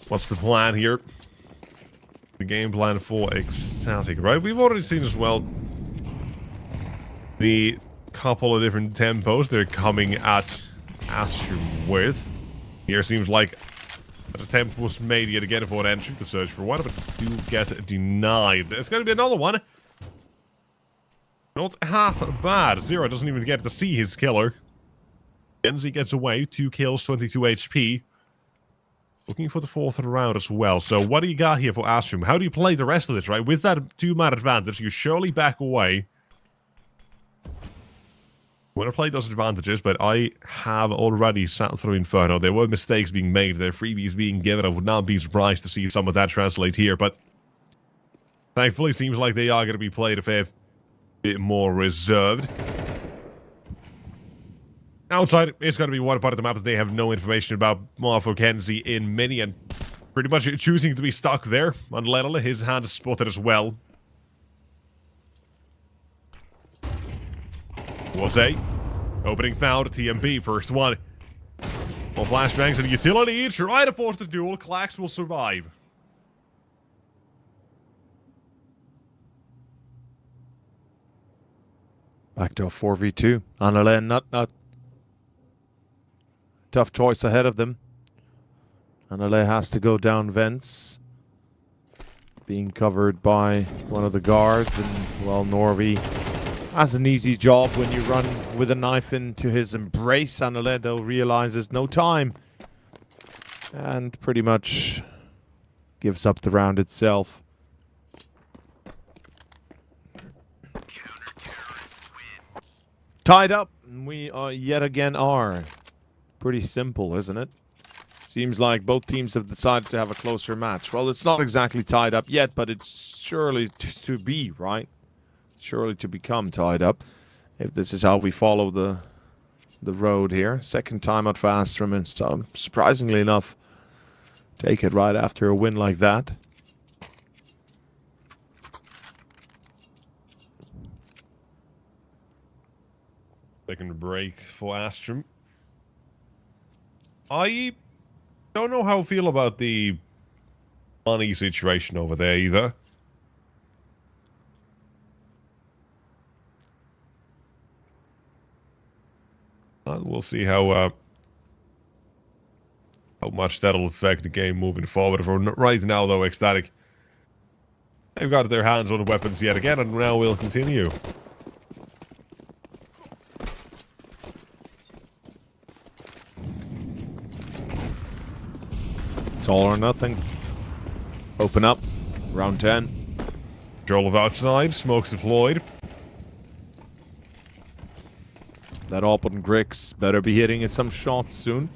What's the plan here? The game plan for Ecstatic, right? We've already seen as well the couple of different tempos they're coming at Astrum with. Here seems like an attempt was made yet again for an entry to search for one, but do get denied. There's going to be another one. Not half bad. Zero doesn't even get to see his killer. Genji gets away. 2 kills, 22 HP. Looking for the 4th round as well. So what do you got here for Astrum? How do you play the rest of this, right? With that 2-man advantage, you surely back away. I want to play those advantages, but I have already sat through Inferno. There were mistakes being made. There are freebies being given. I would not be surprised to see some of that translate here, but thankfully seems like they are going to be played a fair bit more reserved. Outside, it's going to be one part of the map that they have no information about. Marfo Kenzie in mini and pretty much choosing to be stuck there. Unletterly, his hand is spotted as well. Was a opening found, TMB, first one. More flashbangs and utility, try to force the duel, Clax will survive. Back to a 4v2. Annalen, not. Tough choice ahead of them. Annalen has to go down vents. Being covered by one of the guards, and, well, Norby has an easy job when you run with a knife into his embrace. Annalen, though, realizes no time. And pretty much gives up the round itself. Tied up, we yet again are. Pretty simple, isn't it? Seems like both teams have decided to have a closer match. Well, it's not exactly tied up yet, but it's surely to be, right? Surely to become tied up, if this is how we follow the road here. Second time out for Astrum, and so, surprisingly enough, take it right after a win like that. Second break for Astrum. I don't know how I feel about the money situation over there either. We'll see how much that'll affect the game moving forward. For right now, though, Ecstatic They've got their hands on weapons yet again, and now we'll continue. It's all or nothing. Open up. Round 10. Control of outside. Smokes deployed. That op on Grix better be hitting us some shots soon.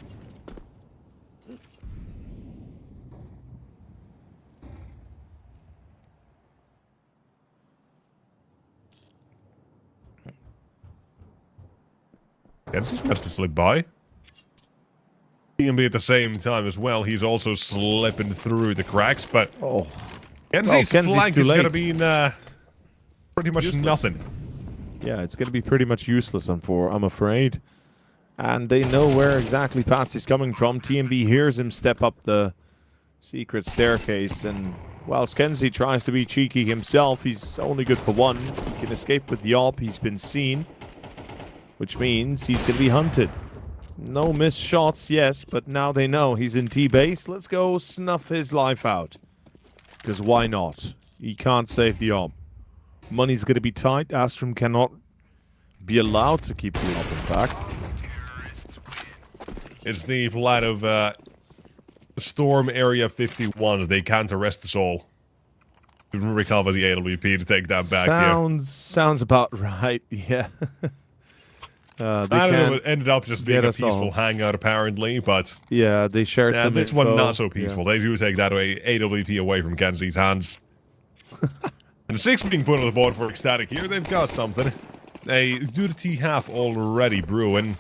Yeah, this is meant to slip by. TMB at the same time as well. He's also slipping through the cracks, but Kenzie's flank is going to be pretty much useless. nothing. Yeah, it's going to be pretty much useless, I'm afraid. And they know where exactly Patsy's coming from. TMB hears him step up the secret staircase, and whilst Kenzie tries to be cheeky himself, he's only good for one. He can escape with the op. He's been seen, which means he's going to be hunted. No missed shots, yes, but now they know he's in T-base. Let's go snuff his life out. Because why not? He can't save the op. Money's going to be tight. Astrum cannot be allowed to keep the op, in fact. It's the plan of Storm Area 51. They can't arrest us all. Recover the AWP to take that back here. Sounds about right, yeah. I don't know, it ended up just being a peaceful hangout, apparently, but... Yeah, they shared some this info. one not so peaceful. Yeah. They do take that AWP away from Kenzie's hands. And 6 being put on the board for Ecstatic here. They've got something. A dirty half already brewing.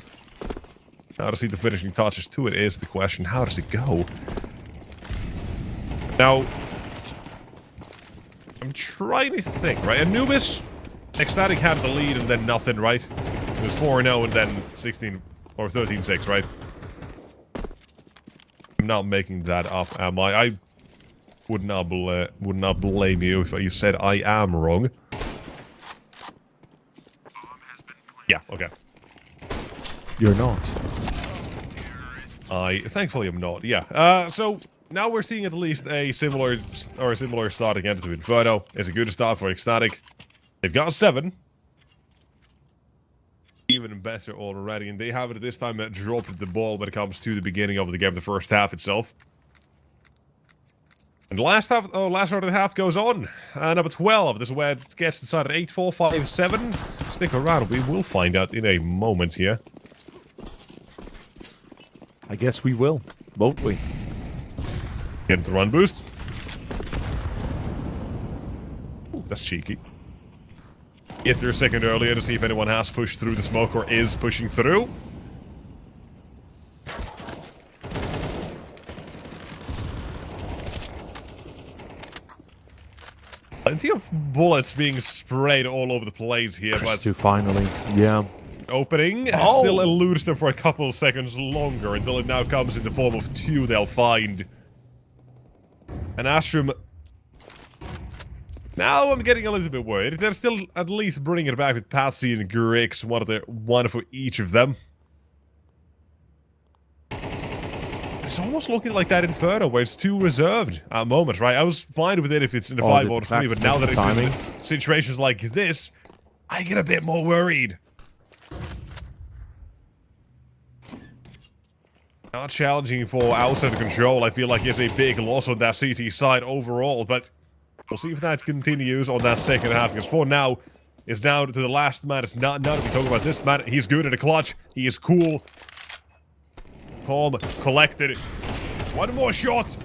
How to see the finishing touches to it is the question. How does it go? Now, I'm trying to think, right? Anubis, Ecstatic had the lead and then nothing, right? It was 4-0 and then 16 or 13-6, right? I'm not making that up, am I? I would not blame you if you said I am wrong. Yeah, okay. You're not. Thankfully I'm not, yeah. So, now we're seeing at least a similar start again to Inferno. It's a good start for Ecstatic. They've got 7. Even better already, and they have it at this time dropped the ball when it comes to the beginning of the game, the first half itself. And the last half, last round of the half goes on. Number 12, this is where it gets decided. 8-4, 5-7. Stick around, we will find out in a moment here. I guess we will, won't we? Get the run boost. Ooh, that's cheeky. Get there a second earlier to see if anyone has pushed through the smoke or is pushing through. Plenty of bullets being sprayed all over the place here, but... finally, yeah. Opening still eludes them for a couple of seconds longer until it now comes in the form of 2 they'll find. And Astrum... Now I'm getting a little bit worried. They're still at least bringing it back with Patsy and Grix, one for each of them. It's almost looking like that Inferno, where it's too reserved at the moment, right? I was fine with it if it's in a 5-on-3, but now that it's in situations like this, I get a bit more worried. Not challenging for outside control, I feel like is a big loss on that CT side overall, but... We'll see if that continues on that second half, because for now, it's down to the last man. It's not now that we talk about this man. He's good at the clutch. He is cool. Calm, collected. One more shot.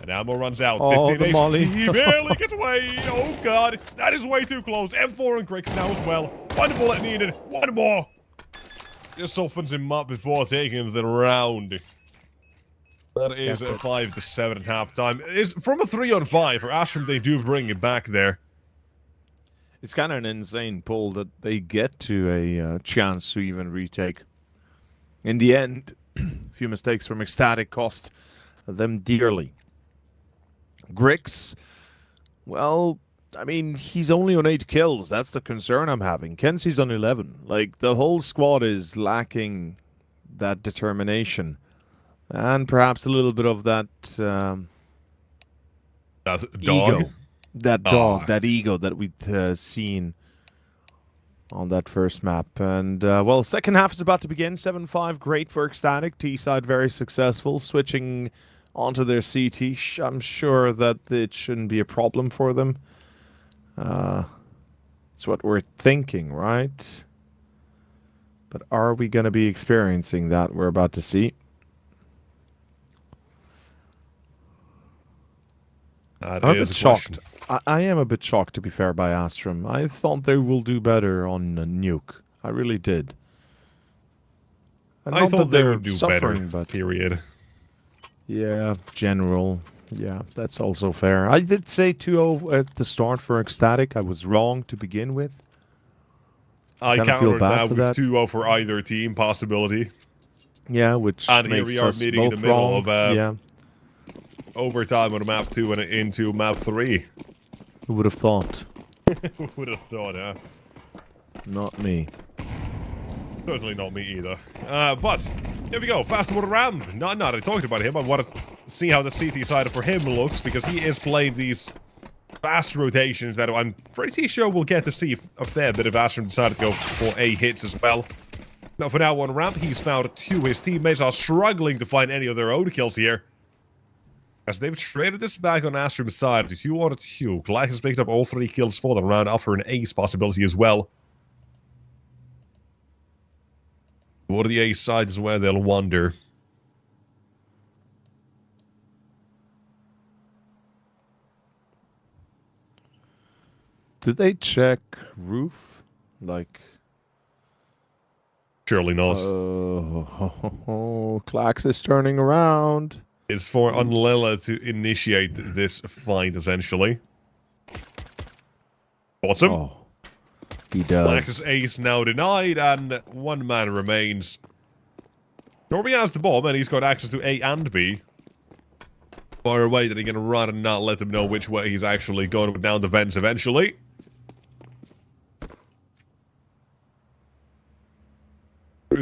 And ammo runs out. 15 Molly. He barely gets away. Oh, God. That is way too close. M4 and Grix now as well. 1 bullet needed. 1 more. Just softens him up before taking the round. That is a 5-7 at halftime. Is from a 3-on-5 for Astrum. They do bring it back there. It's kind of an insane pull that they get to a chance to even retake. In the end, a few mistakes from Ecstatic cost them dearly. Grix, well, I mean, he's only on 8 kills. That's the concern I'm having. Kenzie's on 11. Like, the whole squad is lacking that determination. And perhaps a little bit of that that's dog. Ego. that dog, that ego that we'd seen on that first map. And, well, second half is about to begin. 7-5, great for Ecstatic. T-side very successful. Switching onto their CT. I'm sure that it shouldn't be a problem for them. It's what we're thinking, right? But are we going to be experiencing that? We're about to see. That I'm a is bit a question. shocked. I am a bit shocked, to be fair, by Astrum. I thought they will do better on Nuke. I really did. And I not thought that they they're would do suffering, better, but period. yeah, general. Yeah, that's also fair. I did say 2-0 at the start for Ecstatic. I was wrong to begin with. I Kinda feel countered bad that for with that. 2-0 for either team possibility. Yeah, which And here makes we are us meeting in both the middle wrong. of Yeah, overtime on map 2 and into map 3. who would have thought? Who would have thought, huh? Not me. Certainly not me either. But here we go. Fast water Ram. Not I talked about him. I want to see how the CT side for him looks because he is playing these fast rotations that I'm pretty sure we'll get to see a fair bit of Astrum decided to go for A hits as well. Now for now on ramp, he's found 2. His teammates are struggling to find any of their own kills here. As they've traded this back on Astrum's side to 2-on-2. Glax has picked up all 3 kills for the round, offer an ace possibility as well. What are the ace sides where they'll wonder? Did they check roof? Like... Surely not. Clax is turning around. It's for Unlilla to initiate this fight, essentially. Bottom. Oh, he does. Clax's ace now denied, and 1 man remains. Norby has the bomb, and he's got access to A and B. Far away that he can run and not let them know which way he's actually going down the vents eventually.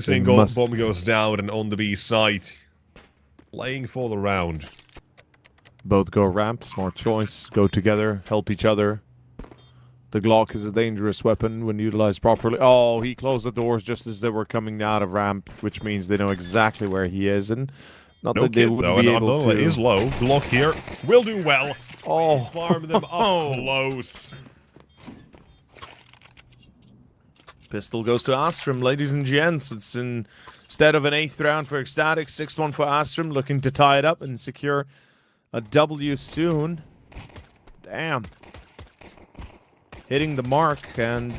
Single bomb goes down, and on the B side, playing for the round. Both go ramp, smart choice. Go together, help each other. The Glock is a dangerous weapon when utilized properly. Oh, he closed the doors just as they were coming out of ramp, which means they know exactly where he is, and not that they wouldn't be able to. It is low. Glock here will do well. Oh, Farm them up close. Pistol goes to Astrum, ladies and gents. It's instead of an 8th round for Ecstatic, 6th one for Astrum, looking to tie it up and secure a W soon. Damn. Hitting the mark, and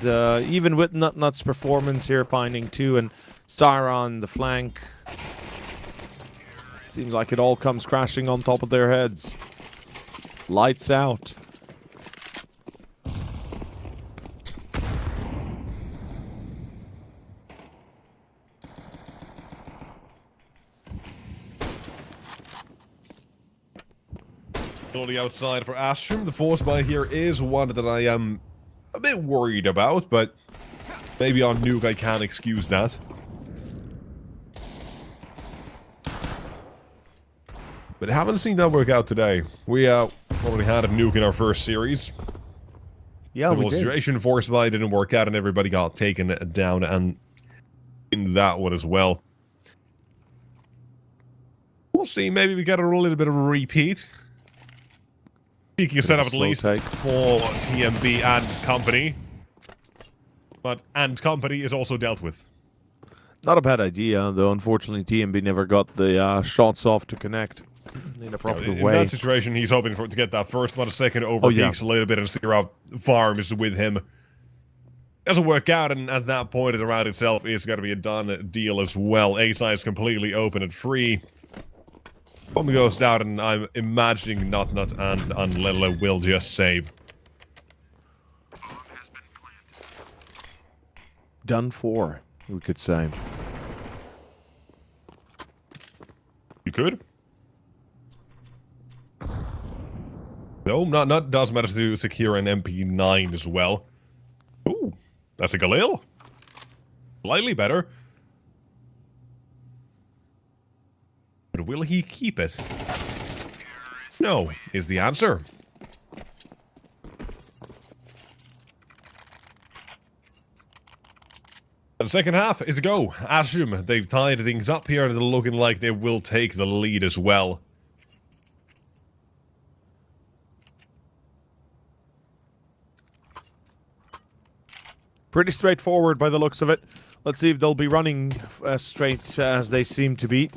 even with Nutnut's performance here, finding 2, and Styra on the flank, seems like it all comes crashing on top of their heads. Lights out. On the outside for Astrum. The force buy here is one that I am a bit worried about, but maybe on Nuke I can excuse that. But I haven't seen that work out today. We already had a Nuke in our first series. Yeah, we did. Situation force buy didn't work out, and everybody got taken down, and in that one as well. We'll see. Maybe we get a little bit of a repeat. Cheeky setup at least for TMB and company. But and company is also dealt with. Not a bad idea, though unfortunately TMB never got the shots off to connect in a proper way. In that situation, he's hoping to get that first, but a second overpeaks a little bit and see how farm is with him. Doesn't work out, and at that point, the round itself is going to be a done deal as well. A-side is completely open and free. Bomb goes down, and I'm imagining Nutnut and Unlilla will just save. Done for, we could say. You could. No, Nutnut does manage to secure an MP9 as well. Ooh, that's a Galil. Slightly better. But will he keep it? No, is the answer. Second half is a go. Ashram, they've tied things up here and they're looking like they will take the lead as well. Pretty straightforward by the looks of it. Let's see if they'll be running straight as they seem to be.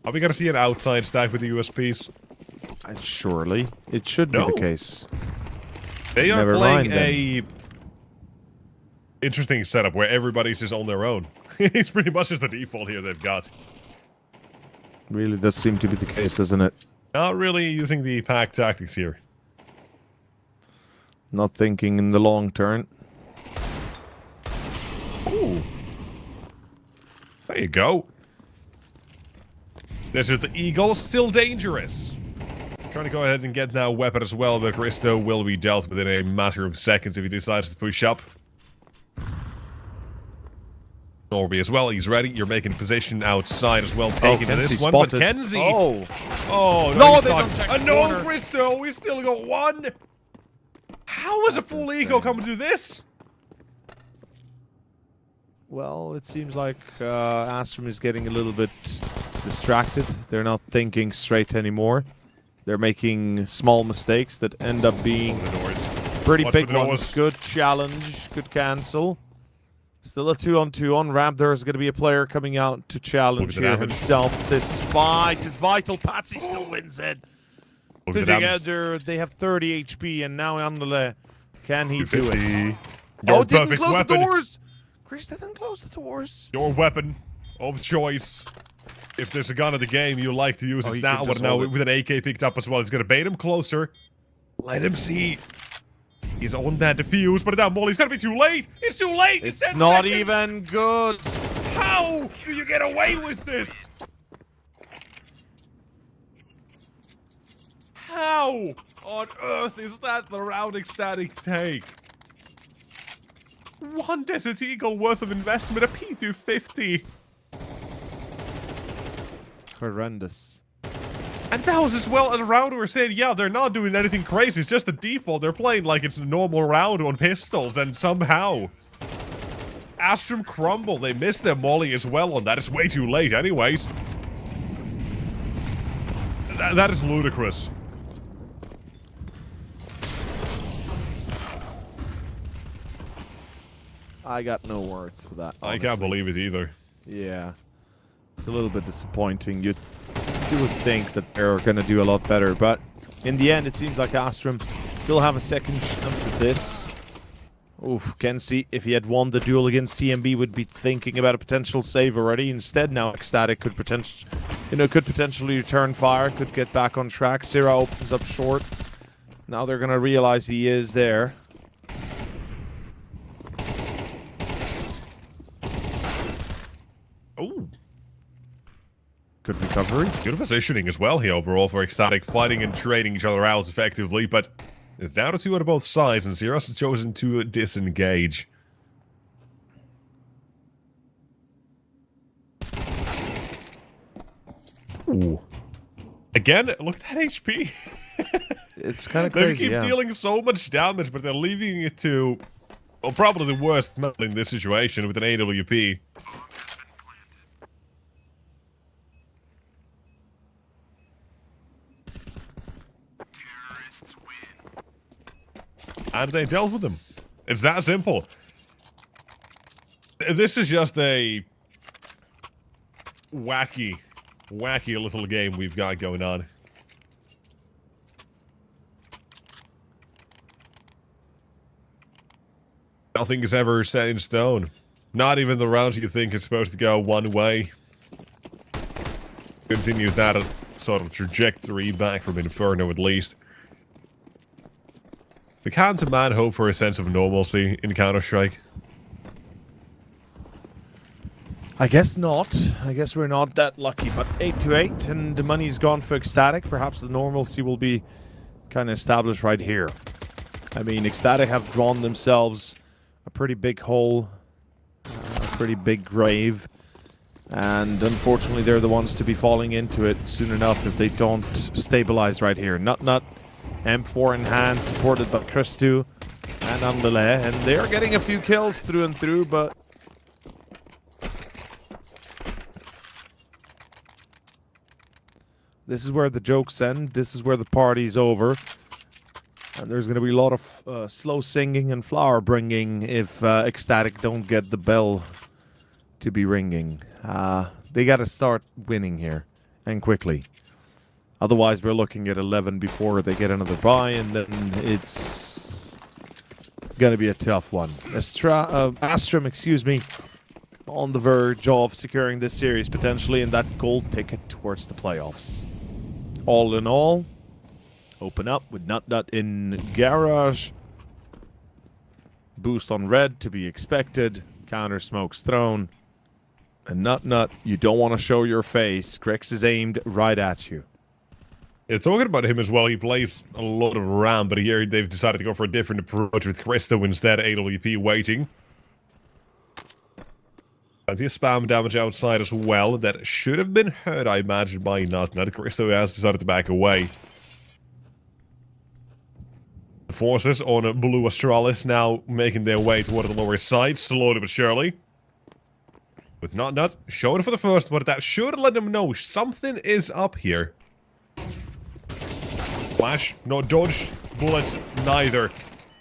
Are we gonna see an outside stack with the USPs? Surely. It should be the case. They are Never playing mind, a interesting setup where everybody's just on their own. It's pretty much just the default here they've got. Really does seem to be the case, doesn't it? Not really using the pack tactics here. Not thinking in the long term. Ooh. There you go. This is the Eagle, still dangerous. Trying to go ahead and get now weapon as well, but Christo will be dealt within a matter of seconds if he decides to push up. Norby as well, he's ready. You're making position outside as well, taking to this one. But Kenzie! Oh, no, they don't check the corner. No, Christo, we still got one! How is a full eco coming to do this? Well, it seems like Astrum is getting a little bit distracted. They're not thinking straight anymore. They're making small mistakes that end up being pretty big ones. Good challenge, good cancel. Still a 2-on-2 on ramp. There's going to be a player coming out to challenge here himself. This fight is vital. Patsy still wins it. Together, they have 30 HP, and now Andale, can he do it? Oh, didn't close the doors! Chris didn't close the doors. Your weapon of choice. If there's a gun in the game you like to use, it's that one now with an AK picked up as well. It's going to bait him closer. Let him see. He's on that defuse, but now Molly's going to be too late. It's too late. It's not even good. How do you get away with this? How on earth is that the round ecstatic take? One Desert Eagle worth of investment, a P250. Horrendous. And that was as well a round where we're saying, yeah, they're not doing anything crazy. It's just the default. They're playing like it's a normal round on pistols, and somehow Astrum crumble. They miss their molly as well on that. It's way too late anyways. That is ludicrous. I got no words for that, honestly. I can't believe it either. Yeah. It's a little bit disappointing. You would think that they're going to do a lot better, but in the end, it seems like Astrum still have a second chance at this. Oof, Kenzie, if he had won the duel against TMB, would be thinking about a potential save already. Instead, now Ecstatic could potentially return fire, could get back on track. Syrah opens up short. Now they're going to realize he is there. Oh. Good recovery. Good positioning as well here overall for Ecstatic, fighting and trading each other out effectively, but it's down to 2 on both sides, and Syrah has chosen to disengage. Ooh. Again, look at that HP. It's kind of crazy, They keep dealing so much damage, but they're leaving it to, well, probably the worst metal in this situation with an AWP. And they dealt with them. It's that simple. This is just a wacky little game we've got going on. Nothing is ever set in stone. Not even the rounds you think is supposed to go one way. Continue that sort of trajectory back from Inferno at least. Can't a man hope for a sense of normalcy in Counter-Strike? I guess not. I guess we're not that lucky, but 8-8, and the money's gone for Ecstatic. Perhaps the normalcy will be kind of established right here. I mean, Ecstatic have drawn themselves a pretty big hole, a pretty big grave, and unfortunately they're the ones to be falling into it soon enough if they don't stabilize right here. Not M4 in hand, supported by Christo and Andale, and they're getting a few kills through and through, but This is where the jokes end. This is where the party's over. And there's going to be a lot of slow singing and flower bringing if Ecstatic don't get the bell to be ringing. They got to start winning here, and quickly. Otherwise, we're looking at 11 before they get another buy, and then it's going to be a tough one. Astrum, excuse me, on the verge of securing this series potentially, and that gold ticket towards the playoffs. All in all, open up with Nut Nut in garage. Boost on red to be expected. Counter smokes thrown. And Nut Nut, you don't want to show your face. Grex is aimed right at you. Yeah, talking about him as well, he plays a lot of RAM, but here they've decided to go for a different approach with Christo instead, AWP waiting. Plenty of spam damage outside as well. That should have been hurt, I imagine, by Nut Nut. Christo has decided to back away. The forces on Blue Astralis now making their way toward the lower side, slowly but surely. With Nut Nut showing for the first, but that should let them know something is up here. Flash, no dodge, bullets, neither.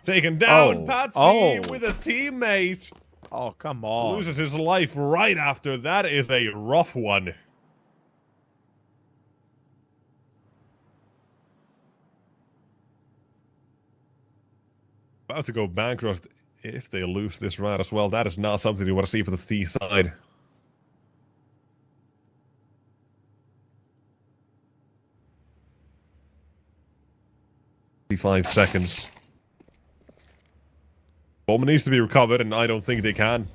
Taken down, Patsy with a teammate. Oh, come on. Loses his life right after. That is a rough one. About to go bankrupt if they lose this round as well. That is not something you want to see for the T side. 5 seconds. Bomb needs to be recovered, and I don't think they can.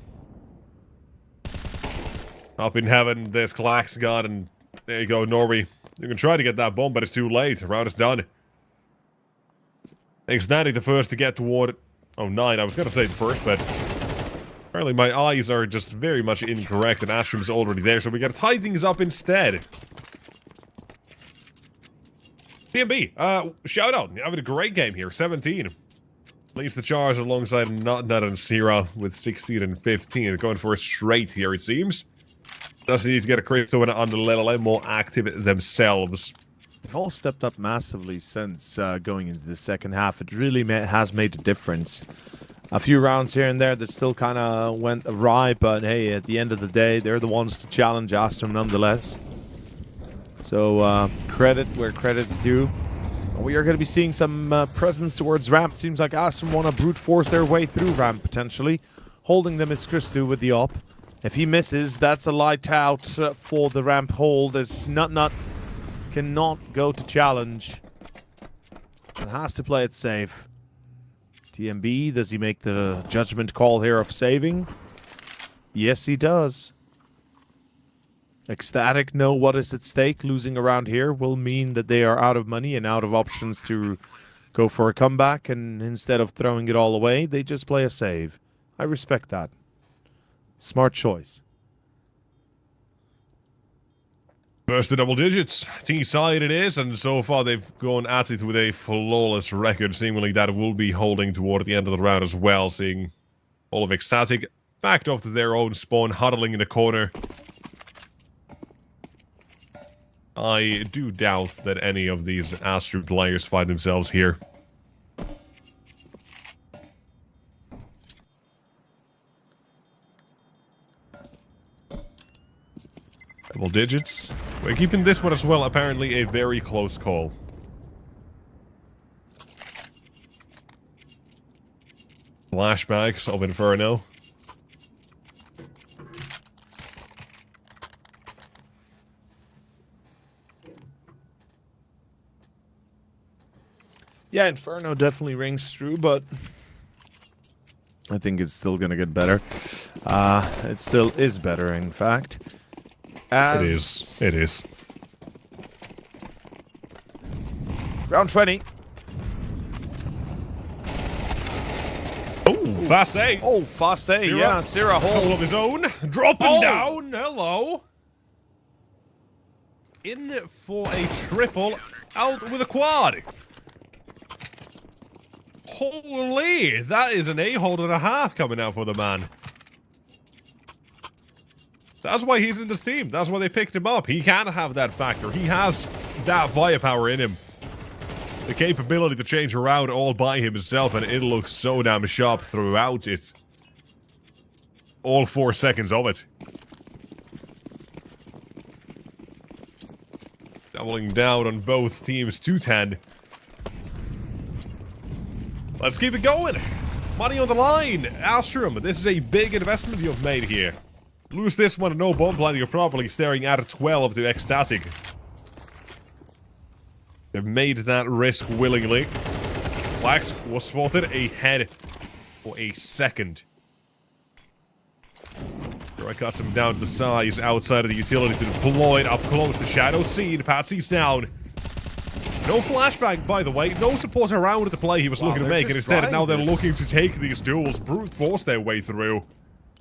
Up in heaven, there's Klax God, and there you go, Norby. You can try to get that bomb, but it's too late. The round is done. Ecstatic the first to get toward... Oh, 9. I was gonna say the first, but... apparently my eyes are just very much incorrect, and Astrum's already there, so we gotta tie things up instead. TMB, shout out. You're having a great game here. 17. Leads the charge alongside Nut Nut and Sierra with 16 and 15. They're going for a straight here, it seems. Does need to get a Crypto on the little more active themselves. They've all stepped up massively since going into the second half. It really has made a difference. A few rounds here and there that still kind of went awry, but hey, at the end of the day, they're the ones to challenge Astrum nonetheless. So, credit where credit's due. We are going to be seeing some presence towards ramp. Seems like Astrum want to brute force their way through ramp, potentially. Holding them is Christo with the op. If he misses, that's a light out for the ramp hold, as Nut Nut cannot go to challenge. And has to play it safe. TMB, does he make the judgment call here of saving? Yes, he does. Ecstatic know what is at stake. Losing around here will mean that they are out of money and out of options to go for a comeback, and instead of throwing it all away, they just play a save. I respect that. Smart choice. First to double digits. T-side it is, and so far they've gone at it with a flawless record. Seemingly that will be holding toward the end of the round as well, seeing all of Ecstatic backed off to their own spawn, huddling in the corner. I do doubt that any of these Astrum players find themselves here. Double digits. We're keeping this one as well, apparently a very close call. Flashbacks of Inferno. Yeah, Inferno definitely rings true, but I think it's still going to get better. It still is better, in fact. It is. It is. Round 20. Oh, fast A. Oh, fast A. Sierra. Yeah, Sierra holds. Couple of his own. Dropping down. Hello. In for a triple. Out with a quad. Holy, that is an A-hold and a half coming out for the man. That's why he's in this team. That's why they picked him up. He can have that factor. He has that firepower in him. The capability to change around all by himself, and it looks so damn sharp throughout it. All 4 seconds of it. Doubling down on both teams, 210. Let's keep it going. Money on the line. Astrum, this is a big investment you've made here. Lose this one and no bomb plan, you're probably staring at a 12 to ecstatic. They've made that risk willingly. Flax was spotted ahead for a second. I cuts him down to the size outside of the utility to deploy it up close. The shadow scene. Patsy's down. No flashbang, by the way. No support around the play he was looking to make. And instead, now they're looking to take these duels, brute force their way through.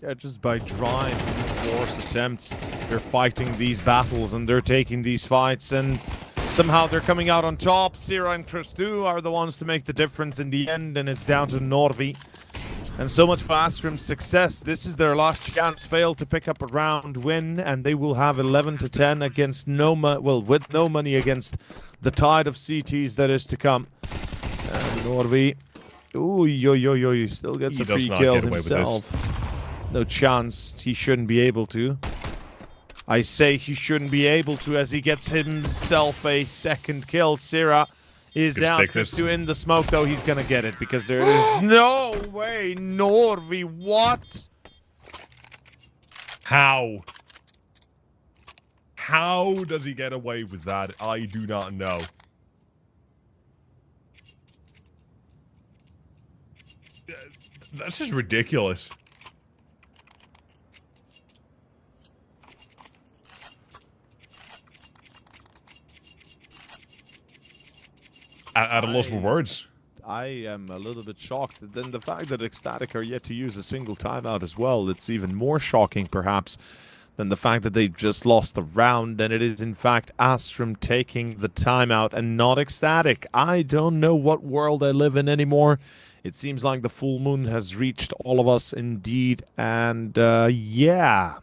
Yeah, just by drawing force attempts, they're fighting these battles and they're taking these fights, and somehow they're coming out on top. Sierra and Christu are the ones to make the difference in the end, and it's down to Norvi. And so much for Astrum's success. This is their last chance. Fail to pick up a round win, and they will have 11 to 10 against with no money against the tide of CTs that is to come. And Norvi, ooh, still gets a free kill himself. No chance. He shouldn't be able to. I say he shouldn't be able to, as he gets himself a second kill. Sierra is out. Christu in the smoke, though. He's gonna get it because there is no way. Norvi, what? How? How does he get away with that? I do not know. That's just ridiculous. At a loss for words. I am a little bit shocked. Then the fact that Ecstatic are yet to use a single timeout as well, it's even more shocking perhaps than the fact that they just lost the round, and it is in fact Astrum taking the timeout and not Ecstatic. I don't know what world I live in anymore. It seems like the full moon has reached all of us indeed, and yeah.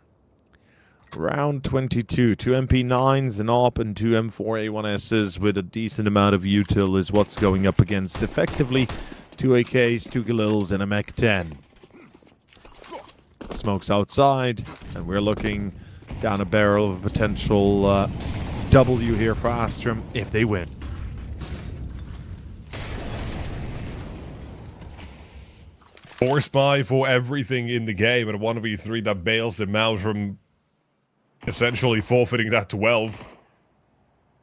Round 22, 2 MP9s, an AWP, and 2 M4A1Ss with a decent amount of util is what's going up against. Effectively, 2 AKs, 2 Galils, and a Mech 10. Smoke's outside, and we're looking down a barrel of a potential W here for Astrum if they win. Force buy for everything in the game, and a 1v3 that bails them out from essentially forfeiting that 12.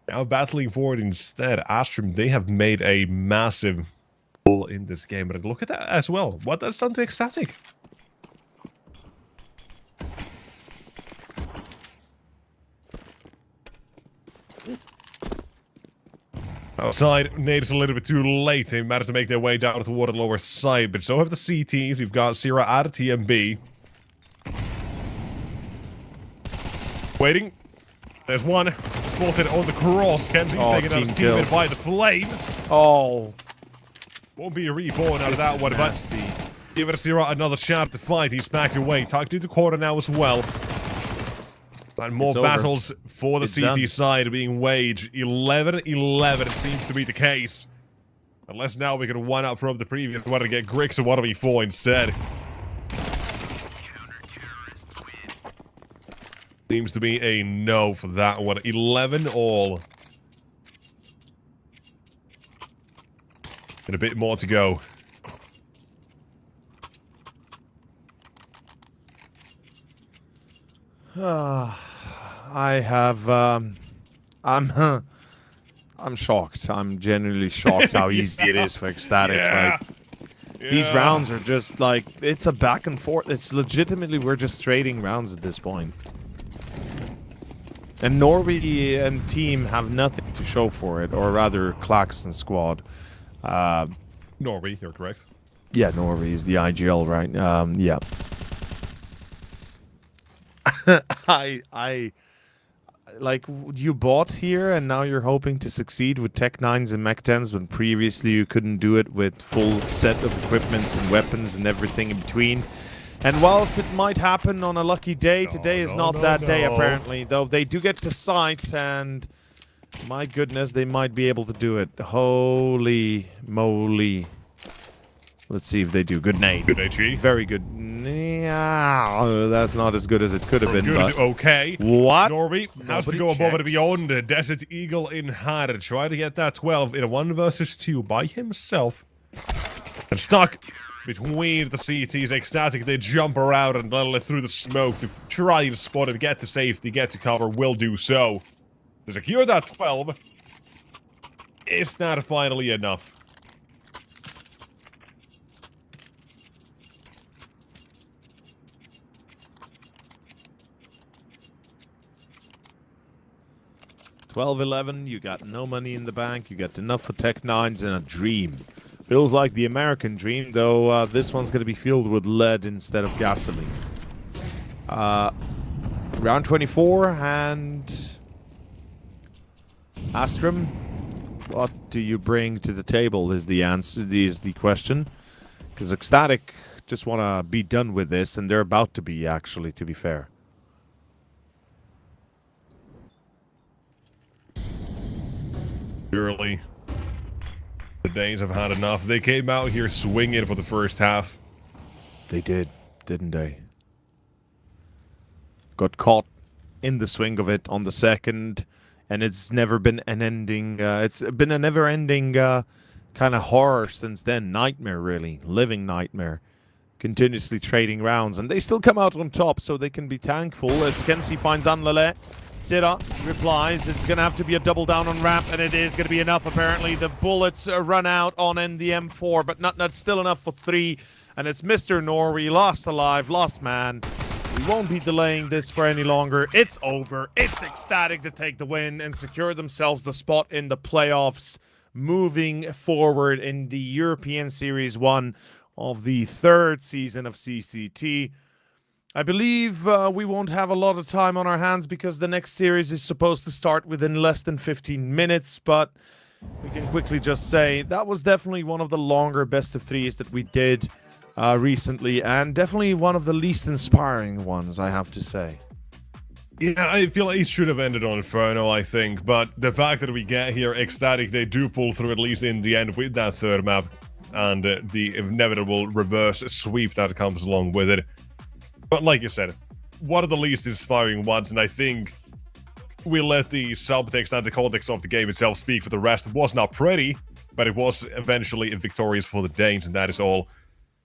Now battling forward instead. Astrum, they have made a massive pull in this game. But look at that as well. What that's done to Ecstatic. Outside, Nade's a little bit too late. They managed to make their way down toward the lower side. But so have the CTs. You've got Sierra at a TMB. Waiting. There's one. Spotted on the cross. Kenzie's taken out his teammate by the flames. Oh. Won't be a reborn out of that one, but give it a Sierra another shot to fight. He's backed away. Tucked into corner now as well. And more battles for the CT side being waged. 11-11 it seems to be the case. Unless now we can one up from the previous one to get Grix and 1v4 instead. Seems to be a no for that one. 11-all. And a bit more to go. I have, I'm shocked. I'm genuinely shocked how easy it is for Ecstatic. Yeah. Like, these rounds are just like, it's a back and forth. It's legitimately, we're just trading rounds at this point. And Norby and team have nothing to show for it, or rather, Klaxon squad. Norby, you're correct. Yeah, Norby is the IGL, right? Yeah. I like, you bought here, and now you're hoping to succeed with Tech 9s and Mech 10s when previously you couldn't do it with full set of equipments and weapons and everything in between. And whilst it might happen on a lucky day, today is not that day apparently. Though they do get to sight, and My goodness, they might be able to do it. Holy moly. Let's see if they do. Good nade. Good HE. Very good. Yeah, that's not as good as it could have been. But okay. what? Norby has to go above and beyond. Desert Eagle in hand. Try to get that 12 in a 1 versus 2 by himself. And stuck between the CTs. Ecstatic, they jump around and let through the smoke to try to spot it, get to safety, get to cover. Will do so. To secure that 12. Is not finally enough. $12-11, you got no money in the bank, you got enough for Tech 9s and a dream. Feels like the American dream, though this one's going to be filled with lead instead of gasoline. Round 24, and Astrum, what do you bring to the table is the answer, is the question. Because Ecstatic just want to be done with this, and they're about to be, actually, to be fair. Surely, the Danes have had enough. They came out here swinging for the first half. They did, didn't they? Got caught in the swing of it on the second, and it's never been an ending. It's been a never-ending kind of horror since then. Nightmare, really. Living nightmare. Continuously trading rounds, and they still come out on top, so they can be thankful. As Kenzie finds Anlele. Sira replies, it's going to have to be a double down on ramp, and it is going to be enough, apparently. The bullets run out on NDM4, but not still enough for 3. And it's Mr. Norway, lost alive, lost man. We won't be delaying this for any longer. It's over. It's Ecstatic to take the win and secure themselves the spot in the playoffs, moving forward in the European Series 1 of the 3rd season of CCT. I believe we won't have a lot of time on our hands because the next series is supposed to start within less than 15 minutes, but we can quickly just say that was definitely one of the longer best of threes that we did recently, and definitely one of the least inspiring ones, I have to say. Yeah, I feel like it should have ended on Inferno, I think, but the fact that we get here, Ecstatic, they do pull through at least in the end with that 3rd map, and the inevitable reverse sweep that comes along with it. But like you said, one of the least inspiring ones, and I think we let the subtext and the context of the game itself speak for the rest. It was not pretty, but it was eventually victorious for the Danes, and that is all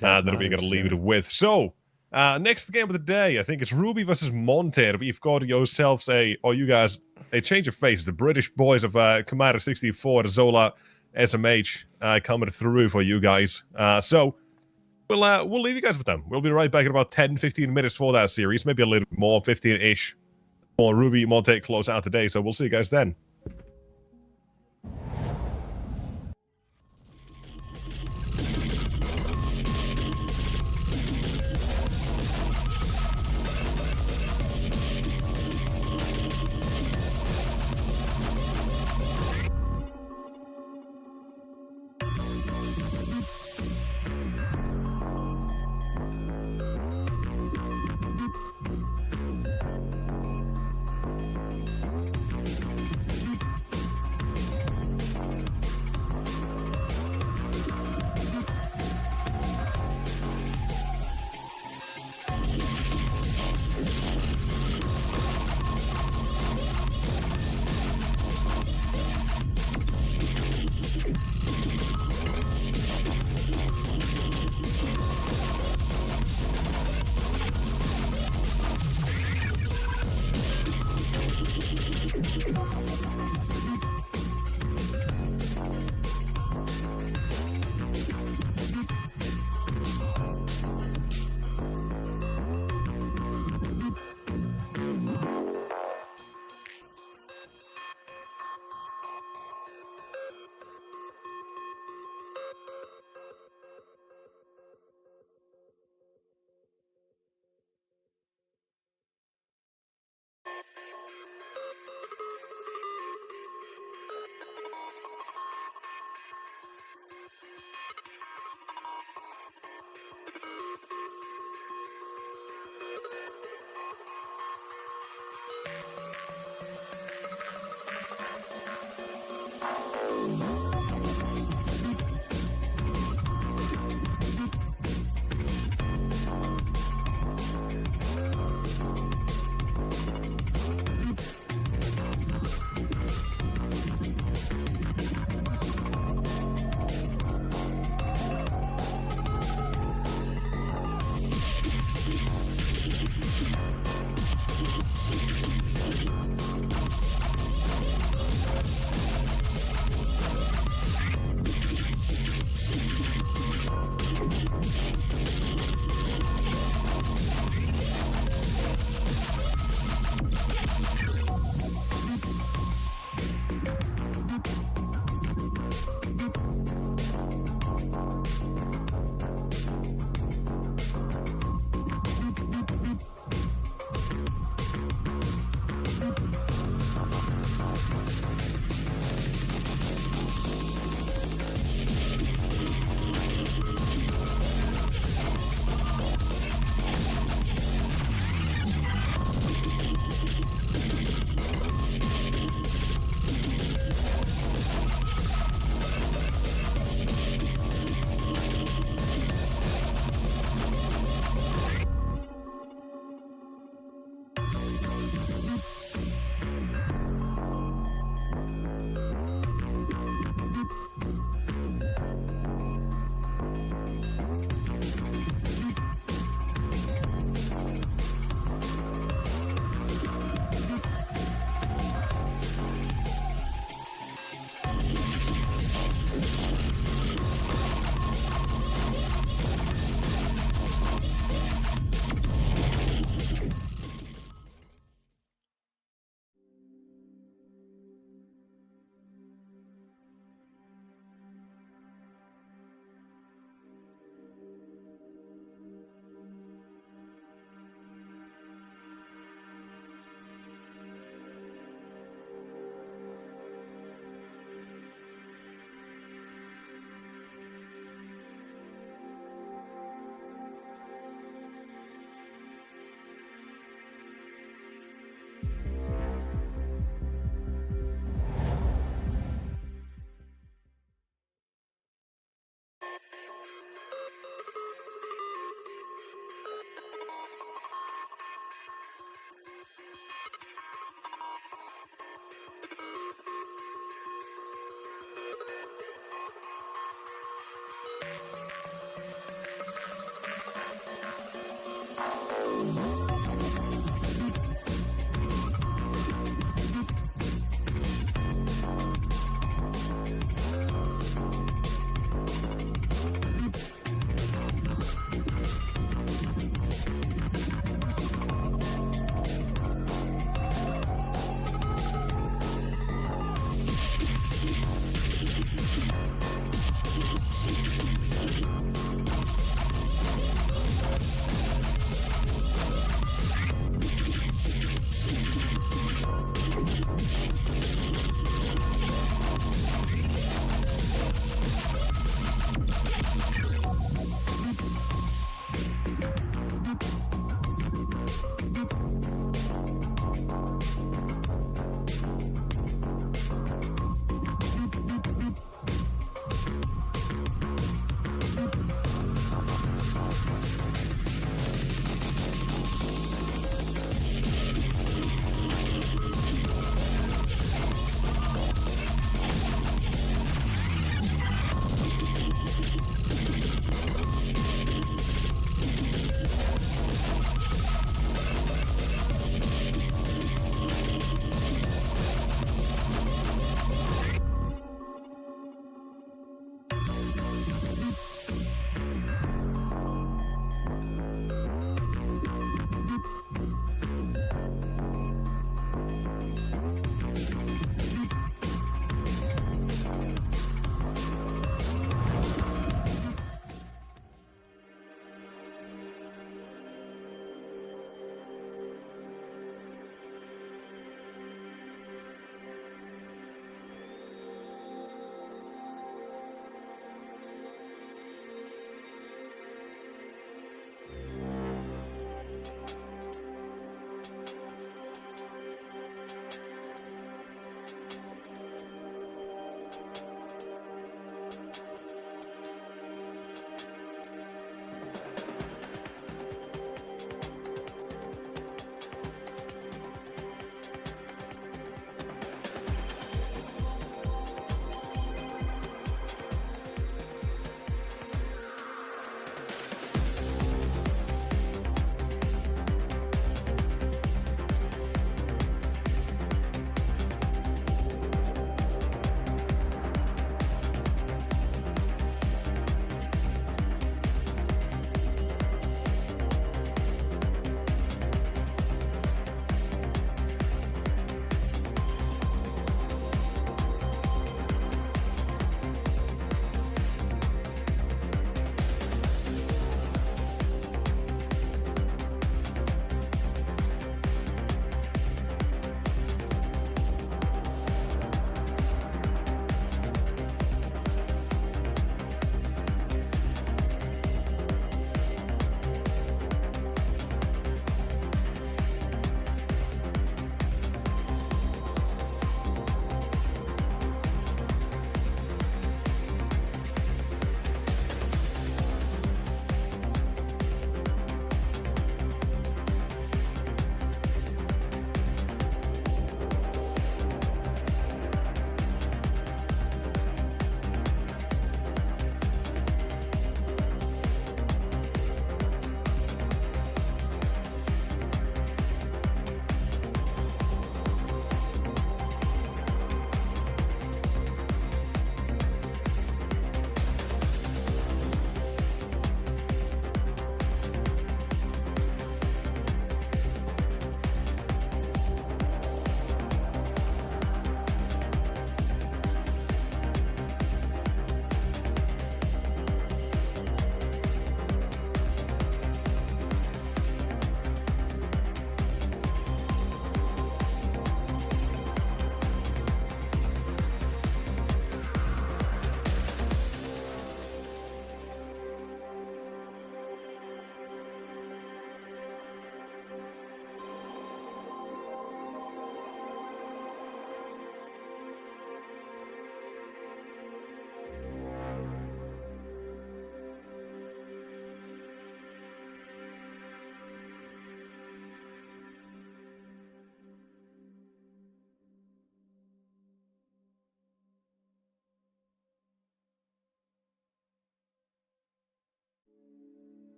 that we're going to leave it with. So, next game of the day, I think it's Ruby versus Monte. We've got yourselves a change of faces. The British boys of Commander 64, the Zola SMH coming through for you guys. So, we'll leave you guys with them. We'll be right back in about 10-15 minutes for that series. Maybe a little bit more, 15-ish. Or Ruby Monte close out today, so we'll see you guys then.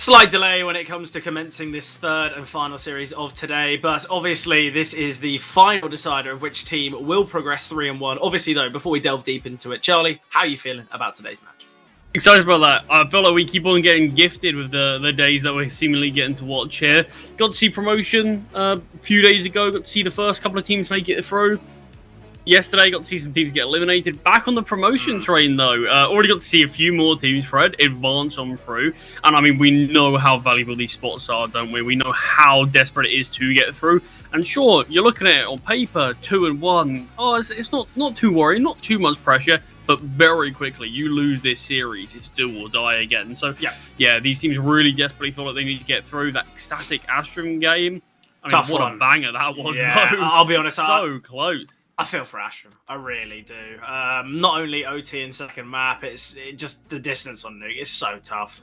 Slight delay when it comes to commencing this third and final series of today, but obviously this is the final decider of which team will progress 3-1. Obviously, though, before we delve deep into it, Charlie, how are you feeling about today's match? Excited about that. I feel like we keep on getting gifted with the days that we're seemingly getting to watch here. Got to see promotion a few days ago. Got to see the first couple of teams make it through. Yesterday, got to see some teams get eliminated. Back on the promotion train, though. Already got to see a few more teams, Fred, advance on through. And, I mean, we know how valuable these spots are, don't we? We know how desperate it is to get through. And sure, you're looking at it on paper, 2-1. Oh, it's not too worrying, not too much pressure. But very quickly, you lose this series, it's do or die again. So, yeah, these teams really desperately feel like they need to get through that static Astrum game. I mean, what a banger that was, though. I'll be honest. So close. I feel for Astrum. I really do. Not only OT in second map, it's just the distance on Nuke is so tough.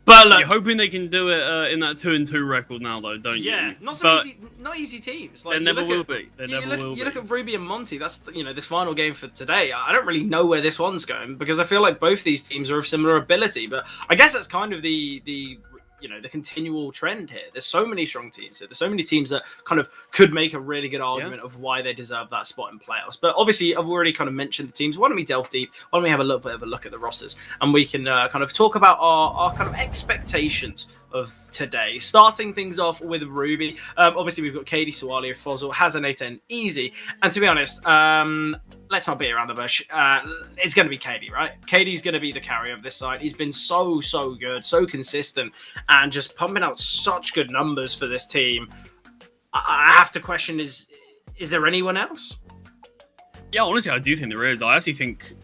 But look, you're hoping they can do it in that 2-2 record now, though, don't you? Yeah, not easy teams. Like, they never will be. They never will be. You look at Ruby and Monte. That's this final game for today. I don't really know where this one's going because I feel like both these teams are of similar ability. But I guess that's kind of the continual trend here. There's so many strong teams here. There's so many teams that kind of could make a really good argument of why they deserve that spot in playoffs. But obviously, I've already kind of mentioned the teams. Why don't we delve deep? Why don't we have a little bit of a look at the rosters? And we can kind of talk about our kind of expectations of today. Starting things off with Ruby. Obviously, we've got KD, Sawalio, Fozzle, Hazanate, and Easy. And to be honest, let's not beat around the bush. It's going to be KD, right? KD's going to be the carrier of this side. He's been so good, so consistent, and just pumping out such good numbers for this team. I have to question, is there anyone else? Yeah, honestly, I do think there is. I actually think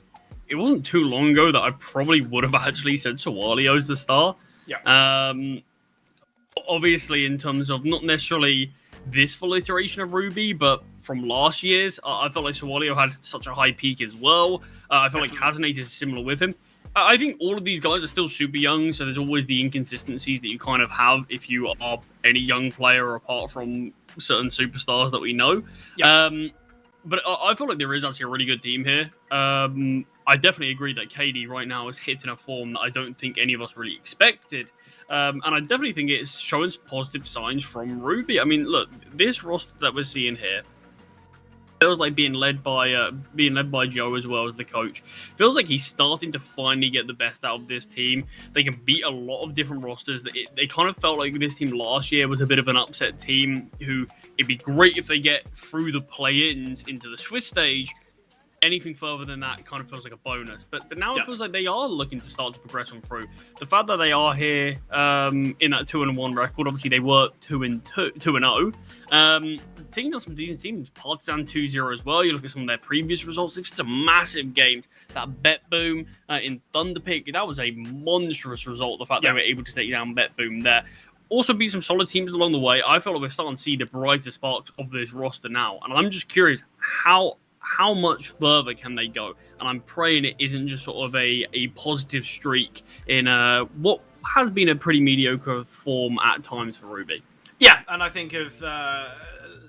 it wasn't too long ago that I probably would have actually said Sawalio's the star. Yeah. Obviously, in terms of not necessarily this full iteration of Ruby, but from last year's, I felt like Sawalio had such a high peak as well. I felt like Hazanate is similar with him. I think all of these guys are still super young, so there's always the inconsistencies that you kind of have if you are any young player apart from certain superstars that we know. Yeah. But I feel like there is actually a really good team here. I definitely agree that KD right now is hitting a form that I don't think any of us really expected. And I definitely think it's showing some positive signs from Ruby. I mean, look, this roster that we're seeing here feels like being led by Joe as well as the coach. Feels like he's starting to finally get the best out of this team. They can beat a lot of different rosters. They kind of felt like this team last year was a bit of an upset team who it'd be great if they get through the play-ins into the Swiss stage. Anything further than that kind of feels like a bonus. But now it feels like they are looking to start to progress on through. The fact that they are here in that 2-1 record, obviously they were 2-0. Taking down some decent teams, Partisan 2-0 as well. You look at some of their previous results. It's some massive games. That Bet Boom in Thunderpick, that was a monstrous result. The fact they were able to take down Bet Boom there. Also beat some solid teams along the way. I feel like we're starting to see the brighter sparks of this roster now. And I'm just curious, how much further can they go? And I'm praying it isn't just sort of a positive streak in what has been a pretty mediocre form at times for Ruby. Yeah, and I think of,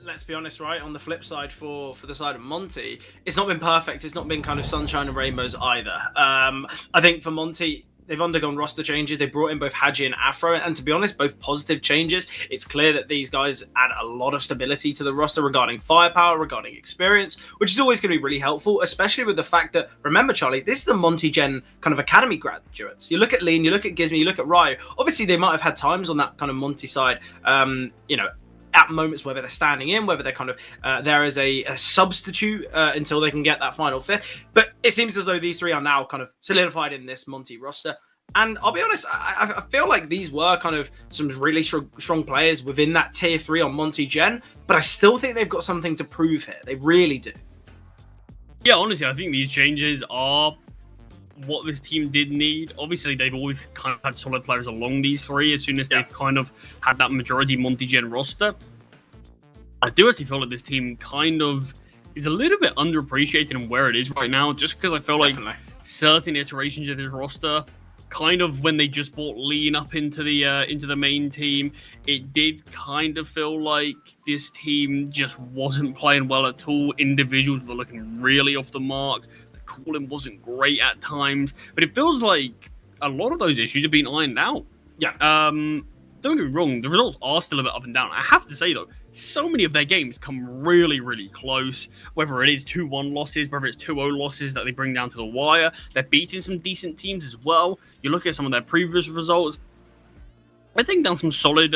let's be honest, right, on the flip side for the side of Monte, it's not been perfect. It's not been kind of sunshine and rainbows either. I think for Monte, they've undergone roster changes. They brought in both Haji and Afro, and to be honest, both positive changes. It's clear that these guys add a lot of stability to the roster regarding firepower, regarding experience, which is always going to be really helpful, especially with the fact that, remember, Charlie, this is the Monte Gen kind of academy graduates. You look at Lean, you look at Gizmo, you look at Ryo. Obviously, they might have had times on that kind of Monte side, at moments whether they're standing in, whether they're kind of there as a substitute until they can get that final fifth. But it seems as though these three are now kind of solidified in this Monte roster. And I'll be honest, I feel like these were kind of some really strong players within that tier 3 on Monte Gen, but I still think they've got something to prove here. They really do. Yeah, honestly, I think these changes are what this team did need. Obviously, they've always kind of had solid players along these three as soon as they've kind of had that majority Monte Gen roster. I do actually feel like this team kind of is a little bit underappreciated in where it is right now, just because I feel like certain iterations of this roster, kind of when they just brought Lean up into the main team, it did kind of feel like this team just wasn't playing well at all. Individuals were looking really off the mark. Calling wasn't great at times, but it feels like a lot of those issues have been ironed out. Yeah. Don't get me wrong, the results are still a bit up and down. I have to say, though, so many of their games come really, really close. Whether it is 2-1 losses, whether it's 2-0 losses that they bring down to the wire. They're beating some decent teams as well. You look at some of their previous results, I think down some solid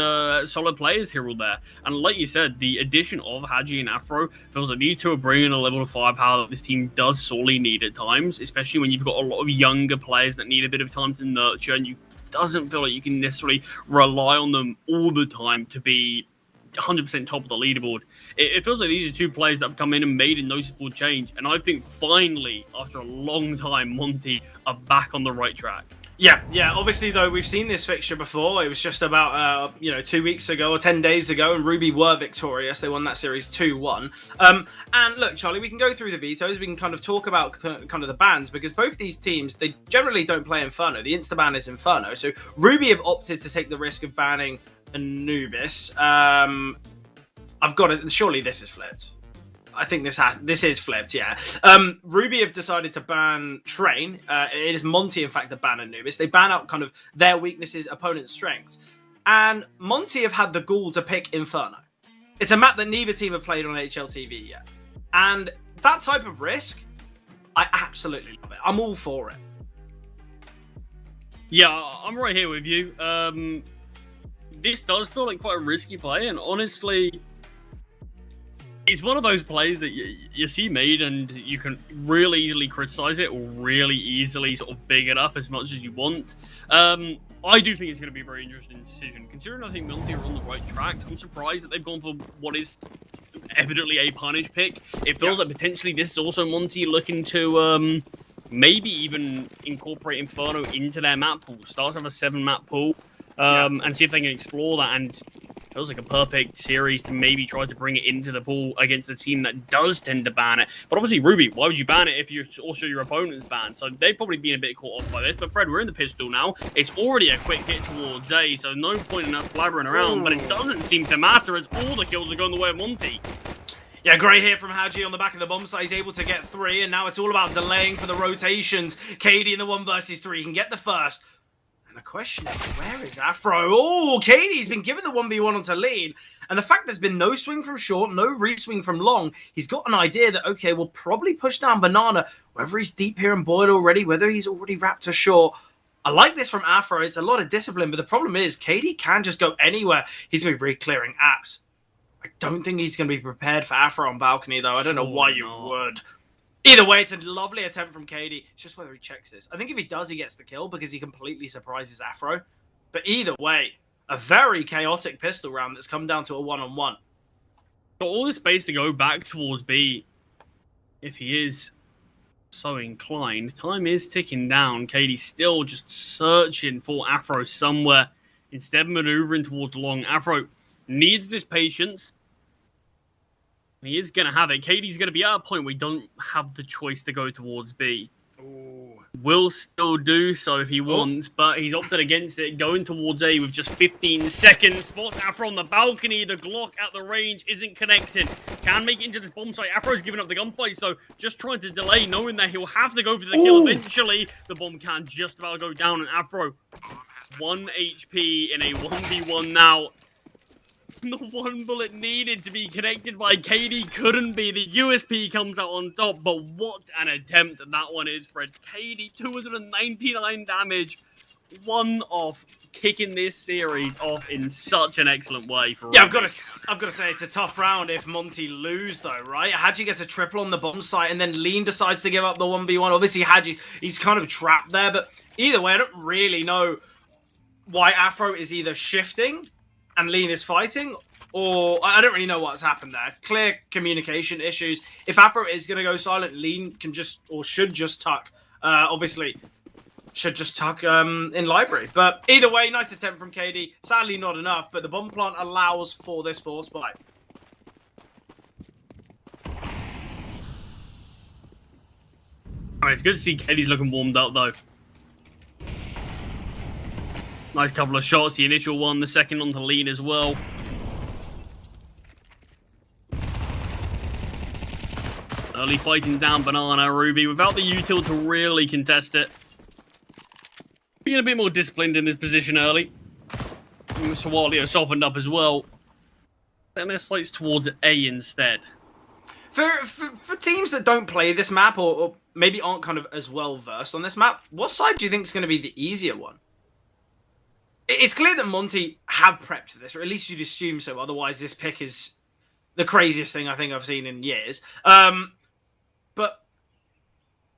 players here or there. And like you said, the addition of Hadji and Afro feels like these two are bringing a level of firepower that this team does sorely need at times, especially when you've got a lot of younger players that need a bit of time to nurture, and you doesn't feel like you can necessarily rely on them all the time to be 100% top of the leaderboard. It feels like these are two players that have come in and made a noticeable change, and I think finally, after a long time, Monte are back on the right track. Yeah. Obviously, though, we've seen this fixture before. It was just about 2 weeks ago or 10 days ago, and Ruby were victorious. They won that series 2-1. And look, Charlie, we can go through the vetoes. We can kind of talk about kind of the bans, because both these teams, they generally don't play Inferno. The insta ban is Inferno, so Ruby have opted to take the risk of banning Anubis. I've got to. Surely this is flipped. I think this is flipped, yeah. Ruby have decided to ban Train. It is Monte, in fact, that ban Anubis. They ban out kind of their weaknesses, opponent's strengths. And Monte have had the gall to pick Inferno. It's a map that neither team have played on HLTV yet. And that type of risk, I absolutely love it. I'm all for it. Yeah, I'm right here with you. This does feel like quite a risky play, and honestly, it's one of those plays that you see made and you can really easily criticize it or really easily sort of big it up as much as you want. I do think it's going to be a very interesting decision. Considering I think Monte are on the right track, I'm surprised that they've gone for what is evidently a punish pick. It feels like potentially this is also Monte looking to maybe even incorporate Inferno into their map pool. Start off a 7-map pool and see if they can explore that, and feels like a perfect series to maybe try to bring it into the pool against a team that does tend to ban it. But obviously, Ruby, why would you ban it if you're also your opponent's banned? So they've probably been a bit caught off by this. But Fred, we're in the pistol now. It's already a quick hit towards A, so no point in us blabbering around. But it doesn't seem to matter as all the kills are going the way of Monte. Yeah, great hit from Hadji on the back of the bomb site. He's able to get 3, and now it's all about delaying for the rotations. KD in the 1 versus 3 can get the first. And the question is, where is Afro? Oh, Katie's been given the 1v1 onto Lean. And the fact there's been no swing from short, no re-swing from long, he's got an idea that, okay, we'll probably push down Banana, whether he's deep here and Boyd already, whether he's already wrapped to short. I like this from Afro. It's a lot of discipline, but the problem is Katie can just go anywhere. He's going to be re-clearing apps. I don't think he's going to be prepared for Afro on balcony, though. I don't know why you would. Either way, it's a lovely attempt from KD. It's just whether he checks this. I think if he does, he gets the kill because he completely surprises Afro. But either way, a very chaotic pistol round that's come down to a 1-on-1. Got all this space to go back towards B if he is so inclined. Time is ticking down. KD still just searching for Afro somewhere. Instead of maneuvering towards long, Afro needs this patience. He is going to have it. KD's going to be at a point where he don't have the choice to go towards B. Ooh. Will still do so if he wants, but he's opted against it, going towards A with just 15 seconds. Spots Afro on the balcony. The Glock at the range isn't connecting. Can make it into this bomb site. Afro's giving up the gunfight, so just trying to delay, knowing that he'll have to go for the kill eventually. The bomb can just about go down, and Afro 1 HP in a 1v1 now. The 1 bullet needed to be connected by KD couldn't be. The USP comes out on top, but what an attempt that one is, Fred. KD, 299 damage, 1 off, kicking this series off in such an excellent way. For I've got to say it's a tough round if Monte lose, though, right? Hadji gets a triple on the bomb site, and then Lean decides to give up the 1v1. Obviously, Hadji, he's kind of trapped there, but either way, I don't really know why Afro is either shifting and Lean is fighting, or I don't really know what's happened there. Clear communication issues. If Afro is going to go silent, Lean can just, or should just tuck. Obviously, should just tuck in library. But either way, nice attempt from KD. Sadly, not enough, but the bomb plant allows for this force buy. Alright, it's good to see KD's looking warmed up, though. Nice couple of shots. The initial one, the second on the Lean as well. Early fighting down Banana, Ruby, without the util to really contest it. Being a bit more disciplined in this position early. Sawalio softened up as well. Then their sights towards A instead. For teams that don't play this map or maybe aren't kind of as well versed on this map, what side do you think is going to be the easier one? It's clear that Monte have prepped for this, or at least you'd assume so. Otherwise, this pick is the craziest thing I think I've seen in years. But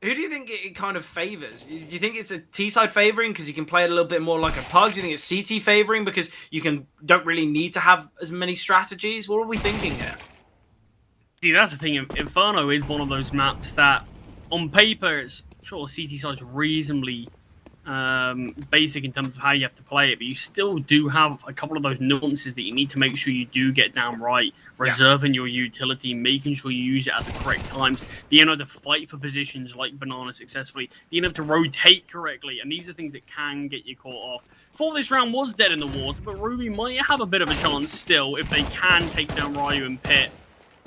who do you think it kind of favors? Do you think it's a T side favoring because you can play it a little bit more like a pug? Do you think it's CT favoring because you don't really need to have as many strategies? What are we thinking here? See, that's the thing. Inferno is one of those maps that, on paper, it's sure CT side's reasonably basic in terms of how you have to play it, but you still do have a couple of those nuances that you need to make sure you do get down right. Reserving your utility, making sure you use it at the correct times, being able to fight for positions like Banana successfully, being able to rotate correctly, and these are things that can get you caught off. Thought this round was dead in the water, but Ruby might have a bit of a chance still if they can take down Ryu and Pit.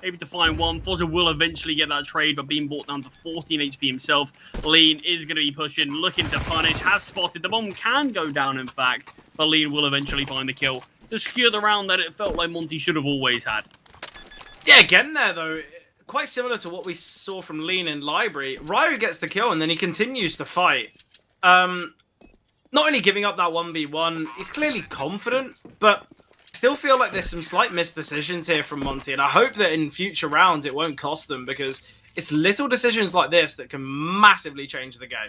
Able to find one. Fozza will eventually get that trade, but being brought down to 14 HP himself. Lean is going to be pushing, looking to punish, has spotted. The bomb can go down, in fact, but Lean will eventually find the kill to secure the round that it felt like Monte should have always had. Yeah, getting there, though, quite similar to what we saw from Lean in Library. Ryu gets the kill, and then he continues to fight. Not only giving up that 1v1, he's clearly confident, but still feel like there's some slight missed decisions here from Monte, and I hope that in future rounds it won't cost them, because it's little decisions like this that can massively change the game.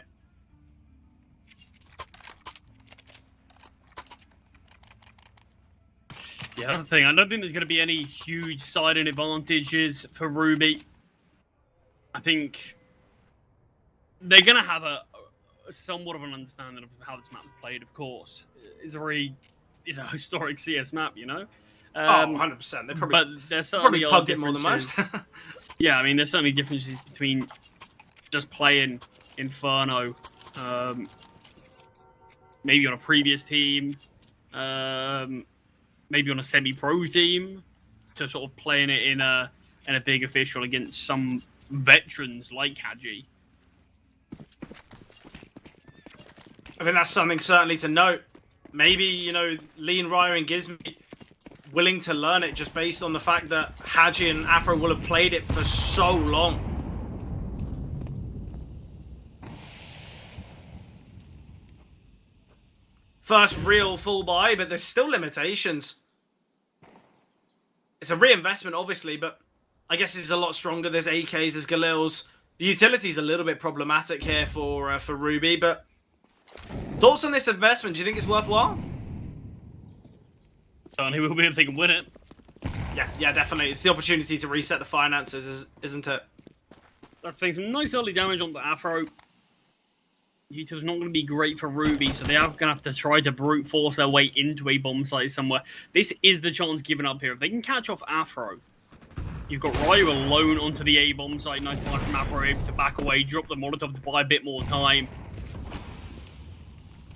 Yeah, that's the thing. I don't think there's going to be any huge siding advantages for Ruby. I think they're going to have a somewhat of an understanding of how this map is played, of course. It's a historic CS map, you know? 100%. They probably, but there's certainly plugged it more than most. Yeah, I mean, there's certainly differences between just playing Inferno, maybe on a previous team, maybe on a semi-pro team, to sort of playing it in a big official against some veterans like Haji. I think that's something certainly to note. Maybe, you know, Lean, Ryu, and Gizmy willing to learn it just based on the fact that Haji and Afro will have played it for so long. First real full buy, but there's still limitations. It's a reinvestment, obviously, but I guess it's a lot stronger. There's AKs, there's Galils. The utility's a little bit problematic here for Ruby, but thoughts on this investment? Do you think it's worthwhile? Certainly will be if they can win it. Yeah, definitely. It's the opportunity to reset the finances, isn't it? That's the thing. Some nice early damage on the Afro. Utility's not going to be great for Ruby, so they are going to have to try to brute force their way into a bomb site somewhere. This is the chance given up here. If they can catch off Afro, you've got Ryu alone onto the A bomb site. Nice fight from Afro, able to back away, drop the Molotov to buy a bit more time.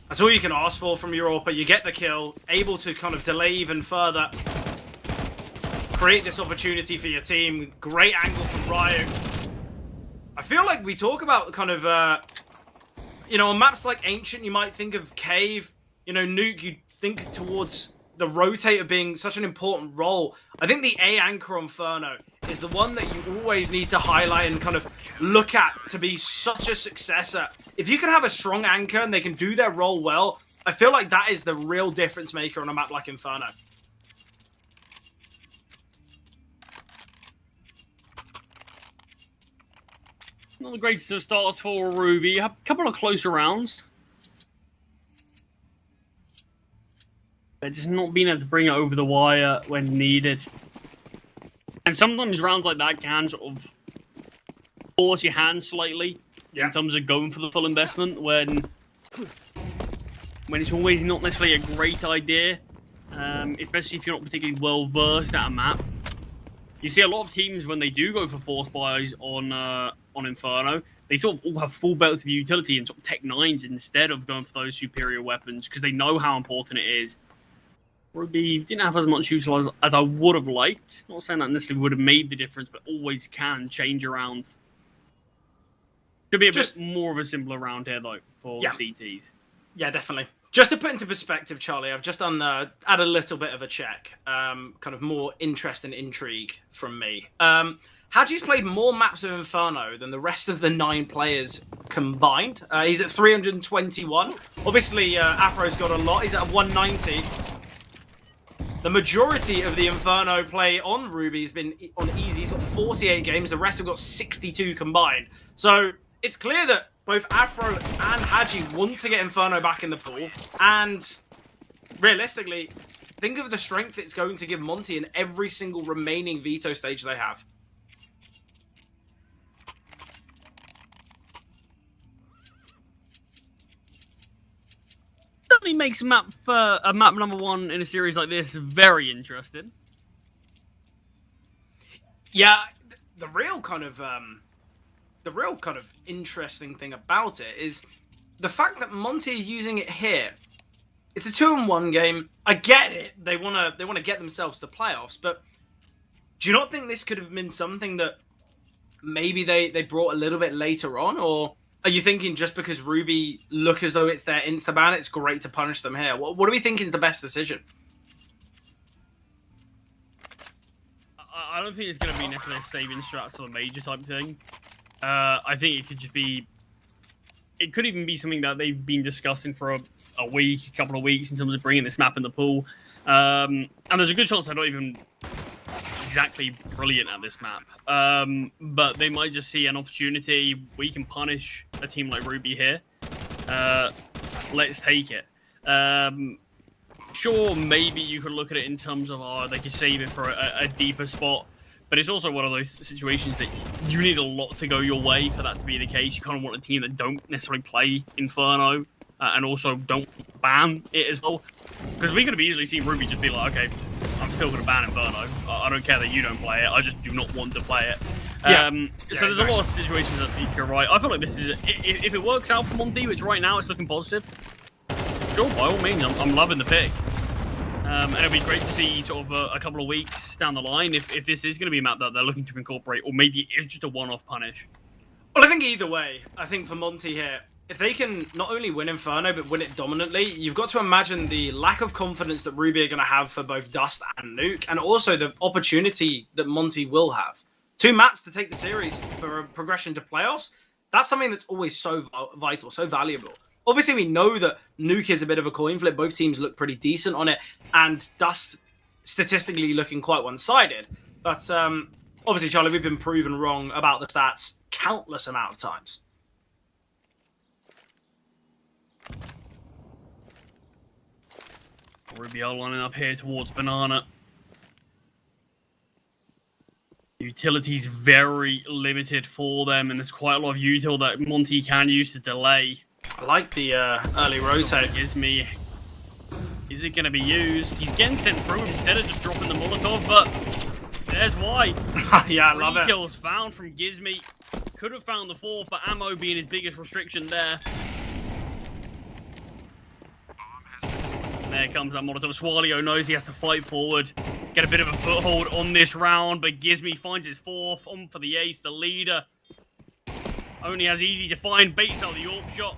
That's all you can ask for from Europa. You get the kill, able to kind of delay even further. Create this opportunity for your team. Great angle from Ryu. I feel like we talk about kind of, you know, on maps like Ancient, you might think of Cave. You know, Nuke, you'd think towards the rotator being such an important role. I think the A anchor on Inferno is the one that you always need to highlight and kind of look at to be such a successor. If you can have a strong anchor and they can do their role well, I feel like that is the real difference maker on a map like Inferno. Not the greatest of starts for Ruby. A couple of closer rounds. They're just not being able to bring it over the wire when needed. And sometimes rounds like that can sort of force your hand slightly in terms of going for the full investment when it's always not necessarily a great idea, especially if you're not particularly well versed at a map. You see a lot of teams when they do go for force buys on Inferno, they sort of all have full belts of utility and sort of Tech 9s instead of going for those superior weapons because they know how important it is. Ruby didn't have as much use as I would have liked. Not saying that necessarily would have made the difference, but always can change around. Could be a bit more of a simpler round here, though, for CTs. Yeah, definitely. Just to put into perspective, Charlie, I've just done add a little bit of a check, kind of more interest and intrigue from me. Hadji's played more maps of Inferno than the rest of the 9 players combined. He's at 321. Obviously, Afro's got a lot. He's at 190. The majority of the Inferno play on Ruby's been on easy. He's got 48 games. The rest have got 62 combined. So it's clear that both Afro and Hadji want to get Inferno back in the pool. And realistically, think of the strength it's going to give Monte in every single remaining veto stage they have. Certainly makes a map number 1 in a series like this very interesting. Yeah, the real kind of interesting thing about it is the fact that Monte are using it here. It's a 2-on-1 game. I get it. They wanna get themselves to playoffs, but do you not think this could have been something that maybe they brought a little bit later on, or are you thinking just because Ruby look as though it's their insta-ban, it's great to punish them here? What are we thinking is the best decision? I don't think it's going to be necessarily saving strats or a major type thing. I think it could just be... It could even be something that they've been discussing for a week, a couple of weeks in terms of bringing this map in the pool. And there's a good chance they're not even exactly brilliant at this map. But they might just see an opportunity. We can punish a team like Ruby here. Let's take it. Sure, maybe you could look at it in terms of, they could save it for a deeper spot. But it's also one of those situations that you need a lot to go your way for that to be the case. You kind of want a team that don't necessarily play Inferno and also don't ban it as well. Because we could have easily seen Ruby just be like, okay, I'm still going to ban Inferno. I don't care that you don't play it. I just do not want to play it. Yeah. So there's a lot of situations that you're right. I feel like this is, if it works out for Monte, which right now it's looking positive, sure, by all means, I'm loving the pick. And it'll be great to see sort of a couple of weeks down the line if this is going to be a map that they're looking to incorporate, or maybe it is just a one-off punish. Well, I think either way, I think for Monte here, if they can not only win Inferno, but win it dominantly, you've got to imagine the lack of confidence that Ruby are going to have for both Dust and Nuke, and also the opportunity that Monte will have. 2 maps to take the series for a progression to playoffs, that's something that's always so vital, so valuable. Obviously, we know that Nuke is a bit of a coin flip. Both teams look pretty decent on it, and Dust statistically looking quite one-sided. But obviously, Charlie, we've been proven wrong about the stats countless amount of times. Ruby are lining up here towards Banana. Utility's very limited for them, and there's quite a lot of util that Monte can use to delay. I like the early rotate. Gives me... Is it going to be used? He's getting sent through instead of just dropping the Molotov, but there's why. Yeah, I love it. 3 kills found from Gizmy. Could have found the 4th, but ammo being his biggest restriction there. And there comes that Molotov. Swalio knows he has to fight forward, get a bit of a foothold on this round, but Gizmy finds his 4th, on for the ace, the leader. Only has easy to find, baits out the AWP shot.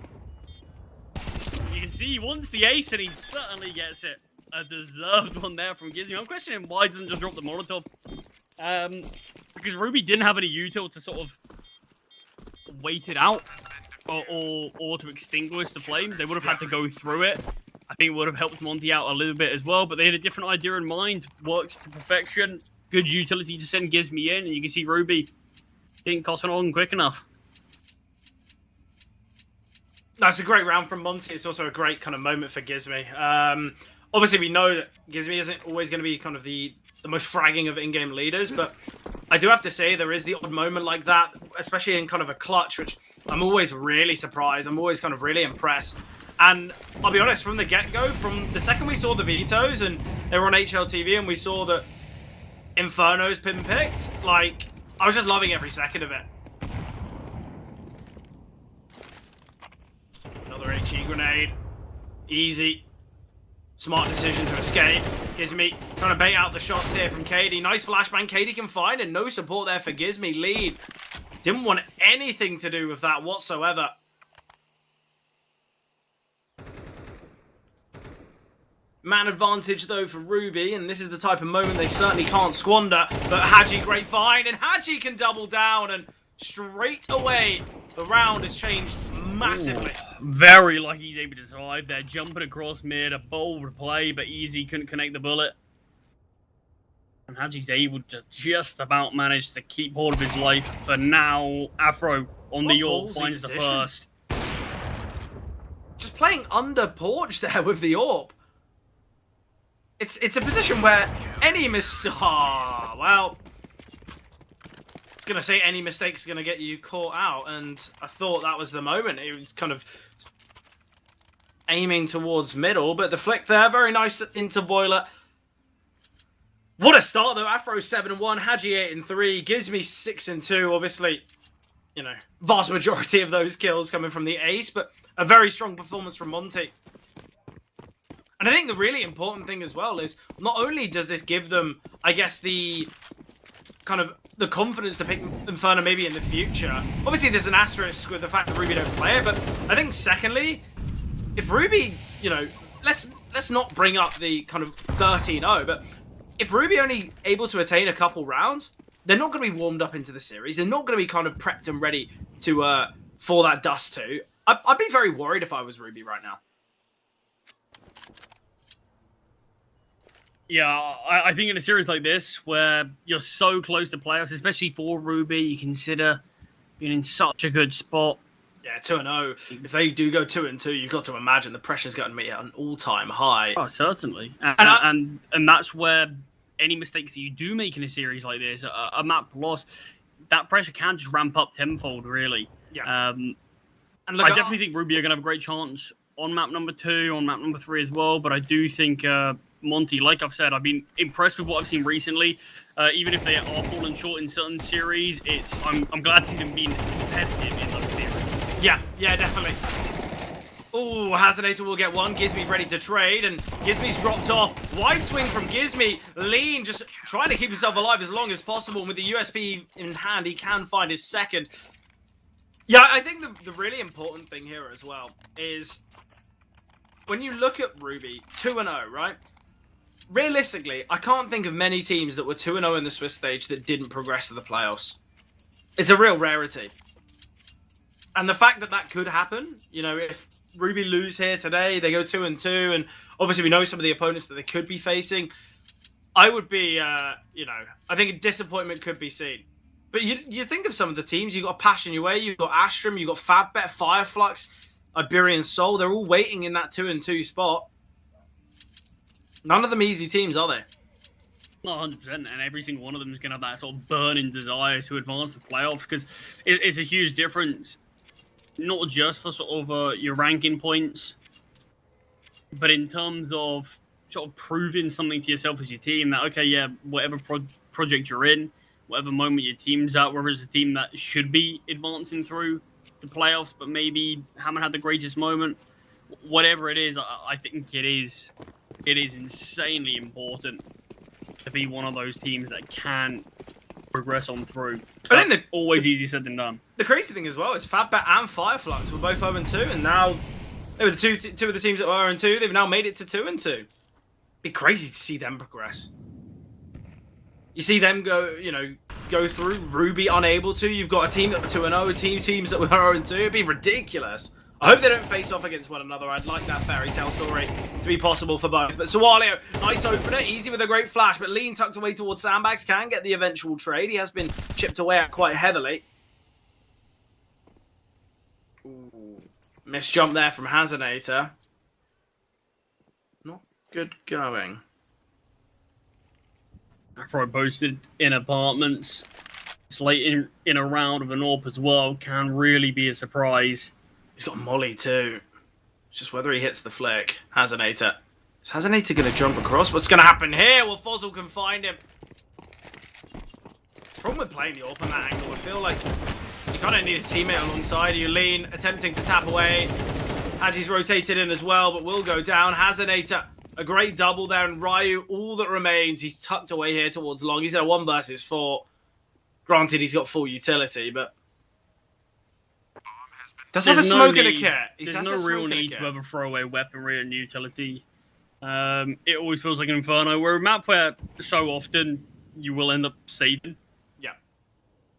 You can see he wants the ace, and he certainly gets it. A deserved one there from Gizmy. I'm questioning why he doesn't just drop the Molotov. Because Ruby didn't have any util to sort of wait it out or to extinguish the flames. They would have had to go through it. I think it would have helped Monte out a little bit as well, but they had a different idea in mind. Worked to perfection. Good utility to send Gizmy in, and you can see Ruby didn't cotton on quick enough. That's a great round from Monte. It's also a great kind of moment for Gizmy. Obviously, we know that Gizmy isn't always going to be kind of the most fragging of in-game leaders, but I do have to say there is the odd moment like that, especially in kind of a clutch, which I'm always really surprised. I'm always kind of really impressed. And I'll be honest, from the get-go, from the second we saw the vetoes and they were on HLTV and we saw that Inferno's pin-picked, like, I was just loving every second of it. Another HE grenade. Easy. Smart decision to escape. Gizmy trying to bait out the shots here from KD. Nice flashbang. KD can find and no support there for Gizmy. Lead. Didn't want anything to do with that whatsoever. Man advantage, though, for Ruby, and this is the type of moment they certainly can't squander. But Hadji, great find, and Hadji can double down, and straight away, the round has changed massively. Ooh, very lucky he's able to survive there. Jumping across mid, a bold play, but Easy couldn't connect the bullet. And Hadji's able to just about manage to keep hold of his life for now. Afro on the AWP finds the first. Just playing under porch there with the AWP. It's a position where any well, it's gonna say any mistake's gonna get you caught out, and I thought that was the moment. It was kind of aiming towards middle, but the flick there, very nice into boiler. What a start though! Afro 7-1, Hadji 8-3, Gizmi 6-2. Obviously, you know, vast majority of those kills coming from the ace, but a very strong performance from Monte. And I think the really important thing as well is not only does this give them, I guess, the kind of the confidence to pick Inferno maybe in the future. Obviously, there's an asterisk with the fact that Ruby don't play it, but I think secondly, if Ruby, you know, let's not bring up the kind of 13-0, but if Ruby only able to attain a couple rounds, they're not going to be warmed up into the series. They're not going to be kind of prepped and ready to for that dust too. I'd be very worried if I was Ruby right now. Yeah, I think in a series like this, where you're so close to playoffs, especially for Ruby, you consider being in such a good spot. Yeah, 2-0. If they do go 2-2, you've got to imagine the pressure's going to be at an all-time high. Oh, certainly. And that's where any mistakes that you do make in a series like this, a map loss, that pressure can just ramp up tenfold, really. Yeah. And look, I definitely think Ruby are going to have a great chance on map number 2, on map number 3 as well, but I do think Monte, like I've said, I've been impressed with what I've seen recently. Even if they are falling short in certain series, I'm glad to see them being competitive in those series. Yeah, definitely. Oh, Hazinator will get one. Gizmi ready to trade, and Gizmi's dropped off. Wide swing from Gizmi. Lean just trying to keep himself alive as long as possible. And with the USP in hand, he can find his second. Yeah, I think the really important thing here as well is when you look at Ruby, 2-0, right? Realistically, I can't think of many teams that were 2-0 in the Swiss stage that didn't progress to the playoffs. It's a real rarity. And the fact that that could happen, you know, if Ruby lose here today, they go 2-2, and obviously we know some of the opponents that they could be facing, I would be, you know, I think a disappointment could be seen. But you think of some of the teams, you've got Passion UA, you've got Astrum, you've got Fabbet, Fireflux, Iberian Soul, they're all waiting in that 2-2 spot. None of them easy teams, are they? Not 100%, and every single one of them is going to have that sort of burning desire to advance the playoffs, because it's a huge difference, not just for sort of your ranking points, but in terms of sort of proving something to yourself as your team that, okay, yeah, whatever project you're in, whatever moment your team's at, whether it's a team that should be advancing through the playoffs, but maybe haven't had the greatest moment, whatever it is, I think it is insanely important to be one of those teams that can progress on through. I think always easier said than done. The crazy thing as well is Fabbet and Fireflux were both 0-2, and now they were the two of the teams that were 0-2. They've now made it to 2-2. Be crazy to see them progress. You see them go through. Ruby unable to. You've got a team that were 2-0, teams that were 0-2. It'd be ridiculous. I hope they don't face off against one another. I'd like that fairy tale story to be possible for both. But Sawalio, nice opener, easy with a great flash, but Lean tucked away towards Sandbags, can get the eventual trade. He has been chipped away at quite heavily. Ooh. Missed jump there from Hazinator. Not good going. Afro posted in apartments. It's late in a round of an AWP as well. Can really be a surprise. He's got Molly too. It's just whether he hits the flick. Hazinator. Is Hazinator going to jump across? What's going to happen here? Well, Fozzle can find him. It's the problem with playing the AWP on that angle. I feel like you kind of need a teammate alongside you. Lean, attempting to tap away. Hadji's rotated in as well, but will go down. Hazinator, a great double there. And Ryu, all that remains, he's tucked away here towards long. He's at a 1 versus 4. Granted, he's got full utility, but does have a smoke in a kit. There's no real need to have a throwaway weaponry and utility It always feels like an inferno. We're a map where so often you will end up saving. Yeah.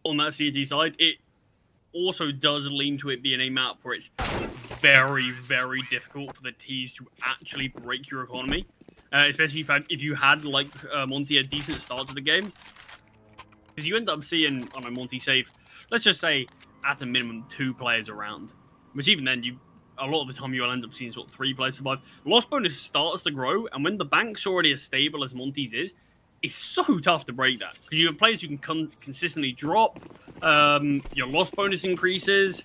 On that CT side, it also does lean to it being a map where it's very, very difficult for the T's to actually break your economy. Especially if you had like Monte a decent start to the game. Because you end up seeing on a Monte safe, let's just say at a minimum 2 players around. Which even then, a lot of the time you'll end up seeing sort of 3 players survive. Loss bonus starts to grow, and when the bank's already as stable as Monte's is, it's so tough to break that. Because you have players who can consistently drop, your loss bonus increases,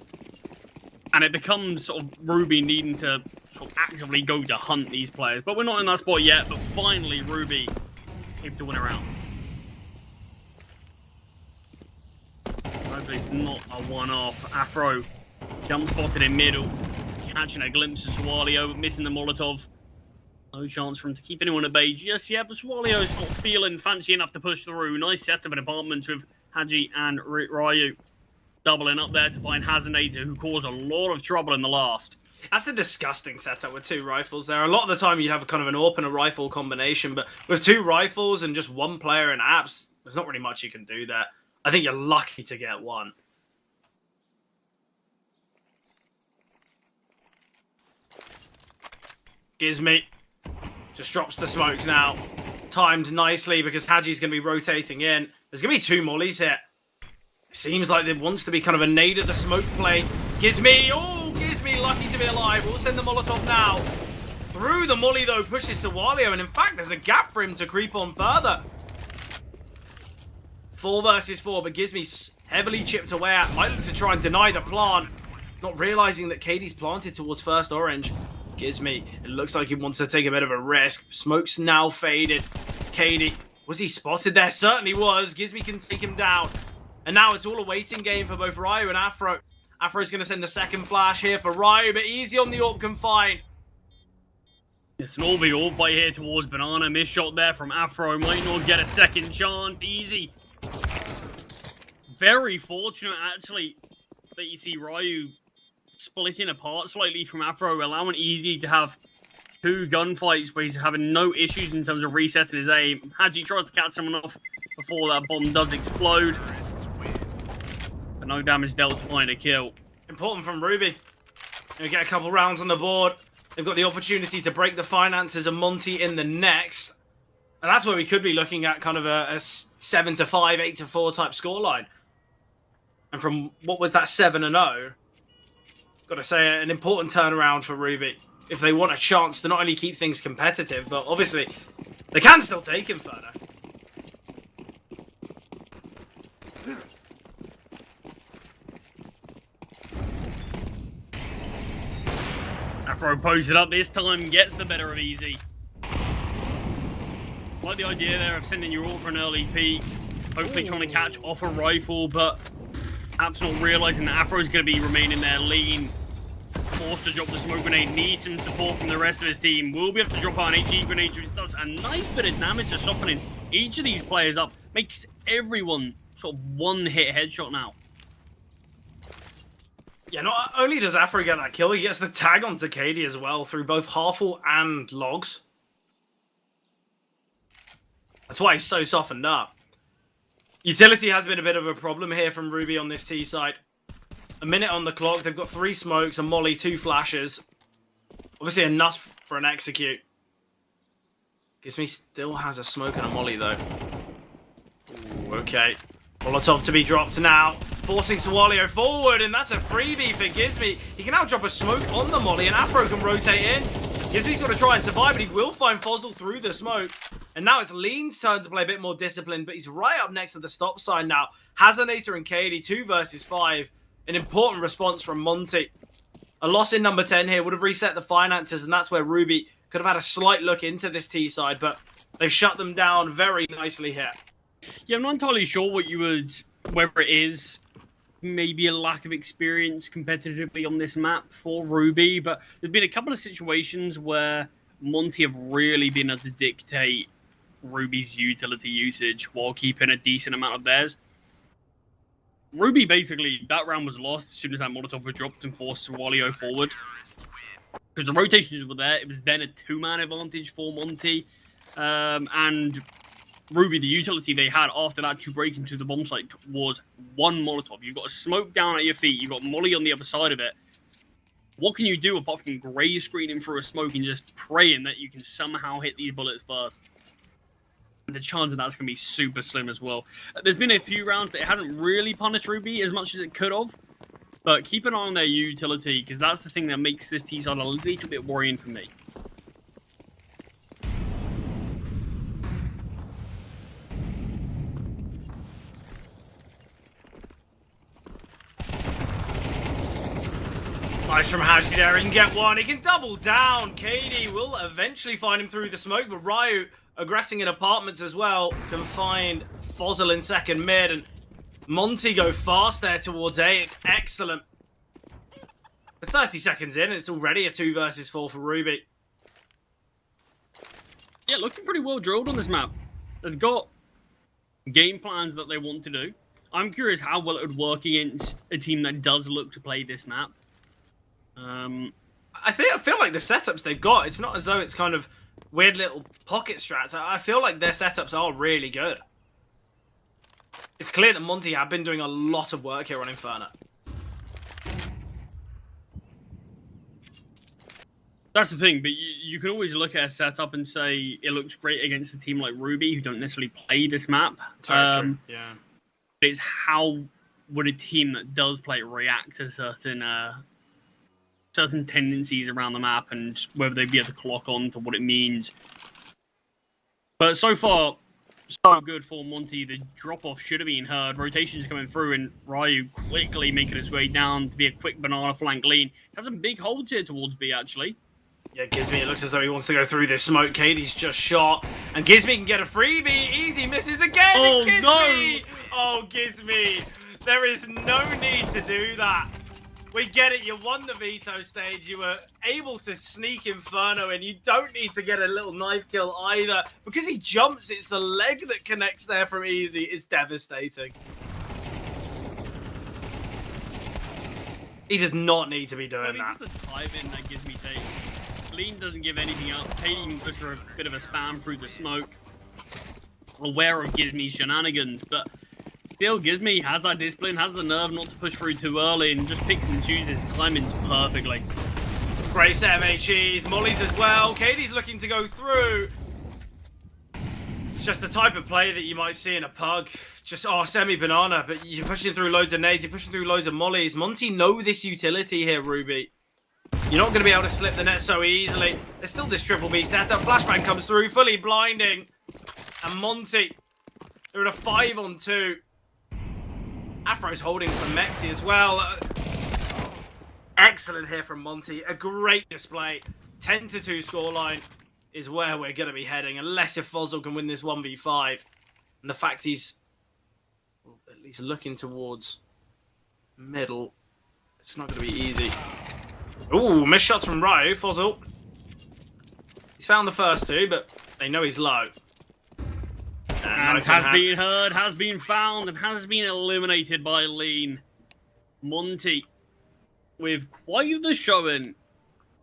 and it becomes sort of Ruby needing to sort of actively go to hunt these players. But we're not in that spot yet, but finally Ruby able to win a round. Hopefully it's not a one-off. Afro jump spotted in middle, catching a glimpse of Swalio, but missing the Molotov. No chance for him to keep anyone at bay just yet, but Swalio's not feeling fancy enough to push through. Nice setup in apartments with Haji and Ryu. Doubling up there to find Hazinator, who caused a lot of trouble in the last. That's a disgusting setup with 2 rifles there. A lot of the time you'd have a kind of an AWP and a rifle combination, but with 2 rifles and just 1 player in apps, there's not really much you can do there. I think you're lucky to get 1. Gizmy just drops the smoke now. Timed nicely because Haji's going to be rotating in. There's going to be 2 mollies here. It seems like there wants to be kind of a nade of the smoke play. Gizmy, Gizmy lucky to be alive. We'll send the Molotov now. Through the molly though, pushes to Walio, and in fact there's a gap for him to creep on further. 4 versus 4, but Gizmy's heavily chipped away at. Might look to try and deny the plant. Not realizing that Katie's planted towards first orange. Gizmy, it looks like he wants to take a bit of a risk. Smoke's now faded. Katie, was he spotted there? Certainly was. Gizmy can take him down. And now it's all a waiting game for both Ryu and Afro. Afro's going to send the second flash here for Ryu, but easy on the AWP confine. It's an all-big AWP by here towards Banana. Miss shot there from Afro. Might not get a second chance. Easy. Very fortunate, actually, that you see Ryu splitting apart slightly from Afro, allowing Easy to have 2 gunfights where he's having no issues in terms of resetting his aim. Haji tries to catch someone off before that bomb does explode. But no damage dealt to find a kill. Important from Ruby. They get a couple rounds on the board. They've got the opportunity to break the finances of Monte in the next. And that's where we could be looking at kind of a 7-5, 8-4 type scoreline. And from what was that 7-0, got to say an important turnaround for Ruby. If they want a chance to not only keep things competitive, but obviously they can still take Inferno. Afro posted up this time, gets the better of Easy. Like the idea there of sending your AWP for an early peek, hopefully trying to catch off a rifle, but perhaps not realizing that Afro's going to be remaining there lean. Forced to drop the smoke grenade, needs some support from the rest of his team. Will be able to drop out an HE grenade, which does a nice bit of damage to softening each of these players up. Makes everyone sort of one-hit headshot now. Yeah, not only does Afro get that kill, he gets the tag onto Katie as well through both Harful and Logs. That's why he's so softened up. Utility has been a bit of a problem here from Ruby on this T side. A minute on the clock, they've got 3 smokes, a molly, 2 flashes. Obviously enough for an execute. Gizmy still has a smoke and a molly though. Ooh, okay. Molotov to be dropped now. Forcing Swalio forward, and that's a freebie for Gizmy. He can now drop a smoke on the molly, and Afro can rotate in. Gizmy's got to try and survive, but he will find Fozzle through the smoke. And now it's Lean's turn to play a bit more disciplined, but he's right up next to the stop sign now. Hazinator and Katie, 2 versus 5. An important response from Monte. A loss in number 10 here would have reset the finances, and that's where Ruby could have had a slight look into this T side, but they've shut them down very nicely here. Yeah, I'm not entirely sure whether it is maybe a lack of experience competitively on this map for Ruby, but there's been a couple of situations where Monte have really been able to dictate Ruby's utility usage while keeping a decent amount of theirs. Ruby basically, that round was lost as soon as that Molotov was dropped and forced Swalio forward. because the rotations were there. It was then a 2-man advantage for Monte. And Ruby, the utility they had after that to break into the bomb site was 1 Molotov. You've got a smoke down at your feet. You've got Molly on the other side of it. What can you do apart from grey screening through a smoke and just praying that you can somehow hit these bullets first? The chance of that's going to be super slim as well. There's been a few rounds that it hasn't really punished Ruby as much as it could have. But keep an eye on their utility, because that's the thing that makes this T-side a little bit worrying for me. Nice from Haji there. He can get one. He can double down. Katie will eventually find him through the smoke, but Ryu, aggressing in apartments as well, can find Fozzle in second mid, and Monte go fast there towards A. It's excellent. 30 seconds in, it's already a 2 versus 4 for Ruby. Yeah, looking pretty well drilled on this map. They've got game plans that they want to do. I'm curious how well it would work against a team that does look to play this map. I feel like the setups they've got, it's not as though it's kind of weird little pocket strats. I feel like their setups are really good. It's clear that Monte have been doing a lot of work here on Inferno. That's the thing, but you can always look at a setup and say it looks great against a team like Ruby, who don't necessarily play this map. Very true. Yeah. It's how would a team that does play it react to certain tendencies around the map, and whether they'd be able to clock on to what it means. But so far, so good for Monte. The drop-off should have been heard. Rotations coming through, and Ryu quickly making his way down to be a quick banana flank lean. It has some big holds here towards B, actually. Yeah, Gizmy, it looks as though he wants to go through this smoke. Katie's just shot, and Gizmy can get a freebie. Easy misses again. Oh, Gizmy! no! Oh, Gizmy. There is no need to do that. We get it. You won the veto stage. You were able to sneak Inferno in. You don't need to get a little knife kill either. Because he jumps, it's the leg that connects there from Easy. It's devastating. He does not need to be doing that. It's the time in that gives me take. Lean doesn't give anything up. Katie even puts her a bit of a spam through the smoke. Aware of Gizmy's shenanigans, but still Gizmy has that discipline, has the nerve not to push through too early, and just picks and chooses timings perfectly. Great set of HEs, Molly's as well. Katie's looking to go through. It's just the type of play that you might see in a pug. Just, semi-banana, but you're pushing through loads of nades, you're pushing through loads of mollies. Monte know this utility here, Ruby. You're not going to be able to slip the net so easily. There's still this triple B setup. Flashbang comes through, fully blinding. And Monte, they're in a 5-on-2. Afro's holding for Mexi as well. Excellent here from Monte. A great display. 10-2 scoreline is where we're going to be heading, unless if Fozzle can win this 1v5. And the fact he's at least looking towards middle, it's not going to be easy. Ooh, missed shots from Ryu. Fozzle. He's found the first 2, but they know he's low. And has been heard, has been found, and has been eliminated by Lean. Monte with quite the showing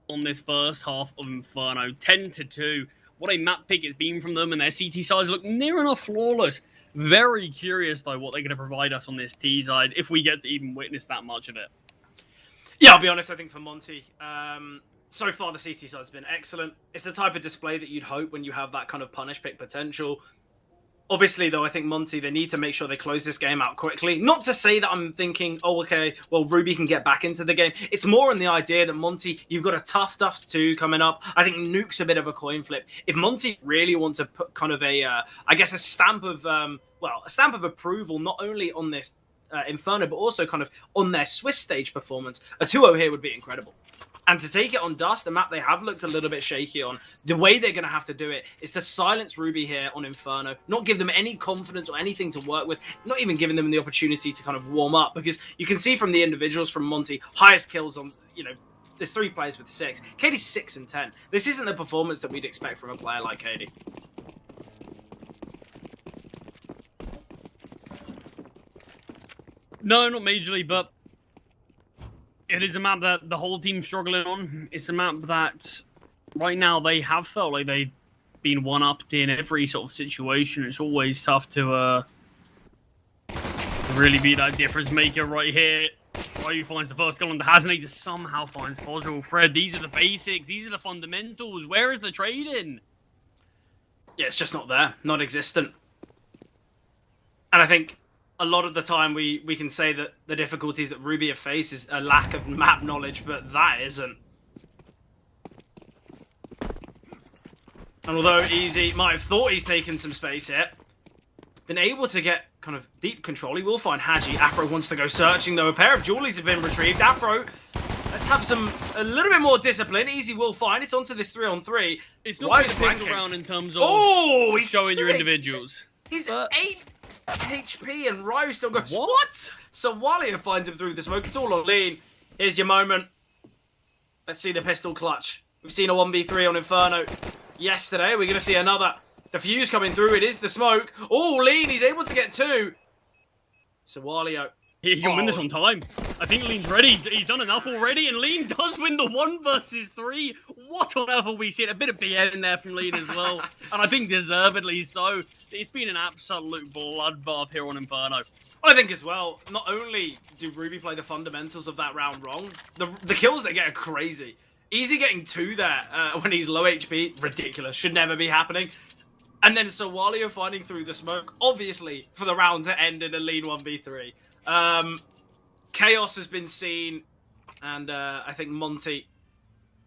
on this first half of Inferno. 10-2. What a map pick it's been from them, and their CT sides look near enough flawless. Very curious, though, what they're going to provide us on this T side, if we get to even witness that much of it. Yeah, I'll be honest, I think for Monte, so far the CT side's been excellent. It's the type of display that you'd hope when you have that kind of punish pick potential. Obviously, though, I think Monte, they need to make sure they close this game out quickly. Not to say that I'm thinking, oh, okay, well, Ruby can get back into the game. It's more on the idea that Monte, you've got a tough 2 coming up. I think Nuke's a bit of a coin flip. If Monte really want to put kind of a, I guess, a stamp of, a stamp of approval, not only on this Inferno, but also kind of on their Swiss stage performance, a 2-0 here would be incredible. And to take it on Dust, a map they have looked a little bit shaky on, the way they're going to have to do it is to silence Ruby here on Inferno, not give them any confidence or anything to work with, not even giving them the opportunity to kind of warm up, because you can see from the individuals from Monte, highest kills on, there's 3 players with 6. Katie's 6 and 10. This isn't the performance that we'd expect from a player like Katie. No, not majorly, but It is a map that the whole team's struggling on. It's a map that right now they have felt like they've been one-upped in every sort of situation. It's always tough to really be that difference maker right here. Ryu finds the first goal on the Hasney, somehow finds Fossil. Fred, these are the basics. These are the fundamentals. Where is the trading? Yeah, it's just not there. Non-existent. And I think a lot of the time we can say that the difficulties that Ruby have faced is a lack of map knowledge, but that isn't. And although Easy might have thought he's taken some space here, been able to get kind of deep control, he will find Haji. Afro wants to go searching, though. A pair of jewelries have been retrieved. Afro, let's have a little bit more discipline. Easy will find. It's onto this 3-on-3. It's not a big around in terms of he's showing your individuals. He's 8 HP and Ryu still goes, what? So Walia finds him through the smoke. It's all on lean. Here's your moment. Let's see the pistol clutch. We've seen a 1v3 on Inferno yesterday. We're going to see another. The fuse coming through. It is the smoke. Oh, lean. He's able to get 2. So Walio. He can win this on time. I think Lean's ready. He's done enough already, and Lean does win the 1 versus 3. What on earth are we seeing? A bit of BS in there from Lean as well, and I think deservedly so. It's been an absolute bloodbath here on Inferno. I think as well, not only do Ruby play the fundamentals of that round wrong, the kills they get are crazy. Easy getting 2 there when he's low HP, ridiculous, should never be happening. And then Sawalio finding through the smoke, obviously, for the round to end in a lean 1v3. Chaos has been seen, and I think Monte,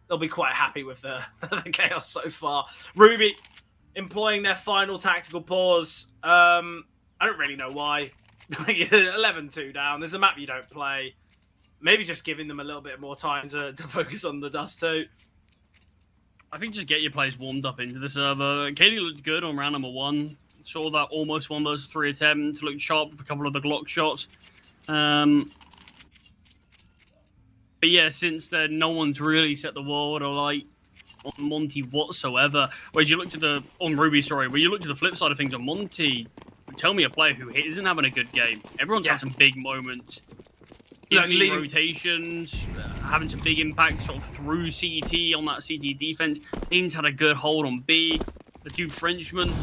they'll be quite happy with the Chaos so far. Ruby employing their final tactical pause. I don't really know why. 11-2 down. There's a map you don't play. Maybe just giving them a little bit more time to focus on the dust too. I think just get your players warmed up into the server. Katie looked good on round number 1. Saw that almost 1 versus 3 attempt. Looked sharp with a couple of the Glock shots. But yeah, since then, no one's really set the world alight on Monte whatsoever. Whereas you look to on Ruby, sorry, where you look to the flip side of things on Monte, tell me a player who isn't having a good game. Everyone's had some big moments. Leading rotations, having some big impacts sort of through CT on that CT defense. Lean's had a good hold on B. The 2 Frenchmen,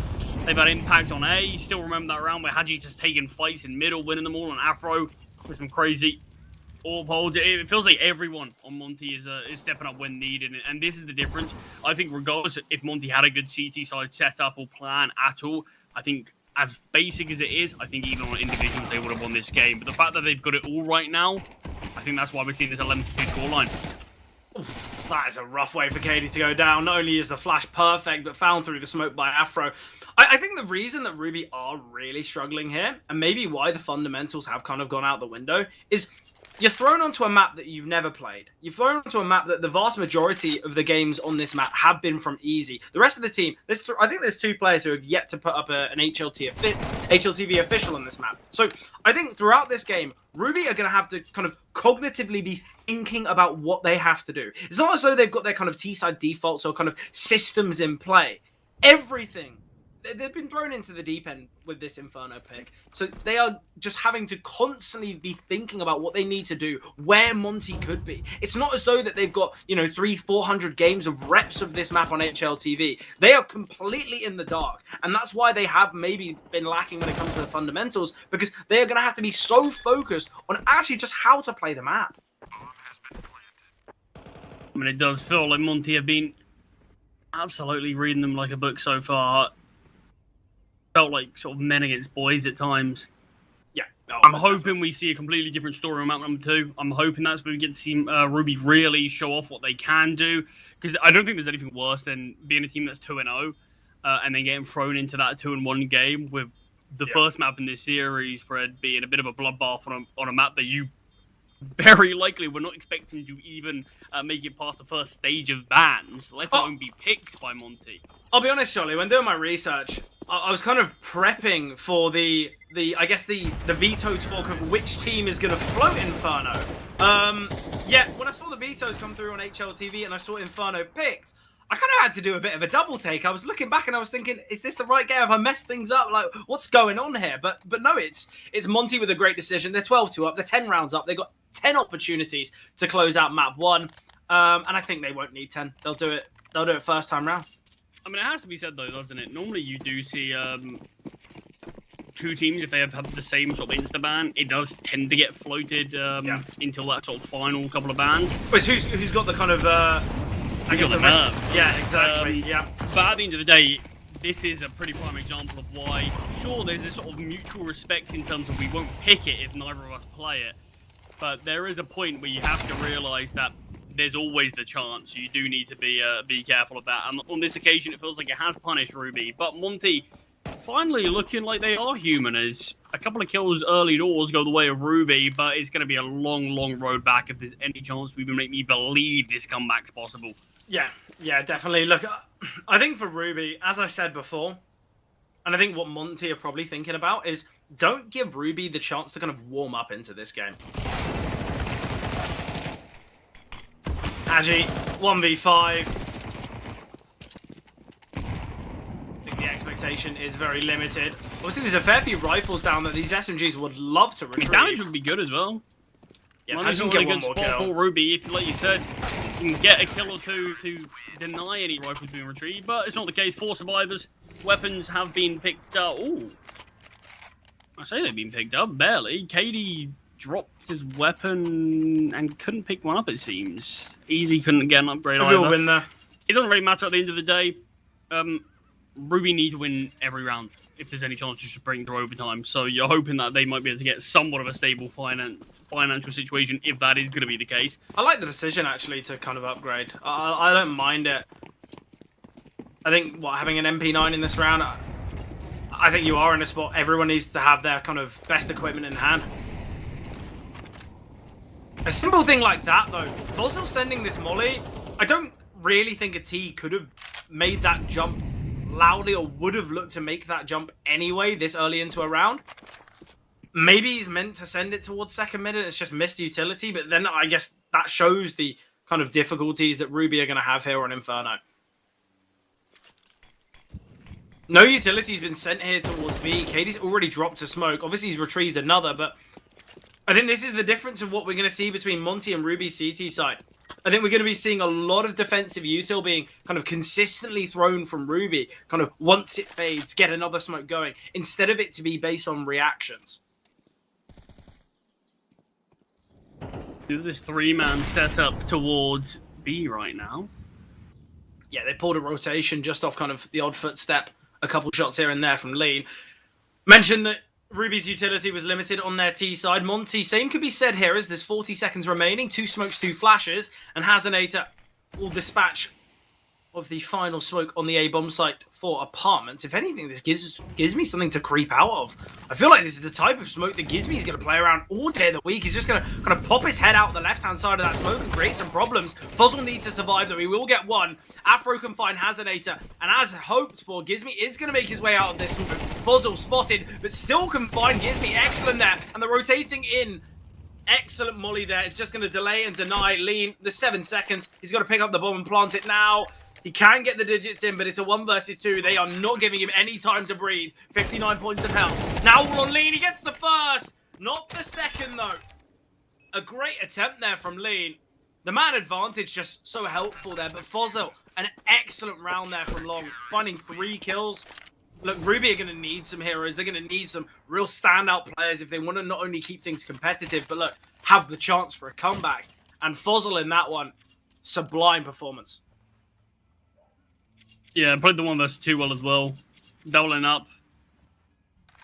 they've had impact on A. You still remember that round where Haji's just taking fights in middle, winning them all on Afro with some crazy AWP holds. It feels like everyone on Monte is stepping up when needed, and this is the difference. I think regardless if Monte had a good CT side setup or plan at all, I think as basic as it is, I think even on individuals they would have won this game. But the fact that they've got it all right now, I think that's why we're seeing this 11-2 scoreline. That is a rough way for Katie to go down. Not only is the flash perfect, but found through the smoke by Afro. I think the reason that Ruby are really struggling here, and maybe why the fundamentals have kind of gone out the window, is you're thrown onto a map that you've never played. You're thrown onto a map that the vast majority of the games on this map have been from easy. The rest of the team, I think there's 2 players who have yet to put up an HLTV official on this map. So I think throughout this game, Ruby are going to have to kind of cognitively be thinking about what they have to do. It's not as though they've got their kind of T-side defaults or kind of systems in play. Everything. They've been thrown into the deep end with this Inferno pick. So they are just having to constantly be thinking about what they need to do, where Monte could be. It's not as though that they've got, 300-400 games of reps of this map on HLTV. They are completely in the dark. And that's why they have maybe been lacking when it comes to the fundamentals, because they are going to have to be so focused on actually just how to play the map. I mean, it does feel like Monte have been absolutely reading them like a book so far. Felt like sort of men against boys at times. Yeah. No, I'm hoping we see a completely different story on map number 2. I'm hoping that's where we get to see Ruby really show off what they can do. Because I don't think there's anything worse than being a team that's 2-0 and then getting thrown into that 2-1 game with the first map in this series, Fred, being a bit of a bloodbath on a map that you very likely were not expecting to even make it past the first stage of bans, let alone be picked by Monte. I'll be honest, Charlie, when doing my research, I was kind of prepping for the veto talk of which team is going to float Inferno. Yeah, when I saw the vetoes come through on HLTV and I saw Inferno picked, I kind of had to do a bit of a double take. I was looking back and I was thinking, is this the right game? Have I messed things up? Like, what's going on here? But no, it's Monte with a great decision. They're 12-2 up. They're 10 rounds up. They've got 10 opportunities to close out map 1. And I think they won't need 10. They'll do it. They'll do it first time round. I mean, it has to be said, though, doesn't it? Normally you do see two teams, if they have the same sort of insta-ban, it does tend to get floated until that sort of final couple of bans. But who's got the kind of... I guess the rest. Yeah, exactly. Yeah. But at the end of the day, this is a pretty prime example of why, sure, there's this sort of mutual respect in terms of we won't pick it if neither of us play it. But there is a point where you have to realise that there's always the chance. You do need to be careful of that. And on this occasion, it feels like it has punished Ruby. But Monte finally looking like they are human, as a couple of kills early doors go the way of Ruby, but it's going to be a long, long road back if there's any chance we can make me believe this comeback's possible. Yeah, definitely. Look, I think for Ruby, as I said before, and I think what Monte are probably thinking about is don't give Ruby the chance to kind of warm up into this game. Agi, 1v5. The expectation is very limited. Obviously, there's a fair few rifles down that these SMGs would love to retrieve. The damage would be good as well. Yeah, Man's not a good spot for Ruby. If, like you said, you can get a kill or two to deny any rifles being retrieved, but it's not the case. 4 survivors. Weapons have been picked up. Ooh. I say they've been picked up, barely. Katie dropped his weapon and couldn't pick one up, it seems. Easy couldn't get an upgrade either. Win there. It doesn't really matter at the end of the day. Ruby need to win every round if there's any chance to just bring through overtime. So you're hoping that they might be able to get somewhat of a stable financial situation if that is going to be the case. I like the decision, actually, to kind of upgrade. I don't mind it. I think, having an MP9 in this round, I think you are in a spot. Everyone needs to have their kind of best equipment in hand. A simple thing like that, though, Fossil sending this molly, I don't really think a T could have made that jump loudly or would have looked to make that jump anyway this early into a round. Maybe he's meant to send it towards second mid and it's just missed utility, but then I guess that shows the kind of difficulties that Ruby are going to have here on Inferno. No utility's been sent here towards B. Katie's already dropped a smoke. Obviously, he's retrieved another, but I think this is the difference of what we're going to see between Monte and Ruby's CT side. I think we're going to be seeing a lot of defensive util being kind of consistently thrown from Ruby, kind of once it fades, get another smoke going, instead of it to be based on reactions. Do this 3-man setup towards B right now. Yeah, they pulled a rotation just off kind of the odd footstep. A couple shots here and there from Lean. Mentioned that Ruby's utility was limited on their T side. Monte, same could be said here as there's 40 seconds remaining. 2 smokes, 2 flashes. And Hazanator will dispatch of the final smoke on the A-bomb site for apartments. If anything, this gives me something to creep out of. I feel like this is the type of smoke that Gizmi's going to play around all day of the week. He's just going to kind of pop his head out the left-hand side of that smoke and create some problems. Fuzzle needs to survive, though. He will get one. Afro can find Hazanator. And as hoped for, Gizmi is going to make his way out of this smoke. Fuzzle spotted, but still can find Gizmi. Excellent there. And the rotating in. Excellent molly there. It's just going to delay and deny Lean. The 7 seconds. He's got to pick up the bomb and plant it now. He can get the digits in, but it's a 1 versus 2. They are not giving him any time to breathe. 59 points of health. Now all on Lean. He gets the first. Not the second, though. A great attempt there from Lean. The man advantage just so helpful there. But Fozzel, an excellent round there from Long. Finding 3 kills. Look, Ruby are going to need some heroes. They're going to need some real standout players if they want to not only keep things competitive, but look, have the chance for a comeback. And Fozzel in that one, sublime performance. Yeah, played the 1 versus 2 well as well. Doubling up.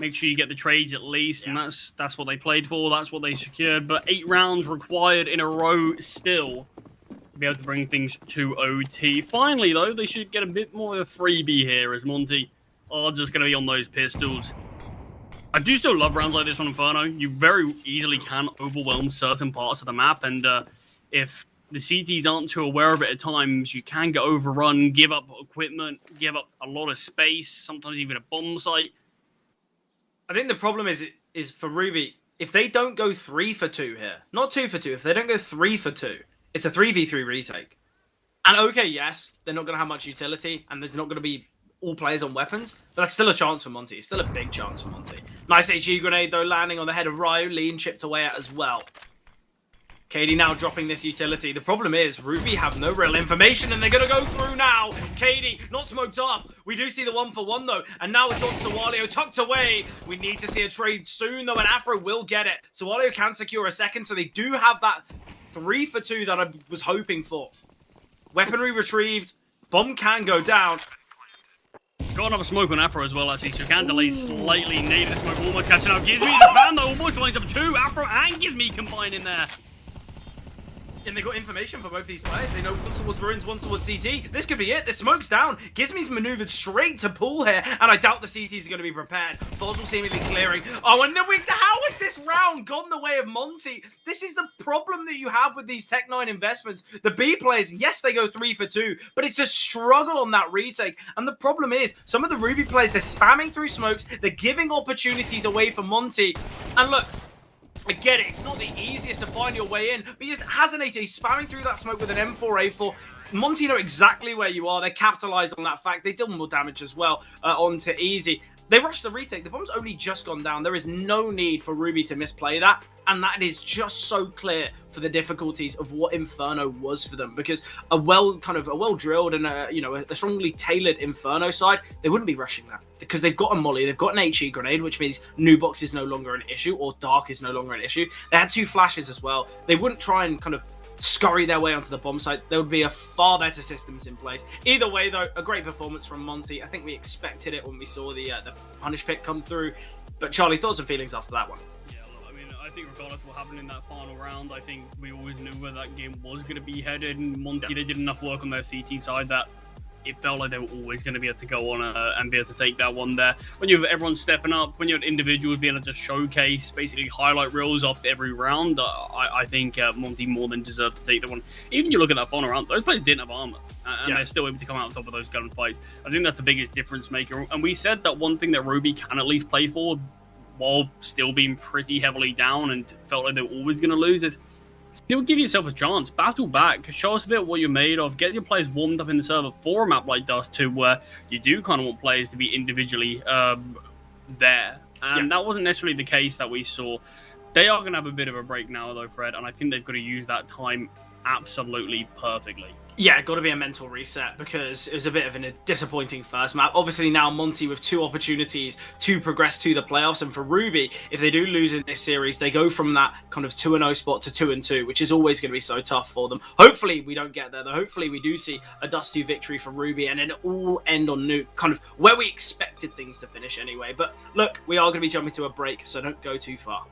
Make sure you get the trades at least, and that's what they played for. That's what they secured. But 8 rounds required in a row still to be able to bring things to OT. Finally, though, they should get a bit more of a freebie here as Monte are just going to be on those pistols. I do still love rounds like this on Inferno. You very easily can overwhelm certain parts of the map, and if the CTs aren't too aware of it at times, you can get overrun, give up equipment, give up a lot of space, sometimes even a bomb site. I think the problem is for Ruby, if they don't go 3 for 2 here, not 2 for 2, if they don't go 3 for 2, it's a 3v3 retake. And okay, yes, they're not going to have much utility, and there's not going to be all players on weapons, but that's still a chance for Monte. It's still a big chance for Monte. Nice HE grenade, though, landing on the head of Ryu. Lean chipped away at as well. KD now dropping this utility. The problem is, Ruby have no real information, and they're going to go through now. KD, not smoked off. We do see the 1-for-1, though, and now it's on Sawalio, tucked away. We need to see a trade soon, though, and Afro will get it. Sawalio can secure a second, so they do have that 3-for-2 that I was hoping for. Weaponry retrieved. Bomb can go down. Got another smoke on Afro as well, actually, so can delay slightly. Native smoke almost catching up. Gizmi, the spam, though, almost lines up 2. Afro and Gizmi combined in there. And they got information for both these players. They know one's towards Ruins, one's towards CT. This could be it. The smoke's down. Gizmi's maneuvered straight to pool here, and I doubt the CTs are going to be prepared. Fossil seemingly clearing. Oh, and then how is this round gone the way of Monte? This is the problem that you have with these Tech-9 investments. The B players, yes, they go 3-for-2, but it's a struggle on that retake. And the problem is, some of the Ruby players, they're spamming through smokes. They're giving opportunities away for Monte. And look, I get it, it's not the easiest to find your way in, but he has an AT, he's spamming through that smoke with an M4A4. Monte know exactly where you are, they capitalized on that fact, they did more damage as well onto Easy. They rushed the retake, the bomb's only just gone down, there is no need for Ruby to misplay that, and that is just so clear for the difficulties of what Inferno was for them, because a well-drilled and a strongly tailored Inferno side, they wouldn't be rushing that, because they've got a molly, they've got an HE grenade, which means new box is no longer an issue, or dark is no longer an issue. They had 2 flashes as well. They wouldn't try and kind of scurry their way onto the bomb site. There would be a far better systems in place. Either way, though, a great performance from Monte. I think we expected it when we saw the punish pick come through. But Charlie, thoughts and feelings after that one? Yeah, look, I mean, I think regardless of what happened in that final round, I think we always knew where that game was going to be headed. And Monte, they did enough work on their CT side that it felt like they were always going to be able to go on and be able to take that one there. When you have everyone stepping up, when you have individuals being able to showcase, basically highlight reels after every round, I think Monte more than deserved to take the one. Even you look at that final round, those players didn't have armor, and they're still able to come out on top of those gunfights. I think that's the biggest difference maker. And we said that one thing that Ruby can at least play for, while still being pretty heavily down and felt like they were always going to lose, is still give yourself a chance. Battle back. Show us a bit what you're made of. Get your players warmed up in the server for a map like Dust 2, where you do kind of want players to be individually there. And that wasn't necessarily the case that we saw. They are going to have a bit of a break now, though, Fred, and I think they've got to use that time absolutely perfectly. Yeah, got to be a mental reset, because it was a bit of a disappointing first map. Obviously now Monte with 2 opportunities to progress to the playoffs, and for Ruby, if they do lose in this series, they go from that kind of 2-0 spot to 2-2, which is always going to be so tough for them. Hopefully we don't get there, though. Hopefully we do see a Dust 2 victory for Ruby, and then it all end on Nuke, kind of where we expected things to finish anyway. But look, we are going to be jumping to a break, so don't go too far.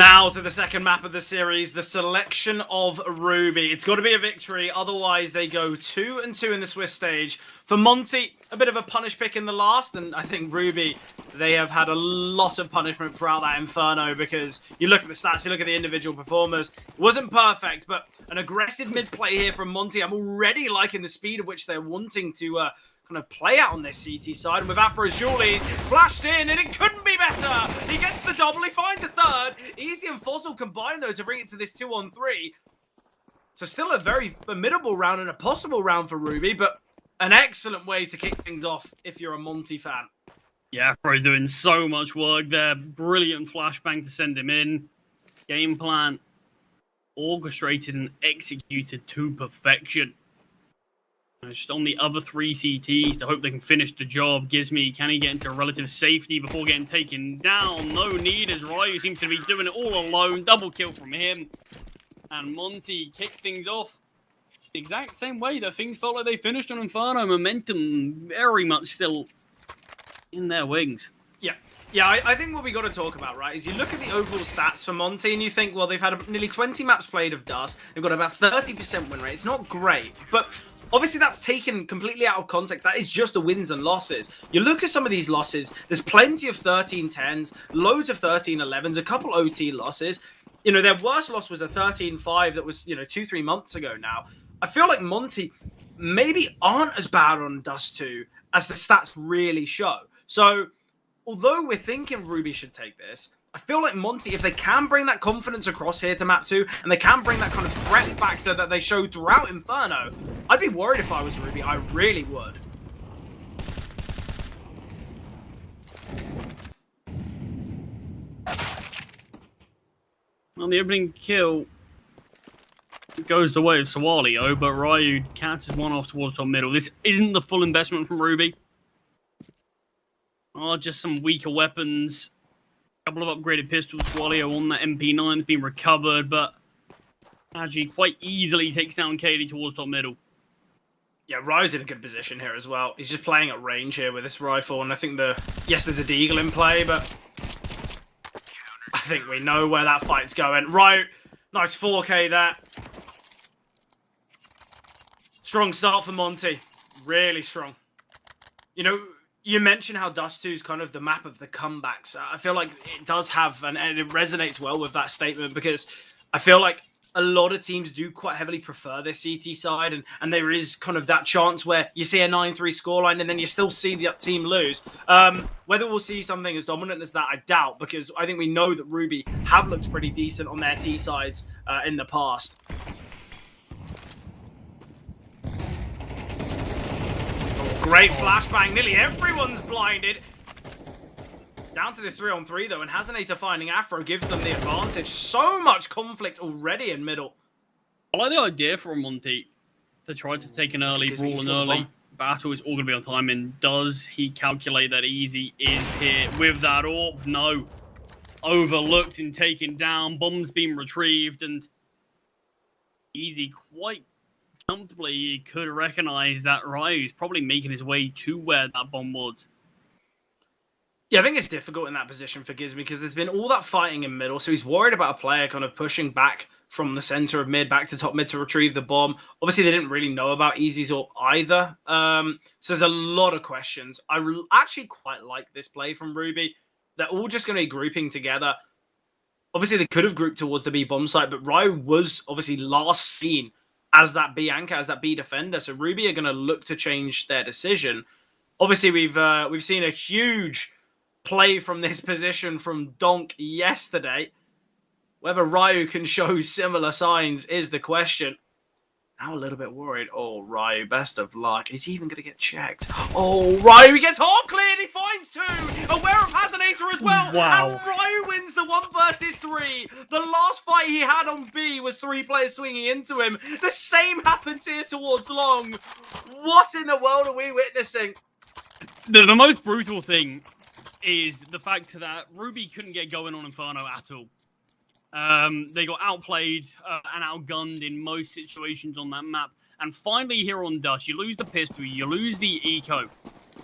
Now to the second map of the series, the selection of Ruby. It's got to be a victory, otherwise they go 2-2 in the Swiss stage. For Monte, a bit of a punish pick in the last, and I think Ruby, they have had a lot of punishment throughout that Inferno, because you look at the stats, you look at the individual performers. It wasn't perfect, but an aggressive mid-play here from Monte. I'm already liking the speed at which they're wanting to kind of play out on this CT side. And with Afro's Julie flashed in, and it couldn't be better. He gets the double, he finds a third. Easy and Fossil combine, though, to bring it to this 2-on-3. So still a very formidable round and a possible round for Ruby, but an excellent way to kick things off if you're a Monte fan. Yeah, Afro doing so much work there. Brilliant flashbang to send him in. Game plan orchestrated and executed to perfection. Just on the other 3 CTs to hope they can finish the job. Gizmy, can he get into relative safety before getting taken down? No need, as Ryu seems to be doing it all alone. Double kill from him. And Monte kicked things off the exact same way that things felt like they finished on Inferno. Momentum very much still in their wings. Yeah, I think what we got to talk about, right, is you look at the overall stats for Monte and you think, well, they've had nearly 20 maps played of Dust. They've got about 30% win rate. It's not great, but obviously that's taken completely out of context. That is just the wins and losses. You look at some of these losses, there's plenty of 13-10s, loads of 13-11s, a couple OT losses. You know, their worst loss was a 13-5 that was, 2-3 months ago now. I feel like Monte maybe aren't as bad on Dust 2 as the stats really show. So although we're thinking Ruby should take this, I feel like Monte, if they can bring that confidence across here to map 2, and they can bring that kind of threat factor that they showed throughout Inferno, I'd be worried if I was Ruby. I really would. On the opening kill, it goes the way of Sawalio, but Ryu catches one off towards top middle. This isn't the full investment from Ruby. Oh, just some weaker weapons. A couple of upgraded pistols. Sawalio on that MP9 has been recovered, but Agi quite easily takes down Katie towards top middle. Yeah, Ryu's in a good position here as well. He's just playing at range here with this rifle, and I think yes, there's a Deagle in play, but I think we know where that fight's going. Ryu, nice 4K there. Strong start for Monte. Really strong. You know, you mentioned how Dust 2 is kind of the map of the comebacks. I feel like it does have, and it resonates well with that statement, because I feel like a lot of teams do quite heavily prefer their CT side, and there is kind of that chance where you see a 9-3 scoreline and then you still see the team lose. Whether we'll see something as dominant as that, I doubt, because I think we know that Ruby have looked pretty decent on their T sides in the past. Great flashbang. Nearly everyone's blinded. Down to this 3-on-3, though, and Hazenator finding Afro gives them the advantage. So much conflict already in middle. I like the idea for Monte to try to take an early brawl, an early battle. Is all going to be on time. And does he calculate that Easy is here with that AWP? No. Overlooked and taken down. Bomb's been retrieved, and Easy quite comfortably could recognize that Ryu's probably making his way to where that bomb was. Yeah, I think it's difficult in that position for Gizmy because there's been all that fighting in middle, so he's worried about a player kind of pushing back from the center of mid back to top mid to retrieve the bomb. Obviously, they didn't really know about Easy's AWP either, so there's a lot of questions. I actually quite like this play from Ruby. They're all just going to be grouping together. Obviously, they could have grouped towards the B bomb site, but Ryu was obviously last seen as that B anchor, as that B defender. So Ruby are going to look to change their decision. Obviously, we've seen a huge play from this position from Donk yesterday. Whether Ryu can show similar signs is the question. Now a little bit worried. Oh, Ryu, best of luck. Is he even going to get checked? Oh, Ryu, he gets half cleared. He finds 2. Aware of Hazenator as well. Wow. And Ryu wins the 1 versus 3. The last fight he had on B was 3 players swinging into him. The same happens here towards Long. What in the world are we witnessing? The most brutal thing is the fact that Ruby couldn't get going on Inferno at all. They got outplayed and outgunned in most situations on that map. And finally here on Dust, you lose the pistol, you lose the eco.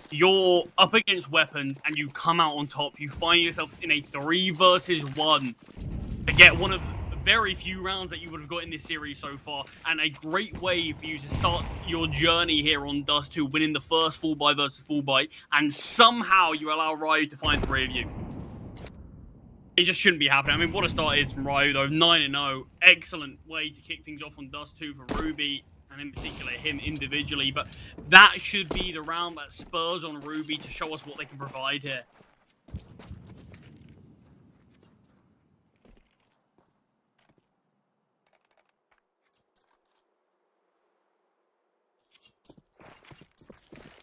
You're up against weapons and you come out on top. You find yourself in a 3 versus 1. to get one of very few rounds that you would have got in this series so far, and a great way for you to start your journey here on Dust 2, winning the first full buy versus full buy, and somehow you allow Ryu to find 3 of you. It just shouldn't be happening. I mean, what a start is from Ryu, though. 9-0. Excellent way to kick things off on Dust 2 for Ruby, and in particular him individually. But that should be the round that spurs on Ruby to show us what they can provide here.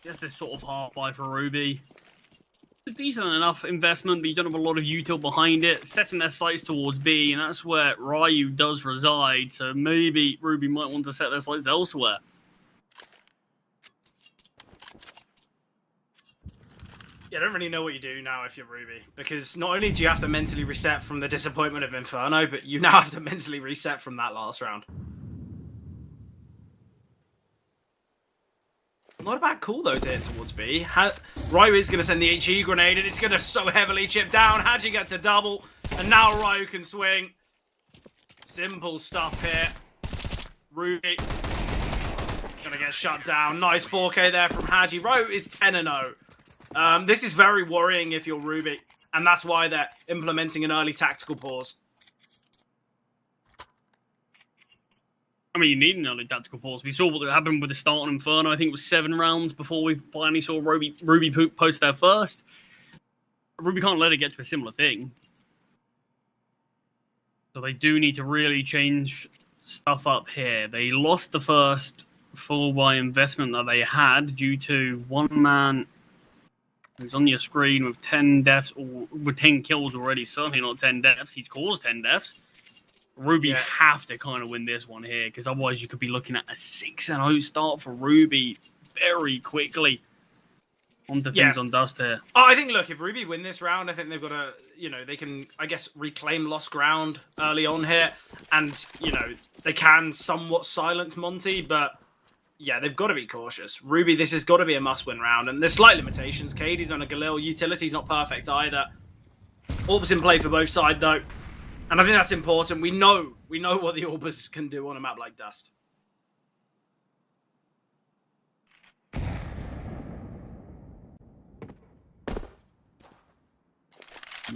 Just this sort of half buy for Ruby. A decent enough investment, but you don't have a lot of util behind it. Setting their sights towards B, and that's where Ryu does reside. So maybe Ruby might want to set their sights elsewhere. Yeah, I don't really know what you do now if you're Ruby, because not only do you have to mentally reset from the disappointment of Inferno, but you now have to mentally reset from that last round. Not a bad call, though, to hit towards B. Ryu is going to send the HE grenade, and it's going to so heavily chip down. Haji gets a double, and now Ryu can swing. Simple stuff here. Ruby going to get shut down. Nice 4K there from Haji. Ryu is 10-0. This is very worrying if you're Ruby, and that's why they're implementing an early tactical pause. I mean, you need an early tactical pause. We saw what happened with the start on Inferno. I think it was 7 rounds before we finally saw Ruby post their first. Ruby can't let it get to a similar thing. So they do need to really change stuff up here. They lost the first full buy investment that they had due to one man who's on your screen with 10 deaths, or with 10 kills already. Certainly not 10 deaths. He's caused 10 deaths. Ruby have to kind of win this one here, because otherwise you could be looking at a 6-0 start for Ruby very quickly. On to things on Dust here. I think, look, if Ruby win this round, I think they've got to, they can, I guess, reclaim lost ground early on here. And, they can somewhat silence Monte, but, yeah, they've got to be cautious. Ruby, this has got to be a must-win round. And there's slight limitations. Katie's on a Galil. Utility's not perfect either. Orbs in play for both sides, though. And I think that's important. We know what the Orbers can do on a map like Dust.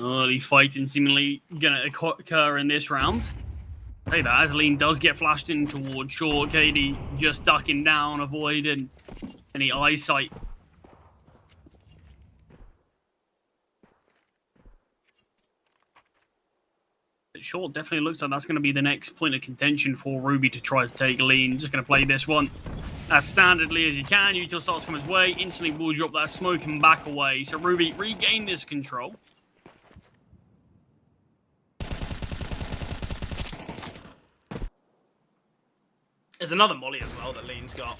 Early fighting seemingly going to occur in this round. Hey, the Azaleen does get flashed in towards short. Katie just ducking down, avoiding any eyesight. Short definitely looks like that's going to be the next point of contention for Ruby to try to take a lean. Just going to play this one as standardly as you can. Util starts coming his way. Instantly will drop that smoke and back away. So Ruby regain this control. There's another molly as well that Lean's got.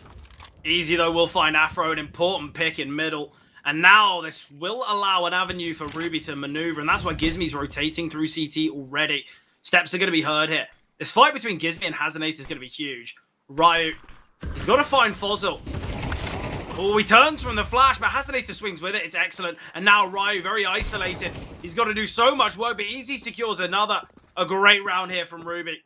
Easy, though, will find Afro, an important pick in middle. And now this will allow an avenue for Ruby to maneuver, and that's why Gizmi's rotating through CT already. Steps are going to be heard here. This fight between Gizmi and Hazanate is going to be huge. Ryu, he's got to find Fozzle. Oh, he turns from the flash, but Hazanate swings with it. It's excellent. And now Ryu, very isolated. He's got to do so much work, but Easy secures another. A great round here from Ruby.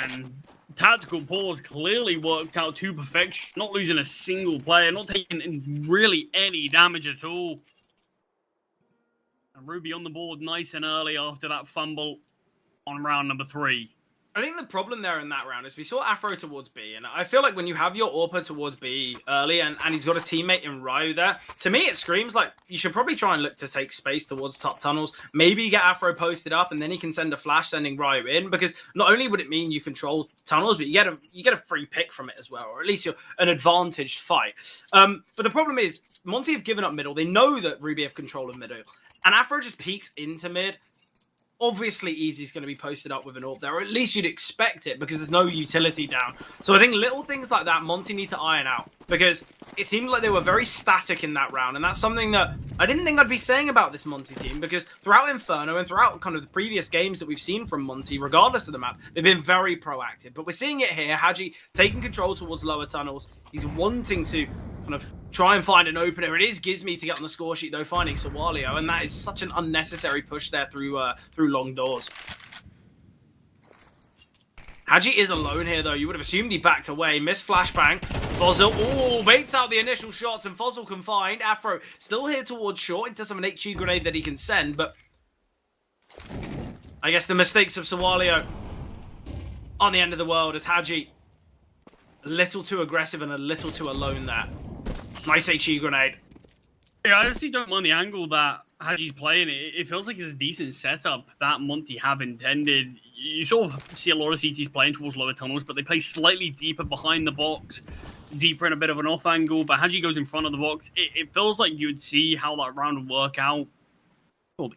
And tactical pause clearly worked out to perfection. Not losing a single player, not taking really any damage at all. And Ruby on the board nice and early after that fumble on round number 3. I think the problem there in that round is we saw Afro towards B, and I feel like when you have your AWPer towards B early and he's got a teammate in Ryu there, to me it screams like you should probably try and look to take space towards top tunnels. Maybe you get Afro posted up and then he can send a flash sending Ryu in, because not only would it mean you control tunnels, but you get a free pick from it as well, or at least you're an advantaged fight. But the problem is Monte have given up middle. They know that Ruby have control of middle, and Afro just peeked into mid. Obviously, Easy's going to be posted up with an AWP there, or at least you'd expect it, because there's no utility down. So I think little things like that, Monte need to iron out, because it seemed like they were very static in that round, and that's something that I didn't think I'd be saying about this Monte team, because throughout Inferno and throughout kind of the previous games that we've seen from Monte, regardless of the map, they've been very proactive. But we're seeing it here, Haji taking control towards lower tunnels. He's wanting to kind kind of try and find an opener. It is Gizmy to get on the score sheet, though, finding Sawalio, and that is such an unnecessary push there through long doors. Haji is alone here, though. You would have assumed he backed away. Missed flashbang. Fozzle, baits out the initial shots, and Fozzle can find. Afro still here towards short. He does have an HG grenade that he can send, but I guess the mistakes of Sawalio on the end of the world as Haji a little too aggressive and a little too alone there. Nice HE grenade. Yeah, I honestly don't mind the angle that Haji's playing. It feels like it's a decent setup that Monte have intended. You sort of see a lot of CTs playing towards lower tunnels, but they play slightly deeper behind the box, deeper in a bit of an off angle. But Haji goes in front of the box. It feels like you would see how that round would work out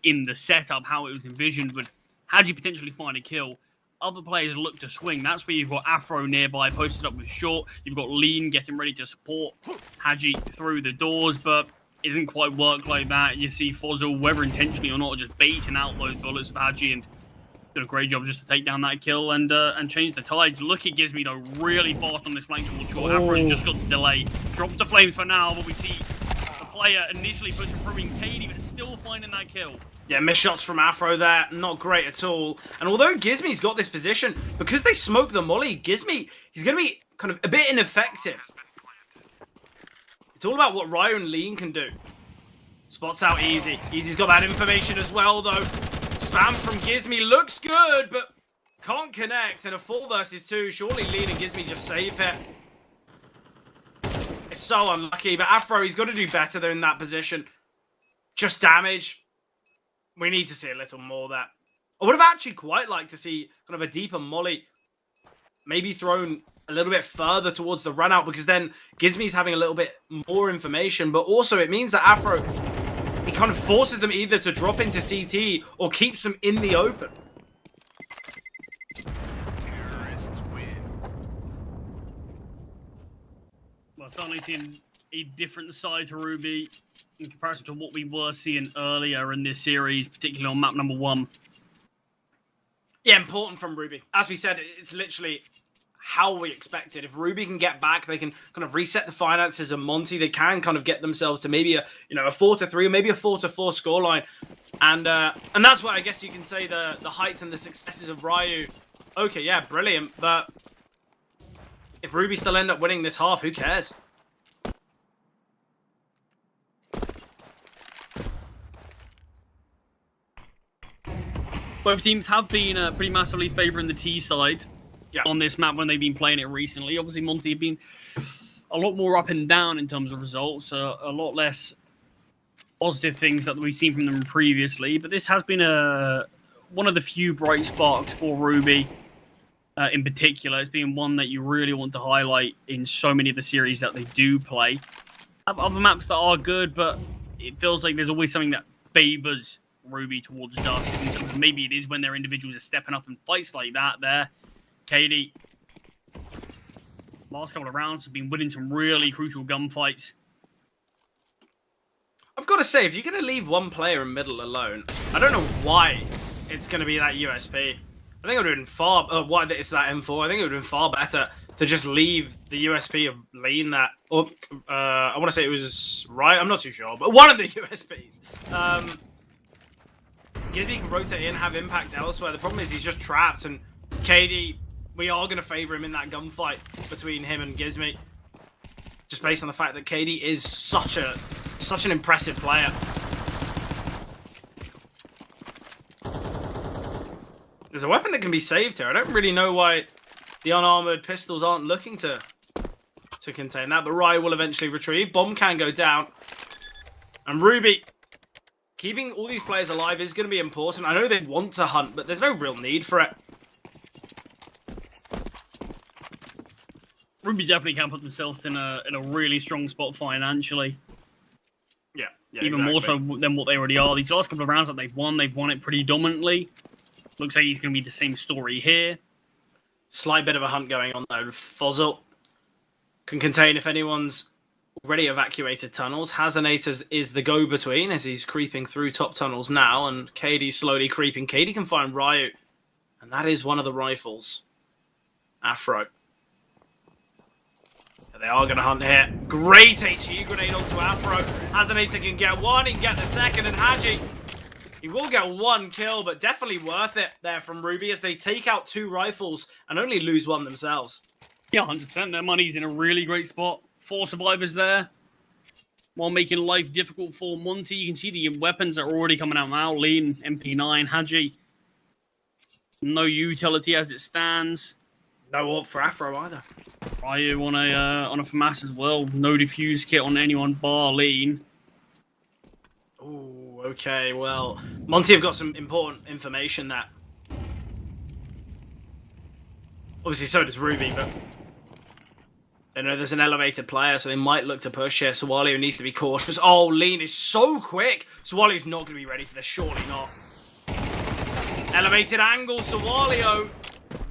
in the setup, how it was envisioned. Would Haji potentially find a kill? Other players look to swing. That's where you've got Afro nearby, posted up with short. You've got Lean getting ready to support Haji through the doors, but it doesn't quite work like that. You see Fozzle, whether intentionally or not, just baiting out those bullets of Haji and did a great job just to take down that kill and change the tides. Look at Gizmy, though, really fast on this flank towards short. Afro's just got the delay. Drops the flames for now, but we see the player initially pushing through Katie, but still finding that kill. Yeah, missed shots from Afro there. Not great at all. And although Gizmy's got this position, because they smoke the molly, Gizmy, he's going to be kind of a bit ineffective. It's all about what Ryo and Lean can do. Spots out Easy. Easy's got that information as well, though. Spam from Gizmy looks good, but can't connect. And a 4 versus 2. Surely Lean and Gizmy just save it. It's so unlucky, but Afro, he's got to do better there in that position. Just damage. We need to see a little more of that. I would have actually quite liked to see kind of a deeper molly, maybe thrown a little bit further towards the run out, because then Gizmy's having a little bit more information, but also it means that Afro, he kind of forces them either to drop into CT or keeps them in the open. Terrorists win. Well, certainly seeing a different side to Ruby in comparison to what we were seeing earlier in this series, particularly on map number 1. Yeah, important from Ruby. As we said, it's literally how we expected. If Ruby can get back, they can kind of reset the finances of Monte. They can kind of get themselves to maybe a 4-3 or maybe a 4-4 scoreline. And that's why I guess you can say the heights and the successes of Ryu. Okay, yeah, brilliant. But if Ruby still end up winning this half, who cares? Both teams have been pretty massively favouring the T side on this map when they've been playing it recently. Obviously, Monte have been a lot more up and down in terms of results, a lot less positive things that we've seen from them previously. But this has been one of the few bright sparks for Ruby in particular. It's been one that you really want to highlight in so many of the series that they do play. Have other maps that are good, but it feels like there's always something that favours Ruby towards dust. Maybe it is when their individuals are stepping up in fights like that there. Katie, last couple of rounds have been winning some really crucial gunfights. I've got to say, if you're going to leave one player in middle alone, I don't know why it's going to be that USP. I think it would have been far... why it's that M4. I think it would have been far better to just leave the USP of Lean that... Or, I want to say it was right. I'm not too sure, but one of the USPs. Gizmy can rotate in, have impact elsewhere. The problem is he's just trapped, and KD, we are going to favour him in that gunfight between him and Gizmy. Just based on the fact that KD is such an impressive player. There's a weapon that can be saved here. I don't really know why the unarmoured pistols aren't looking to contain that, but Ryo will eventually retrieve. Bomb can go down. And Ruby, keeping all these players alive is going to be important. I know they want to hunt, but there's no real need for it. Ruby definitely can put themselves in a really strong spot financially. Yeah, even exactly. more so than what they already are. These last couple of rounds that they've won it pretty dominantly. Looks like it's going to be the same story here. Slight bit of a hunt going on though. Fozzle can contain if anyone's already evacuated tunnels. Hazanator is the go-between as he's creeping through top tunnels now, and KD's slowly creeping. KD can find Ryu, and that is one of the rifles. Afro. They are going to hunt here. Great HE grenade onto Afro. Hazanata can get one, he can get the second, and Haji, he will get one kill, but definitely worth it there from Ruby as they take out 2 rifles and only lose 1 themselves. Yeah, 100%. Their money's in a really great spot. 4 survivors there. While making life difficult for Monte, you can see the weapons are already coming out now. Lean, MP9, Haji. No utility as it stands. No AWP for Afro either. Ryu on a FAMAS as well. No defuse kit on anyone bar Lean. Ooh, okay, well, Monte have got some important information that... Obviously, so does Ruby, but... They know there's an elevated player, so they might look to push here. Sawalio needs to be cautious. Oh, Lean is so quick. Sawalio's not going to be ready for this, surely not. Elevated angle, Sawalio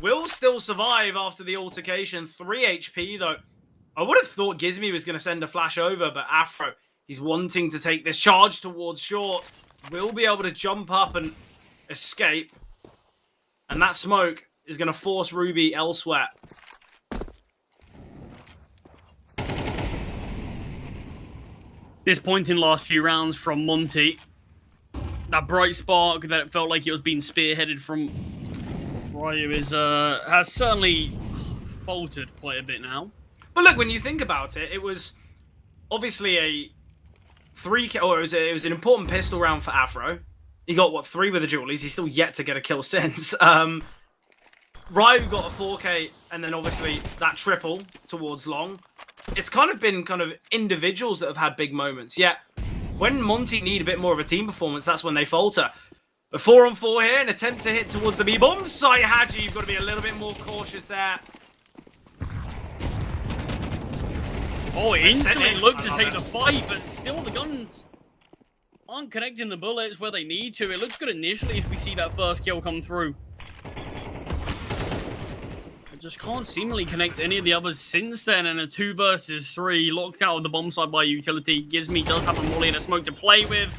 will still survive after the altercation. 3 HP, though. I would have thought Gizmi was going to send a flash over, but Afro, he's wanting to take this charge towards short. Will be able to jump up and escape. And that smoke is going to force Ruby elsewhere. Disappointing last few rounds from Monte. That bright spark that it felt like it was being spearheaded from Ryu has certainly faltered quite a bit now. But look, when you think about it, it was obviously a 3 kill, or it was an important pistol round for Afro. He got, what, 3 with the dualies. He's still yet to get a kill since. Ryu got a 4K, and then obviously that triple towards long. It's kind of been individuals that have had big moments. Yet, when Monte need a bit more of a team performance, that's when they falter. But 4 on 4 here, an attempt to hit towards the B-bomb site. Haji, you've got to be a little bit more cautious there. Oh, it instantly looked to take the fight, but still the guns aren't connecting the bullets where they need to. It looks good initially if we see that first kill come through. Just can't seemingly connect any of the others since then, and a 2 versus 3 locked out of the bomb site by utility. Gizmi does have a molly and a smoke to play with.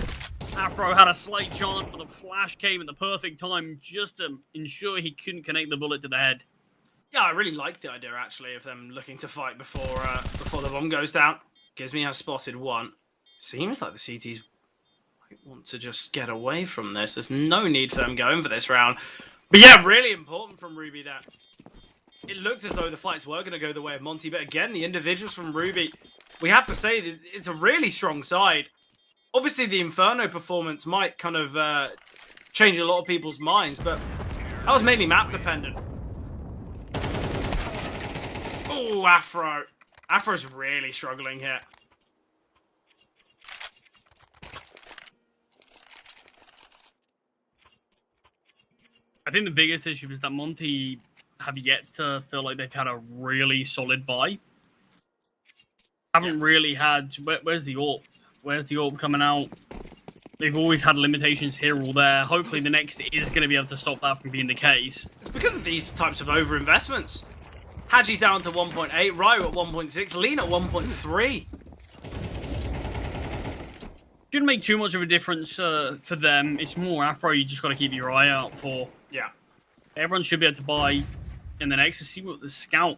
Afro had a slight chance, but the flash came at the perfect time just to ensure he couldn't connect the bullet to the head. Yeah, I really like the idea, actually, of them looking to fight before the bomb goes down. Gizmi has spotted 1. Seems like the CTs want to just get away from this. There's no need for them going for this round. But yeah, really important from Ruby that it looked as though the fights were going to go the way of Monte, but again, the individuals from Ruby, we have to say that it's a really strong side. Obviously, the Inferno performance might kind of change a lot of people's minds, but that was mainly map dependent. Oh, Afro. Afro's really struggling here. I think the biggest issue is that Monte have yet to feel like they've had a really solid buy. Haven't really had... Where's the AWP? Where's the AWP coming out? They've always had limitations here or there. Hopefully the next is going to be able to stop that from being the case. It's because of these types of overinvestments. Haji down to 1.8, Ryu at 1.6, Lean at 1.3. Shouldn't make too much of a difference for them. It's more Afro you just got to keep your eye out for. Yeah. Everyone should be able to buy in the next to see what the scout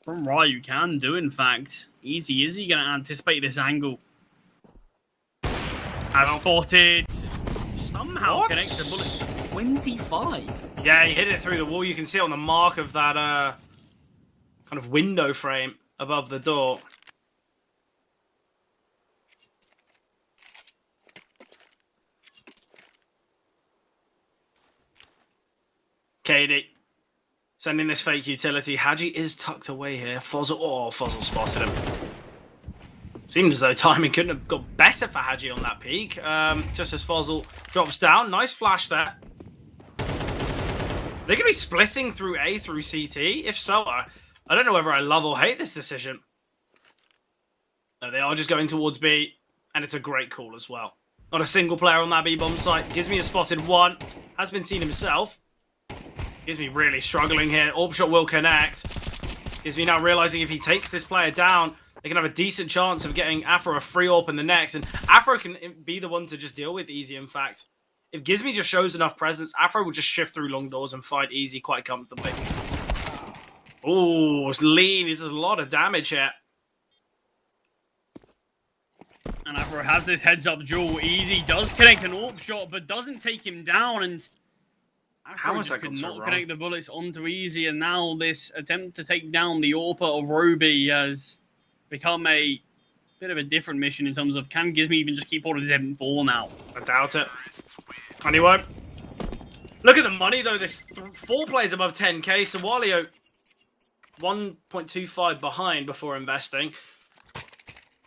from Ryu can do, in fact. Easy, is he going to anticipate this angle? Has spotted. Somehow connects the bullet. 25. Yeah, he hit it through the wall. You can see it on the mark of that kind of window frame above the door. KD sending this fake utility. Haji is tucked away here. Fozzle. Oh, Fozzle spotted him. Seemed as though timing couldn't have got better for Haji on that peak. Just as Fozzle drops down. Nice flash there. They're going to be splitting through A through CT. If so, I don't know whether I love or hate this decision. No, they are just going towards B, and it's a great call as well. Not a single player on that B-bomb site. Gizmi has spotted 1. Has been seen himself. Gizmi really struggling here. AWP shot will connect. Gizmi now realizing if he takes this player down, they can have a decent chance of getting Afro a free AWP in the next. And Afro can be the one to just deal with Easy, in fact. If Gizmi just shows enough presence, Afro will just shift through long doors and fight Easy quite comfortably. Oh, it's Lean. He does a lot of damage here. And Afro has this heads-up duel. Easy does connect an AWP shot, but doesn't take him down. And How Afro was just that could so not wrong? connect the bullets onto Easy. And now this attempt to take down the AWPer of Ruby has become a bit of a different mission in terms of, can Gizmy even just keep hold of his M4 now? I doubt it. And he won't. Look at the money, though. There's 4 players above 10k. So Walio 1.25 behind before investing.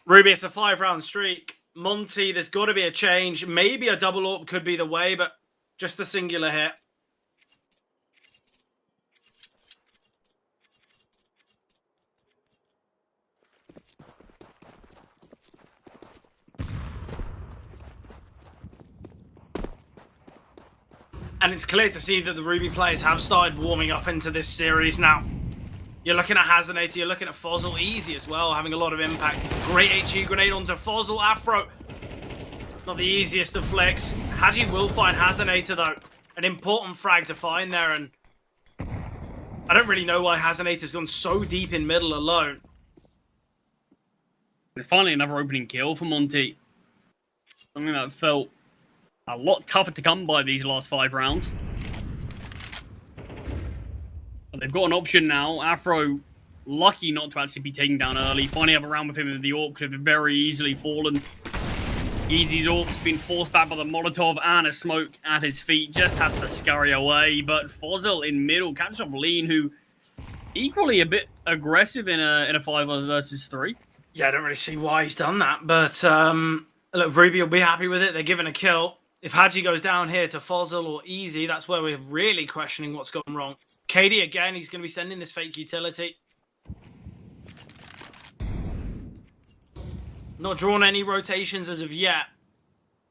Ruby, it's a 5-round streak. Monte, there's got to be a change. Maybe a double AWP could be the way, but just the singular hit. And it's clear to see that the Ruby players have started warming up into this series now. You're looking at Hazenator, you're looking at Fozzle, Easy as well, having a lot of impact. Great HE grenade onto Fozzle, Afro. Not the easiest of flicks. Haji will find Hazenator though. An important frag to find there, and I don't really know why Hazenator's gone so deep in middle alone. There's finally another opening kill for Monte. Something that felt a lot tougher to come by these last 5 rounds. But they've got an option now. Afro, lucky not to actually be taken down early. Finally have a round with him in the AWP, could have very easily fallen. Easy's AWP's been forced back by the Molotov and a smoke at his feet. Just has to scurry away. But Fozzle in middle catches up Lean, who equally a bit aggressive in a 5 versus 3. Yeah, I don't really see why he's done that, but look, Ruby will be happy with it. They're giving a kill. If Haji goes down here to Fozzle or Easy, that's where we're really questioning what's gone wrong. KD, again, he's going to be sending this fake utility. Not drawn any rotations as of yet.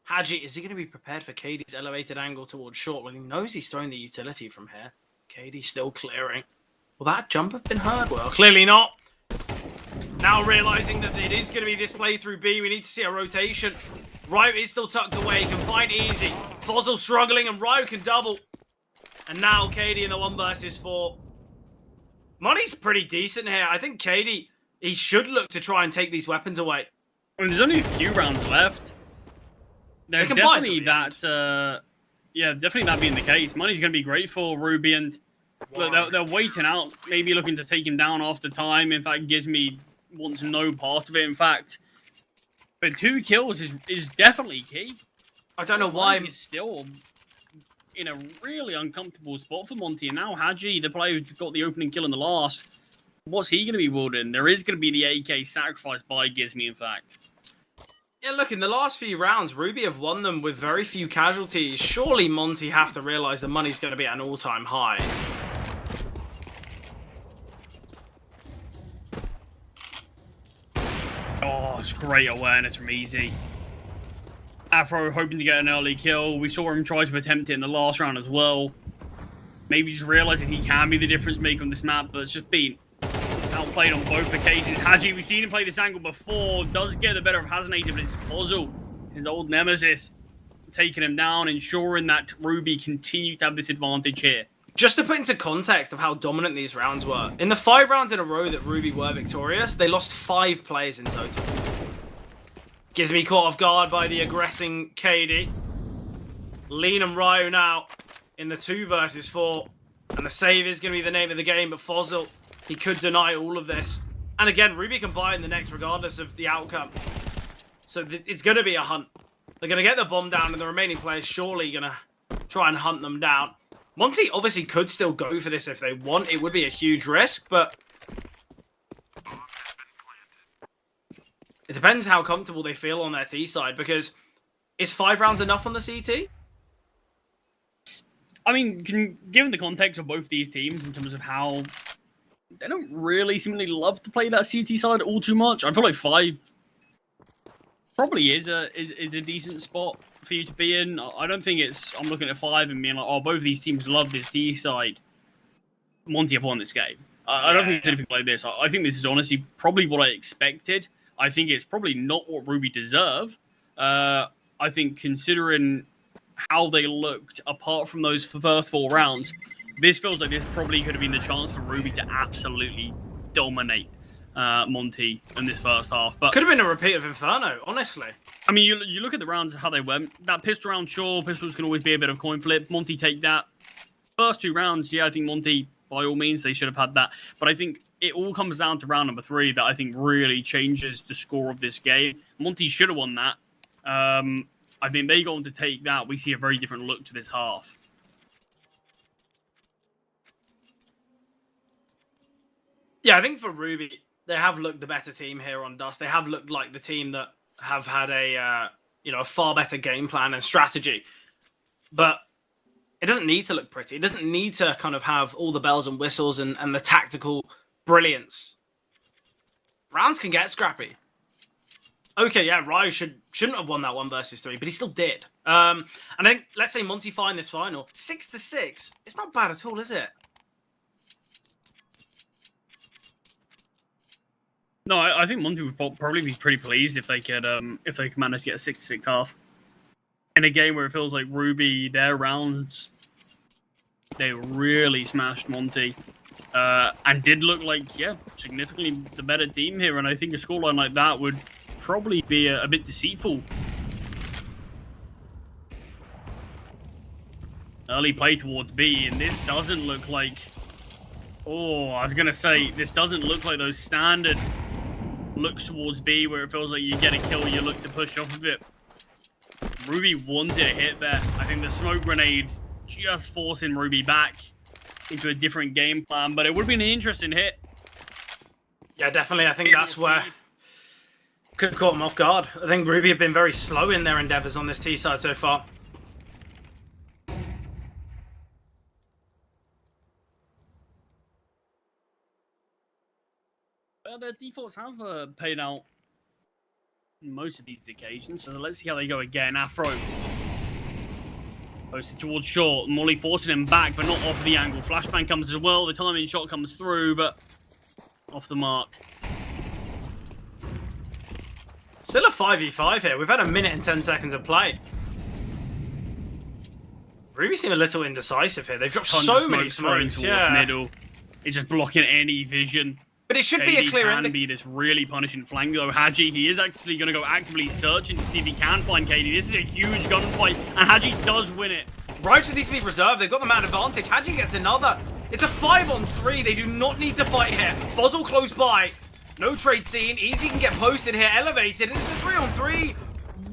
Haji, is he going to be prepared for KD's elevated angle towards short? Well, he knows he's throwing the utility from here. KD still clearing. Will that jump have been heard? Well, clearly not. Now realizing that it is going to be this play through B, we need to see a rotation. Ryu is still tucked away. He can find Easy. Fozzle struggling, and Ryu can double. And now KD in the 1 versus 4. Money's pretty decent here. I think KD, he should look to try and take these weapons away. I mean, there's only a few rounds left. There's definitely that, yeah, definitely that being the case. Money's going to be great for Ruby, and look, they're waiting out, maybe looking to take him down after time. In fact, Gizmy wants no part of it, in fact. But 2 kills is definitely key. I don't know why he's still in a really uncomfortable spot for Monte. And now Haji, the player who got the opening kill in the last, what's he going to be wielding? There is going to be the AK sacrificed by Gizmy, in fact. Yeah, look, in the last few rounds, Ruby have won them with very few casualties. Surely Monte have to realize the money's going to be at an all-time high. Oh, it's great awareness from Easy. Afro hoping to get an early kill. We saw him try to attempt it in the last round as well. Maybe just realizing he can be the difference maker on this map, but it's just been outplayed on both occasions. Haji, we've seen him play this angle before, does get the better of Hazenator, but it's Fozzle, his old nemesis, taking him down, ensuring that Ruby continue to have this advantage here. Just to put into context of how dominant these rounds were, in the 5 rounds in a row that Ruby were victorious, they lost 5 players in total. Gizmy caught off guard by the aggressing KD. Lean and Ryu now in the 2 versus 4. And the save is going to be the name of the game, but Fozzle, he could deny all of this. And again, Ruby can buy in the next regardless of the outcome. So it's going to be a hunt. They're going to get the bomb down, and the remaining players surely going to try and hunt them down. Monte obviously could still go for this if they want. It would be a huge risk, but it depends how comfortable they feel on their T side, because is 5 rounds enough on the CT? I mean, given the context of both these teams in terms of how they don't really seemingly love to play that CT side all too much, I feel like 5 probably is a decent spot for you to be in. I don't think it's, I'm looking at 5 and being like, oh, both of these teams love this T side. Monte have won this game. I don't think it's anything like this. I think this is honestly probably what I expected. I think it's probably not what Ruby deserve. I think considering how they looked apart from those first 4 rounds, this feels like this probably could have been the chance for Ruby to absolutely dominate. Monte in this first half. But could have been a repeat of Inferno, honestly. I mean, you look at the rounds, how they went. That pistol round, sure, pistols can always be a bit of coin flip. Monte take that. First 2 rounds, yeah, I think Monte, by all means, they should have had that. But I think it all comes down to round number 3 that I think really changes the score of this game. Monte should have won that. I think they go on to take that. We see a very different look to this half. Yeah, I think for Ruby, they have looked the better team here on Dust. They have looked like the team that have had a a far better game plan and strategy. But it doesn't need to look pretty. It doesn't need to kind of have all the bells and whistles and the tactical brilliance. Rounds can get scrappy. Okay, yeah, Ryu shouldn't have won that 1 versus 3, but he still did. And then let's say Monte find this final 6-6. It's not bad at all, is it? No, I think Monte would probably be pretty pleased if they could manage to get a 6-6 half. In a game where it feels like Ruby, their rounds, they really smashed Monte. And did look like, yeah, significantly the better team here. And I think a scoreline like that would probably be a bit deceitful. Early play towards B, and this doesn't look like... Oh, I was going to say, this doesn't look like those standard looks towards B where it feels like you get a kill, you look to push off of it. Ruby wanted a hit there. I think the smoke grenade just forcing Ruby back into a different game plan, but it would have been an interesting hit. Yeah, definitely. I think that's where could have caught them off guard. I think Ruby have been very slow in their endeavors on this T side so far. Well, their defaults have paid out in most of these occasions, so let's see how they go again. Afro posted towards short. Molly forcing him back, but not off the angle. Flashbang comes as well. The timing shot comes through, but off the mark. Still a 5v5 here. We've had 1 minute and 10 seconds of play. Ruby seem a little indecisive here. They've dropped so many smokes. Yeah. Middle. It's just blocking any vision. But it should be a clear indicator. Be this really punishing flank though. Haji, he is actually going to go actively searching to see if he can find KD. This is a huge gunfight, and Haji does win it. Right needs to be reserved. They've got the man advantage. Haji gets another. It's a 5-on-3. They do not need to fight here. Fuzzle close by. No trade scene. Easy can get posted here. Elevated. And it's a 3-on-3.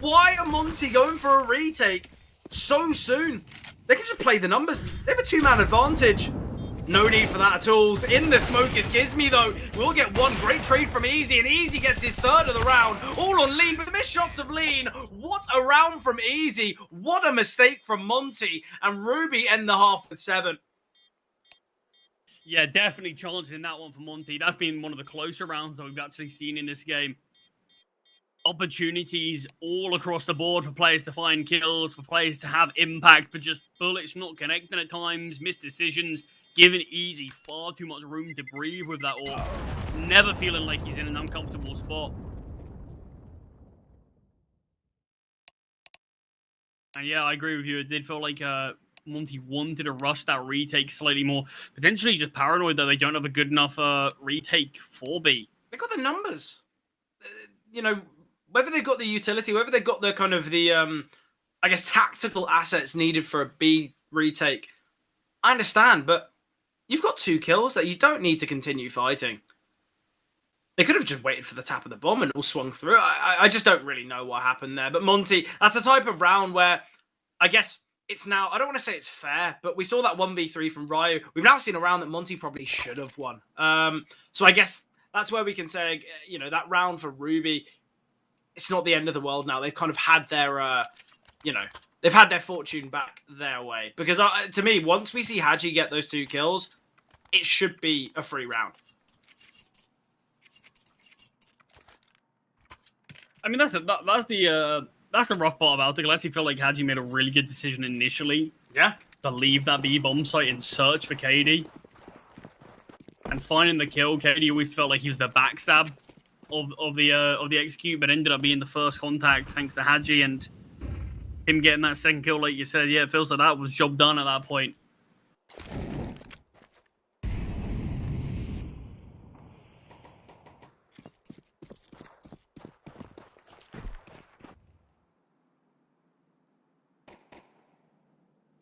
Why are Monte going for a retake so soon? They can just play the numbers. They have a 2-man advantage. No need for that at all. In the smoke is Gizmy, though. We'll get one great trade from Easy, and Easy gets his 3rd of the round. All on Lean, but the missed shots of Lean. What a round from Easy. What a mistake from Monte. And Ruby end the half with 7. Yeah, definitely challenging that one for Monte. That's been one of the closer rounds that we've actually seen in this game. Opportunities all across the board for players to find kills, for players to have impact, but just bullets not connecting at times, missed decisions. Giving Easy far too much room to breathe with that AWP. Never feeling like he's in an uncomfortable spot. And yeah, I agree with you. It did feel like Monte wanted to rush that retake slightly more. Potentially just paranoid that they don't have a good enough retake for B. They've got the numbers. Whether they've got the utility, whether they've got the kind of the, I guess, tactical assets needed for a B retake. I understand, but you've got 2 kills that you don't need to continue fighting. They could have just waited for the tap of the bomb and all swung through. I just don't really know what happened there. But Monte, that's the type of round where I guess it's now, I don't want to say it's fair, but we saw that 1v3 from Ryu. We've now seen a round that Monte probably should have won. So I guess that's where we can say, that round for Ruby, it's not the end of the world now. They've kind of had their, they've had their fortune back their way. Because to me, once we see Haji get those 2 kills, it should be a free round. I mean, that's the rough part about it. I actually feel like Haji made a really good decision initially. Yeah. To leave that B bomb site and search for KD. And finding the kill, KD always felt like he was the backstab of the execute, but ended up being the first contact thanks to Haji, and him getting that 2nd kill, like you said, yeah, it feels like that was job done at that point.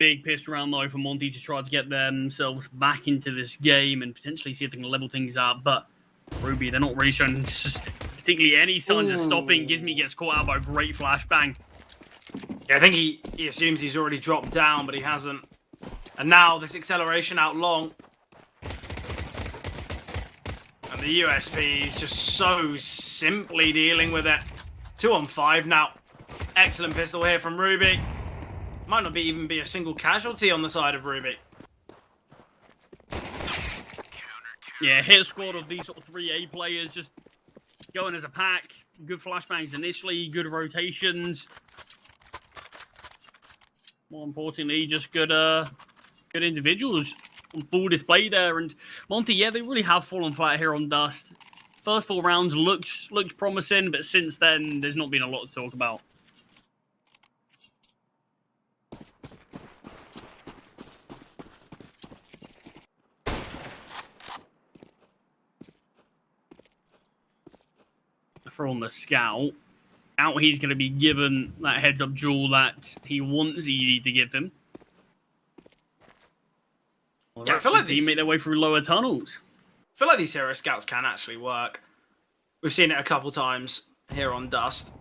big pissed around though for Monte to try to get themselves back into this game and potentially see if they can level things up. But Ruby, they're not really showing particularly any signs of stopping. Gizmi gets caught out by a great flashbang. Yeah, I think he assumes he's already dropped down, but he hasn't. And now this acceleration out long. And the USP is just so simply dealing with it. 2 on 5 now. Excellent pistol here from Ruby. Might not even be a single casualty on the side of Ruby. Yeah, hit squad of these sort of 3A players just going as a pack. Good flashbangs initially, good rotations. More importantly, just good individuals on full display there. And Monte, yeah, they really have fallen flat here on Dust. First 4 rounds looked promising, but since then, there's not been a lot to talk about. On the scout. Out he's going to be given that heads-up duel that he wants ED to give him. Yeah, I feel like they make their way through lower tunnels. I feel like these hero scouts can actually work. We've seen it a couple times here on Dust.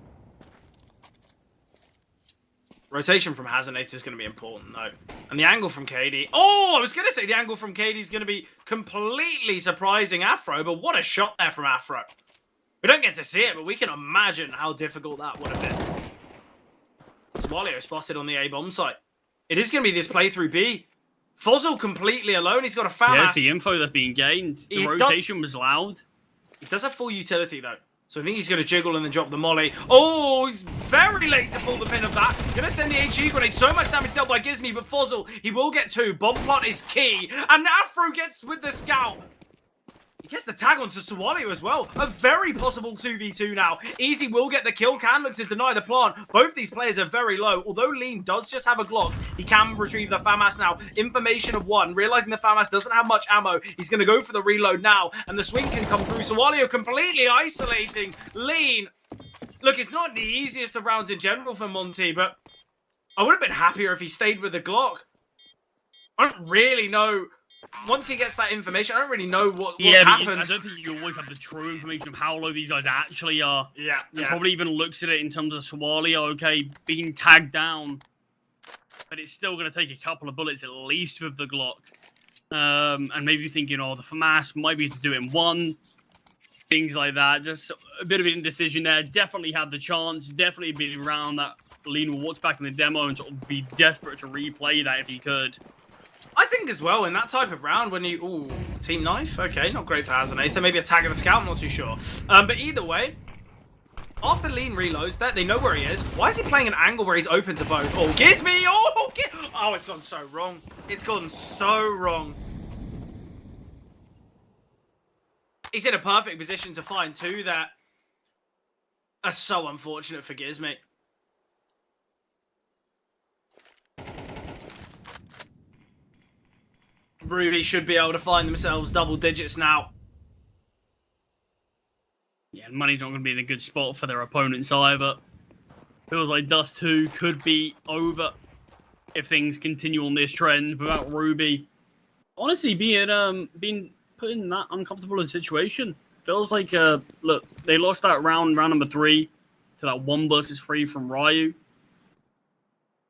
Rotation from Hazanator is going to be important, though. And the angle from KD... Oh, I was going to say the angle from KD is going to be completely surprising Afro, but what a shot there from Afro. We don't get to see it, but we can imagine how difficult that would have been. Swallow spotted on the A-bomb site. It is going to be this playthrough B. Fuzzle completely alone. He's got a FAMAS. There's the info that's being gained. The rotation was loud. He does have full utility, though. So I think he's going to jiggle and then drop the molly. Oh, he's very late to pull the pin of that. Going to send the HE grenade. So much damage dealt by Gizmi, but Fuzzle, he will get 2. Bomb plot is key. And Afro gets with the scout. He gets the tag onto Swallow as well. A very possible 2v2 now. Easy will get the kill. Can look to deny the plant. Both these players are very low. Although Lean does just have a Glock, he can retrieve the FAMAS now. Information of 1. Realizing the FAMAS doesn't have much ammo. He's going to go for the reload now. And the swing can come through. Swallow completely isolating Lean. Look, it's not the easiest of rounds in general for Monte, but I would have been happier if he stayed with the Glock. I don't really know. Once he gets that information, I don't really know what happens. I don't think you always have the true information of how low these guys actually are. Yeah. Probably even looks at it in terms of Swallow, okay, being tagged down. But it's still going to take a couple of bullets at least with the Glock. And maybe thinking, oh, the FAMAS might be able to do it in 1. Things like that. Just a bit of an indecision there. Definitely had the chance. Definitely been around that Lean will watch back in the demo and sort of be desperate to replay that if he could. I think as well, in that type of round, when you... Ooh, team knife? Okay, not great for Hazanator. Maybe a tag of the scout, I'm not too sure. But either way, after Lean reloads that, they know where he is. Why is he playing an angle where he's open to both? Oh, Gizmi! Oh, it's gone so wrong. It's gone so wrong. He's in a perfect position to find 2 that are so unfortunate for Gizmi. Ruby should be able to find themselves double digits now. Yeah, money's not going to be in a good spot for their opponents either. Feels like Dust 2 could be over if things continue on this trend without Ruby. Honestly, being put in that uncomfortable a situation. Feels like, look, they lost that round number 3 to that 1 versus 3 from Ryu.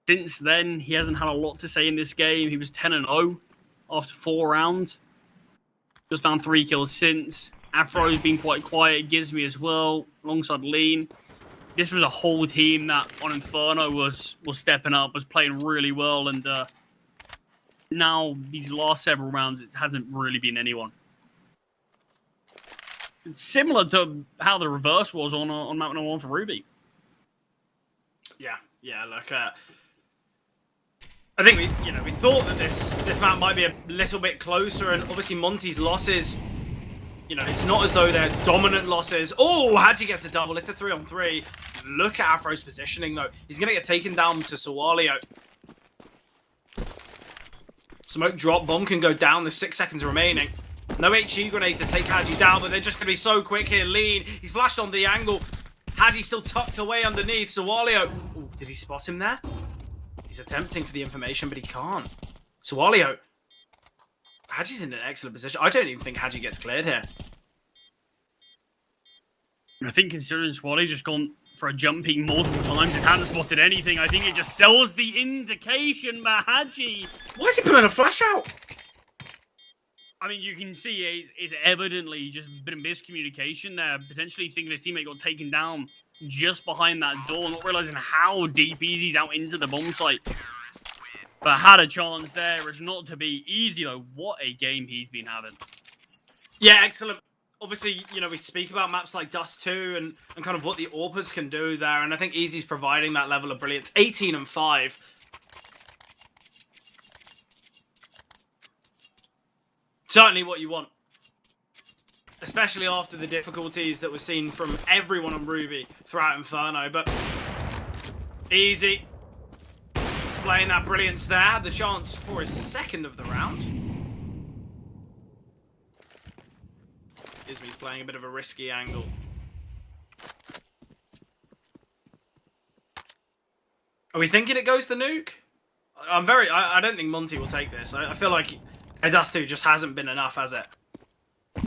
Since then, he hasn't had a lot to say in this game. He was 10-0. After 4 rounds. Just found 3 kills since. Afro's been quite quiet. Gizmi as well, alongside Lean. This was a whole team that on Inferno was stepping up, was playing really well, and now these last several rounds, it hasn't really been anyone. It's similar to how the reverse was on map number 1 for Ruby. Yeah, look, I think we thought that this map might be a little bit closer, and obviously Monte's losses, it's not as though they're dominant losses. Oh, Hadji gets a double. It's a 3-on-3. Look at Afro's positioning, though. He's going to get taken down to Sawalio. Smoke drop. Bomb can go down. There's 6 seconds remaining. No HE grenade to take Hadji down, but they're just going to be so quick here. Lean. He's flashed on the angle. Hadji still tucked away underneath. Sawalio. Ooh, did he spot him there? He's attempting for the information, but he can't. So Walio, Haji's in an excellent position. I don't even think Haji gets cleared here. I think considering Swally just gone for a jumping multiple times and hadn't spotted anything, I think it just sells the indication, Haji. Why is he pulling a flash out? I mean, you can see it's evidently just a bit of miscommunication there. Potentially thinking his teammate got taken down just behind that door, not realizing how deep Easy's out into the bomb site. But had a chance there. It's not to be easy, though. What a game he's been having. Yeah, excellent. Obviously, you know, we speak about maps like Dust 2 and kind of what the AWPers can do there, and I think Easy's providing that level of brilliance. 18 and 5. Certainly what you want. Especially after the difficulties that were seen from everyone on Ruby throughout Inferno. But Easy displaying that brilliance there. Had the chance for his second of the round. Gizmy's playing a bit of a risky angle. Are we thinking it goes to nuke? I don't think Monte will take this. I feel like a Dust 2 just hasn't been enough, has it?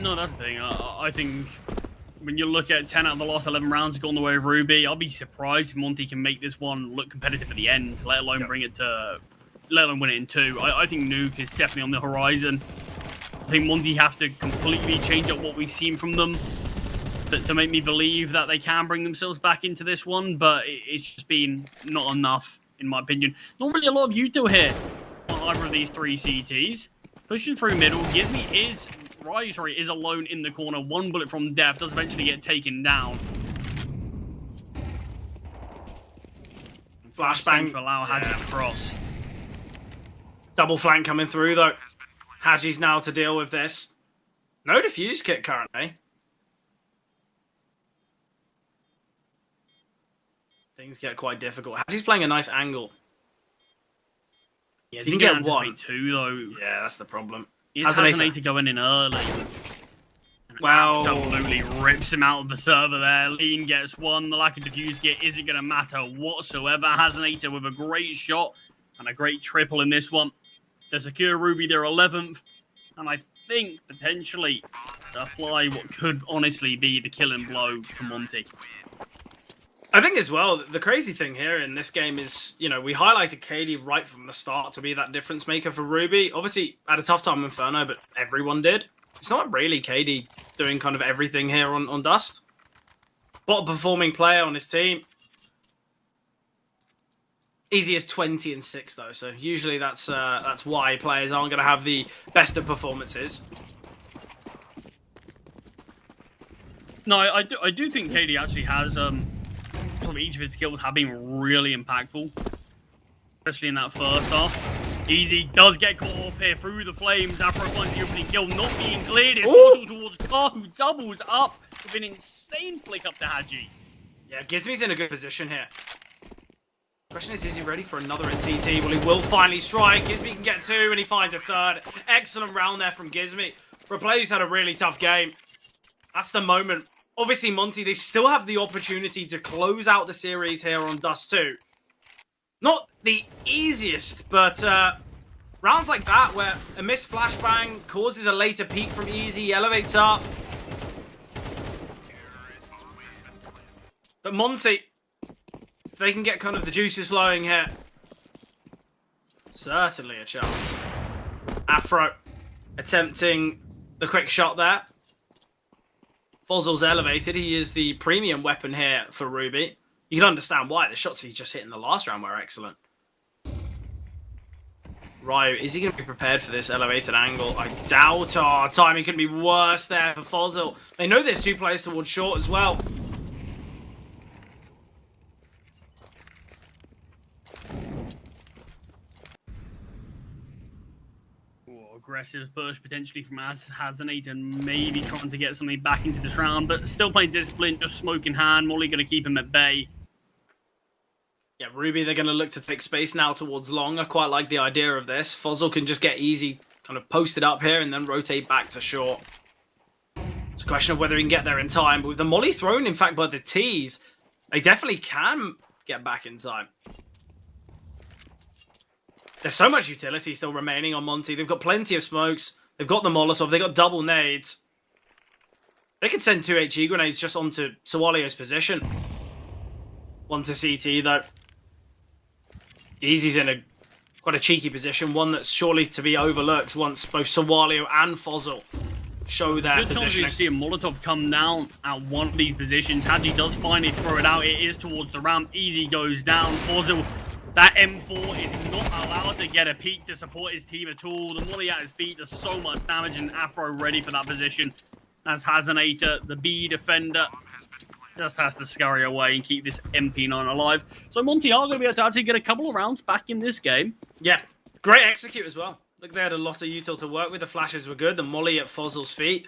No, that's the thing. I think when you look at 10 out of the last 11 rounds gone the way of Ruby, I'll be surprised if Monte can make this one look competitive at the end, let alone bring it to, let alone win it in 2. I think nuke is definitely on the horizon. I think Monte have to completely change up what we've seen from them to make me believe that they can bring themselves back into this one, but it's just been not enough, in my opinion. Not really a lot of util here on either of these 3 CTs. Pushing through middle, Gizmy is alone in the corner. 1 bullet from death, does eventually get taken down. Flashbang to allow Haji to cross. Double flank coming through though. Haji's now to deal with this. No defuse kit currently. Things get quite difficult. Haji's playing a nice angle. Yeah, he can get 1. 2 though. Yeah, that's the problem. He has to go in early. And Wow. absolutely rips him out of the server there. Lean gets 1. The lack of defuse kit isn't going to matter whatsoever. Hasanator with a great shot and a great triple in this one. To secure Ruby their 11th. And I think potentially to apply what could honestly be the killing blow to Monte. I think as well, the crazy thing here in this game is, you know, we highlighted KD right from the start to be that difference maker for Ruby. Obviously, had a tough time in Inferno, but everyone did. It's not really KD doing kind of everything here on Dust. Bottom performing player on his team. Easy is 20 and 6 though, so usually that's why players aren't going to have the best of performances. No, I do think KD actually has each of his skills have been really impactful, especially in that first half. Easy does get caught up here through the flames after finds the opening kill not being cleared. It's also towards Car, who doubles up with an insane flick up to Haji. Yeah, Gizmy's in a good position here. Question is he ready for another in CT? Well, he will finally strike. Gizmy can get 2 and he finds a 3rd. Excellent round there from Gizmy. For a player who's had a really tough game, that's the moment. Obviously, Monte, they still have the opportunity to close out the series here on Dust 2. Not the easiest, but rounds like that where a missed flashbang causes a later peak from Easy, elevates up. But Monte, if they can get kind of the juices flowing here, certainly a chance. Afro attempting the quick shot there. Fozzel's elevated. He is the premium weapon here for Ruby. You can understand why. The shots he just hit in the last round were excellent. Ryo, is he going to be prepared for this elevated angle? I doubt. Oh, timing could be worse there for Fozzel. They know there's 2 players towards short as well. Aggressive push potentially from Hazanate and maybe trying to get something back into this round, but still playing discipline, just smoke in hand. Molly going to keep him at bay. Yeah, Ruby, they're going to look to take space now towards long. I quite like the idea of this. Fozzel can just get Easy kind of posted up here and then rotate back to short. It's a question of whether he can get there in time. But with the Molly thrown, in fact, by the T's, they definitely can get back in time. There's so much utility still remaining on Monte. They've got plenty of smokes. They've got the Molotov. They've got double nades. They could send 2 HE grenades just onto Sawalio's position. One to CT, though. Easy's in quite a cheeky position. One that's surely to be overlooked once both Sawalio and Fozzel show their Good chance positioning. you see a Molotov come down at one of these positions. Hadji does finally throw it out. It is towards the ramp. Easy goes down. Fozzel, that M4 is not allowed to get a peek to support his team at all. The molly at his feet does so much damage, and Afro ready for that position. As Hazanator, the B defender, just has to scurry away and keep this MP9 alive. So Monte are going to be able to actually get a couple of rounds back in this game. Yeah, great execute as well. Look, they had a lot of util to work with. The flashes were good. The molly at Fozzel's feet,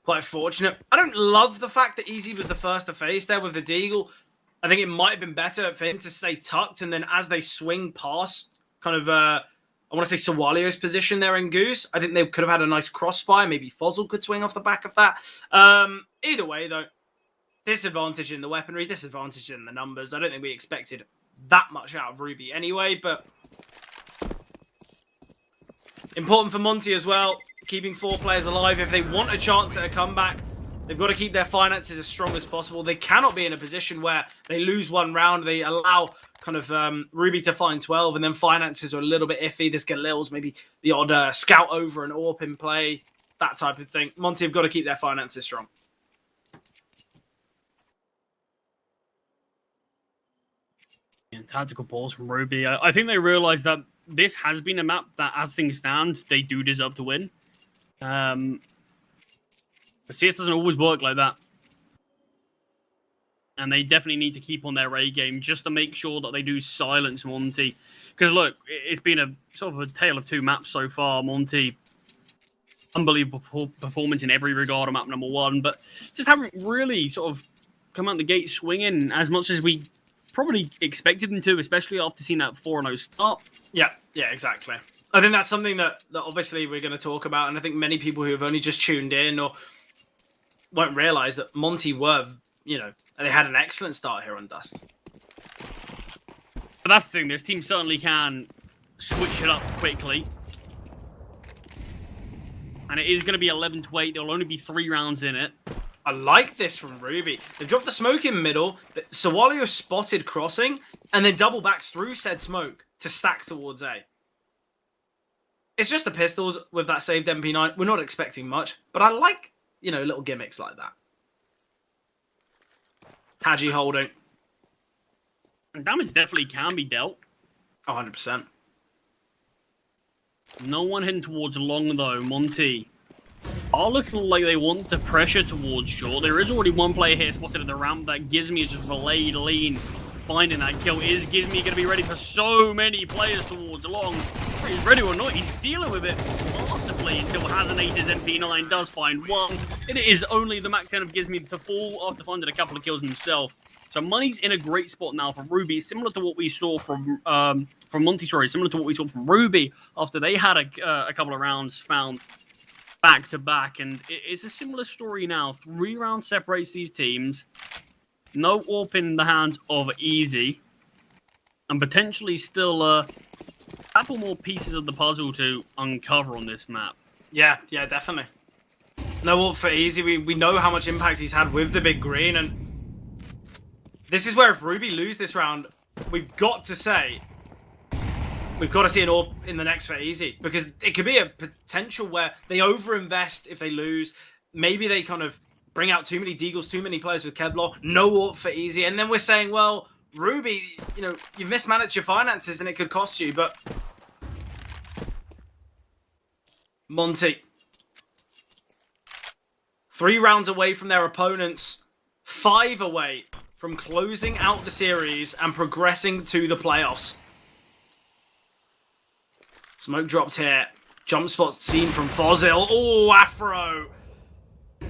quite fortunate. I don't love the fact that Easy was the first to face there with the Deagle. I think it might have been better for him to stay tucked, and then as they swing past, kind of, I want to say Sawalio's position there in Goose, I think they could have had a nice crossfire. Maybe Fozzel could swing off the back of that. Either way, though, disadvantage in the weaponry, disadvantage in the numbers. I don't think we expected that much out of Ruby anyway, but important for Monte as well, keeping 4 players alive. If they want a chance at a comeback, they've got to keep their finances as strong as possible. They cannot be in a position where they lose one round, they allow kind of Ruby to find 12, and then finances are a little bit iffy. There's Galil's, maybe the odd scout over an AWP in play, that type of thing. Monte have got to keep their finances strong. Tactical balls from Ruby. I think they realized that this has been a map that, as things stand, they do deserve to win. But CS doesn't always work like that. And they definitely need to keep on their A game just to make sure that they do silence Monte. Because, look, it's been a sort of a tale of 2 maps so far. Monte, unbelievable performance in every regard on map number 1, but just haven't really sort of come out the gate swinging as much as we probably expected them to, especially after seeing that 4-0 start. Yeah, exactly. I think that's something that obviously we're going to talk about, and I think many people who have only just tuned in or won't realise that Monte were, they had an excellent start here on Dust. But that's the thing, this team certainly can switch it up quickly. And it is going to be 11-8, there'll only be 3 rounds in it. I like this from Ruby. They've dropped the smoke in middle. Sawalio spotted crossing and then double backs through said smoke to stack towards A. It's just the pistols with that saved MP9. We're not expecting much, but I like, little gimmicks like that. Hadji holding. And damage definitely can be dealt. 100%. No one heading towards long though. Monte are looking like they want the pressure towards short. There is already one player here spotted at the ramp. That Gizmi is just relayed lean. Finding that kill. Is Gizmi going to be ready for so many players towards long? Whether he's ready or not, he's dealing with it masterfully until Hazanator's MP9 does find one. It is only the Mac 10 of Gizmi to fall after finding a couple of kills himself. So Money's in a great spot now for Ruby, similar to what we saw from Monte, similar to what we saw from Ruby after they had a couple of rounds found back to back, and it's a similar story now. 3 rounds separates these teams. No AWP in the hands of Easy, and potentially still a couple more pieces of the puzzle to uncover on this map. Yeah, definitely. No AWP for Easy. We know how much impact he's had with the big green, and this is where if Ruby lose this round, we've got to see an AWP in the next for Easy, because it could be a potential where they overinvest if they lose. Maybe they kind of bring out too many Deagles, too many players with Kevlar, no AWP for Easy, and then we're saying, well, Ruby, you've mismanaged your finances and it could cost you, but Monte, 3 rounds away from their opponents, 5 away from closing out the series and progressing to the playoffs. Smoke dropped here. Jump spot seen from Fozil. Oh, Afro. Yeah,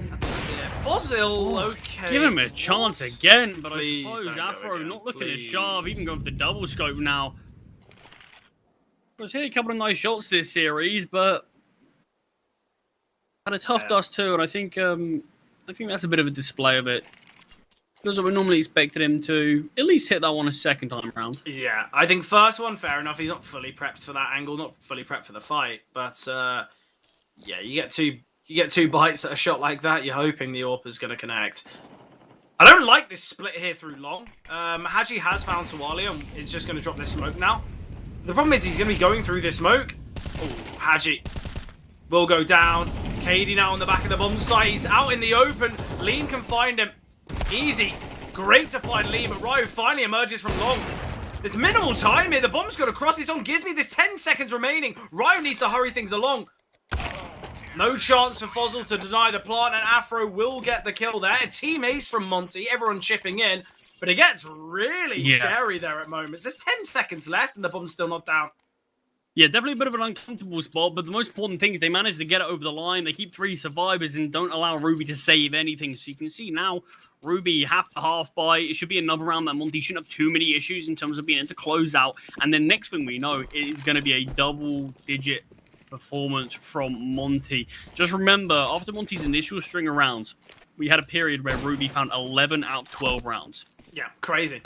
Fozil, okay. Give him a chance again, but Please I suppose don't go Afro again, not looking as please. sharp, even going for the double scope now. Was hit a couple of nice shots this series, but had a tough dust too, and I think that's a bit of a display of it. That's what we normally expected him to at least hit that one a second time around. Yeah, I think first one, fair enough. He's not fully prepped for that angle, not fully prepped for the fight. But yeah, you get two bites at a shot like that. You're hoping the AWP is going to connect. I don't like this split here through long. Haji has found Sawali and is just going to drop this smoke now. The problem is he's going to be going through this smoke. Oh, Haji will go down. Katie now on the back of the bomb site. He's out in the open. Lean can find him. Easy. Great to find Lee, but Ryu finally emerges from long. There's minimal time here. The bomb's got to cross. It's on Gizmy. There's 10 seconds remaining. Ryu needs to hurry things along. No chance for Fozzle to deny the plant, and Afro will get the kill there. A team ace from Monte. Everyone chipping in. But it gets really scary there at moments. There's 10 seconds left, and the bomb's still not down. Yeah, definitely a bit of an uncomfortable spot, but the most important thing is they manage to get it over the line. They keep 3 survivors and don't allow Ruby to save anything. So you can see now, Ruby half buy. It should be another round that Monte shouldn't have too many issues in terms of being able to close out. And then next thing we know, it is going to be a double-digit performance from Monte. Just remember, after Monte's initial string of rounds, we had a period where Ruby found 11 out of 12 rounds. Yeah, crazy.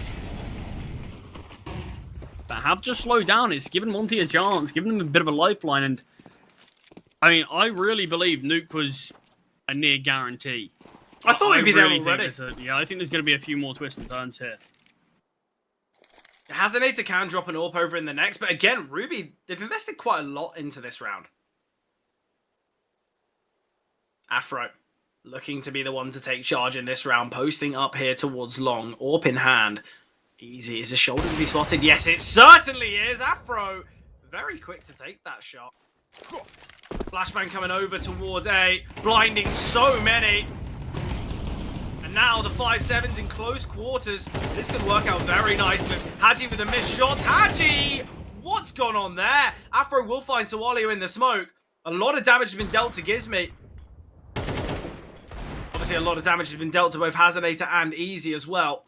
That have just slowed down. It's given Monte a chance, given them a bit of a lifeline. And I mean, I really believe Nuke was a near guarantee. I thought he'd be there really already. Yeah, I think there's going to be a few more twists and turns here. Hazanator can drop an AWP over in the next, but again, Ruby, they've invested quite a lot into this round. Afro, looking to be the one to take charge in this round, posting up here towards long, AWP in hand. Easy. Is a shoulder to be spotted? Yes, it certainly is. Afro, very quick to take that shot. Flashbang coming over towards A, blinding so many. And now the 5-7's in close quarters. This could work out very nicely. Haji with a missed shot. Haji! What's gone on there? Afro will find Sawalio in the smoke. A lot of damage has been dealt to Gizmy. Obviously, a lot of damage has been dealt to both Hazanator and Easy as well.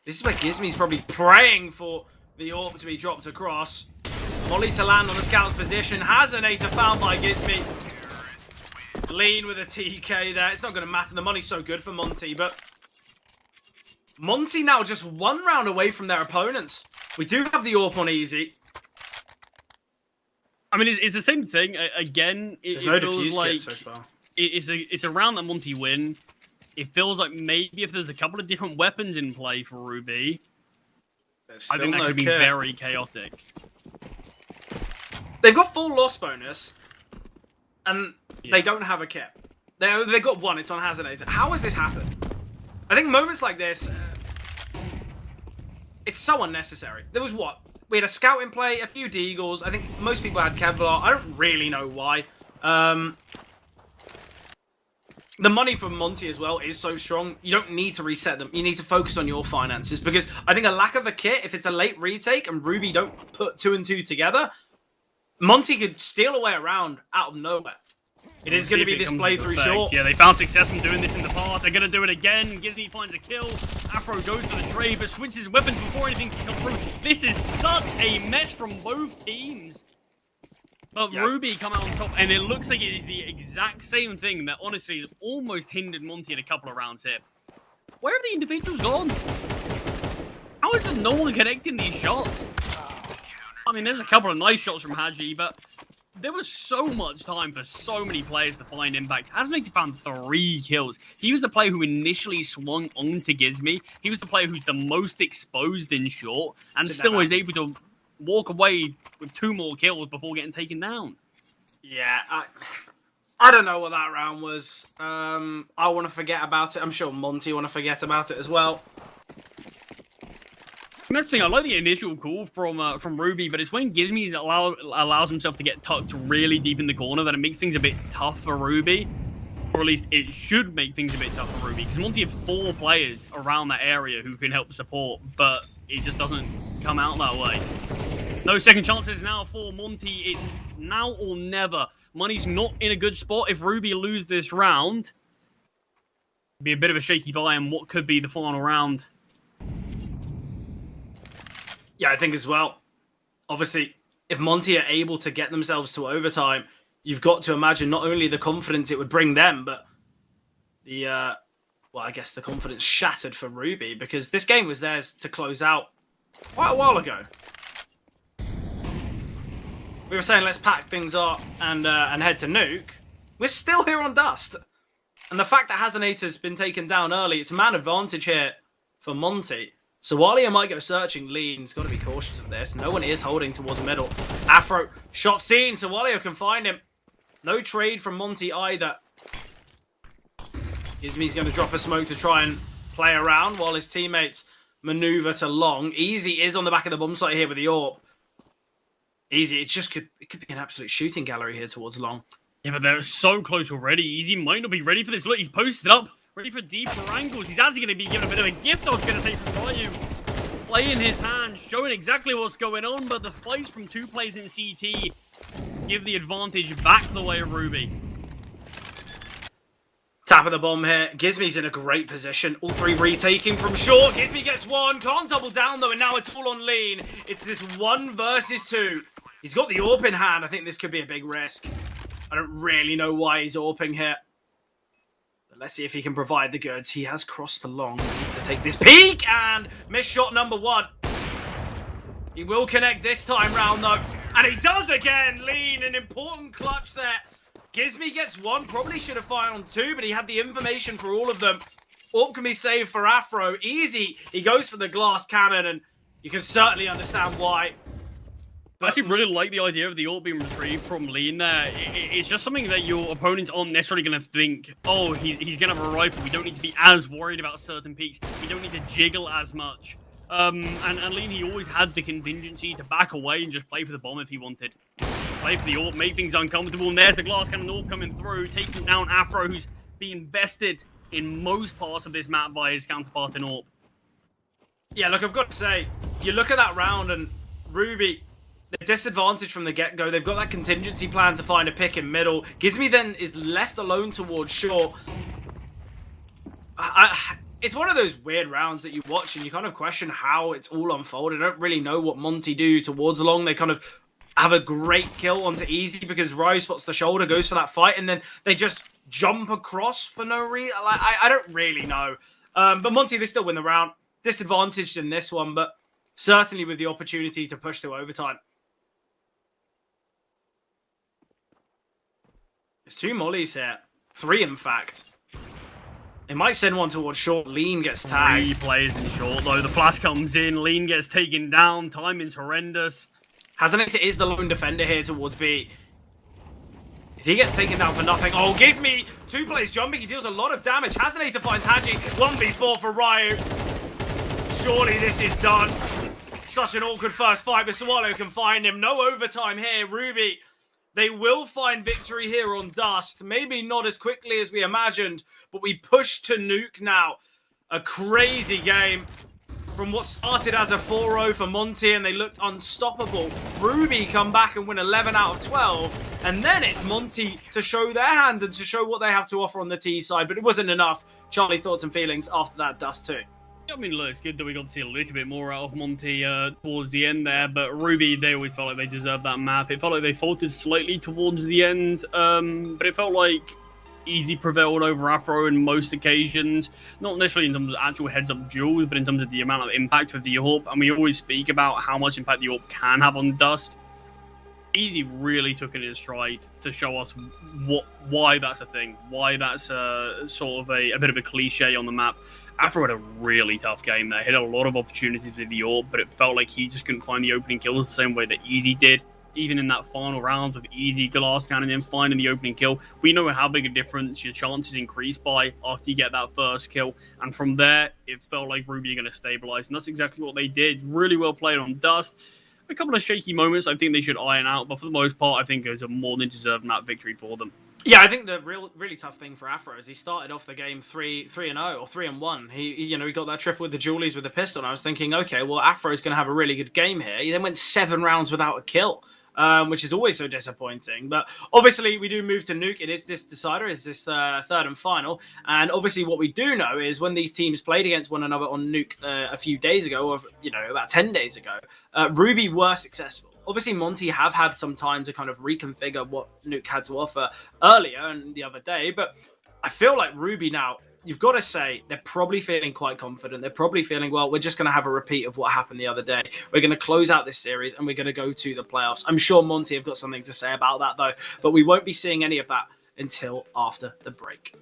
This is where Gizmy's probably praying for the AWP to be dropped across. Molly to land on the scout's position. Hazanator found by Gizmy. Lean with a TK there. It's not going to matter. The money's so good for Monte, but Monte now just 1 round away from their opponents. We do have the AWP on Easy. I mean, it's the same thing. Again, it feels like so far. It's a round that Monte win. It feels like maybe if there's a couple of different weapons in play for Ruby, I think that could be very chaotic. They've got full loss bonus, and they don't have a kit. They got one. It's on Hazanator. How has this happened? I think moments like this, it's so unnecessary. There was what? We had a scout in play, a few Deagles. I think most people had Kevlar. I don't really know why. The money from Monte as well is so strong. You don't need to reset them. You need to focus on your finances, because I think a lack of a kit, if it's a late retake and Ruby don't put 2 and 2 together, Monte could steal away around out of nowhere. It is going to be this playthrough short. Yeah, they found success from doing this in the past. They're going to do it again. Gizmy finds a kill. Afro goes to the trade, but switches weapons before anything can come through. This is such a mess from both teams. But Ruby come out on top, and it looks like it is the exact same thing that honestly has almost hindered Monte in a couple of rounds here. Where have the individuals gone? How is there no one connecting these shots? I mean, there's a couple of nice shots from Haji, but there was so much time for so many players to find impact. Hazanator found 3 kills. He was the player who initially swung onto Gizmy. He was the player who's the most exposed in short, and still was able to walk away with 2 more kills before getting taken down. Yeah, I don't know what that round was. I want to forget about it. I'm sure Monte want to forget about it as well. And that's the thing. I like the initial call from Ruby, but it's when Gizmy allows himself to get tucked really deep in the corner that it makes things a bit tough for Ruby. Or at least it should make things a bit tough for Ruby, because Monte have 4 players around that area who can help support, but it just doesn't come out that way. No second chances now for Monte. It's now or never. Money's not in a good spot. If Ruby lose this round, it'd be a bit of a shaky buy in what could be the final round. Yeah, I think as well. Obviously, if Monte are able to get themselves to overtime, you've got to imagine not only the confidence it would bring them, but the well, I guess the confidence shattered for Ruby, because this game was theirs to close out quite a while ago. We were saying let's pack things up and head to Nuke. We're still here on Dust. And the fact that Hazenator's been taken down early, it's a man advantage here for Monte. So Walia might go searching. Lean's got to be cautious of this. No one is holding towards the middle. Afro, shot seen, so Walia can find him. No trade from Monte either. Gizmi's going to drop a smoke to try and play around while his teammates maneuver to long. Easy is on the back of the bomb site here with the AWP. Easy, it could be an absolute shooting gallery here towards long. Yeah, but they're so close already. Easy might not be ready for this. Look, he's posted up, ready for deeper angles. He's actually going to be given a bit of a gift, I was going to say, from Ryu. Play in his hand, showing exactly what's going on, but the fights from 2 plays in CT give the advantage back the way of Ruby. Tap of the bomb here. Gizmi's in a great position. All 3 retaking from short. Gizmi gets 1. Can't double down, though, and now it's all on Lean. It's this 1 versus 2. He's got the AWP in hand. I think this could be a big risk. I don't really know why he's AWPing here. But let's see if he can provide the goods. He has crossed the long. He needs to take this peek, and missed shot number 1. He will connect this time round, though. And he does again. Lean, an important clutch there. Gizmi gets 1, probably should have fired on 2, but he had the information for all of them. AWP can be saved for Afro. Easy, he goes for the glass cannon, and you can certainly understand why. I actually really like the idea of the AWP being retrieved from Lean there. It's just something that your opponents aren't necessarily going to think, oh, he's going to have a rifle. We don't need to be as worried about certain peaks. We don't need to jiggle as much. And Lean, he always had the contingency to back away and just play for the bomb if he wanted. Play for the AWP, make things uncomfortable, and there's the glass cannon AWP coming through, taking down Afro, who's being bested in most parts of this map by his counterpart in AWP. Yeah, look, I've got to say, you look at that round, and Ruby, they're disadvantaged from the get-go. They've got that contingency plan to find a pick in middle. Gizmi then is left alone towards short. It's one of those weird rounds that you watch, and you kind of question how it's all unfolded. I don't really know what Monte do towards long. They kind of have a great kill onto Easy because Ryu spots the shoulder, goes for that fight, and then they just jump across for no reason. Like, I don't really know. But Monte, they still win the round. Disadvantaged in this one, but certainly with the opportunity to push to overtime. There's 2 mollies here. 3, in fact. They might send one towards short. Lean gets tagged. 3 players in short, though. The flash comes in. Lean gets taken down. Timing's horrendous. Hazenator is the lone defender here towards B. If he gets taken down for nothing... Oh, Gizmi! 2 players jumping. He deals a lot of damage. Hazenator finds Haji. 1v4 for Ryu. Surely this is done. Such an awkward first fight, but Swallow can find him. No overtime here. Ruby, they will find victory here on Dust. Maybe not as quickly as we imagined, but we push to Nuke now. A crazy game. From what started as a 4-0 for Monte, and they looked unstoppable. Ruby come back and win 11 out of 12. And then it's Monte to show their hand and to show what they have to offer on the T side. But it wasn't enough. Charlie, thoughts and feelings after that Dust too? I mean, look, it's good that we got to see a little bit more out of Monte towards the end there, but Ruby, they always felt like they deserved that map. It felt like they faltered slightly towards the end, but it felt like Easy prevailed over Afro in most occasions. Not necessarily in terms of actual heads-up duels, but in terms of the amount of impact with the AWP, and we always speak about how much impact the AWP can have on Dust. Easy really took it in stride to show us why that's a thing, why that's sort of a bit of a cliche on the map. Afro had a really tough game there. He had a lot of opportunities with the AWP, but it felt like he just couldn't find the opening kills the same way that Easy did. Even in that final round with Easy, glass cannon, and finding the opening kill, we know how big a difference your chances increase by after you get that first kill. And from there, it felt like Ruby are going to stabilize, and that's exactly what they did. Really well played on Dust. A couple of shaky moments I think they should iron out, but for the most part, I think it was a more than deserved map victory for them. Yeah, I think the really tough thing for Afro is he started off the game 3-0 or 3-1. He got that triple with the Julies with the pistol. And I was thinking, okay, well, Afro's going to have a really good game here. He then went 7 rounds without a kill, which is always so disappointing. But obviously, we do move to Nuke. It is this decider, it's this third and final. And obviously, what we do know is when these teams played against one another on Nuke a few days ago, or about 10 days ago, Ruby were successful. Obviously, Monte have had some time to kind of reconfigure what Nuke had to offer earlier and the other day, but I feel like Ruby now, you've got to say they're probably feeling quite confident. They're probably feeling, well, we're just going to have a repeat of what happened the other day. We're going to close out this series and we're going to go to the playoffs. I'm sure Monte have got something to say about that, though, but we won't be seeing any of that until after the break.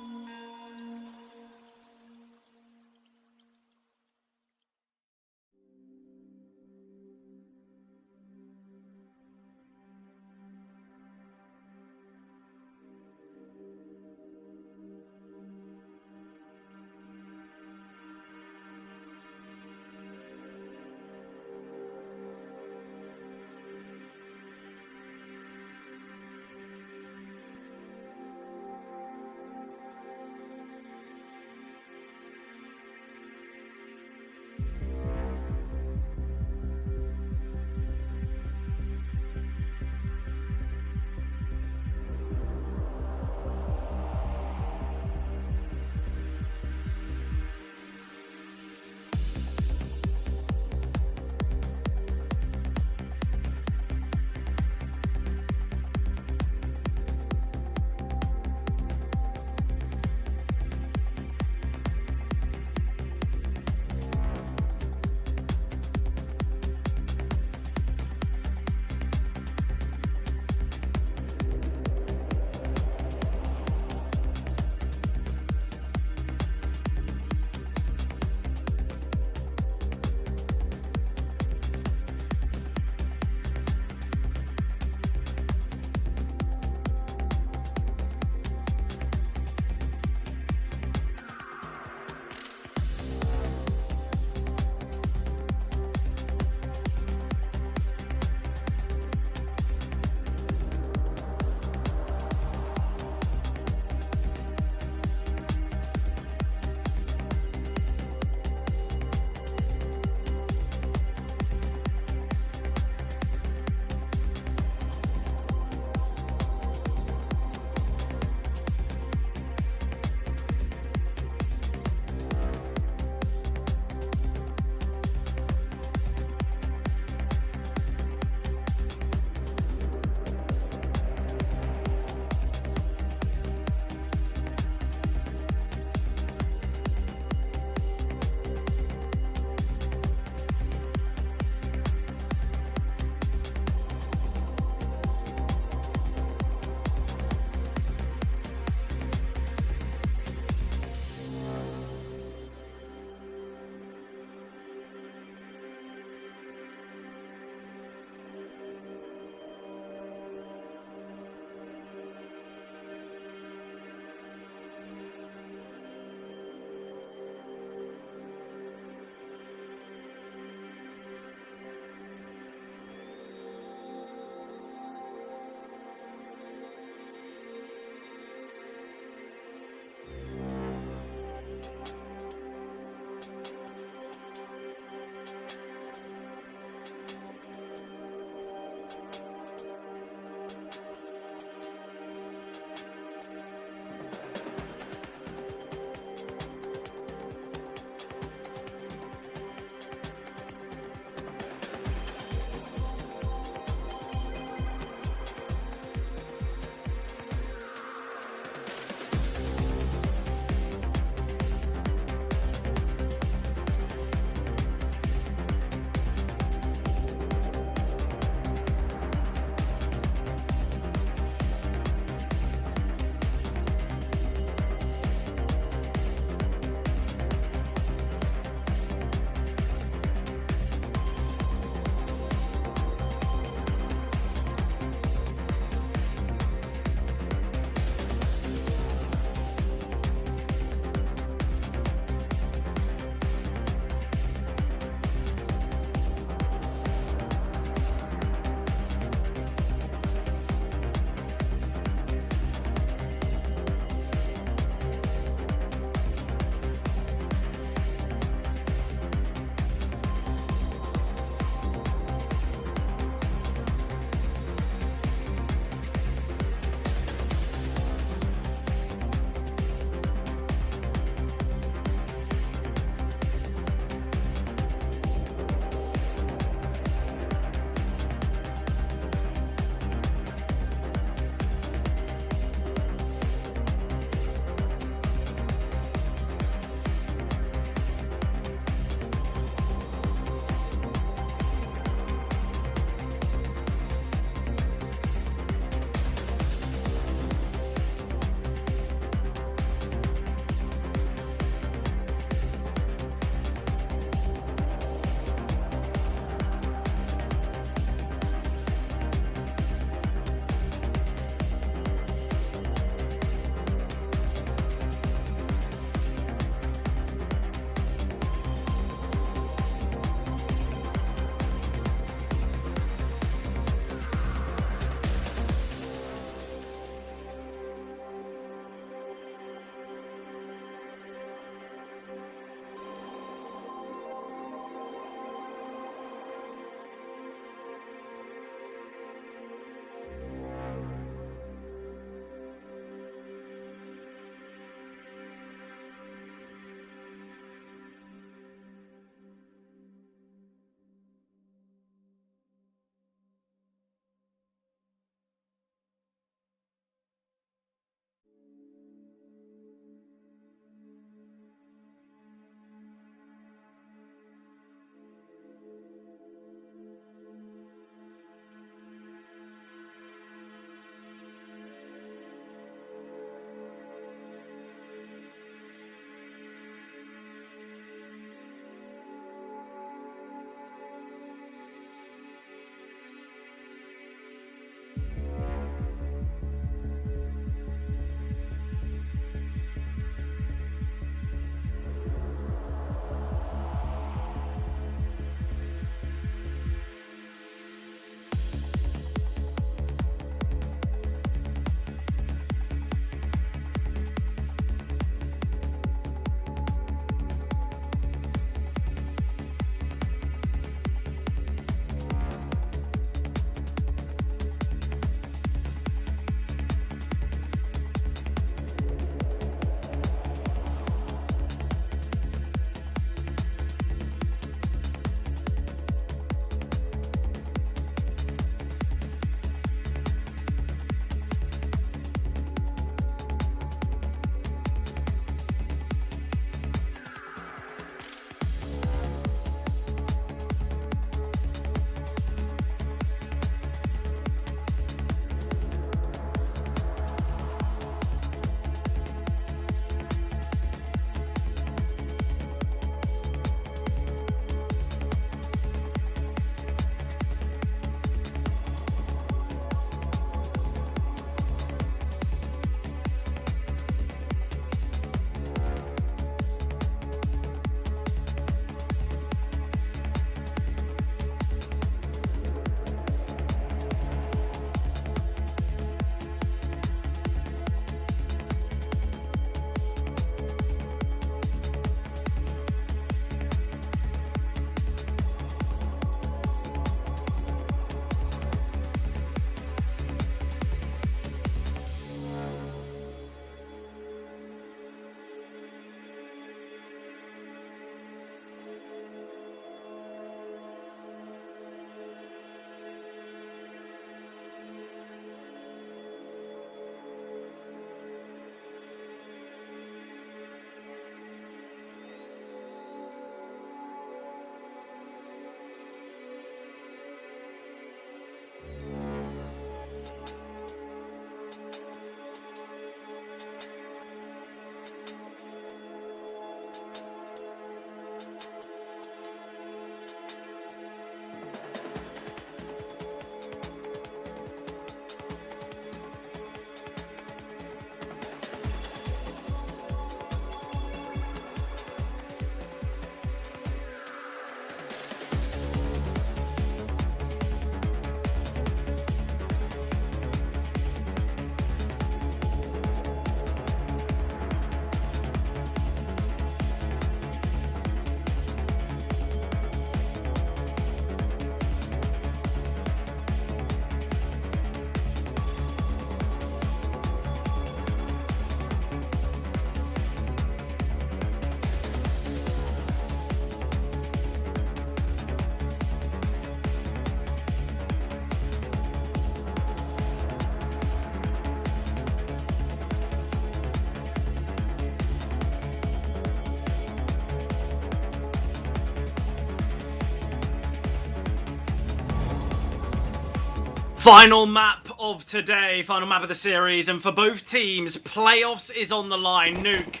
Final map of today, final map of the series, and for both teams, playoffs is on the line. Nuke.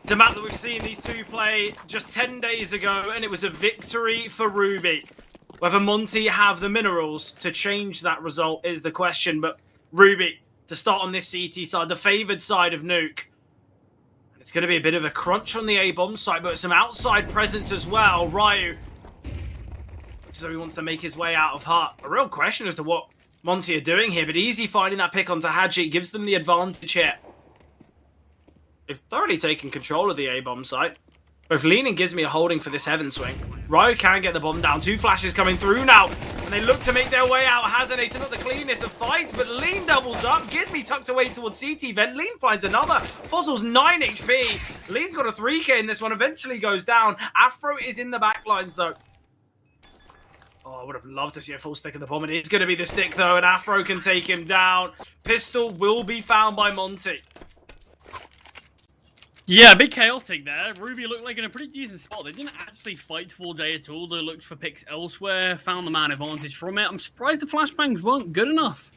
It's a map that we've seen these two play just 10 days ago, and it was a victory for Ruby. Whether Monte have the minerals to change that result is the question, but Ruby, to start on this CT side, the favoured side of Nuke. And it's going to be a bit of a crunch on the A-bomb side, but some outside presence as well. Ryu, so he wants to make his way out of Hut. A real question as to what Monte are doing here, but easy finding that pick onto Hadji gives them the advantage here. They've thoroughly taken control of the A-bomb site. Both Lean and Gizmi are holding for this heaven swing. Ryu can get the bomb down. 2 flashes coming through now. And they look to make their way out. Hazenator, not the cleanest of fights, but Lean doubles up. Gizmi tucked away towards CT vent. Lean finds another. Fossil's 9 HP. Lean's got a 3k in this one. Eventually goes down. Afro is in the backlines, though. Oh, I would have loved to see a full stick of the bomb. It is going to be the stick, though, and Afro can take him down. Pistol will be found by Monte. Yeah, a bit chaotic there. Ruby looked like in a pretty decent spot. They didn't actually fight towards A at all. They looked for picks elsewhere, found the man advantage from it. I'm surprised the flashbangs weren't good enough.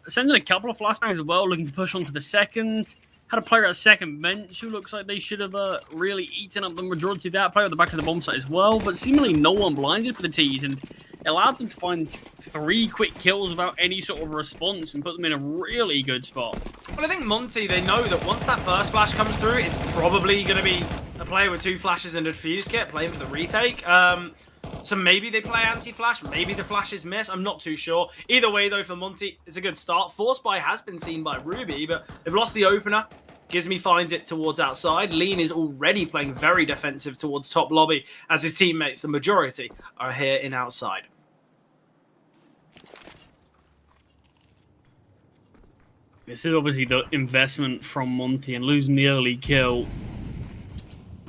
Sending a couple of flashbangs as well, looking to push onto the second. Had a player at second bench who looks like they should have really eaten up the majority of that. Player at the back of the bomb site as well, but seemingly no one blinded for the T's, and it allowed them to find 3 quick kills without any sort of response and put them in a really good spot. Well, I think Monte, they know that once that first flash comes through, it's probably going to be a player with 2 flashes and a defuse kit playing for the retake. So maybe they play anti-flash, maybe the flashes miss, I'm not too sure. Either way, though, for Monte, it's a good start. Force buy has been seen by Ruby, but they've lost the opener. Gizmi finds it towards outside. Lean is already playing very defensive towards top lobby, as his teammates, the majority, are here in outside. This is obviously the investment from Monte, and losing the early kill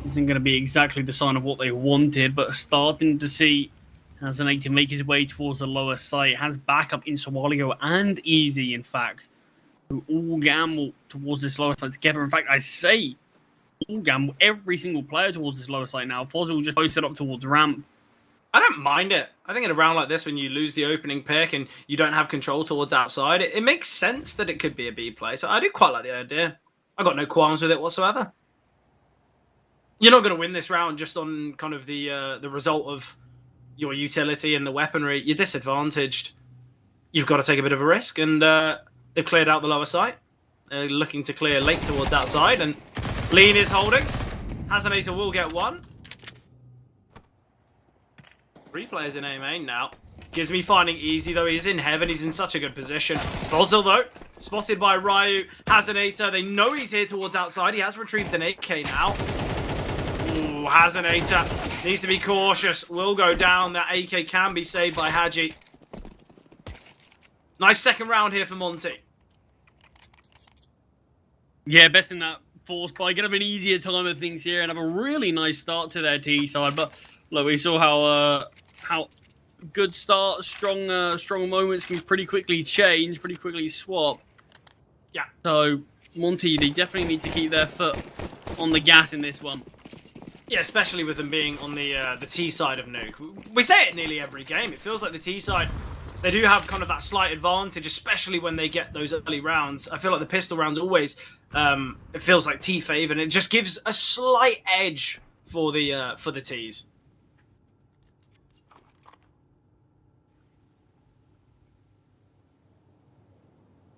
isn't going to be exactly the sign of what they wanted, but starting to see Hazenator make his way towards the lower site, has backup in Sawalio and Easy, in fact, who all gamble towards this lower site together. In fact, I say all gamble, every single player towards this lower site now. Fossil just posted up towards ramp. I don't mind it. I think in a round like this, when you lose the opening pick and you don't have control towards outside, it makes sense that it could be a B play. So I do quite like the idea. I got no qualms with it whatsoever. You're not going to win this round just on kind of the result of your utility and the weaponry. You're disadvantaged. You've got to take a bit of a risk, and they've cleared out the lower site. They're looking to clear late towards outside, and Lean is holding. Hazenator will get 1. 3 players in A main now. Gizmi finding Easy, though. He's in heaven. He's in such a good position. Fossil, though, spotted by Ryu. Hazenator, they know he's here towards outside. He has retrieved an 8k now. Ooh, Hazenator needs to be cautious. Will go down. That AK can be saved by Hadji. Nice second round here for Monte. Yeah, best in that force buy. Get up an easier time of things here and have a really nice start to their T side. But look, we saw how good start, strong moments can pretty quickly change, pretty quickly swap. Yeah. So Monte, they definitely need to keep their foot on the gas in this one. Yeah, especially with them being on the T side of Nuke. We say it nearly every game. It feels like the T side, they do have kind of that slight advantage, especially when they get those early rounds. I feel like the pistol rounds always, it feels like T fave, and it just gives a slight edge for the Ts.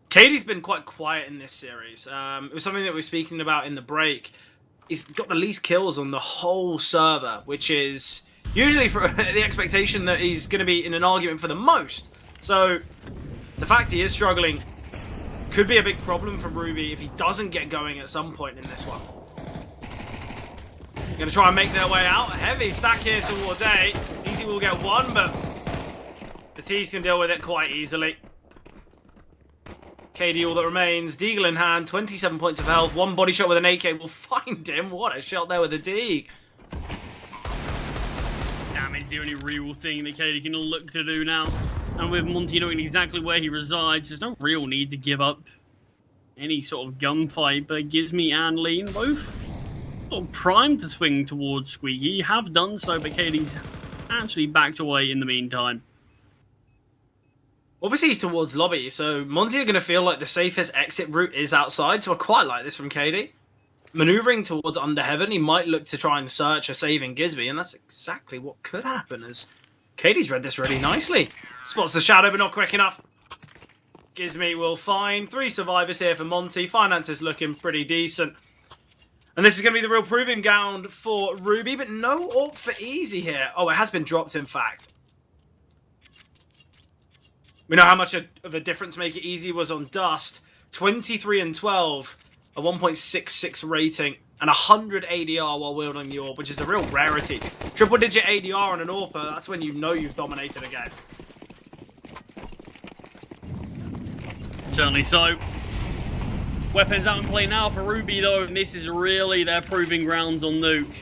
Katie's been quite quiet in this series. It was something that we were speaking about in the break. He's got the least kills on the whole server, which is usually for the expectation that he's going to be in an argument for the most. So the fact he is struggling could be a big problem for Ruby if he doesn't get going at some point in this one. Going to try and make their way out. A heavy stack here towards A. Easy will get 1, but the T's can deal with it quite easily. KD all that remains. Deagle in hand, 27 points of health. 1 body shot with an AK will find him. What a shot there with a Deagle. Damage is the only real thing that KD can look to do now. And with Monte knowing exactly where he resides, there's no real need to give up any sort of gunfight. But Gizmi and Lean both sort of primed to swing towards Squeaky. Have done so, but KD's actually backed away in the meantime. Obviously, he's towards lobby, so Monte are going to feel like the safest exit route is outside, so I quite like this from KD. Maneuvering towards under heaven, he might look to try and search a saving Gizby, and that's exactly what could happen, as KD's read this really nicely. Spots the shadow, but not quick enough. Gizmy will find 3 survivors here for Monte. Finance is looking pretty decent. And this is going to be the real proving ground for Ruby, but no AWP for Easy here. Oh, it has been dropped, in fact. We know how much of a difference maker Easy was on Dust. 23 and 12, a 1.66 rating, and 100 ADR while wielding the AWP, which is a real rarity. Triple-digit ADR on an AWPer, that's when you know you've dominated a game. Certainly so. Weapons out in play now for Ruby, though, and this is really their proving grounds on Nuke.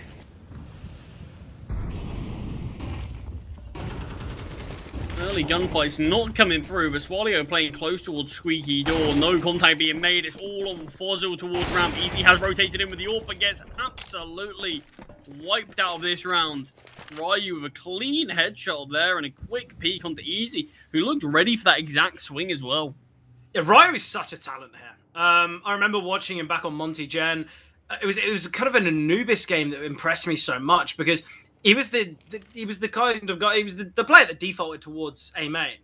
Early gunfights not coming through, but Swallow playing close towards Squeaky Door. No contact being made. It's all on Fozzle towards ramp. Easy has rotated in with the AWP, but gets absolutely wiped out of this round. Ryu with a clean headshot there and a quick peek onto Easy, who looked ready for that exact swing as well. Yeah, Ryu is such a talent here. I remember watching him back on Monte Gen. It was kind of an Anubis game that impressed me so much because he was the kind of guy. He was the player that defaulted towards A main,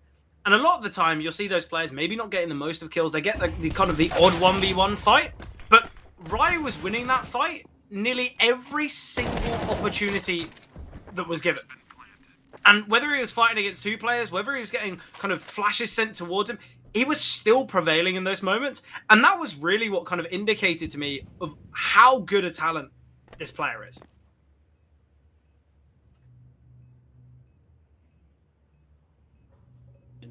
and a lot of the time you'll see those players maybe not getting the most of kills. They get the kind of the odd 1v1 fight, but Ryu was winning that fight nearly every single opportunity that was given. And whether he was fighting against 2 players, whether he was getting kind of flashes sent towards him, he was still prevailing in those moments. And that was really what kind of indicated to me of how good a talent this player is.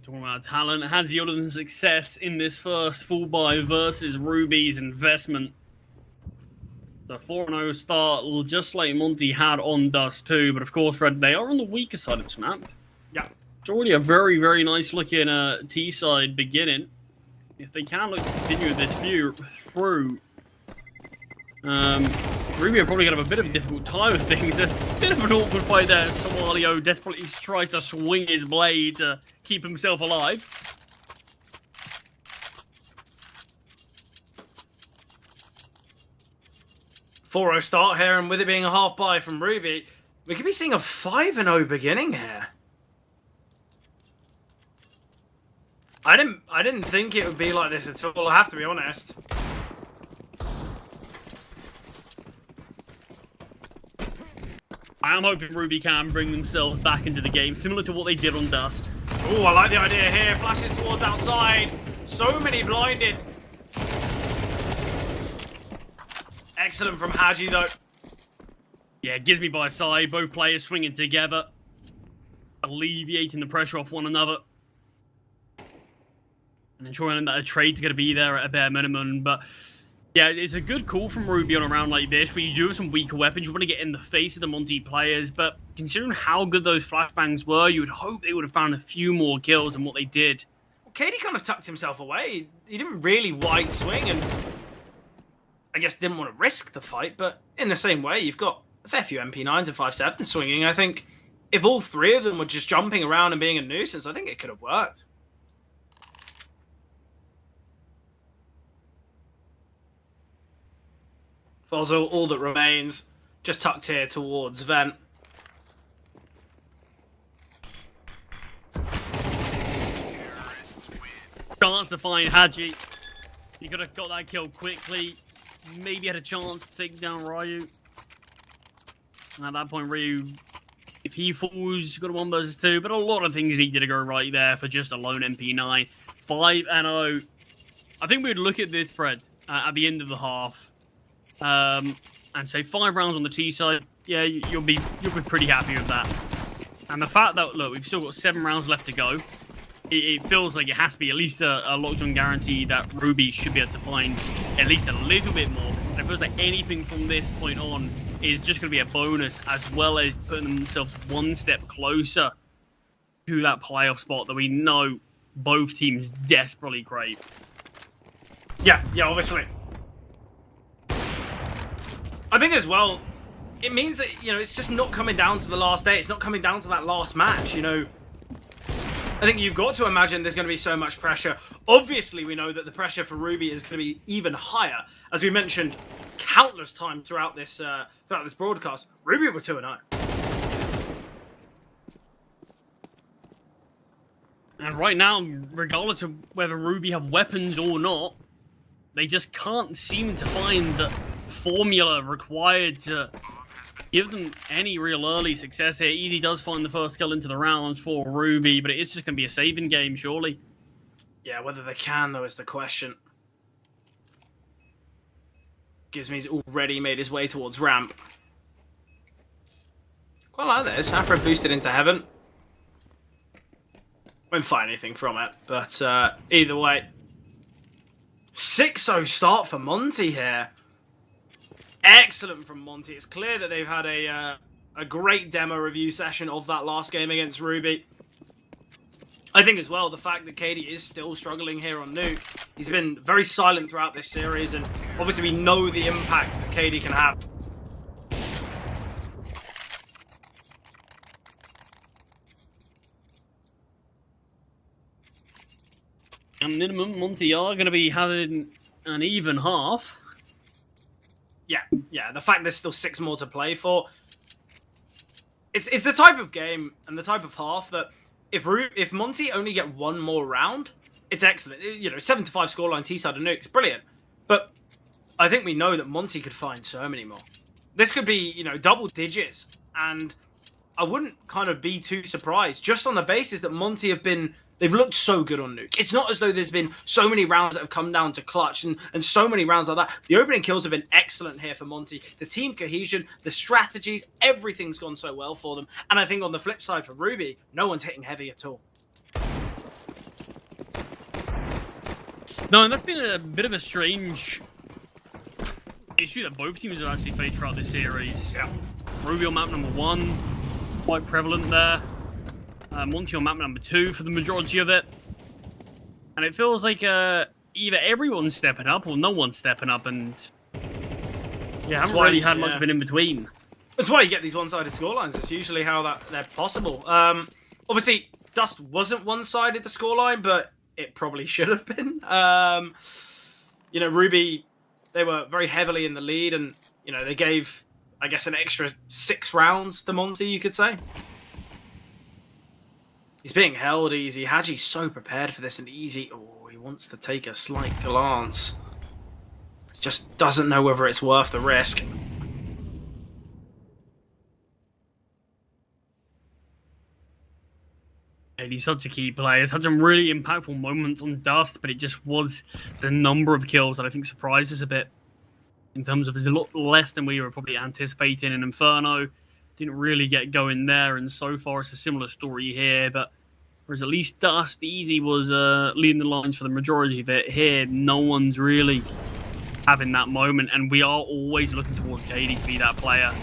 Talking about talent, has yielded them success in this first full buy versus Ruby's investment. The 4-0 start, just like Monte had on Dust too, but of course, Fred, they are on the weaker side of this map. Yeah. It's already a very, very nice looking T-side beginning. If they can look to continue this view through, Ruby are probably going to have a bit of a difficult time with things. A bit of an awkward fight there. Somalio desperately tries to swing his blade to keep himself alive. .4-0 start here, and with it being a half buy from Ruby, we could be seeing a 5-0 beginning here. I didn't think it would be like this at all, I have to be honest. I am hoping Ruby can bring themselves back into the game, similar to what they did on Dust. Oh, I like the idea here. Flashes towards outside. So many blinded. Excellent from Haji, though. Yeah, Gizmy by side, both players swinging together, alleviating the pressure off one another. And ensuring that a trade's going to be there at a bare minimum. But yeah, it's a good call from Ruby on a round like this, where you do have some weaker weapons. You want to get in the face of the Monte players, but considering how good those flashbangs were, you would hope they would have found a few more kills than what they did. Well, KD kind of tucked himself away. He didn't really wide swing, and I guess didn't want to risk the fight, but in the same way, you've got a fair few MP9s and 5.7s swinging. I think if all 3 of them were just jumping around and being a nuisance, I think it could have worked. Also, all that remains, just tucked here towards Vent. Chance to find Haji. He could have got that kill quickly. Maybe had a chance to take down Ryu. And at that point, Ryu, if he falls, you've got a 1 versus 2. But a lot of things needed to go right there for just a lone MP9. 5-0. I think we would look at this, Fred, at the end of the half. And say 5 rounds on the T side, yeah, you'll be pretty happy with that. And the fact that, look, we've still got 7 rounds left to go, it feels like it has to be at least a locked-on guarantee that Ruby should be able to find at least a little bit more. And it feels like anything from this point on is just going to be a bonus, as well as putting themselves 1 step closer to that playoff spot that we know both teams desperately crave. Yeah, obviously. I think as well, it means that, you know, it's just not coming down to the last day. It's not coming down to that last match, you know. I think you've got to imagine there's going to be so much pressure. Obviously, we know that the pressure for Ruby is going to be even higher. As we mentioned countless times throughout this broadcast, Ruby were 2-0. And right now, regardless of whether Ruby have weapons or not, they just can't seem to find the formula required to give them any real early success here. Easy does find the first kill into the rounds for Ruby, but it is just going to be a saving game, surely. Yeah, whether they can, though, is the question. Gizmy's already made his way towards ramp. Quite like this. Afro boosted into heaven. Won't find anything from it, but either way. 6-0 start for Monte here. Excellent from Monte. It's clear that they've had a great demo review session of that last game against Ruby. I think as well, the fact that Katie is still struggling here on Nuke. He's been very silent throughout this series, and obviously we know the impact that Katie can have. At minimum, Monte are going to be having an even half. Yeah, the fact there's still 6 more to play for. It's the type of game and the type of half that if Monte only get 1 more round, it's excellent. You know, 7-5 scoreline T-side of Nuke's brilliant. But I think we know that Monte could find so many more. This could be, you know, double digits, and I wouldn't kind of be too surprised just on the basis that Monte have been. They've looked so good on Nuke. It's not as though there's been so many rounds that have come down to clutch and so many rounds like that. The opening kills have been excellent here for Monte. The team cohesion, the strategies, everything's gone so well for them. And I think on the flip side for Ruby, no one's hitting heavy at all. No, and that's been a bit of a strange issue that both teams have actually faced throughout this series. Yeah. Ruby on map number 1, quite prevalent there. Monte on map number 2 for the majority of it. And it feels like either everyone's stepping up or no one's stepping up, and yeah, haven't really had much of an in-between. That's why you get these one-sided scorelines. It's usually how they're possible. Obviously, Dust wasn't one-sided, the scoreline, but it probably should have been. You know, Ruby, they were very heavily in the lead, and, you know, they gave, I guess, an extra 6 rounds to Monte, you could say. He's being held easy. Haji's so prepared for this, and Easy, oh, he wants to take a slight glance. Just doesn't know whether it's worth the risk. And he's such a key player. He's had some really impactful moments on Dust, but it just was the number of kills that I think surprised us a bit. In terms of, it's a lot less than we were probably anticipating in Inferno. Didn't really get going there, and so far it's a similar story here, but whereas at least Dust Easy was leading the lines for the majority of it, here no one's really having that moment, and we are always looking towards Katie to be that player.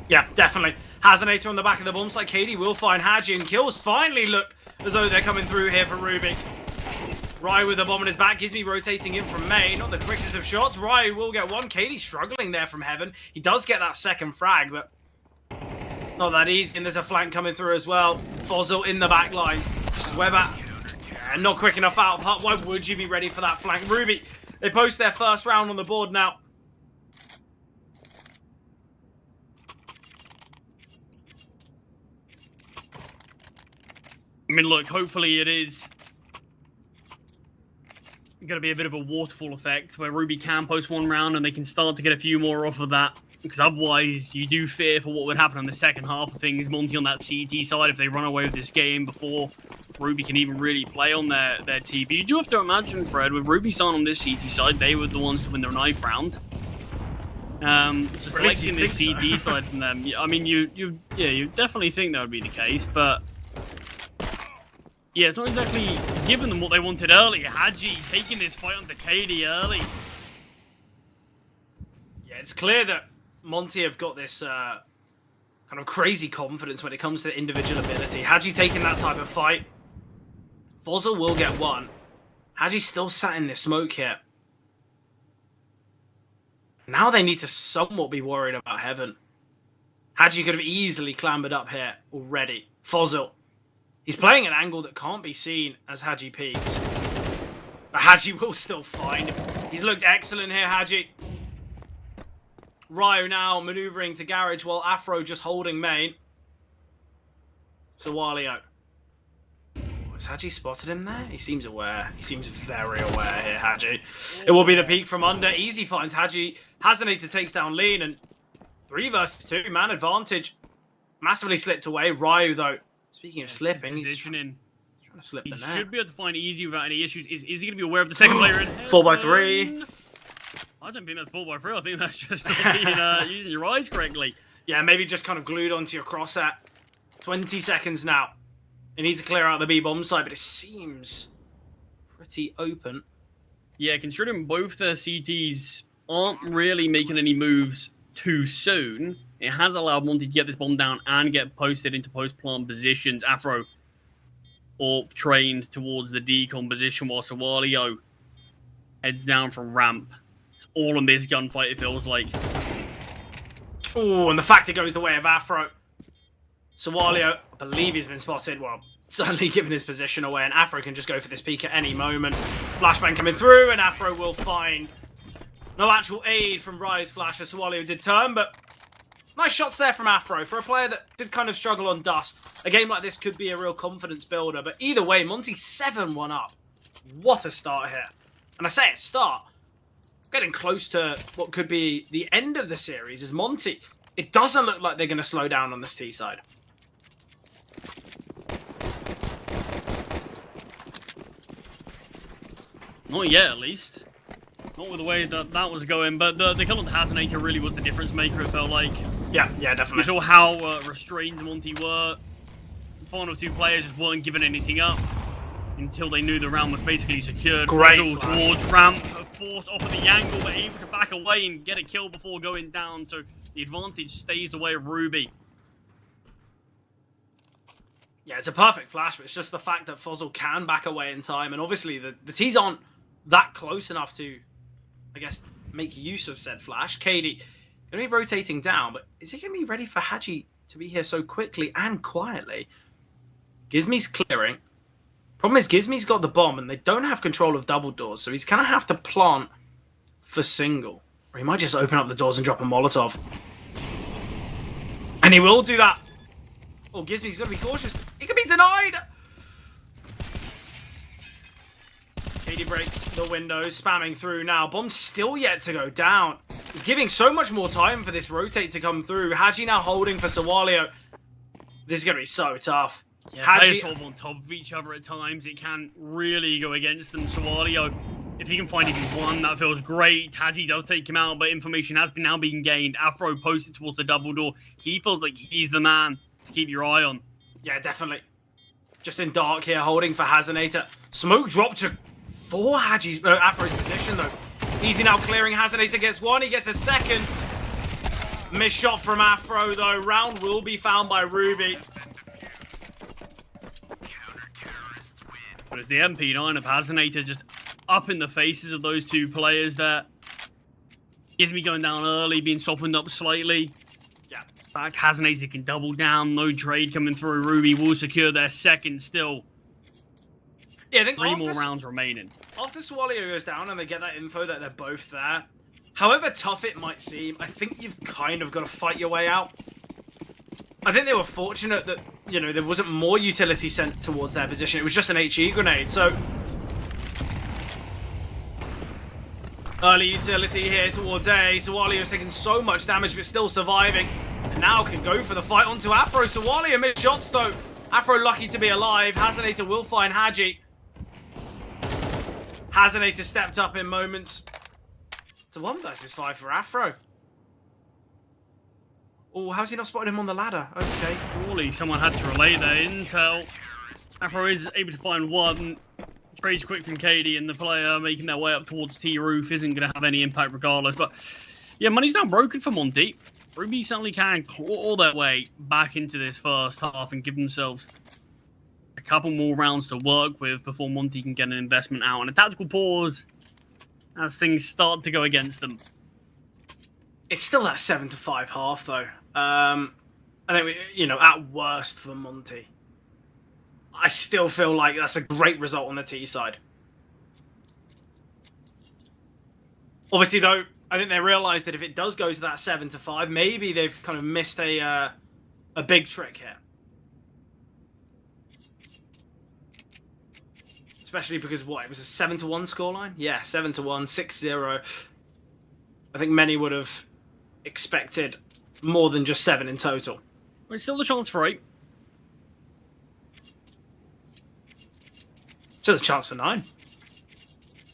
Yeah, definitely. Hazinator on the back of the bomb site. Katie will find Haji, and kills finally look as though they're coming through here for Ruby. Rai with the bomb on his back. Gizmy rotating in from main. Not the quickest of shots. Rai will get one. Katie struggling there from heaven. He does get that second frag, but not that easy, and there's a flank coming through as well. Fozzle in the back lines. Weber, not quick enough out of hut. Why would you be ready for that flank? Ruby, they post their first round on the board now. I mean, look, hopefully it is going to be a bit of a waterfall effect where Ruby can post 1 round and they can start to get a few more off of that. Because otherwise, you do fear for what would happen in the second half of things. Monte on that CT side, if they run away with this game before Ruby can even really play on their TP. You do have to imagine, Fred, with Ruby starting on this CT side, they were the ones to win their knife round. So selecting the CT side from them, I mean, you definitely think that would be the case, but yeah, it's not exactly giving them what they wanted early. Haji taking this fight onto Katie early. Yeah, it's clear that Monte have got this kind of crazy confidence when it comes to individual ability. Haji taking that type of fight. Fozzle will get one. Haji still sat in this smoke here. Now they need to somewhat be worried about heaven. Haji could have easily clambered up here already. Fozzle. He's playing an angle that can't be seen as Hadji peeks. But Hadji will still find him. He's looked excellent here, Hadji. Ryo now maneuvering to garage while Afro just holding main. Sawalio. Has Hadji spotted him there? He seems aware. He seems very aware here, Hadji. It will be the peek from under. Easy finds Hadji. Hazanator takes down Lean and 3 versus 2, man advantage. Massively slipped away. Ryo, though, speaking of slipping, he's trying to slip the net. He should be able to find Easy without any issues. Is he going to be aware of the second player in? 4x3. I don't think that's 4x3. I think that's just using your eyes correctly. Yeah, maybe just kind of glued onto your crosshair. 20 seconds now. They need to clear out the B-bomb side, but it seems pretty open. Yeah, considering both their CTs aren't really making any moves too soon, it has allowed Monte to get this bomb down and get posted into post-plant positions. Afro AWP trained towards the decon position while Sawalio heads down from ramp. It's all on this gunfight, it feels like. Oh, and the fact it goes the way of Afro. Sawalio, I believe he's been spotted. Well, certainly giving his position away, and Afro can just go for this peek at any moment. Flashbang coming through, and Afro will find no actual aid from Ryo's flash as Sawalio did turn, but nice shots there from Afro for a player that did kind of struggle on Dust. A game like this could be a real confidence builder, but either way, Monte 7-1 up. What a start here. And I say a start, getting close to what could be the end of the series is Monte. It doesn't look like they're going to slow down on this T side. Not yet, at least. Not with the way that was going, but the kill on the Hazanator really was the difference maker, it felt like. Yeah, definitely. We saw how restrained Monte were. The final 2 players just weren't giving anything up until they knew the round was basically secured. Great towards ramp, forced off of the angle, but able to back away and get a kill before going down, so the advantage stays the way of Ruby. Yeah, it's a perfect flash, but it's just the fact that Fuzzle can back away in time, and obviously the T's aren't that close enough to, I guess, make use of said flash. KD going to be rotating down, but is he going to be ready for Hadji to be here so quickly and quietly? Gizmi's clearing. Problem is, Gizmi's got the bomb, and they don't have control of double doors, so he's going to have to plant for single. Or he might just open up the doors and drop a Molotov. And he will do that. Oh, Gizmi's got to be cautious. He could be denied! KD breaks the window, spamming through now. Bomb's still yet to go down. He's giving so much more time for this rotate to come through. Hadji now holding for Sawalio. This is going to be so tough. Yeah, Hadji... players sort of on top of each other at times. It can really go against them. Sawalio, if he can find even one, that feels great. Hadji does take him out, but information has now been gained. Afro posted towards the double door. He feels like he's the man to keep your eye on. Yeah, definitely. Just in dark here, holding for Hazanator. Smoke dropped to 4 Hadji's, Afro's position, though. Easy now clearing. Hazanator gets 1. He gets a second. Missed shot from Afro, though. Round will be found by Ruby. But it's the MP9 of Hazanator just up in the faces of those 2 players there. Gizmi going down early, being softened up slightly. Yeah, back Hazanator can double down. No trade coming through. Ruby will secure their second still. Yeah, I think 3 more rounds remaining. After Sawalio goes down and they get that info that they're both there, however tough it might seem, I think you've kind of got to fight your way out. I think they were fortunate that, you know, there wasn't more utility sent towards their position. It was just an HE grenade, so... Early utility here towards A. Sawalio's taking so much damage, but still surviving. And now can go for the fight onto Afro. Sawalio missed shots, though. Afro lucky to be alive. Hazanator will find Hadji. Hazanator stepped up in moments. It's a 1 versus 5 for Afro. Oh, how's he not spotted him on the ladder? Okay. Surely someone had to relay their intel. Afro is able to find 1. Trades quick from KD, and the player making their way up towards T-Roof isn't going to have any impact regardless. But yeah, money's now broken for Monte. Ruby certainly can claw their way back into this first half and give themselves a couple more rounds to work with before Monte can get an investment out. And a tactical pause as things start to go against them. It's still that 7-5 half, though. I think, you know, at worst for Monte. I still feel like that's a great result on the T side. Obviously, though, I think they realised that if it does go to that 7-5, maybe they've kind of missed a big trick here. Especially because, what, it was a 7-1 scoreline? Yeah, 7-1, 6-0. I think many would have expected more than just 7 in total. There's still a chance for 8. Still a chance for 9.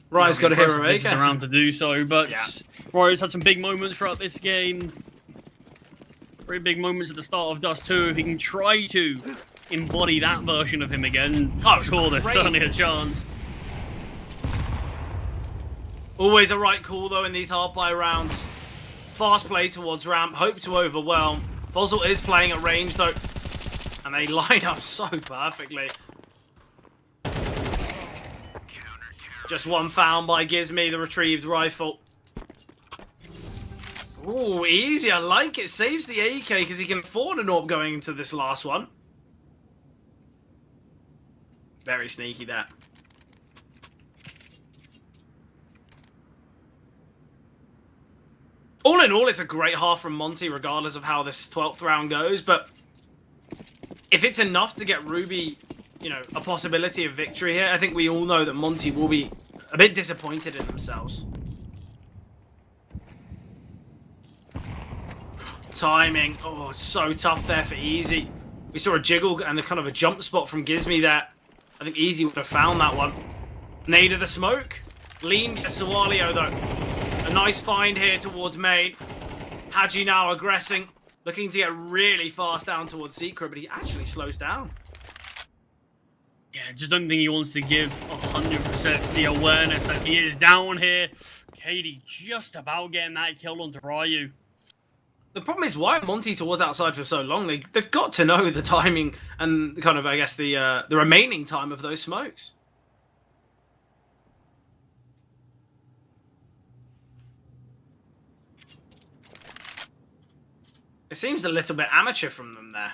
Ryo's got a hero AK. Around to do so, but yeah. Ryo's had some big moments throughout this game. Very big moments at the start of Dust 2. If he can try to embody that version of him again, sure, there's certainly a chance. Always a right call, though, in these hard-buy rounds. Fast play towards ramp, hope to overwhelm. Fossil is playing at range, though, and they line up so perfectly. Just one found by Gizmy, the retrieved rifle. Ooh, easy, I like it. Saves the AK because he can afford an AWP going into this last one. Very sneaky there. All in all, it's a great half from Monte, regardless of how this 12th round goes. But if it's enough to get Ruby, you know, a possibility of victory here, I think we all know that Monte will be a bit disappointed in themselves. Timing. Oh, it's so tough there for Easy. We saw a jiggle and a kind of a jump spot from Gizmy there. I think Easy would have found that one. Nade of the smoke. Lean gets to Walio, though. A nice find here towards main. Haji now aggressing. Looking to get really fast down towards Secret, but he actually slows down. Yeah, just don't think he wants to give 100% the awareness that he is down here. Katie just about getting that kill onto Ryu. The problem is, why Monte towards outside for so long? They've got to know the timing and kind of, I guess, the remaining time of those smokes. It seems a little bit amateur from them there.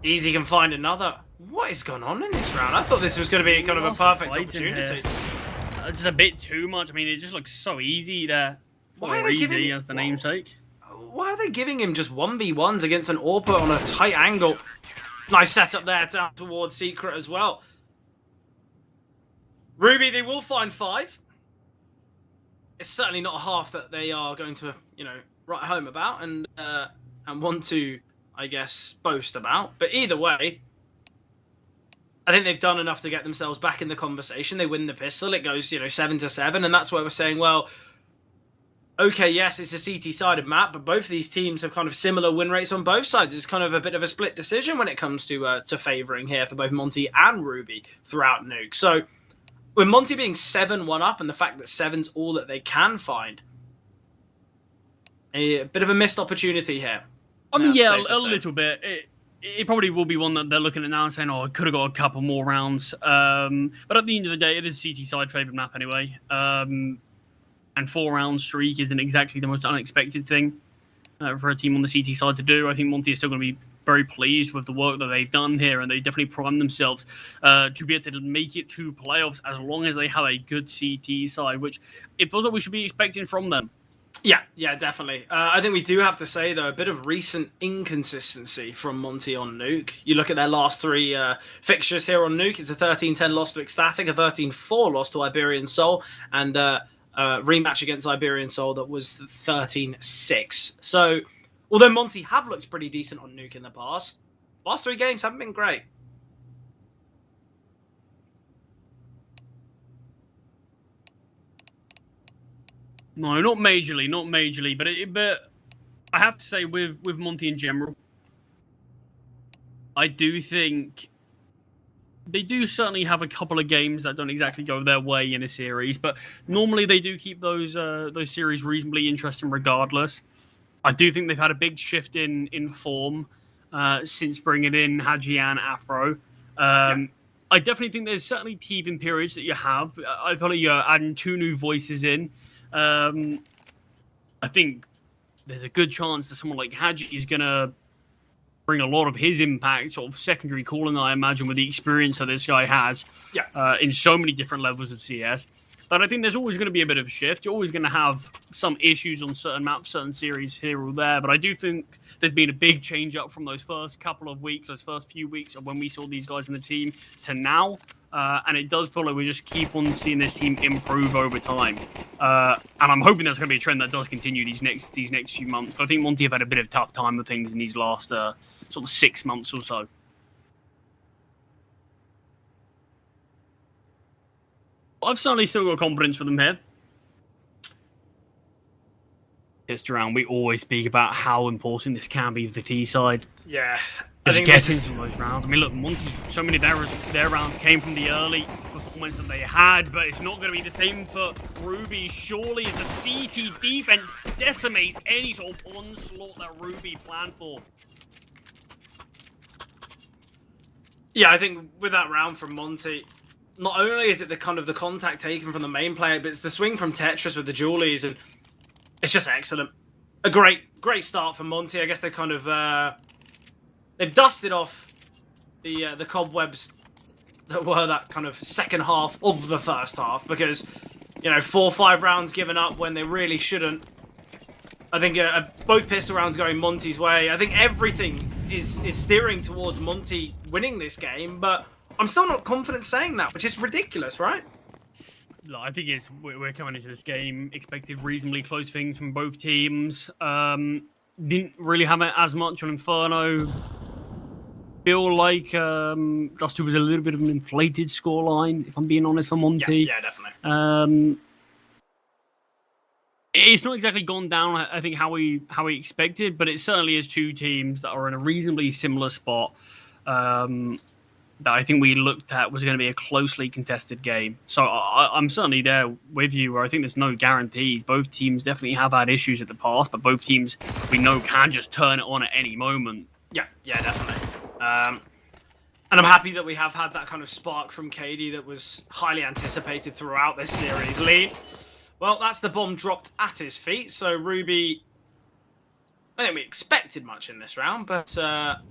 Easy can find another. What is going on in this round? I thought this was going to be kind of a perfect opportunity. Just a bit too much. I mean, it just looks so easy there. Why are they easy, giving, as the namesake. Why are they giving him just 1v1s against an AWP on a tight angle? Nice setup there down towards Secret as well. Ruby, they will find 5. It's certainly not a half that they are going to, you know, write home about and want to, I guess, boast about. But either way, I think they've done enough to get themselves back in the conversation. They win the pistol. It goes, you know, 7-7, and that's why we're saying, well, okay, yes, it's a CT-sided map, but both of these teams have kind of similar win rates on both sides. It's kind of a bit of a split decision when it comes to favouring here for both Monte and Ruby throughout Nuke. So, with Monte being 7-1 up and the fact that 7's all that they can find, a bit of a missed opportunity here. I mean, yeah, a little bit. It probably will be one that they're looking at now and saying, oh, I could have got a couple more rounds. But at the end of the day, it is a CT side favoured map anyway. And 4-round streak isn't exactly the most unexpected thing for a team on the CT side to do. I think Monte is still going to be very pleased with the work that they've done here, and they definitely prime themselves to be able to make it to playoffs as long as they have a good CT side, which it feels like we should be expecting from them. Yeah, definitely. I think we do have to say, though, a bit of recent inconsistency from Monte on Nuke. You look at their last 3 fixtures here on Nuke. It's a 13-10 loss to Ecstatic, a 13-4 loss to Iberian Soul, and rematch against Iberian Soul that was 13-6. So, although Monte have looked pretty decent on Nuke in the past, last 3 games haven't been great. No, not majorly, but I have to say with Monte in general, I do think they do certainly have a couple of games that don't exactly go their way in a series, but normally they do keep those series reasonably interesting regardless. I do think they've had a big shift in form since bringing in Haji and Afro. I definitely think there's certainly teething periods that you have. I feel like you're adding 2 new voices in. I think there's a good chance that someone like Haji is going to bring a lot of his impact, sort of secondary calling, I imagine, with the experience that this guy has in so many different levels of CS. But I think there's always going to be a bit of a shift. You're always going to have some issues on certain maps, certain series here or there. But I do think there's been a big change up from those first couple of weeks, those first few weeks of when we saw these guys in the team to now. And it does feel like we just keep on seeing this team improve over time. And I'm hoping that's going to be a trend that does continue these next few months. But I think Monte have had a bit of a tough time with things in these last sort of 6 months or so. I've certainly still got confidence for them here. This round, we always speak about how important this can be for the T side. Yeah. Just getting to those rounds. I mean, look, Monte, so many of their rounds came from the early performance that they had, but it's not going to be the same for Ruby. Surely the CT defense decimates any sort of onslaught that Ruby planned for. Yeah, I think with that round from Monte, not only is it the kind of the contact taken from the main player, but it's the swing from Tetris with the Julies, and it's just excellent. A great start for Monte. I guess they kind of they've dusted off the cobwebs that were that kind of second half of the first half, because 4 or 5 rounds given up when they really shouldn't. I think both pistol rounds going Monte's way. I think everything is steering towards Monte winning this game, but I'm still not confident saying that, which is ridiculous, right? No, I think we're coming into this game expected reasonably close things from both teams. Didn't really have it as much on Inferno. Feel like Dust 2 was a little bit of an inflated scoreline, if I'm being honest, for Monte. Yeah, definitely. It's not exactly gone down, I think, how we expected, but it certainly is two teams that are in a reasonably similar spot. That I think we looked at was going to be a closely contested game. So I'm certainly there with you, where I think there's no guarantees. Both teams definitely have had issues at the past, but both teams we know can just turn it on at any moment. Yeah, definitely. And I'm happy that we have had that kind of spark from KD that was highly anticipated throughout this series. Lean. Well, that's the bomb dropped at his feet, so Ruby, I don't think we expected much in this round, but a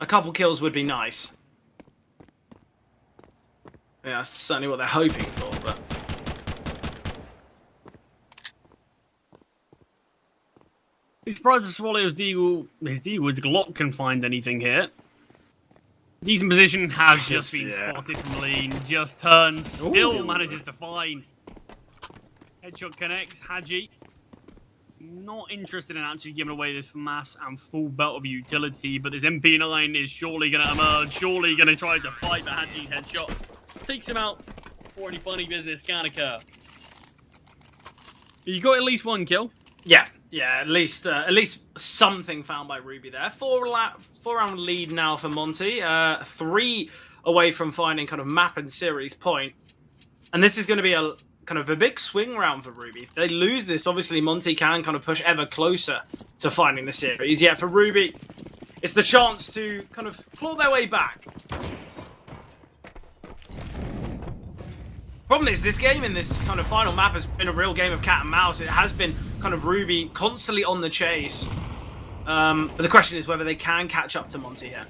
couple kills would be nice. Yeah, that's certainly what they're hoping for, but... I'm surprised that Swallow's Deagle, his Deagle is Glock can find anything here. Decent position, has just been spotted from Lean, just turns, still manages to find. Headshot connects, Haji. Not interested in actually giving away this mass and full belt of utility, but this MP9 is surely going to emerge, surely going to try to fight the Haji's headshot. Takes him out before any funny business can occur. You got at least one kill. Yeah, at least something found by Ruby there. 4-round lead now for Monte. 3 away from finding kind of map and series point. And this is going to be a kind of a big swing round for Ruby. If they lose this, obviously Monte can kind of push ever closer to finding the series. Yet for Ruby, it's the chance to kind of claw their way back. Problem is, this game in this kind of final map has been a real game of cat and mouse. It has been kind of Ruby constantly on the chase. But the question is whether they can catch up to Monte here.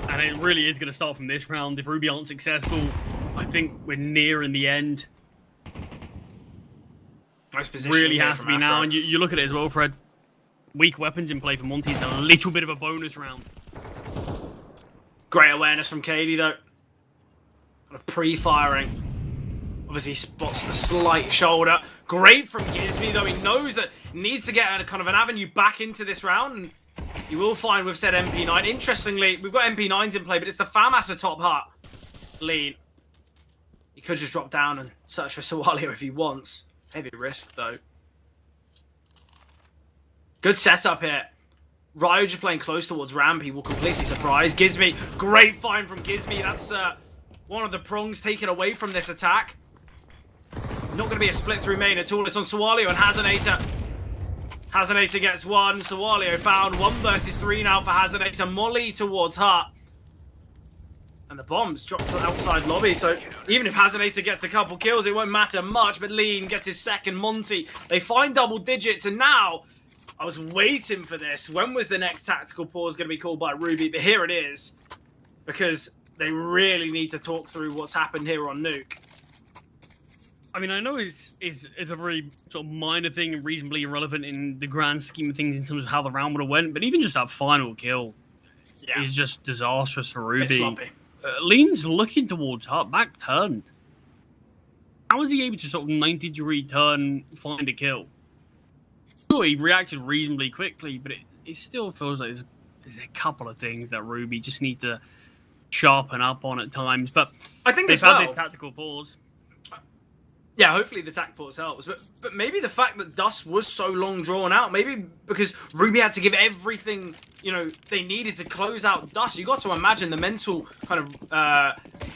And it really is going to start from this round. If Ruby aren't successful, I think we're near in the end. Nice position. Really has to be now. And you look at it as well, Fred. Weak weapons in play for Monte is a little bit of a bonus round. Great awareness from KD, though. Kind of pre-firing. Obviously, he spots the slight shoulder. Great from Gizmi, though. He knows that he needs to get a kind of an avenue back into this round. And you will find we've said MP9. Interestingly, we've got MP9s in play, but it's the FAMAS top hut. Lean. He could just drop down and search for Sawalio if he wants. Heavy risk, though. Good setup here. Ryo just playing close towards ramp. He will completely surprise. Gizmi, great find from Gizmi. That's one of the prongs taken away from this attack. It's not going to be a split through main at all. It's on Sawalio and Hazanator. Hazanator gets one. Sawalio found 1 versus 3 now for Hazanator. Molly towards Hut. And the bombs drop to the outside lobby, so even if Hazenator gets a couple kills, it won't matter much, but Lean gets his second Monte. They find double digits, and now, I was waiting for this. When was the next tactical pause going to be called by Ruby? But here it is, because they really need to talk through what's happened here on Nuke. I mean, I know it's a very sort of minor thing and reasonably irrelevant in the grand scheme of things in terms of how the round would have went, but even just that final kill is just disastrous for Ruby. It's sloppy. Lean's looking towards her, back turned. How was he able to sort of 90-degree turn, find a kill? Sure, he reacted reasonably quickly, but it still feels like there's a couple of things that Ruby just need to sharpen up on at times. But I think they've had this tactical pause. Yeah, hopefully the tac pause helps, but maybe the fact that Dust was so long drawn out, maybe because Ruby had to give everything, you know, they needed to close out Dust. You got to imagine the mental kind of,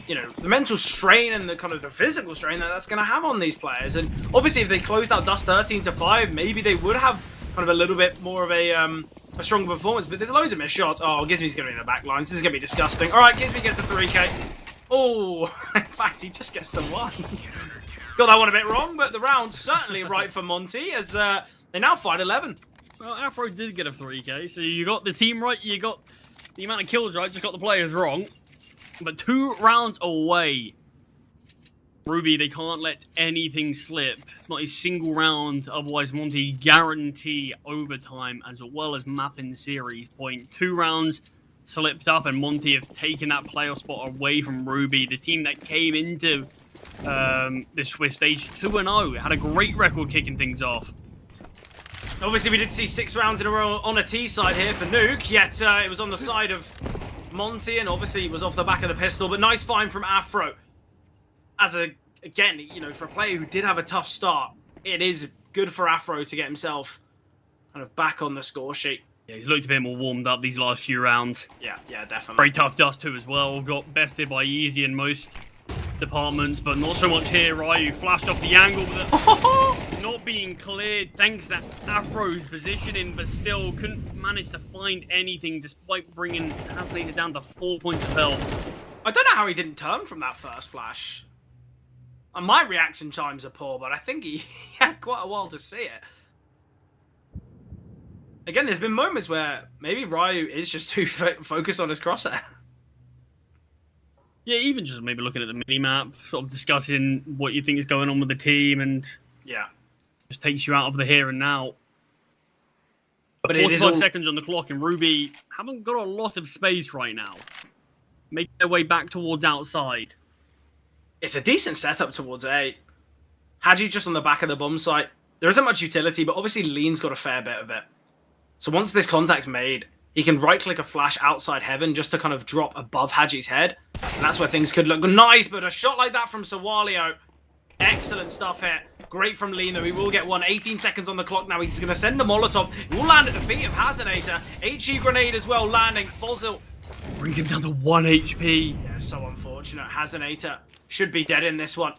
you know, the mental strain and the kind of the physical strain that that's going to have on these players. And obviously, if they closed out Dust 13-5, maybe they would have kind of a little bit more of a stronger performance. But there's loads of missed shots. Oh, Gizme's going to be in the back lines. This is going to be disgusting. All right, Gizme gets a 3K. Oh, in fact, he just gets the 1. Got that one a bit wrong, but the round's certainly right for Monte as they now fight 11. Well, Afro did get a 3K, so you got the team right, you got the amount of kills right, just got the players wrong. But 2 rounds away. Ruby, they can't let anything slip. Not a single round, otherwise Monte guarantee overtime as well as mapping the series point. 2 rounds slipped up and Monte have taken that playoff spot away from Ruby, the team that came into this Swiss stage 2-0. Had a great record kicking things off. Obviously, we did see 6 rounds in a row on a T side here for Nuke, yet it was on the side of Monte, and obviously it was off the back of the pistol, but nice find from Afro. Again, you know, for a player who did have a tough start, it is good for Afro to get himself kind of back on the score sheet. Yeah, he's looked a bit more warmed up these last few rounds. Yeah, definitely. Very tough Dust too as well. Got bested by Easy in most departments, but not so much here. Ryu flashed off the angle, but not being cleared thanks to Afro's positioning, but still couldn't manage to find anything despite bringing Hazenator down to 4 points of health. I don't know how he didn't turn from that first flash. And my reaction times are poor, but I think he had quite a while to see it. Again, there's been moments where maybe Ryu is just too focused on his crosshair. Yeah, even just maybe looking at the mini-map, sort of discussing what you think is going on with the team, and just takes you out of the here and now. But 45 seconds on the clock, and Ruby haven't got a lot of space right now. Make their way back towards outside. It's a decent setup towards A. Hadji just on the back of the bomb site. There isn't much utility, but obviously Lean's got a fair bit of it. So once this contact's made, he can right-click a flash outside heaven just to kind of drop above Hadji's head. And that's where things could look nice, but a shot like that from Sawalio. Excellent stuff here. Great from Lean, though. He will get one. 18 seconds on the clock now. He's going to send the Molotov. He will land at the feet of Hazenator. HE grenade as well landing. Fozil brings him down to 1 HP. Yeah, so unfortunate. Hazenator should be dead in this one.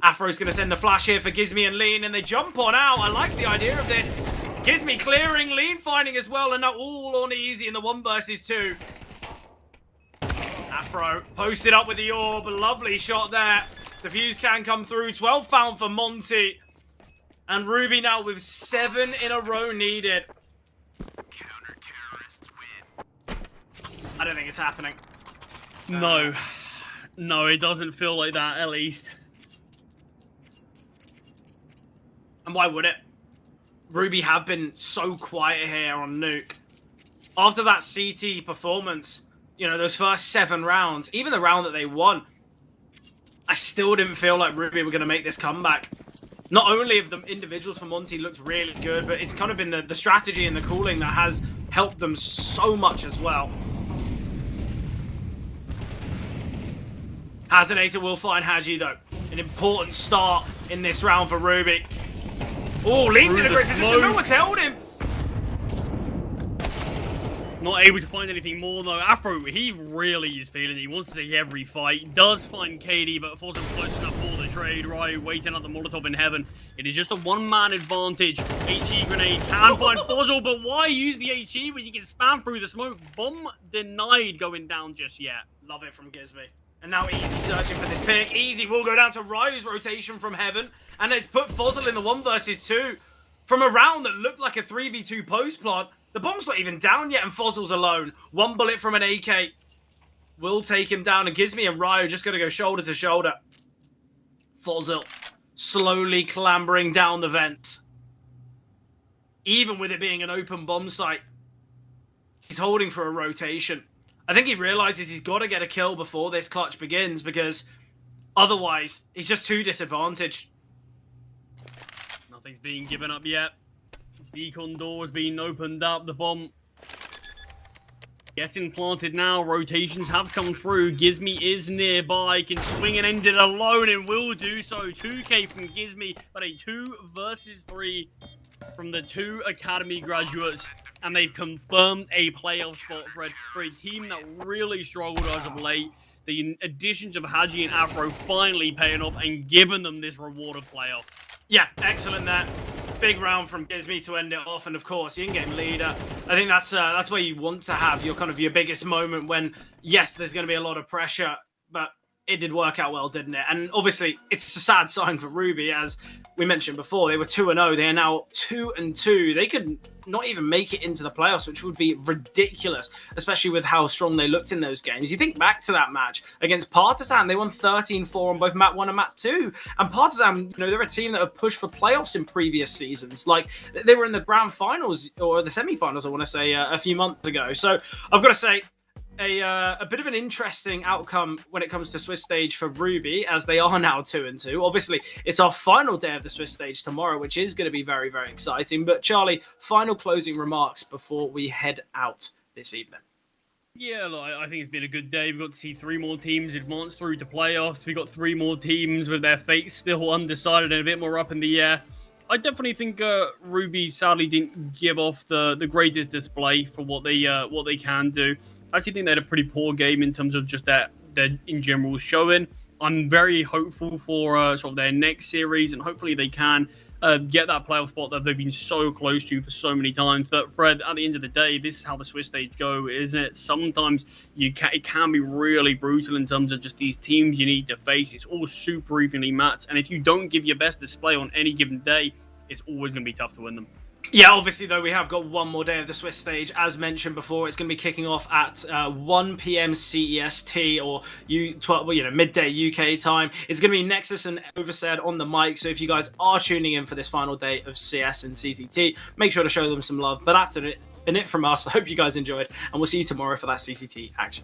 Afro's going to send the flash here for Gizme and Lean, and they jump on out. I like the idea of this. Gizme clearing, Lean finding as well, and now all on Easy in the 1 versus 2. Afro posted up with the orb. Lovely shot there. The fuse can come through. 12 found for Monte. And Ruby now with 7 in a row needed. Counter-terrorists win. I don't think it's happening. No. No, it doesn't feel like that, at least. And why would it? Ruby have been so quiet here on Nuke. After that CT performance, you know, those first 7 rounds, even the round that they won, I still didn't feel like Ruby were going to make this comeback. Not only have the individuals for Monte looked really good, but it's kind of been the strategy and the cooling that has helped them so much as well. Hazenator will find Hadji, though. An important start in this round for Ruby. Oh, Lean's in a great position. No one's held him. Not able to find anything more, though. Afro, he really is feeling it. He wants to take every fight. Does find KD, but falls him close enough for the trade. Ryu waiting at the Molotov in heaven. It is just a 1-man advantage. HE grenade can find Fozzle, but why use the HE when you can spam through the smoke? Bomb denied going down just yet. Love it from Gizme. And now Easy searching for this pick. Easy will go down to Ryu's rotation from Heaven. And it's put Fozzle in the 1 versus 2. From a round that looked like a 3v2 post plant, the bomb's not even down yet and Fozzle's alone. 1 bullet from an AK will take him down. And Gizmi and Ryu just going to go shoulder to shoulder. Fozzle slowly clambering down the vents. Even with it being an open bomb site, he's holding for a rotation. I think he realizes he's got to get a kill before this clutch begins because otherwise he's just too disadvantaged. Nothing's being given up yet. Beacon doors being opened up. The bomb getting planted now. Rotations have come through. Gizmi is nearby. Can swing and end it alone and will do so. 2K from Gizmi, but a 2 versus 3 from the 2 Academy graduates. And they've confirmed a playoff spot for a team that really struggled as of late. The additions of Haji and Afro finally paying off and giving them this reward of playoffs. Yeah, excellent there. Big round from Gizmi to end it off, and of course, the in-game leader. I think that's where you want to have your your biggest moment when, yes, there's going to be a lot of pressure, but it did work out well, didn't it? And obviously, it's a sad sign for Ruby, as we mentioned before. They were 2-0. They are now 2-2. They could not even make it into the playoffs, which would be ridiculous, especially with how strong they looked in those games. You think back to that match against Partizan, they won 13-4 on both map 1 and map 2. And Partizan, they're a team that have pushed for playoffs in previous seasons. Like, they were in the grand finals, or the semi-finals, I want to say, a few months ago. So I've got to say, a bit of an interesting outcome when it comes to Swiss stage for Ruby, as they are now 2-2. Obviously, it's our final day of the Swiss stage tomorrow, which is going to be very, very exciting. But Charlie, final closing remarks before we head out this evening. Yeah, look, I think it's been a good day. We've got to see 3 more teams advance through to playoffs. We've got 3 more teams with their fates still undecided and a bit more up in the air. I definitely think Ruby sadly didn't give off the greatest display for what they can do. I actually think they had a pretty poor game in terms of just their in general showing. I'm very hopeful for sort of their next series, and hopefully they can get that playoff spot that they've been so close to for so many times. But Fred, at the end of the day, this is how the Swiss stage go, isn't it? Sometimes it can be really brutal in terms of just these teams you need to face. It's all super evenly matched, and if you don't give your best display on any given day, it's always going to be tough to win them. Yeah, obviously, though, we have got one more day of the Swiss stage. As mentioned before, it's going to be kicking off at 1 p.m. CEST, or midday UK time. It's going to be Nexus and Oversaid on the mic. So if you guys are tuning in for this final day of CS and CCT, make sure to show them some love. But that's been it from us. I hope you guys enjoyed, and we'll see you tomorrow for that CCT action.